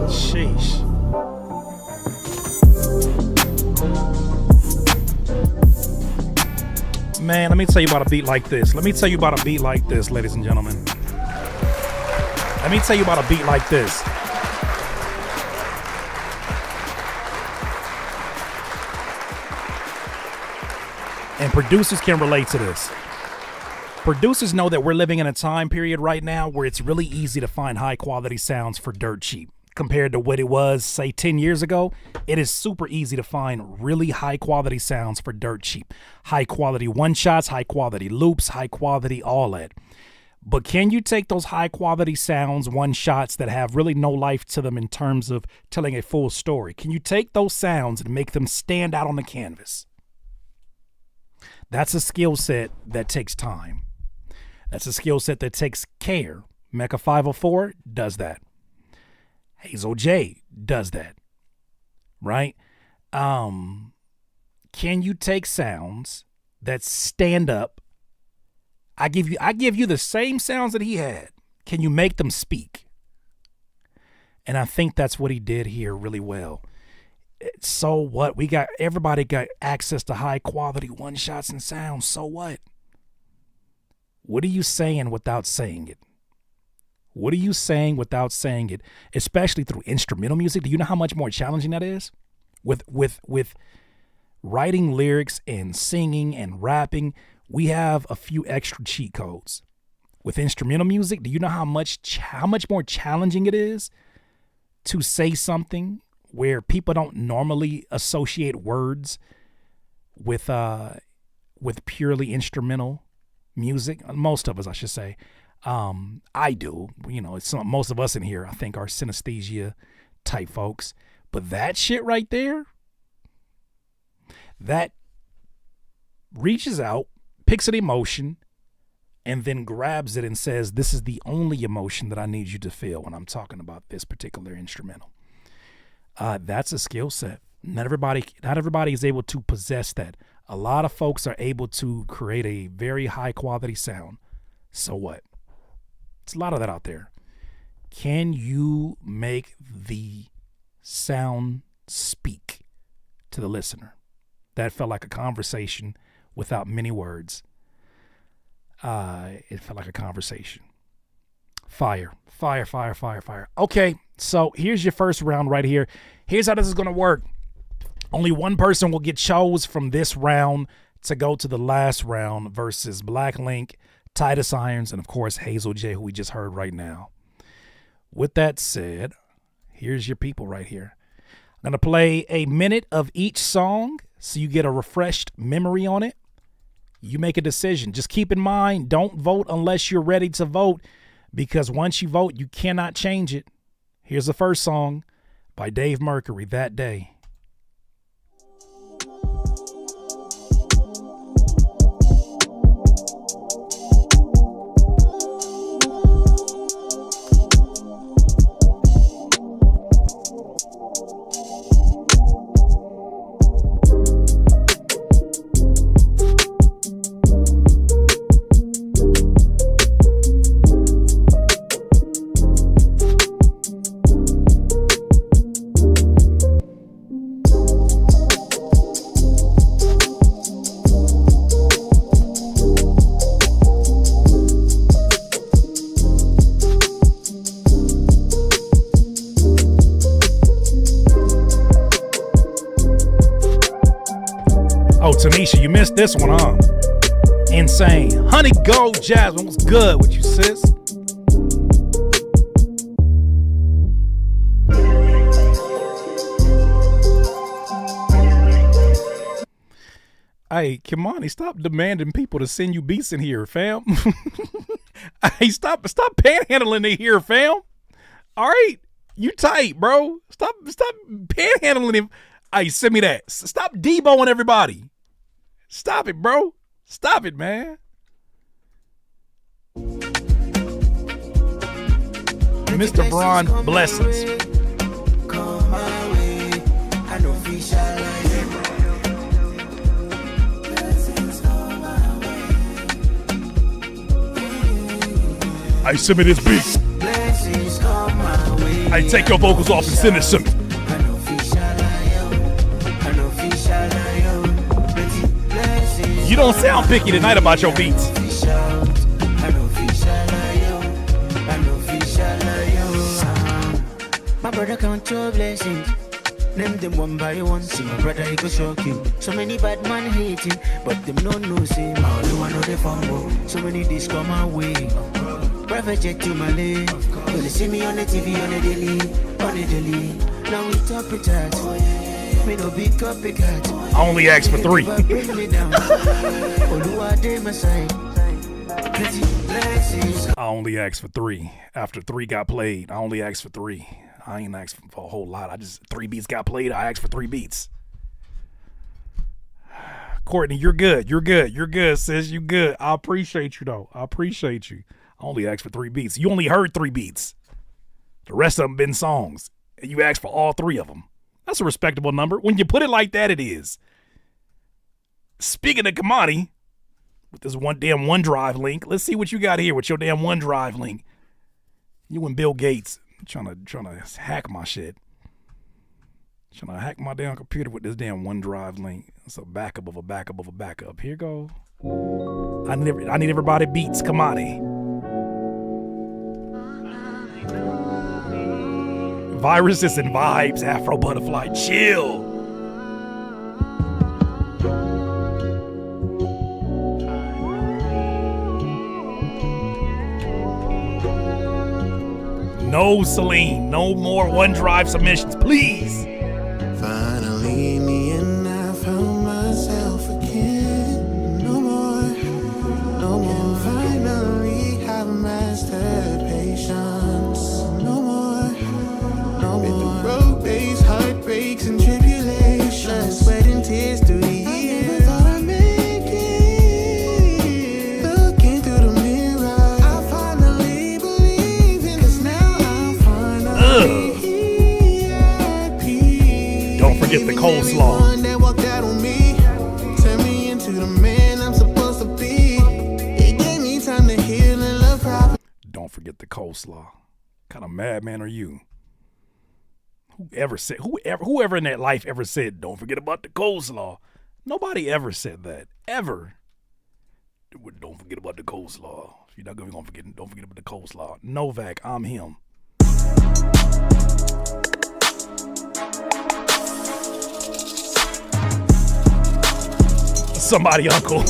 Speaker 7: Sheesh. Man, let me tell you about a beat like this. Let me tell you about a beat like this, ladies and gentlemen. Let me tell you about a beat like this. And producers can relate to this. Producers know that we're living in a time period right now where it's really easy to find high quality sounds for dirt cheap. Compared to what it was, say, 10 years ago, it is super easy to find really high quality sounds for dirt cheap. High quality one-shots, high quality loops, high quality all that. But can you take those high quality sounds, one-shots that have really no life to them in terms of telling a full story? Can you take those sounds and make them stand out on the canvas? That's a skill set that takes time. That's a skill set that takes care. Mecca 504 does that. Hazel J does that. Right? Can you take sounds that stand up? I give you the same sounds that he had. Can you make them speak? And I think that's what he did here really well. So what? Everybody got access to high quality one shots and sounds. So what? What are you saying without saying it? What are you saying without saying it? Especially through instrumental music. Do you know how much more challenging that is? With writing lyrics and singing and rapping, we have a few extra cheat codes. With instrumental music, do you know how much more challenging it is to say something where people don't normally associate words with purely instrumental music? Most of us, I should say. I do. You know, most of us in here, I think, are synesthesia type folks. But that shit right there, that reaches out, picks an emotion, and then grabs it and says, this is the only emotion that I need you to feel when I'm talking about this particular instrumental. That's a skill set. Not everybody is able to possess that. A lot of folks are able to create a very high quality sound. So what? It's a lot of that out there. Can you make the sound speak to the listener? That felt like a conversation without many words. It felt like a conversation. Fire. Okay, so here's your first round right here. Here's how this is going to work. Only one person will get chose from this round to go to the last round versus Black Link, Titus Irons, and of course Hazel J, who we just heard right now. With that said, here's your people right here. I'm going to play a minute of each song so you get a refreshed memory on it. You make a decision. Just keep in mind, don't vote unless you're ready to vote, because once you vote, you cannot change it. Here's the first song by Dave Mercury, That Day. Tanisha, you missed this one, huh? Insane. Honey Gold Jasmine, what's good with you, sis? Hey, Kimani, stop demanding people to send you beats in here, fam. Hey, stop panhandling in here, fam. All right, you tight, bro. Stop panhandling him. Hey, send me that. Stop deboing everybody. Stop it, bro. Stop it, man. Mr. Braun, blessings. I send me this beat. I take your vocals off and send it to me. You don't sound picky tonight about your beats.
Speaker 12: My brother count your blessings. Name them one by one. See my brother, he go shock you. So many bad man hating, but them no know say my do I know they fumble. So many this come my way. Private jet to my lane. When they see me on the TV on the daily. Now we top it at. Me no big copycat.
Speaker 7: I only asked for 3. I only asked for 3. After 3 got played, I only asked for 3. I ain't asked for a whole lot. I just 3 beats got played. I asked for 3 beats. Courtney, you're good. You're good, sis. You good. I appreciate you though. I appreciate you. I only asked for 3 beats. You only heard 3 beats. The rest of them been songs. And you asked for all 3 of them. That's a respectable number. When you put it like that, it is. Speaking of Kamani, with this damn OneDrive link, let's see what you got here with your damn OneDrive link. You and Bill Gates trying to hack my shit. Trying to hack my damn computer with this damn OneDrive link. It's a backup of a backup of a backup. Here go. I need everybody beats. Kamani. Viruses and vibes, Afro Butterfly, chill. No, Celine, no more OneDrive submissions, please.
Speaker 17: Finally, me and I found myself again. No more. Finally, have mastered patience. No more. Been through road days, heartbreaks, and tribulations, sweat and tears through the years. Never thought I'd make it. Looking through the mirror, I finally believe in this. Now I'm finally at peace.
Speaker 7: Don't forget the coleslaw.
Speaker 17: One that walked out on me, turned me into the man I'm supposed to be. It gave me time to heal and love properly.
Speaker 7: Don't forget the coleslaw. What kind of madman are you? Whoever in that life ever said, don't forget about the coleslaw? Nobody ever said that. Ever. Don't forget about the coleslaw. If you're not going to forget, don't forget about the coleslaw. Novak, I'm him. Somebody, uncle.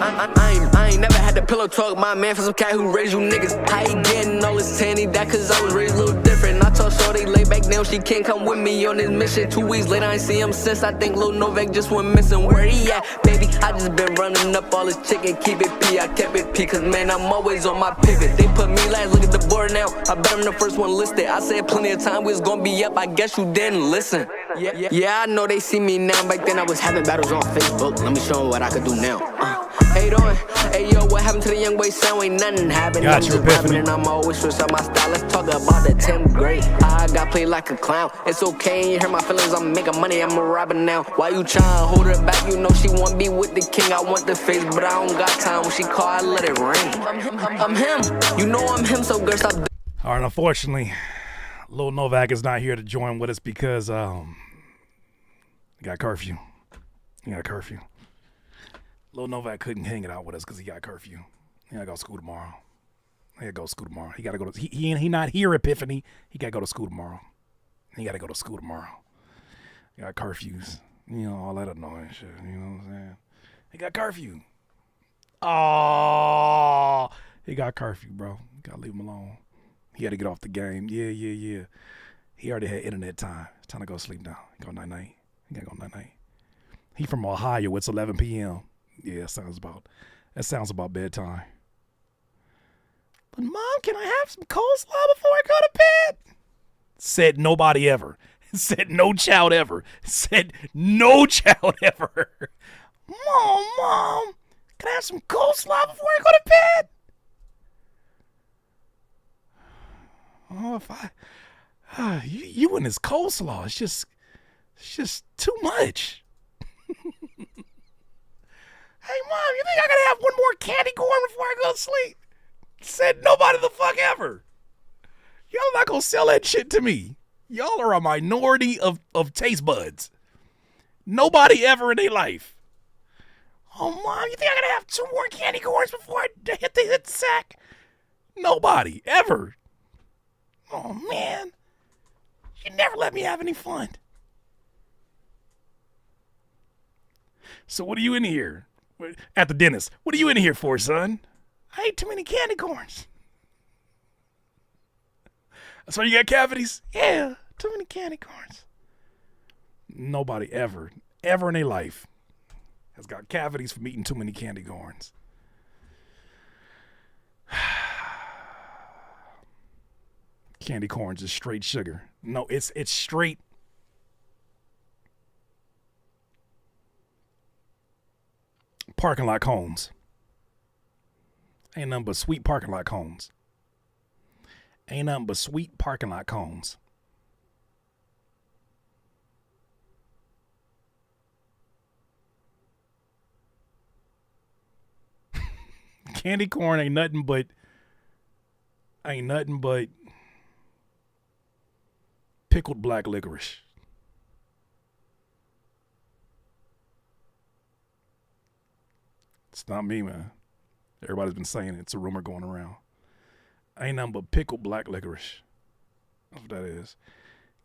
Speaker 14: I ain't never had to pillow talk my man for some cat who raised you niggas. How he getting all this tanny? That cause I was raised a little different. I told Shorty lay back down, she can't come with me on this mission. 2 weeks later, I ain't see him since. I think Lil Novak just went missing. Where he at, baby? I just been running up all this chicken, keep it P. I kept it P, cause man, I'm always on my pivot. They put me last, look at the board now. I bet I'm the first one listed. I said plenty of time we was gonna be up, I guess you didn't listen. Yeah, I know they see me now. Back then I was having battles on Facebook. Let me show them what I could do now. Hey, doing? Hey, yo, what happened to the young boy sound? Ain't nothing happened. I'm just rapping and I'm always switch up my style. Let's talk about the 10th grade. I got played like a clown. It's okay, you hear my feelings. I'm making money, I'm a rapper now. Why you trying to hold her back? You know she want be with the king. I want the face, but I don't got time. When she call, I let it ring. I'm him. You know I'm him, so girl, stop.
Speaker 7: All right, unfortunately, Lil Novak is not here to join with us because he got curfew. Lil Novak couldn't hang it out with us because he got curfew. He gotta go to school tomorrow. He gotta go to school tomorrow. He gotta go to he not here, Epiphany. He gotta go to school tomorrow. He got curfews. You know, all that annoying shit. You know what I'm saying? He got curfew. Oh, he got curfew, bro. Gotta leave him alone. He had to get off the game. Yeah. He already had internet time. It's time to go sleep now. Go night-night. He gotta go night-night. He from Ohio. It's 11 p.m. Yeah, that sounds about bedtime. But Mom, can I have some coleslaw before I go to bed? Said nobody ever. Said no child ever. Said no child ever. Mom, can I have some coleslaw before I go to bed? Oh, if you and this coleslaw, it's just too much. Hey, Mom, you think I gotta have one more candy corn before I go to sleep? Said nobody the fuck ever. Y'all not gonna sell that shit to me. Y'all are a minority of taste buds. Nobody ever in their life. Oh, Mom, you think I gotta have 2 more candy corns before I hit the sack? Nobody ever. Oh, man. You never let me have any fun. So what are you in here? At the dentist. What are you in here for, son? I ate too many candy corns. That's why you got cavities? Yeah, too many candy corns. Nobody ever in their life has got cavities from eating too many candy corns. Candy corns is straight sugar. No, it's straight. Parking lot cones. Ain't nothing but sweet parking lot cones. Ain't nothing but sweet parking lot cones. Candy corn ain't nothing but pickled black licorice. It's not me, man. Everybody's been saying it. It's a rumor going around. Ain't nothing but pickled black licorice. That's what that is.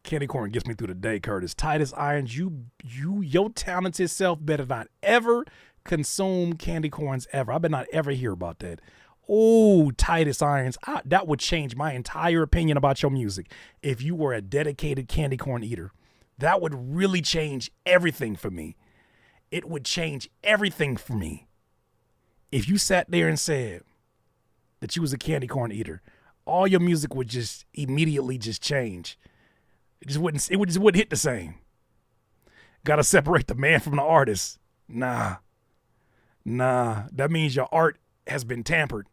Speaker 7: Candy corn gets me through the day, Curtis. Titus Irons, your talented self better not ever consume candy corns ever. I better not ever hear about that. Oh, Titus Irons, that would change my entire opinion about your music if you were a dedicated candy corn eater. That would really change everything for me. It would change everything for me. If you sat there and said that you was a candy corn eater, all your music would just immediately just change. It just wouldn't hit the same. Gotta separate the man from the artist. Nah. That means your art has been tampered.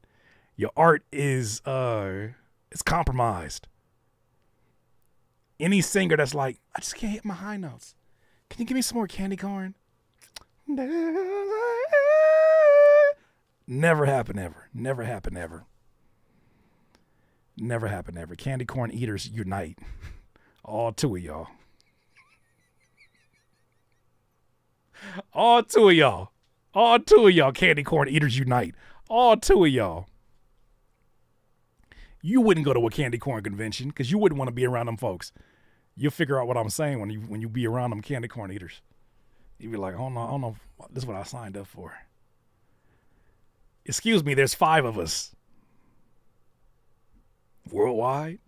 Speaker 7: Your art is it's compromised. Any singer that's like, I just can't hit my high notes. Can you give me some more candy corn? Never happen ever. Never happen ever. Never happen ever. Candy corn eaters unite. All 2 of y'all. All 2 of y'all. All 2 of y'all candy corn eaters unite. All 2 of y'all. You wouldn't go to a candy corn convention because you wouldn't want to be around them folks. You'll figure out what I'm saying when you be around them candy corn eaters. You'd be like, I don't know. This is what I signed up for. Excuse me, there's 5 of us. Worldwide?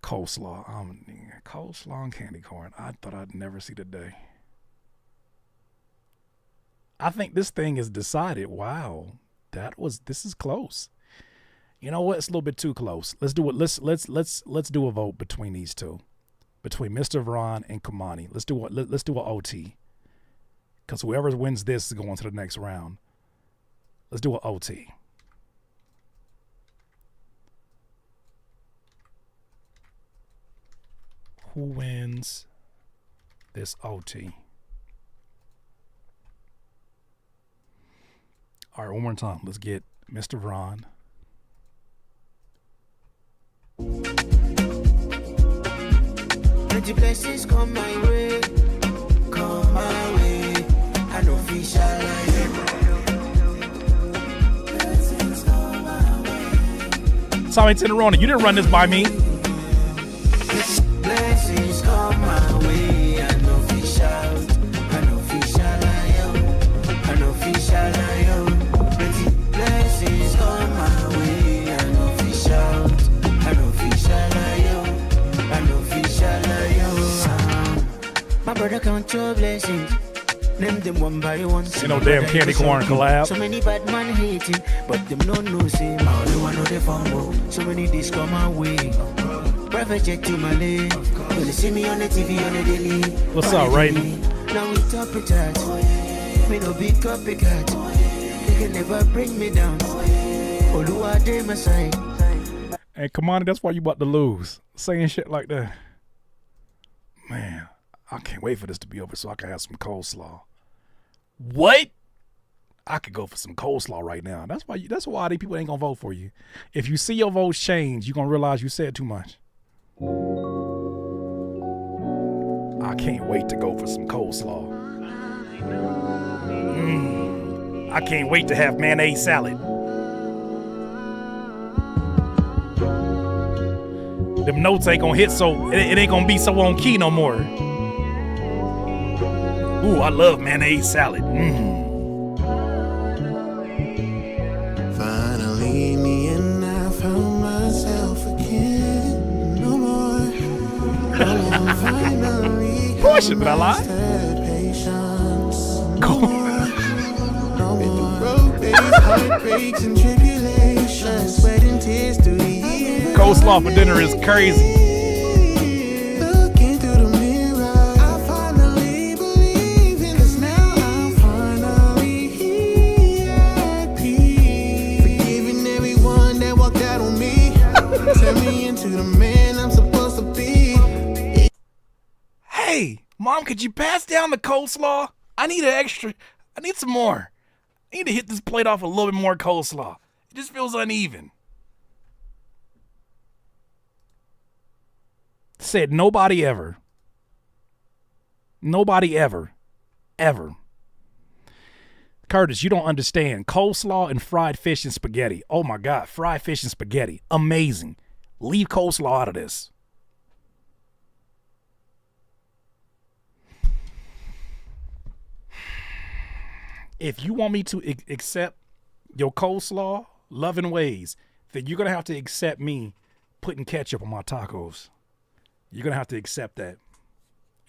Speaker 7: Coleslaw. Coleslaw and candy corn. I thought I'd never see the day. I think this thing is decided. Wow. This is close. You know what? It's a little bit too close. Let's do it. Let's do a vote between these two. Between Mr. Veron and Kamani. Let's do an OT. Because whoever wins this is going to the next round. Let's do an OT. Who wins this OT? All right, one more time. Let's get Mr. Veron.
Speaker 12: Plenty blessings come my way. Come my way. I know fish are
Speaker 7: Tommy Tenerona, you didn't run this by me.
Speaker 12: blessings come my way. I know fish out. I know fish are I know fish are plenty blessings come my way. I know fish out. I know fish are I know fish are count your blessings. Name them one by one.
Speaker 7: You know, damn candy corn collab.
Speaker 12: So many bad man hating, but them no know say all the one know the fumble. So many this come my way. Private jet to my lane. When you see me on the TV on the daily.
Speaker 7: What's up, right?
Speaker 12: Now we top it at. Me no big copycat. They can never bring me down. Oluwa dey my side.
Speaker 7: Hey, come on, that's why you about to lose. Saying shit like that. Man, I can't wait for this to be over so I can have some coleslaw. What? I could go for some coleslaw right now. That's why these people ain't gonna vote for you. If you see your votes change, you're gonna realize you said too much. I can't wait to go for some coleslaw. I can't wait to have mayonnaise salad. Them notes ain't gonna hit so it ain't gonna be so on key no more. Ooh, I love mayonnaise salad.
Speaker 1: Finally, me and I found myself again. No more. Finally,
Speaker 7: push it, did I lie? Heartbreaks and tribulations, sweat and tears through the years. Coleslaw for dinner is crazy.
Speaker 1: Looking through the mirror, I finally believe in. 'Cause now I'm finally here at peace. Forgiving everyone that walked out on me. Turn me into the man I'm supposed to be.
Speaker 7: Hey, Mom, could you pass down the coleslaw? I need some more. I need to hit this plate off a little bit more coleslaw. It just feels uneven. Said nobody ever. Nobody ever. Ever. Curtis, you don't understand. Coleslaw and fried fish and spaghetti. Oh my God, fried fish and spaghetti. Amazing. Leave coleslaw out of this. If you want me to accept your coleslaw loving ways, then you're going to have to accept me putting ketchup on my tacos. You're going to have to accept that.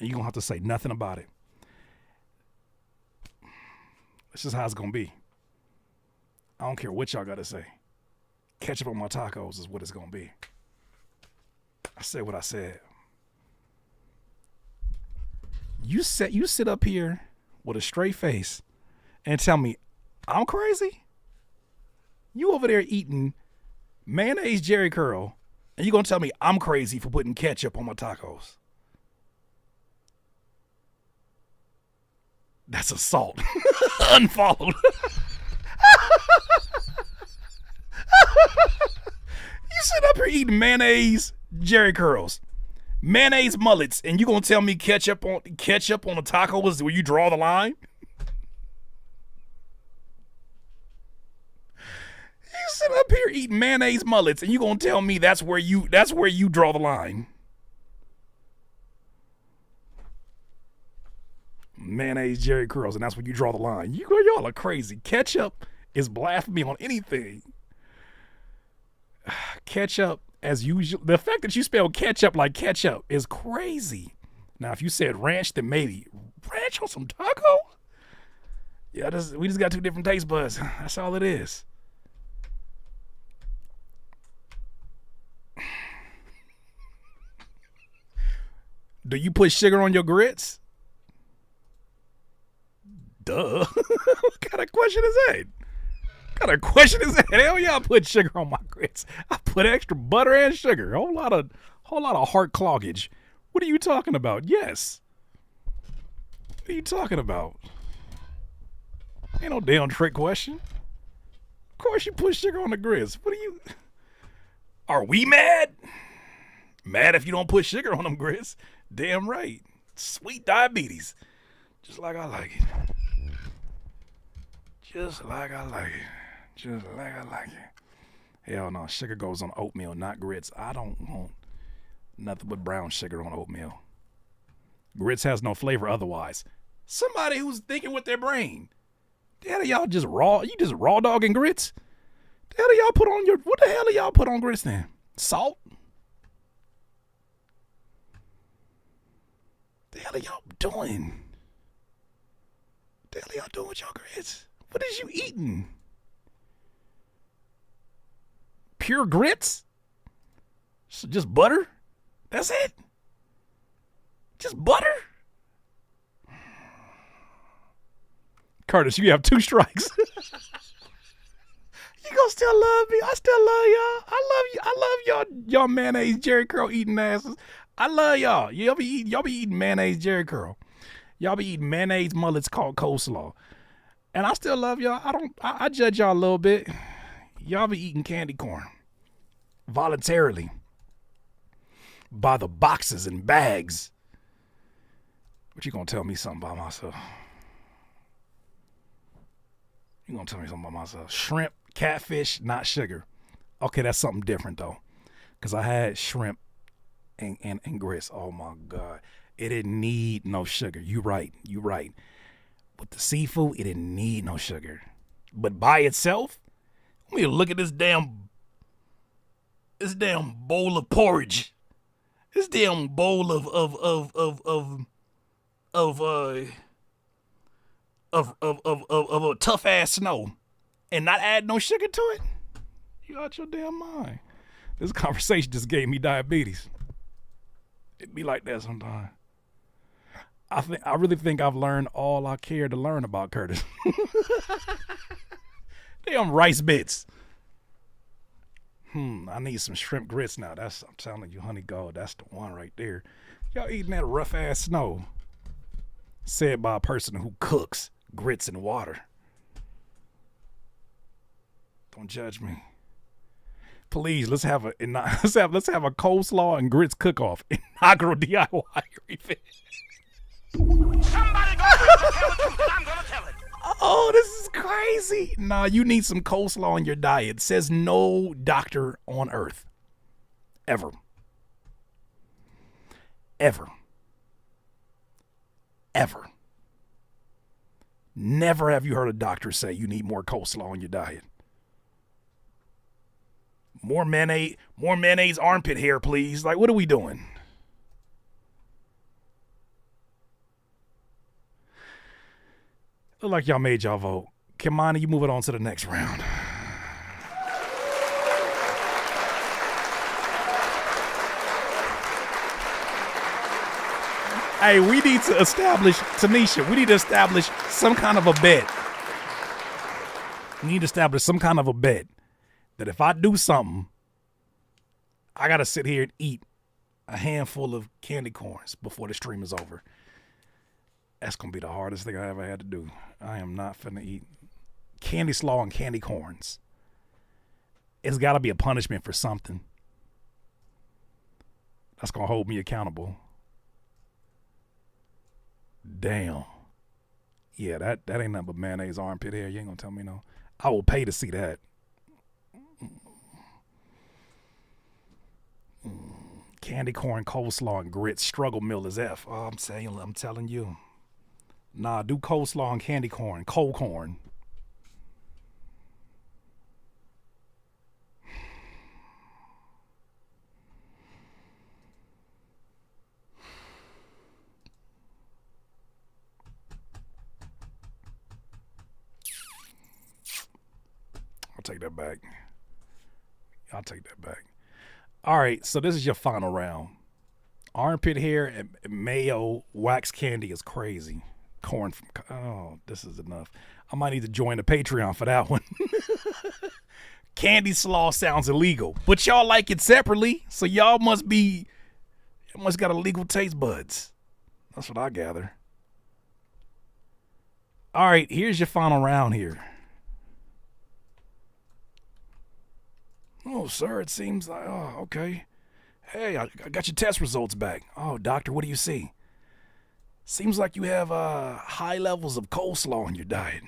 Speaker 7: And you're going to have to say nothing about it. This is how it's going to be. I don't care what y'all got to say. Ketchup on my tacos is what it's going to be. I said what I said. You sit up here with a straight face and tell me I'm crazy? You over there eating mayonnaise Jerry Curl, and you gonna tell me I'm crazy for putting ketchup on my tacos? That's assault. Unfollowed. You sit up here eating mayonnaise Jerry Curls, mayonnaise mullets, and you gonna tell me ketchup on the tacos where you draw the line? You sit up here eating mayonnaise mullets, and you gonna tell me that's where you draw the line? Mayonnaise Jerry Curls, and that's where you draw the line. Y'all are crazy. Ketchup is blasphemy on anything. Ketchup, as usual. The fact that you spell ketchup like ketchup is crazy. Now, if you said ranch, then maybe ranch on some taco. Yeah, we just got two different taste buds. That's all it is. Do you put sugar on your grits? Duh. What kind of question is that? What kind of question is that? Hell yeah, I put sugar on my grits. I put extra butter and sugar. Whole lot of heart cloggage. What are you talking about? Yes. What are you talking about? Ain't no damn trick question. Of course you put sugar on the grits. Are we mad? Mad if you don't put sugar on them grits. Damn right. Sweet diabetes. Just like I like it. Just like I like it. Just like I like it. Hell no, sugar goes on oatmeal, not grits. I don't want nothing but brown sugar on oatmeal. Grits has no flavor otherwise. Somebody who's thinking with their brain. The hell y'all just raw? You just raw dogging grits? What the hell do y'all put on grits then? Salt? The hell are y'all doing? The hell y'all doing with your grits? What is you eating? Pure grits? So just butter? That's it? Just butter? Curtis, you have 2 strikes. You gonna still love me? I still love y'all. I love y'all mayonnaise Jerry Curl eating asses. I love y'all. Y'all be eating mayonnaise Jerry Curl. Y'all be eating mayonnaise mullets called coleslaw. And I still love y'all. I judge y'all a little bit. Y'all be eating candy corn voluntarily by the boxes and bags. But you gonna tell me something about myself? You gonna tell me something about myself? Shrimp, catfish, not sugar. Okay, that's something different though. Cause I had shrimp and grits. Oh my God. It didn't need no sugar. You right. With the seafood, it didn't need no sugar. But by itself, let me look at this damn bowl of porridge. This damn bowl of a tough ass snow and not add no sugar to it. You out your damn mind. This conversation just gave me diabetes. It be like that sometimes. I really think I've learned all I care to learn about Curtis. Damn rice bits. I need some shrimp grits now. I'm telling you, honey gold, that's the one right there. Y'all eating that rough ass snow. Said by a person who cooks grits in water. Don't judge me. Please, let's have a coleslaw and grits cook-off. Inaugural DIY event.
Speaker 15: Somebody go tell the truth, and I'm gonna tell it.
Speaker 7: Oh, this is crazy. Nah, you need some coleslaw in your diet. Says no doctor on earth. Ever. Never have you heard a doctor say you need more coleslaw in your diet. More mayonnaise armpit hair, please. Like, what are we doing? Look like y'all made y'all vote. Kimani, you move it on to the next round. Hey, we need to establish, Tanisha, we need to establish some kind of a bet. We need to establish some kind of a bet that if I do something, I got to sit here and eat a handful of candy corns before the stream is over. That's going to be the hardest thing I ever had to do. I am not finna eat candy slaw and candy corns. It's got to be a punishment for something. That's going to hold me accountable. Damn. Yeah, that ain't nothing but mayonnaise armpit hair. You ain't going to tell me no. I will pay to see that. Candy corn, coleslaw, and grits. Struggle meal is F. Oh, I'm telling you. Nah, do coleslaw and candy corn. Cold corn. I'll take that back. All right, so this is your final round. Armpit hair and mayo wax candy is crazy. Corn from, this is enough. I might need to join the Patreon for that one. Candy slaw sounds illegal, but y'all like it separately, so y'all must got illegal taste buds. That's what I gather. All right, here's your final round here. Oh, sir, it seems like, okay. Hey, I got your test results back. Oh, doctor, what do you see? Seems like you have high levels of coleslaw in your diet.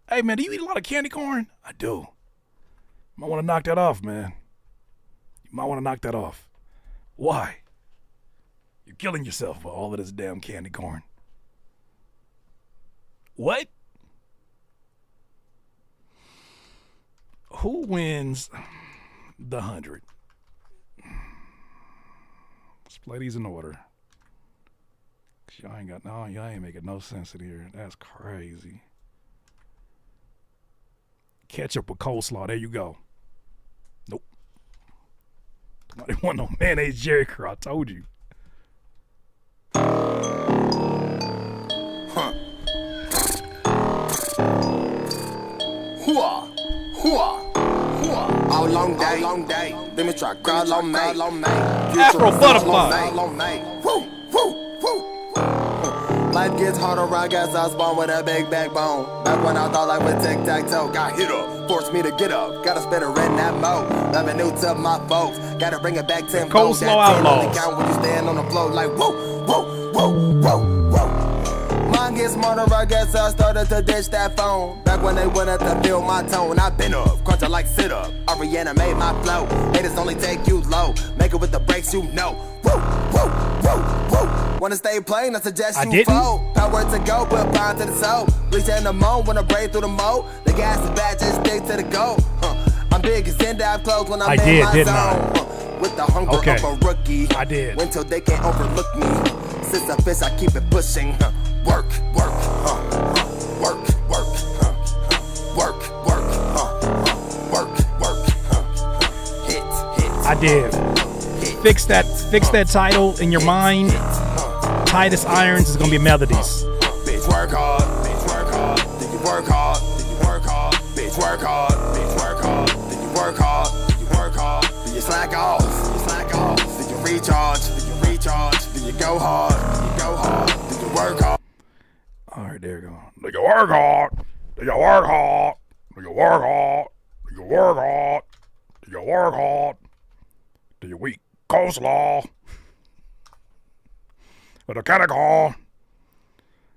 Speaker 7: Hey, man, do you eat a lot of candy corn? I do. Might want to knock that off, man. You might want to knock that off. Why? You're killing yourself for all of this damn candy corn. What? Who wins the 100? Let's play these in order. Y'all ain't got no. Y'all ain't making no sense in here. That's crazy. Ketchup with coleslaw. There you go. Nope. I didn't want no mayonnaise Jerry curl. I told you.
Speaker 8: All long day. Let me try girl on me.
Speaker 7: Afro butterfly.
Speaker 8: Life gets harder, I guess I spawn with a big backbone. Back when I thought life would tic-tac-toe, got hit up, forced me to get up. Gotta spend a rent that mo. Revenue to my folks, gotta bring it back 10
Speaker 7: Coleslaw outlaws.
Speaker 8: Count when you stand on the floor like whoa, whoa, whoa, whoa, whoa. Mine gets smarter, I guess I started to ditch that phone. Back when they wanted to feel my tone, I've been up, crunching like sit up. I reanimate my flow. Haters only take you low, make it with the brakes, you know. Woo, woo, woo, woo. Wanna stay plain, I suggest you fold. Power to go, but bind to the soul. Reach in the moan when I break through the mold. The gas is bad, just stick to the goal. I'm big as in dive clothes when I'm in my zone. With the hunger of a rookie.
Speaker 7: I did.
Speaker 8: Until they can't overlook me. Since a fish, I keep it pushing. Work, work, work, work, work, work, work, work, hit, hit.
Speaker 7: I did. Fix that title in your mind. Titus Irons is gonna be melodies.
Speaker 8: Bitch work hard, bitch work hard. Did you work hard? Did you work hard? Bitch work hard, bitch work hard. Did you work hard? Did you work hard? Did you slack off? Did you slack off? Did you recharge? Did you recharge? Did you go hard? Did you go hard? Did you work hard?
Speaker 7: All right, there you go. Did you work hard? Did you work hard? Did you work hard? Did you work hard? Did you work hard? Did you weak coleslaw? With a canic on.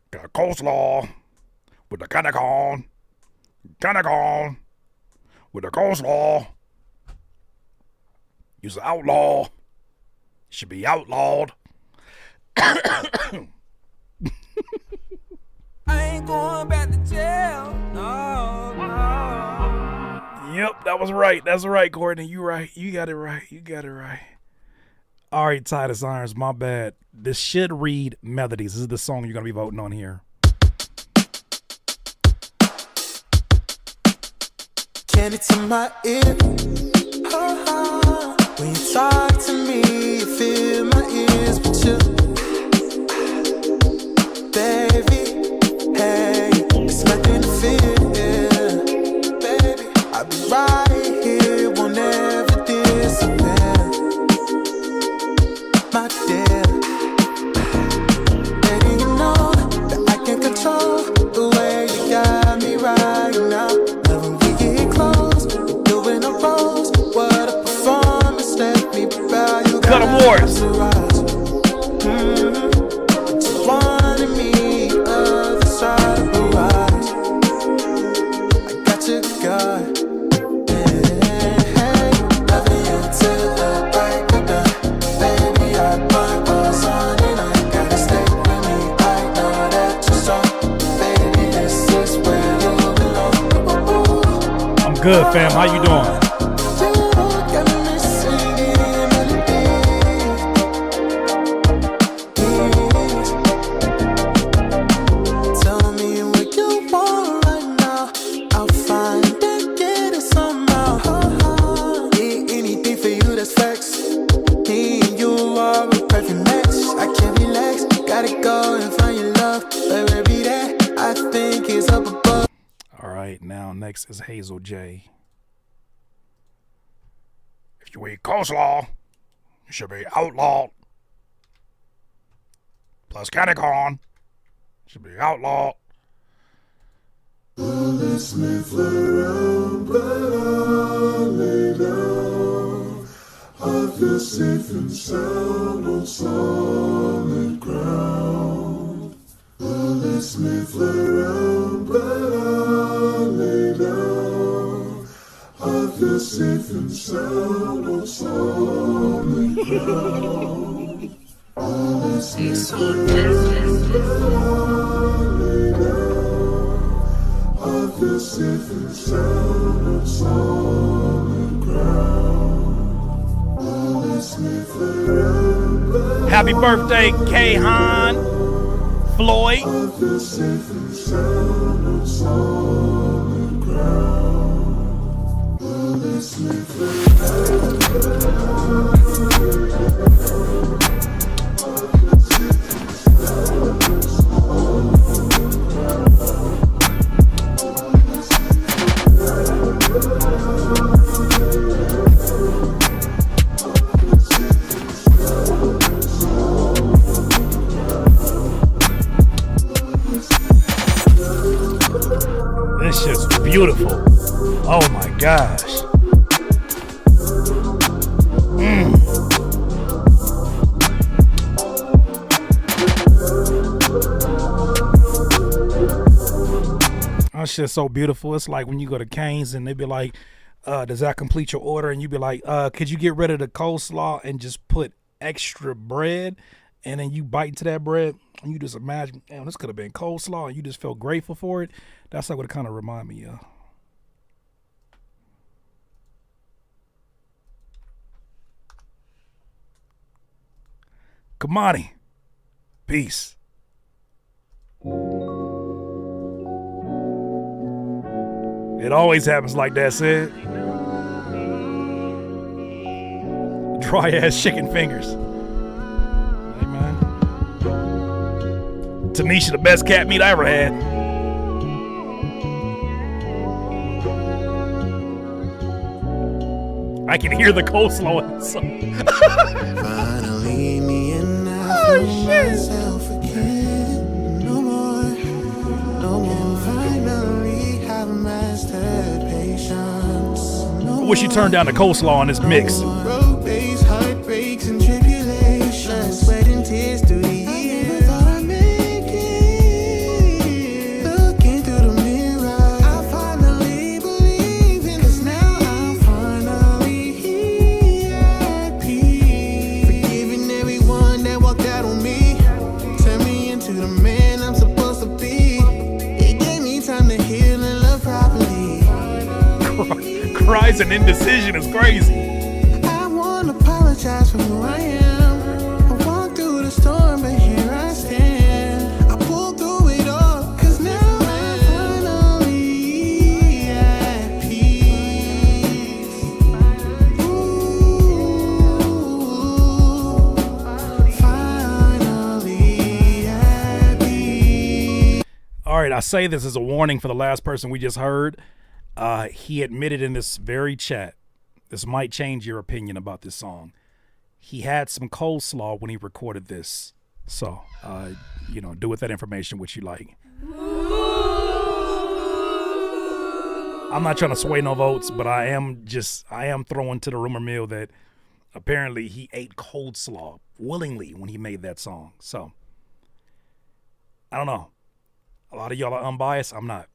Speaker 7: Got a coleslaw. With a canic on. Canic on. With a coleslaw. You's an outlaw. Should be outlawed.
Speaker 19: I ain't going back to jail. No, no.
Speaker 7: Yep, that was right. That's right, Courtney. You right. You got it right. You got it right. All right, Titus Irons, my bad. This should read melodies. This is the song you're going to be voting on here.
Speaker 1: Can it in my ear? When you talk to me, you fill my ears with you. Baby, hey, it's nothing to fear. Baby, I'll be right here, won't ever disappear. My dear, baby, you know that I can control the way you got me right now. Love when we get close, we're doing a rose. What a performance, let me bow you.
Speaker 7: Cut awards.
Speaker 1: You wanted me other side of the rise. I got you, God.
Speaker 7: Good, fam. How you doing?
Speaker 1: Tell me what you want right now. I'll find and get it somehow. Need anything for you that's facts. Me and you are a perfect match. I can't relax. Gotta go and find your love. Wherever be there, I think it's up above.
Speaker 7: All right, now next is Hazel J. If you eat coleslaw, you should be outlawed. Plus Canicon, should be outlawed.
Speaker 17: Bullets may fly around, but I lay down. I feel safe and sound on solid ground. Bullets may fly around, but I lay down. I feel safe and sound on solid ground. Bullets may fly around, but I lay down. I feel safe and sound on solid ground. Bullets may fly around, but
Speaker 7: Happy birthday, K-Han. Floyd. This shit's beautiful. Oh my gosh. That shit's so beautiful. It's like when you go to Cane's and they be like, does that complete your order? And you be like, could you get rid of the coleslaw and just put extra bread? And then you bite into that bread and you just imagine, damn, this could have been coleslaw, and you just felt grateful for it. That's like what it kind of remind me of. Kamani, peace. It always happens like that, Sid. Dry ass chicken fingers. Hey, man. Tanisha, the best cat meat I ever had. I can hear the coleslaw in the song.
Speaker 1: Finally, me and I myself again. No more, no more. Finally, have mastered patience. No
Speaker 7: I wish you turned down the coleslaw on this mix.
Speaker 1: road days, heartbreaks, and tribulations. Sweat and tears through the years. Thought I'd make it. Looking through the mirror, I finally believe in. 'Cause now I'm finally here at peace. Forgiving everyone that walked out on me. Turn me into the man I'm supposed to be. It gave me time to heal and love properly.
Speaker 7: Cries and indecision is crazy.
Speaker 1: I won't apologize for who I am. I walked through the storm, but here I stand. I pulled through it all, 'cause now I'm finally at peace. Ooh, finally at peace.
Speaker 7: All right, I say this as a warning for the last person we just heard. He admitted in this very chat, this might change your opinion about this song. He had some coleslaw when he recorded this. So, do with that information what you like. I'm not trying to sway no votes, but I am throwing to the rumor mill that apparently he ate coleslaw willingly when he made that song. So, I don't know. A lot of y'all are unbiased. I'm not.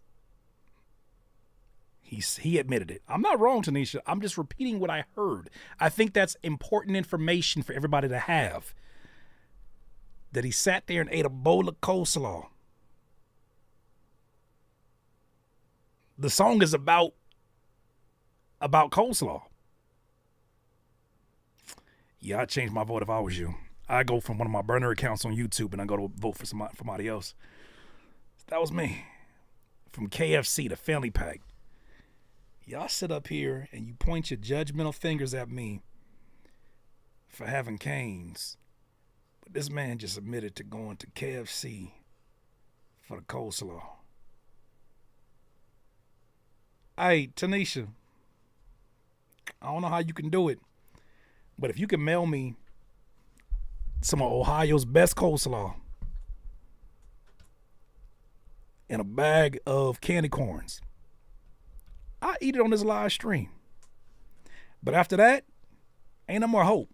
Speaker 7: He admitted it. I'm not wrong, Tanisha. I'm just repeating what I heard. I think that's important information for everybody to have. That he sat there and ate a bowl of coleslaw. The song is about coleslaw. Yeah, I'd change my vote if I was you. I go from one of my burner accounts on YouTube and I go to vote for somebody else. That was me. From KFC to Family Pack. Y'all sit up here and you point your judgmental fingers at me for having canes. But this man just admitted to going to KFC for the coleslaw. Hey, Tanisha, I don't know how you can do it, but if you can mail me some of Ohio's best coleslaw and a bag of candy corns, I eat it on this live stream. But after that, ain't no more hope.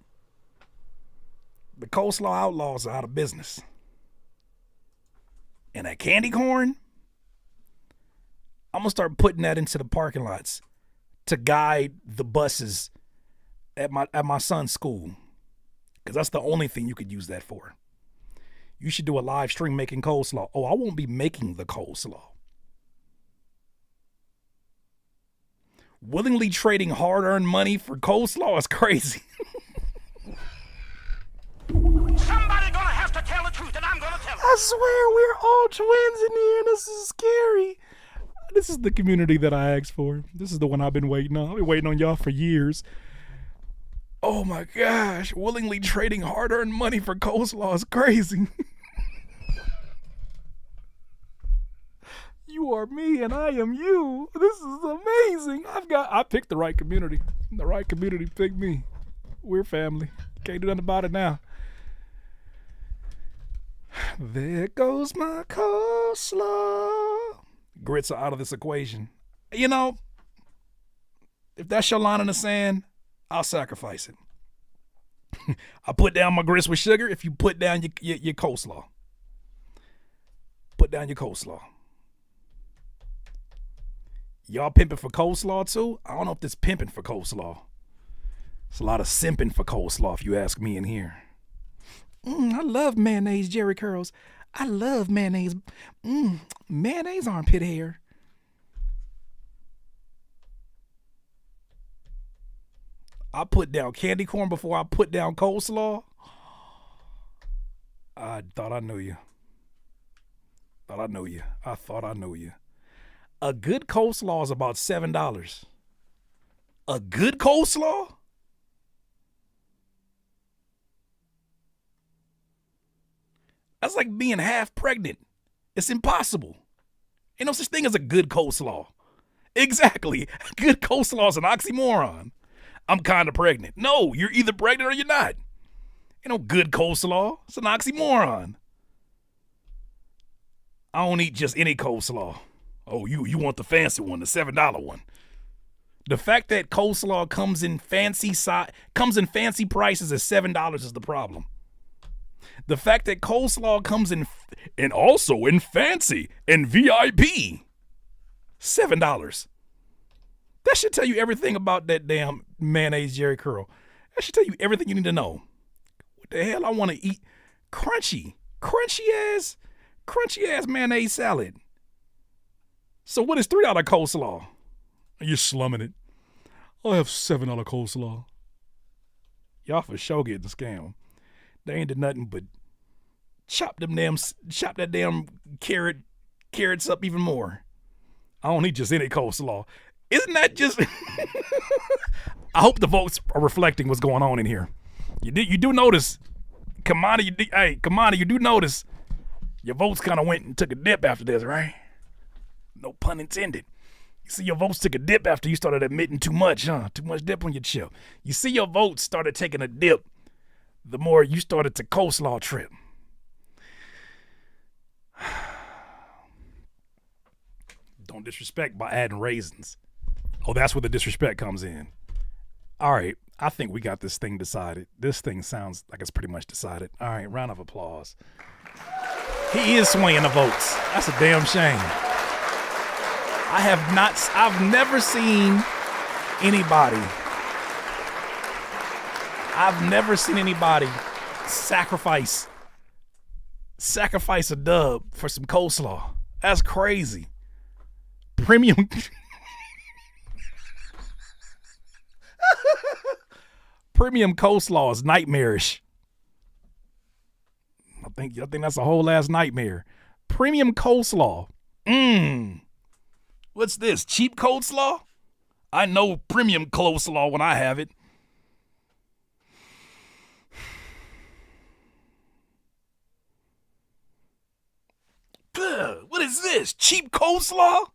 Speaker 7: The coleslaw outlaws are out of business. And that candy corn, I'm going to start putting that into the parking lots to guide the buses at my son's school. Because that's the only thing you could use that for. You should do a live stream making coleslaw. Oh, I won't be making the coleslaw. Willingly trading hard-earned money for coleslaw is crazy.
Speaker 15: Somebody gonna have to tell the truth, and I'm gonna tell it.
Speaker 7: I swear we're all twins in here, and this is scary. This is the community that I asked for. This is the one I've been waiting on. I've been waiting on y'all for years. Oh my gosh, willingly trading hard-earned money for coleslaw is crazy. You are me and I am you. This is amazing. I picked the right community. The right community picked me. We're family. Can't do nothing about it now. There goes my coleslaw. Grits are out of this equation. You know, if that's your line in the sand, I'll sacrifice it. I put down my grits with sugar if you put down your coleslaw. Put down your coleslaw. Y'all pimping for coleslaw too? I don't know if this pimping for coleslaw. It's a lot of simping for coleslaw if you ask me in here. I love mayonnaise Jerry curls. I love mayonnaise. Mayonnaise armpit hair. I put down candy corn before I put down coleslaw. I thought I knew you. I thought I knew you. A good coleslaw is about $7. A good coleslaw? That's like being half pregnant. It's impossible. Ain't no such thing as a good coleslaw. Exactly. Good coleslaw is an oxymoron. I'm kind of pregnant. No, you're either pregnant or you're not. Ain't no good coleslaw. It's an oxymoron. I don't eat just any coleslaw. Oh, you want the fancy one, the $7 one. The fact that coleslaw comes in fancy prices at $7 is the problem. The fact that coleslaw comes in and also in fancy and VIP, $7. That should tell you everything about that damn mayonnaise Jerry curl. That should tell you everything you need to know. What the hell I want to eat? Crunchy ass mayonnaise salad. So what is $3 coleslaw? You're slumming it. I'll have $7 coleslaw. Y'all for sure getting scammed. They ain't did nothing but chop that damn carrots up even more. I don't need just any coleslaw. Isn't that just? I hope the votes are reflecting what's going on in here. You do notice, Kamani, you do notice your votes kind of went and took a dip after this, right? No pun intended. You see your votes took a dip after you started admitting too much, huh? Too much dip on your chip. You see your votes started taking a dip the more you started to coleslaw trip. Don't disrespect by adding raisins. Oh, that's where the disrespect comes in. All right, I think we got this thing decided. This thing sounds like it's pretty much decided. All right, round of applause. He is swinging the votes. That's a damn shame. I've never seen anybody sacrifice a dub for some coleslaw. That's crazy. Premium coleslaw is nightmarish. I think that's a whole ass nightmare. Premium coleslaw. What's this? Cheap coleslaw? I know premium coleslaw when I have it. Ugh, what is this? Cheap coleslaw?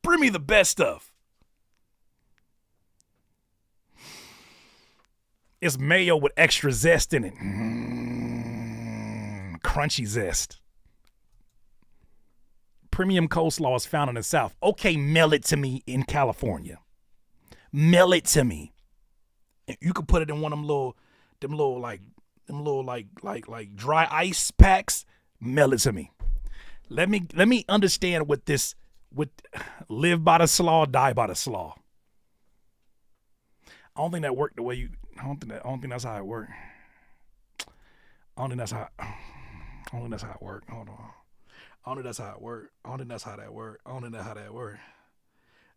Speaker 7: Bring me the best stuff. It's mayo with extra zest in it. Crunchy zest. Premium coleslaw is found in the South. Okay, mail it to me in California. Mail it to me. You could put it in one of them little dry ice packs. Mail it to me. Let me understand what this would live by the slaw, die by the slaw. I don't think that worked the way you. I don't think that's how it worked. I don't think that's how it worked. Hold on. I don't think that's how it worked. I don't think that's how that worked. I don't think that's how that worked.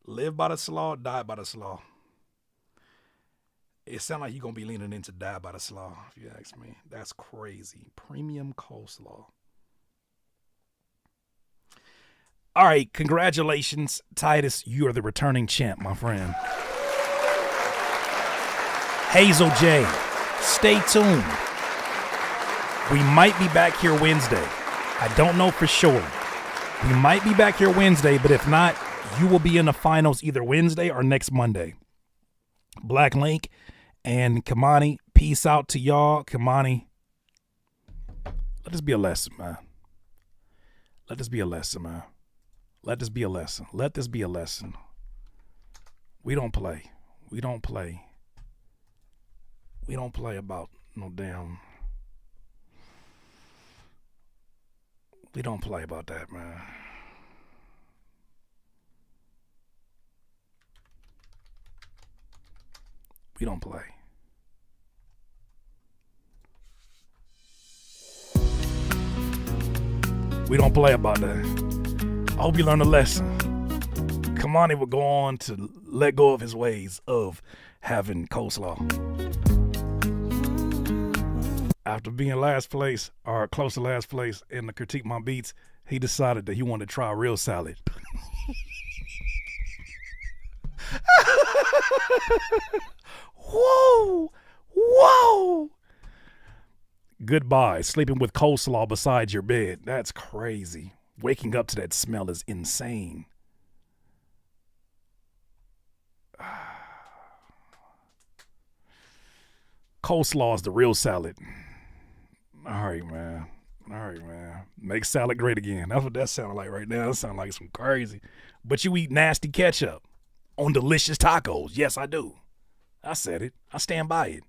Speaker 7: Live by the slaw, die by the slaw. It sounds like you're going to be leaning into Die by the Slaw, if you ask me. That's crazy. Premium coleslaw. All right, congratulations, Titus. You are the returning champ, my friend. Hazel J, stay tuned. We might be back here Wednesday. I don't know for sure. We might be back here Wednesday, but if not, you will be in the finals either Wednesday or next Monday. Black Link and Kamani, peace out to y'all. Kamani, let this be a lesson, man. Let this be a lesson, man. Let this be a lesson. Let this be a lesson. We don't play. We don't play. We don't play about no damn. We don't play about that, man. We don't play. We don't play about that. I hope you learned a lesson. Kamani would go on to let go of his ways of having coleslaw. After being last place, or close to last place in the Critique My Beats, he decided that he wanted to try real salad. Whoa! Whoa! Goodbye. Sleeping with coleslaw beside your bed. That's crazy. Waking up to that smell is insane. Coleslaw is the real salad. All right, man. All right, man. Make salad great again. That's what that sounds like right now. That sounds like some crazy. But you eat nasty ketchup on delicious tacos. Yes, I do. I said it. I stand by it.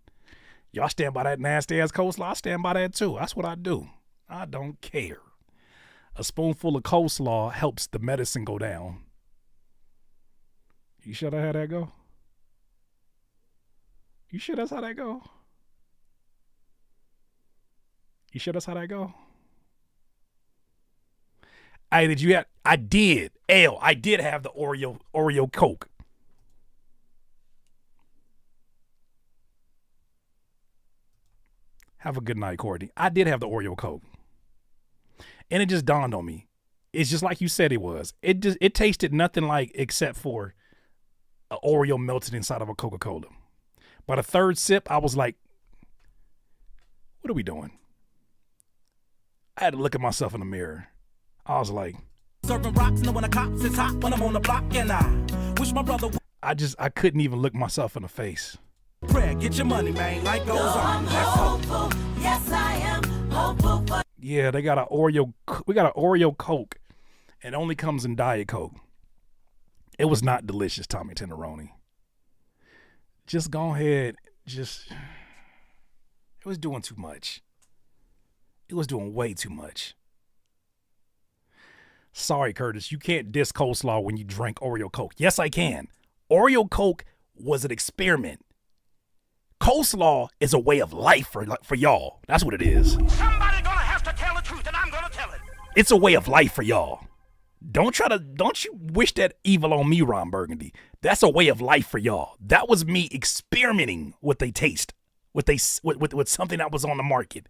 Speaker 7: Y'all stand by that nasty ass coleslaw. I stand by that too. That's what I do. I don't care. A spoonful of coleslaw helps the medicine go down. You sure I had that go? You sure that's how that go? You sure that's how that go? Hey, did you have? I did. I did have the Oreo Coke. Have a good night, Courtney. I did have the Oreo Coke. And it just dawned on me. It's just like you said it was. It tasted nothing like except for an Oreo melted inside of a Coca-Cola. By the third sip, I was like, what are we doing? I had to look at myself in the mirror. I was like,
Speaker 21: serving rocks, know when the cops is hot when I'm on the block, and I wish my brother.
Speaker 7: I couldn't even look myself in the face.
Speaker 21: Prayer, get your money, man. Life goes on. Let's hope.
Speaker 2: Yes, I am hopeful for.
Speaker 7: Yeah, we got an Oreo Coke, and it only comes in Diet Coke. It was not delicious, Tommy Tenderoni. Just go ahead, it was doing too much. It was doing way too much. Sorry, Curtis, you can't diss coleslaw when you drink Oreo Coke. Yes, I can. Oreo Coke was an experiment. Coleslaw is a way of life for y'all. That's what it is.
Speaker 15: Somebody gonna have to tell the truth, and I'm gonna tell it.
Speaker 7: It's a way of life for y'all. Don't you wish that evil on me, Ron Burgundy. That's a way of life for y'all. That was me experimenting with a taste, with something that was on the market.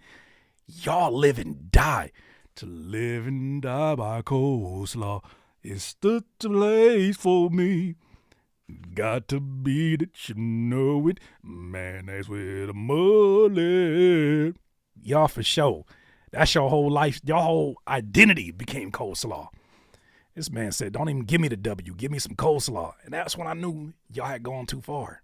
Speaker 7: Y'all live and die. To live and die by coleslaw is the place for me. Got to be that you know it. Mayonnaise with a mullet. Y'all for sure. That's your whole life. Your whole identity became coleslaw. This man said, don't even give me the W. Give me some coleslaw. And that's when I knew y'all had gone too far.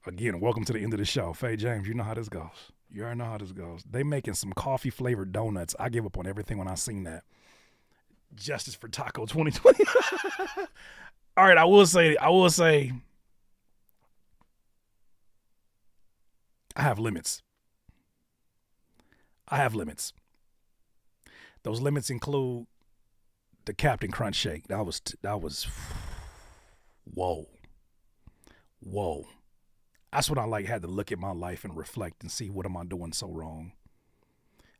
Speaker 7: Again, welcome to the end of the show. Faye James, you know how this goes. You already know how this goes. They making some coffee-flavored donuts. I gave up on everything when I seen that. Justice for Taco 2020. All right, I will say I have limits. Those limits include the Captain Crunch shake. That was whoa. That's when I had to look at my life and reflect and see what am I doing so wrong.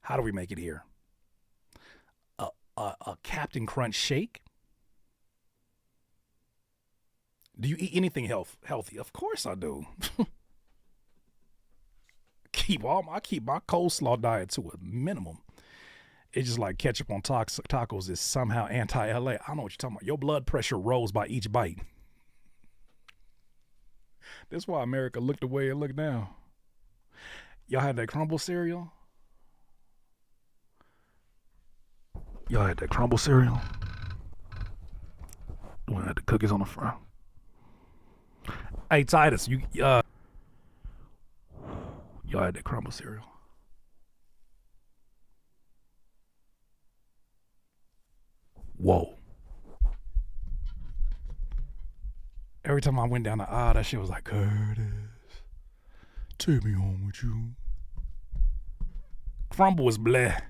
Speaker 7: How do we make it here? A Captain Crunch shake? Do you eat anything healthy? Of course I do. I keep my coleslaw diet to a minimum. It's just like ketchup on tacos is somehow anti-LA. I don't know what you're talking about. Your blood pressure rose by each bite. That's why America looked the way it looked now. Y'all had that crumble cereal? Y'all had that crumble cereal? We had the cookies on the front. Hey Titus, y'all had that crumble cereal. Whoa. Every time I went down the aisle, that shit was like, Curtis, take me home with you. Crumble was bleh.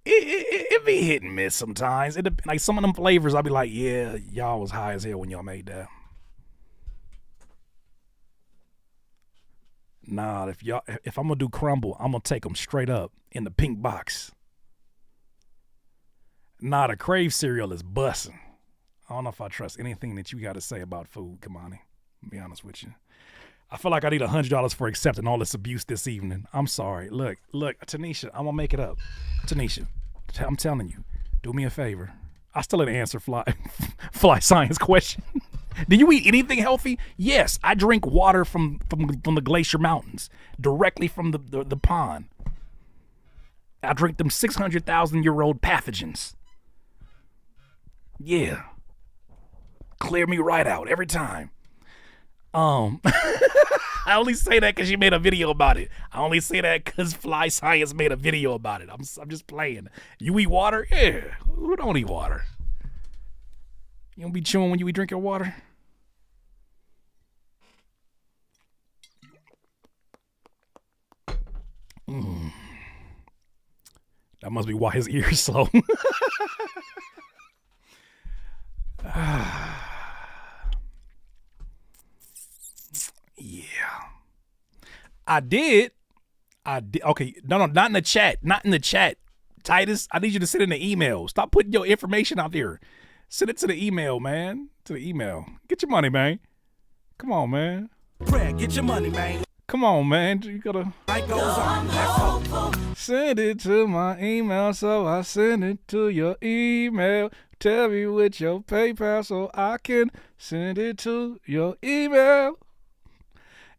Speaker 7: It be hit and miss sometimes. Like some of them flavors, I'll be like, yeah, y'all was high as hell when y'all made that. Nah, if I'm gonna do crumble, I'm gonna take them straight up in the pink box. Nah, the Crave cereal is bussin'. I don't know if I trust anything that you got to say about food, Kamani. I'll be honest with you. I feel like I need $100 for accepting all this abuse this evening. I'm sorry. Look, Tanisha, I'm gonna make it up. Tanisha, I'm telling you, do me a favor. I still didn't answer fly science question. Do you eat anything healthy? Yes, I drink water from the glacier mountains, directly from the pond. I drink them 600,000-year-old pathogens. Yeah. Clear me right out every time. I only say that because you made a video about it. I only say that because Fly Science made a video about it. I'm just playing. You eat water? Yeah. Who don't eat water? You don't be chewing when you drink your water? That must be why his ear's slow. Yeah. I did. Okay. No, not in the chat. Not in the chat. Titus, I need you to send in the email. Stop putting your information out there. Send it to the email, man. To the email. Get your money, man. Come on, man.
Speaker 21: Brad, get your money, man.
Speaker 7: Come on, man. You gotta.
Speaker 21: Light goes on.
Speaker 7: Send it to my email, so I send it to your email. Tell me with your PayPal so I can send it to your email.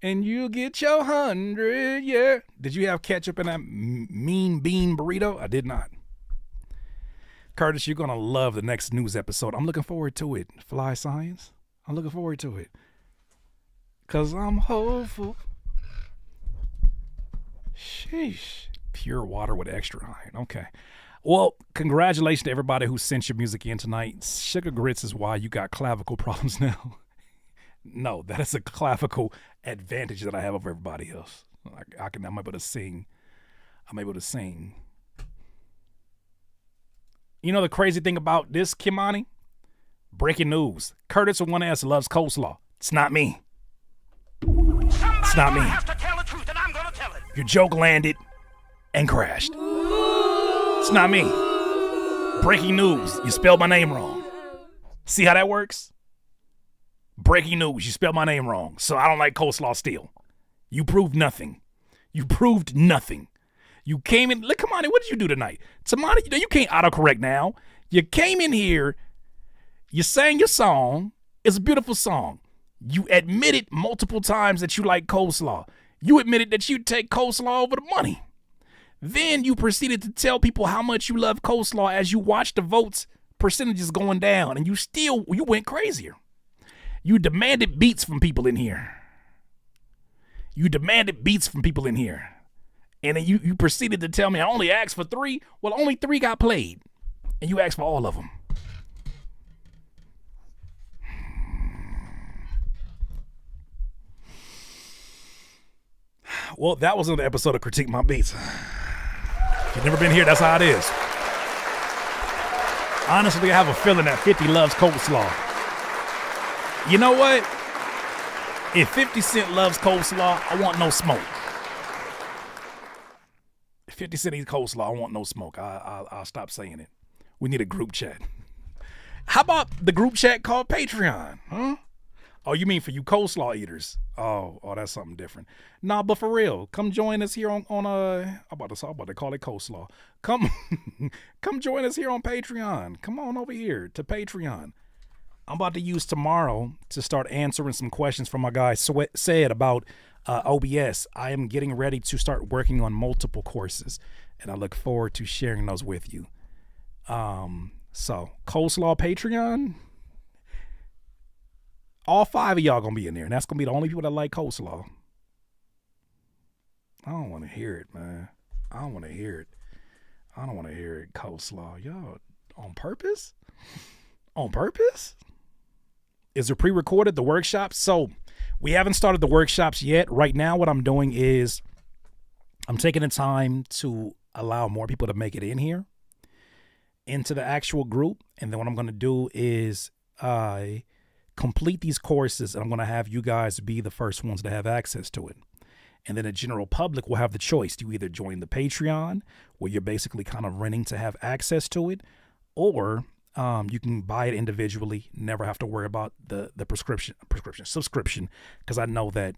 Speaker 7: And you get your 100, yeah. Did you have ketchup in that mean bean burrito? I did not. Curtis, you're going to love the next news episode. I'm looking forward to it. Fly Science. I'm looking forward to it. Because I'm hopeful. Sheesh. Pure water with extra iron. Okay. Well, congratulations to everybody who sent your music in tonight. Sugar Grits is why you got clavicle problems now. No, that is a clavicle advantage that I have over everybody else. I'm able to sing. You know the crazy thing about this, Kimani? Breaking news. Curtis with one S loves coleslaw. It's not me. It's not me.
Speaker 15: Has to tell the truth, and I'm gonna tell it.
Speaker 7: Your joke landed and crashed. It's not me. Breaking news. You spelled my name wrong. See how that works? Breaking news. You spelled my name wrong. So I don't like coleslaw still. You proved nothing. You proved nothing. You came in. Look, Kamani, what did you do tonight? Tamani, you can't autocorrect now. You came in here. You sang your song. It's a beautiful song. You admitted multiple times that you like coleslaw. You admitted that you take coleslaw over the money. Then you proceeded to tell people how much you love coleslaw as you watched the votes percentages going down, and you went crazier. You demanded beats from people in here. And then you proceeded to tell me I only asked for 3. Well, only 3 got played. And you asked for all of them. Well, that was another episode of Critique My Beats. If you've never been here, that's how it is. Honestly, I have a feeling that 50 loves coleslaw. You know what? If 50 Cent loves coleslaw, I want no smoke. If 50 Cent eats coleslaw, I want no smoke. I'll stop saying it. We need a group chat. How about the group chat called Patreon? Huh? Oh, you mean for you coleslaw eaters? Oh, that's something different. Nah, but for real, come join us here on I'm about to call it coleslaw. Come join us here on Patreon. Come on over here to Patreon. I'm about to use tomorrow to start answering some questions from my guy said about OBS. I am getting ready to start working on multiple courses, and I look forward to sharing those with you. So coleslaw Patreon, all 5 of y'all gonna be in there, and that's gonna be the only people that like coleslaw. I don't want to hear it, man. I don't want to hear it. I don't want to hear it. Coleslaw, y'all on purpose? On purpose? Is it pre-recorded, the workshops? So we haven't started the workshops yet. Right now, what I'm doing is I'm taking the time to allow more people to make it in here, into the actual group. And then what I'm going to do is complete these courses, and I'm going to have you guys be the first ones to have access to it. And then the general public will have the choice to either join the Patreon, where you're basically kind of renting to have access to it, or you can buy it individually, never have to worry about the subscription, because I know that,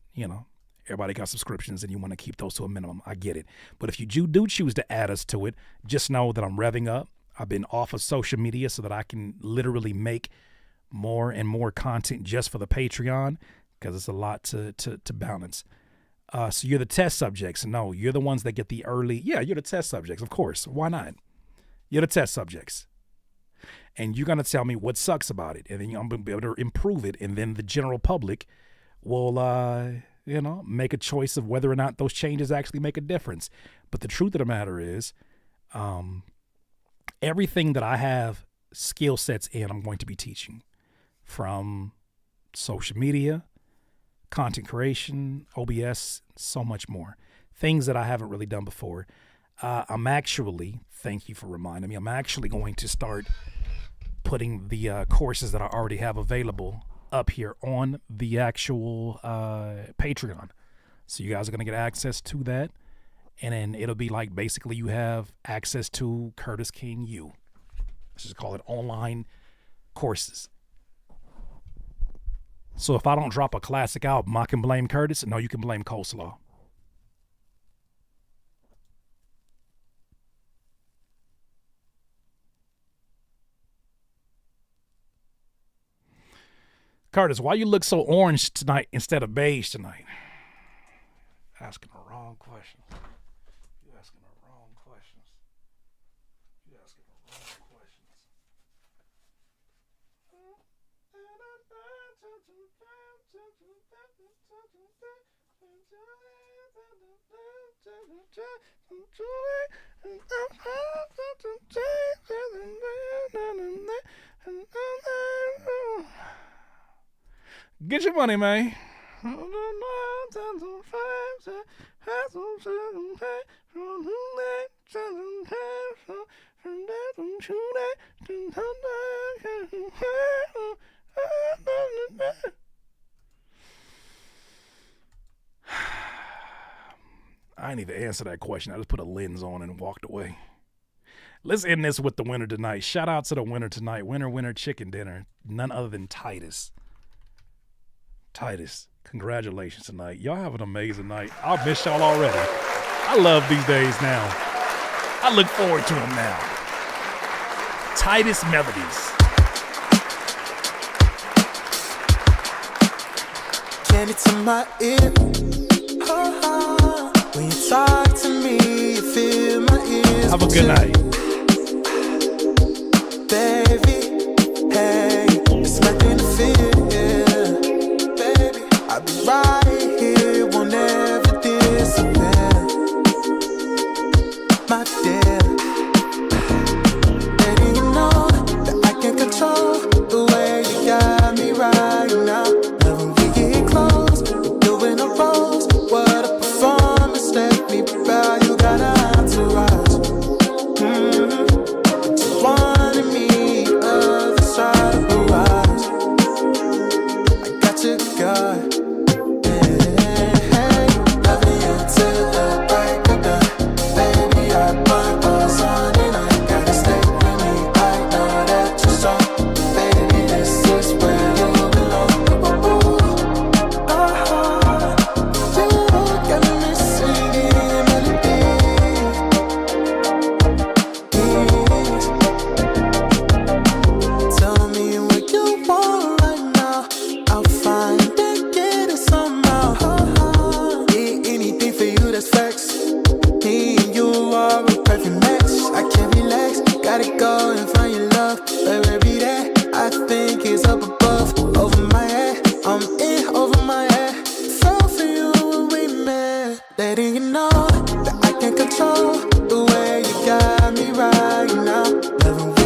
Speaker 7: everybody got subscriptions and you want to keep those to a minimum. I get it. But if you do choose to add us to it, just know that I'm revving up. I've been off of social media so that I can literally make more and more content just for the Patreon, because it's a lot to balance. So you're the test subjects. No, you're the ones that get the early. Yeah, you're the test subjects. Of course. Why not? You're the test subjects. And you're going to tell me what sucks about it. And then I'm going to be able to improve it. And then the general public will, make a choice of whether or not those changes actually make a difference. But the truth of the matter is, everything that I have skill sets in, I'm going to be teaching, from social media, content creation, OBS, so much more. Things that I haven't really done before. I'm actually, thank you for reminding me, I'm actually going to start putting the courses that I already have available up here on the actual Patreon. So you guys are going to get access to that. And then it'll be like basically you have access to Curtis King U. Let's just call it online courses. So if I don't drop a classic album, I can blame Curtis. No, you can blame Coleslaw. Curtis, why you look so orange tonight instead of beige tonight? Asking the wrong questions. You're asking the wrong questions. You're asking the wrong questions. Get your money, man. I didn't even answer that question. I just put a lens on and walked away. Let's end this with the winner tonight. Shout out to the winner tonight. Winner, chicken dinner. None other than Titus. Titus, congratulations tonight. Y'all have an amazing night. I'll miss y'all already. I love these days now. I look forward to them now. Titus Melodies.
Speaker 1: Candy to my ear. When you talk to me, you feel my ears.
Speaker 7: Have a good night.
Speaker 1: Baby, hey, it's nothing to fear. Baby, I'll be right here, won't ever disappear. My dear, baby, you know that I can control the way you got me right now. Now when we get close, we're doing a rose. What a performance, let me bow, you got an entourage. right now. Loving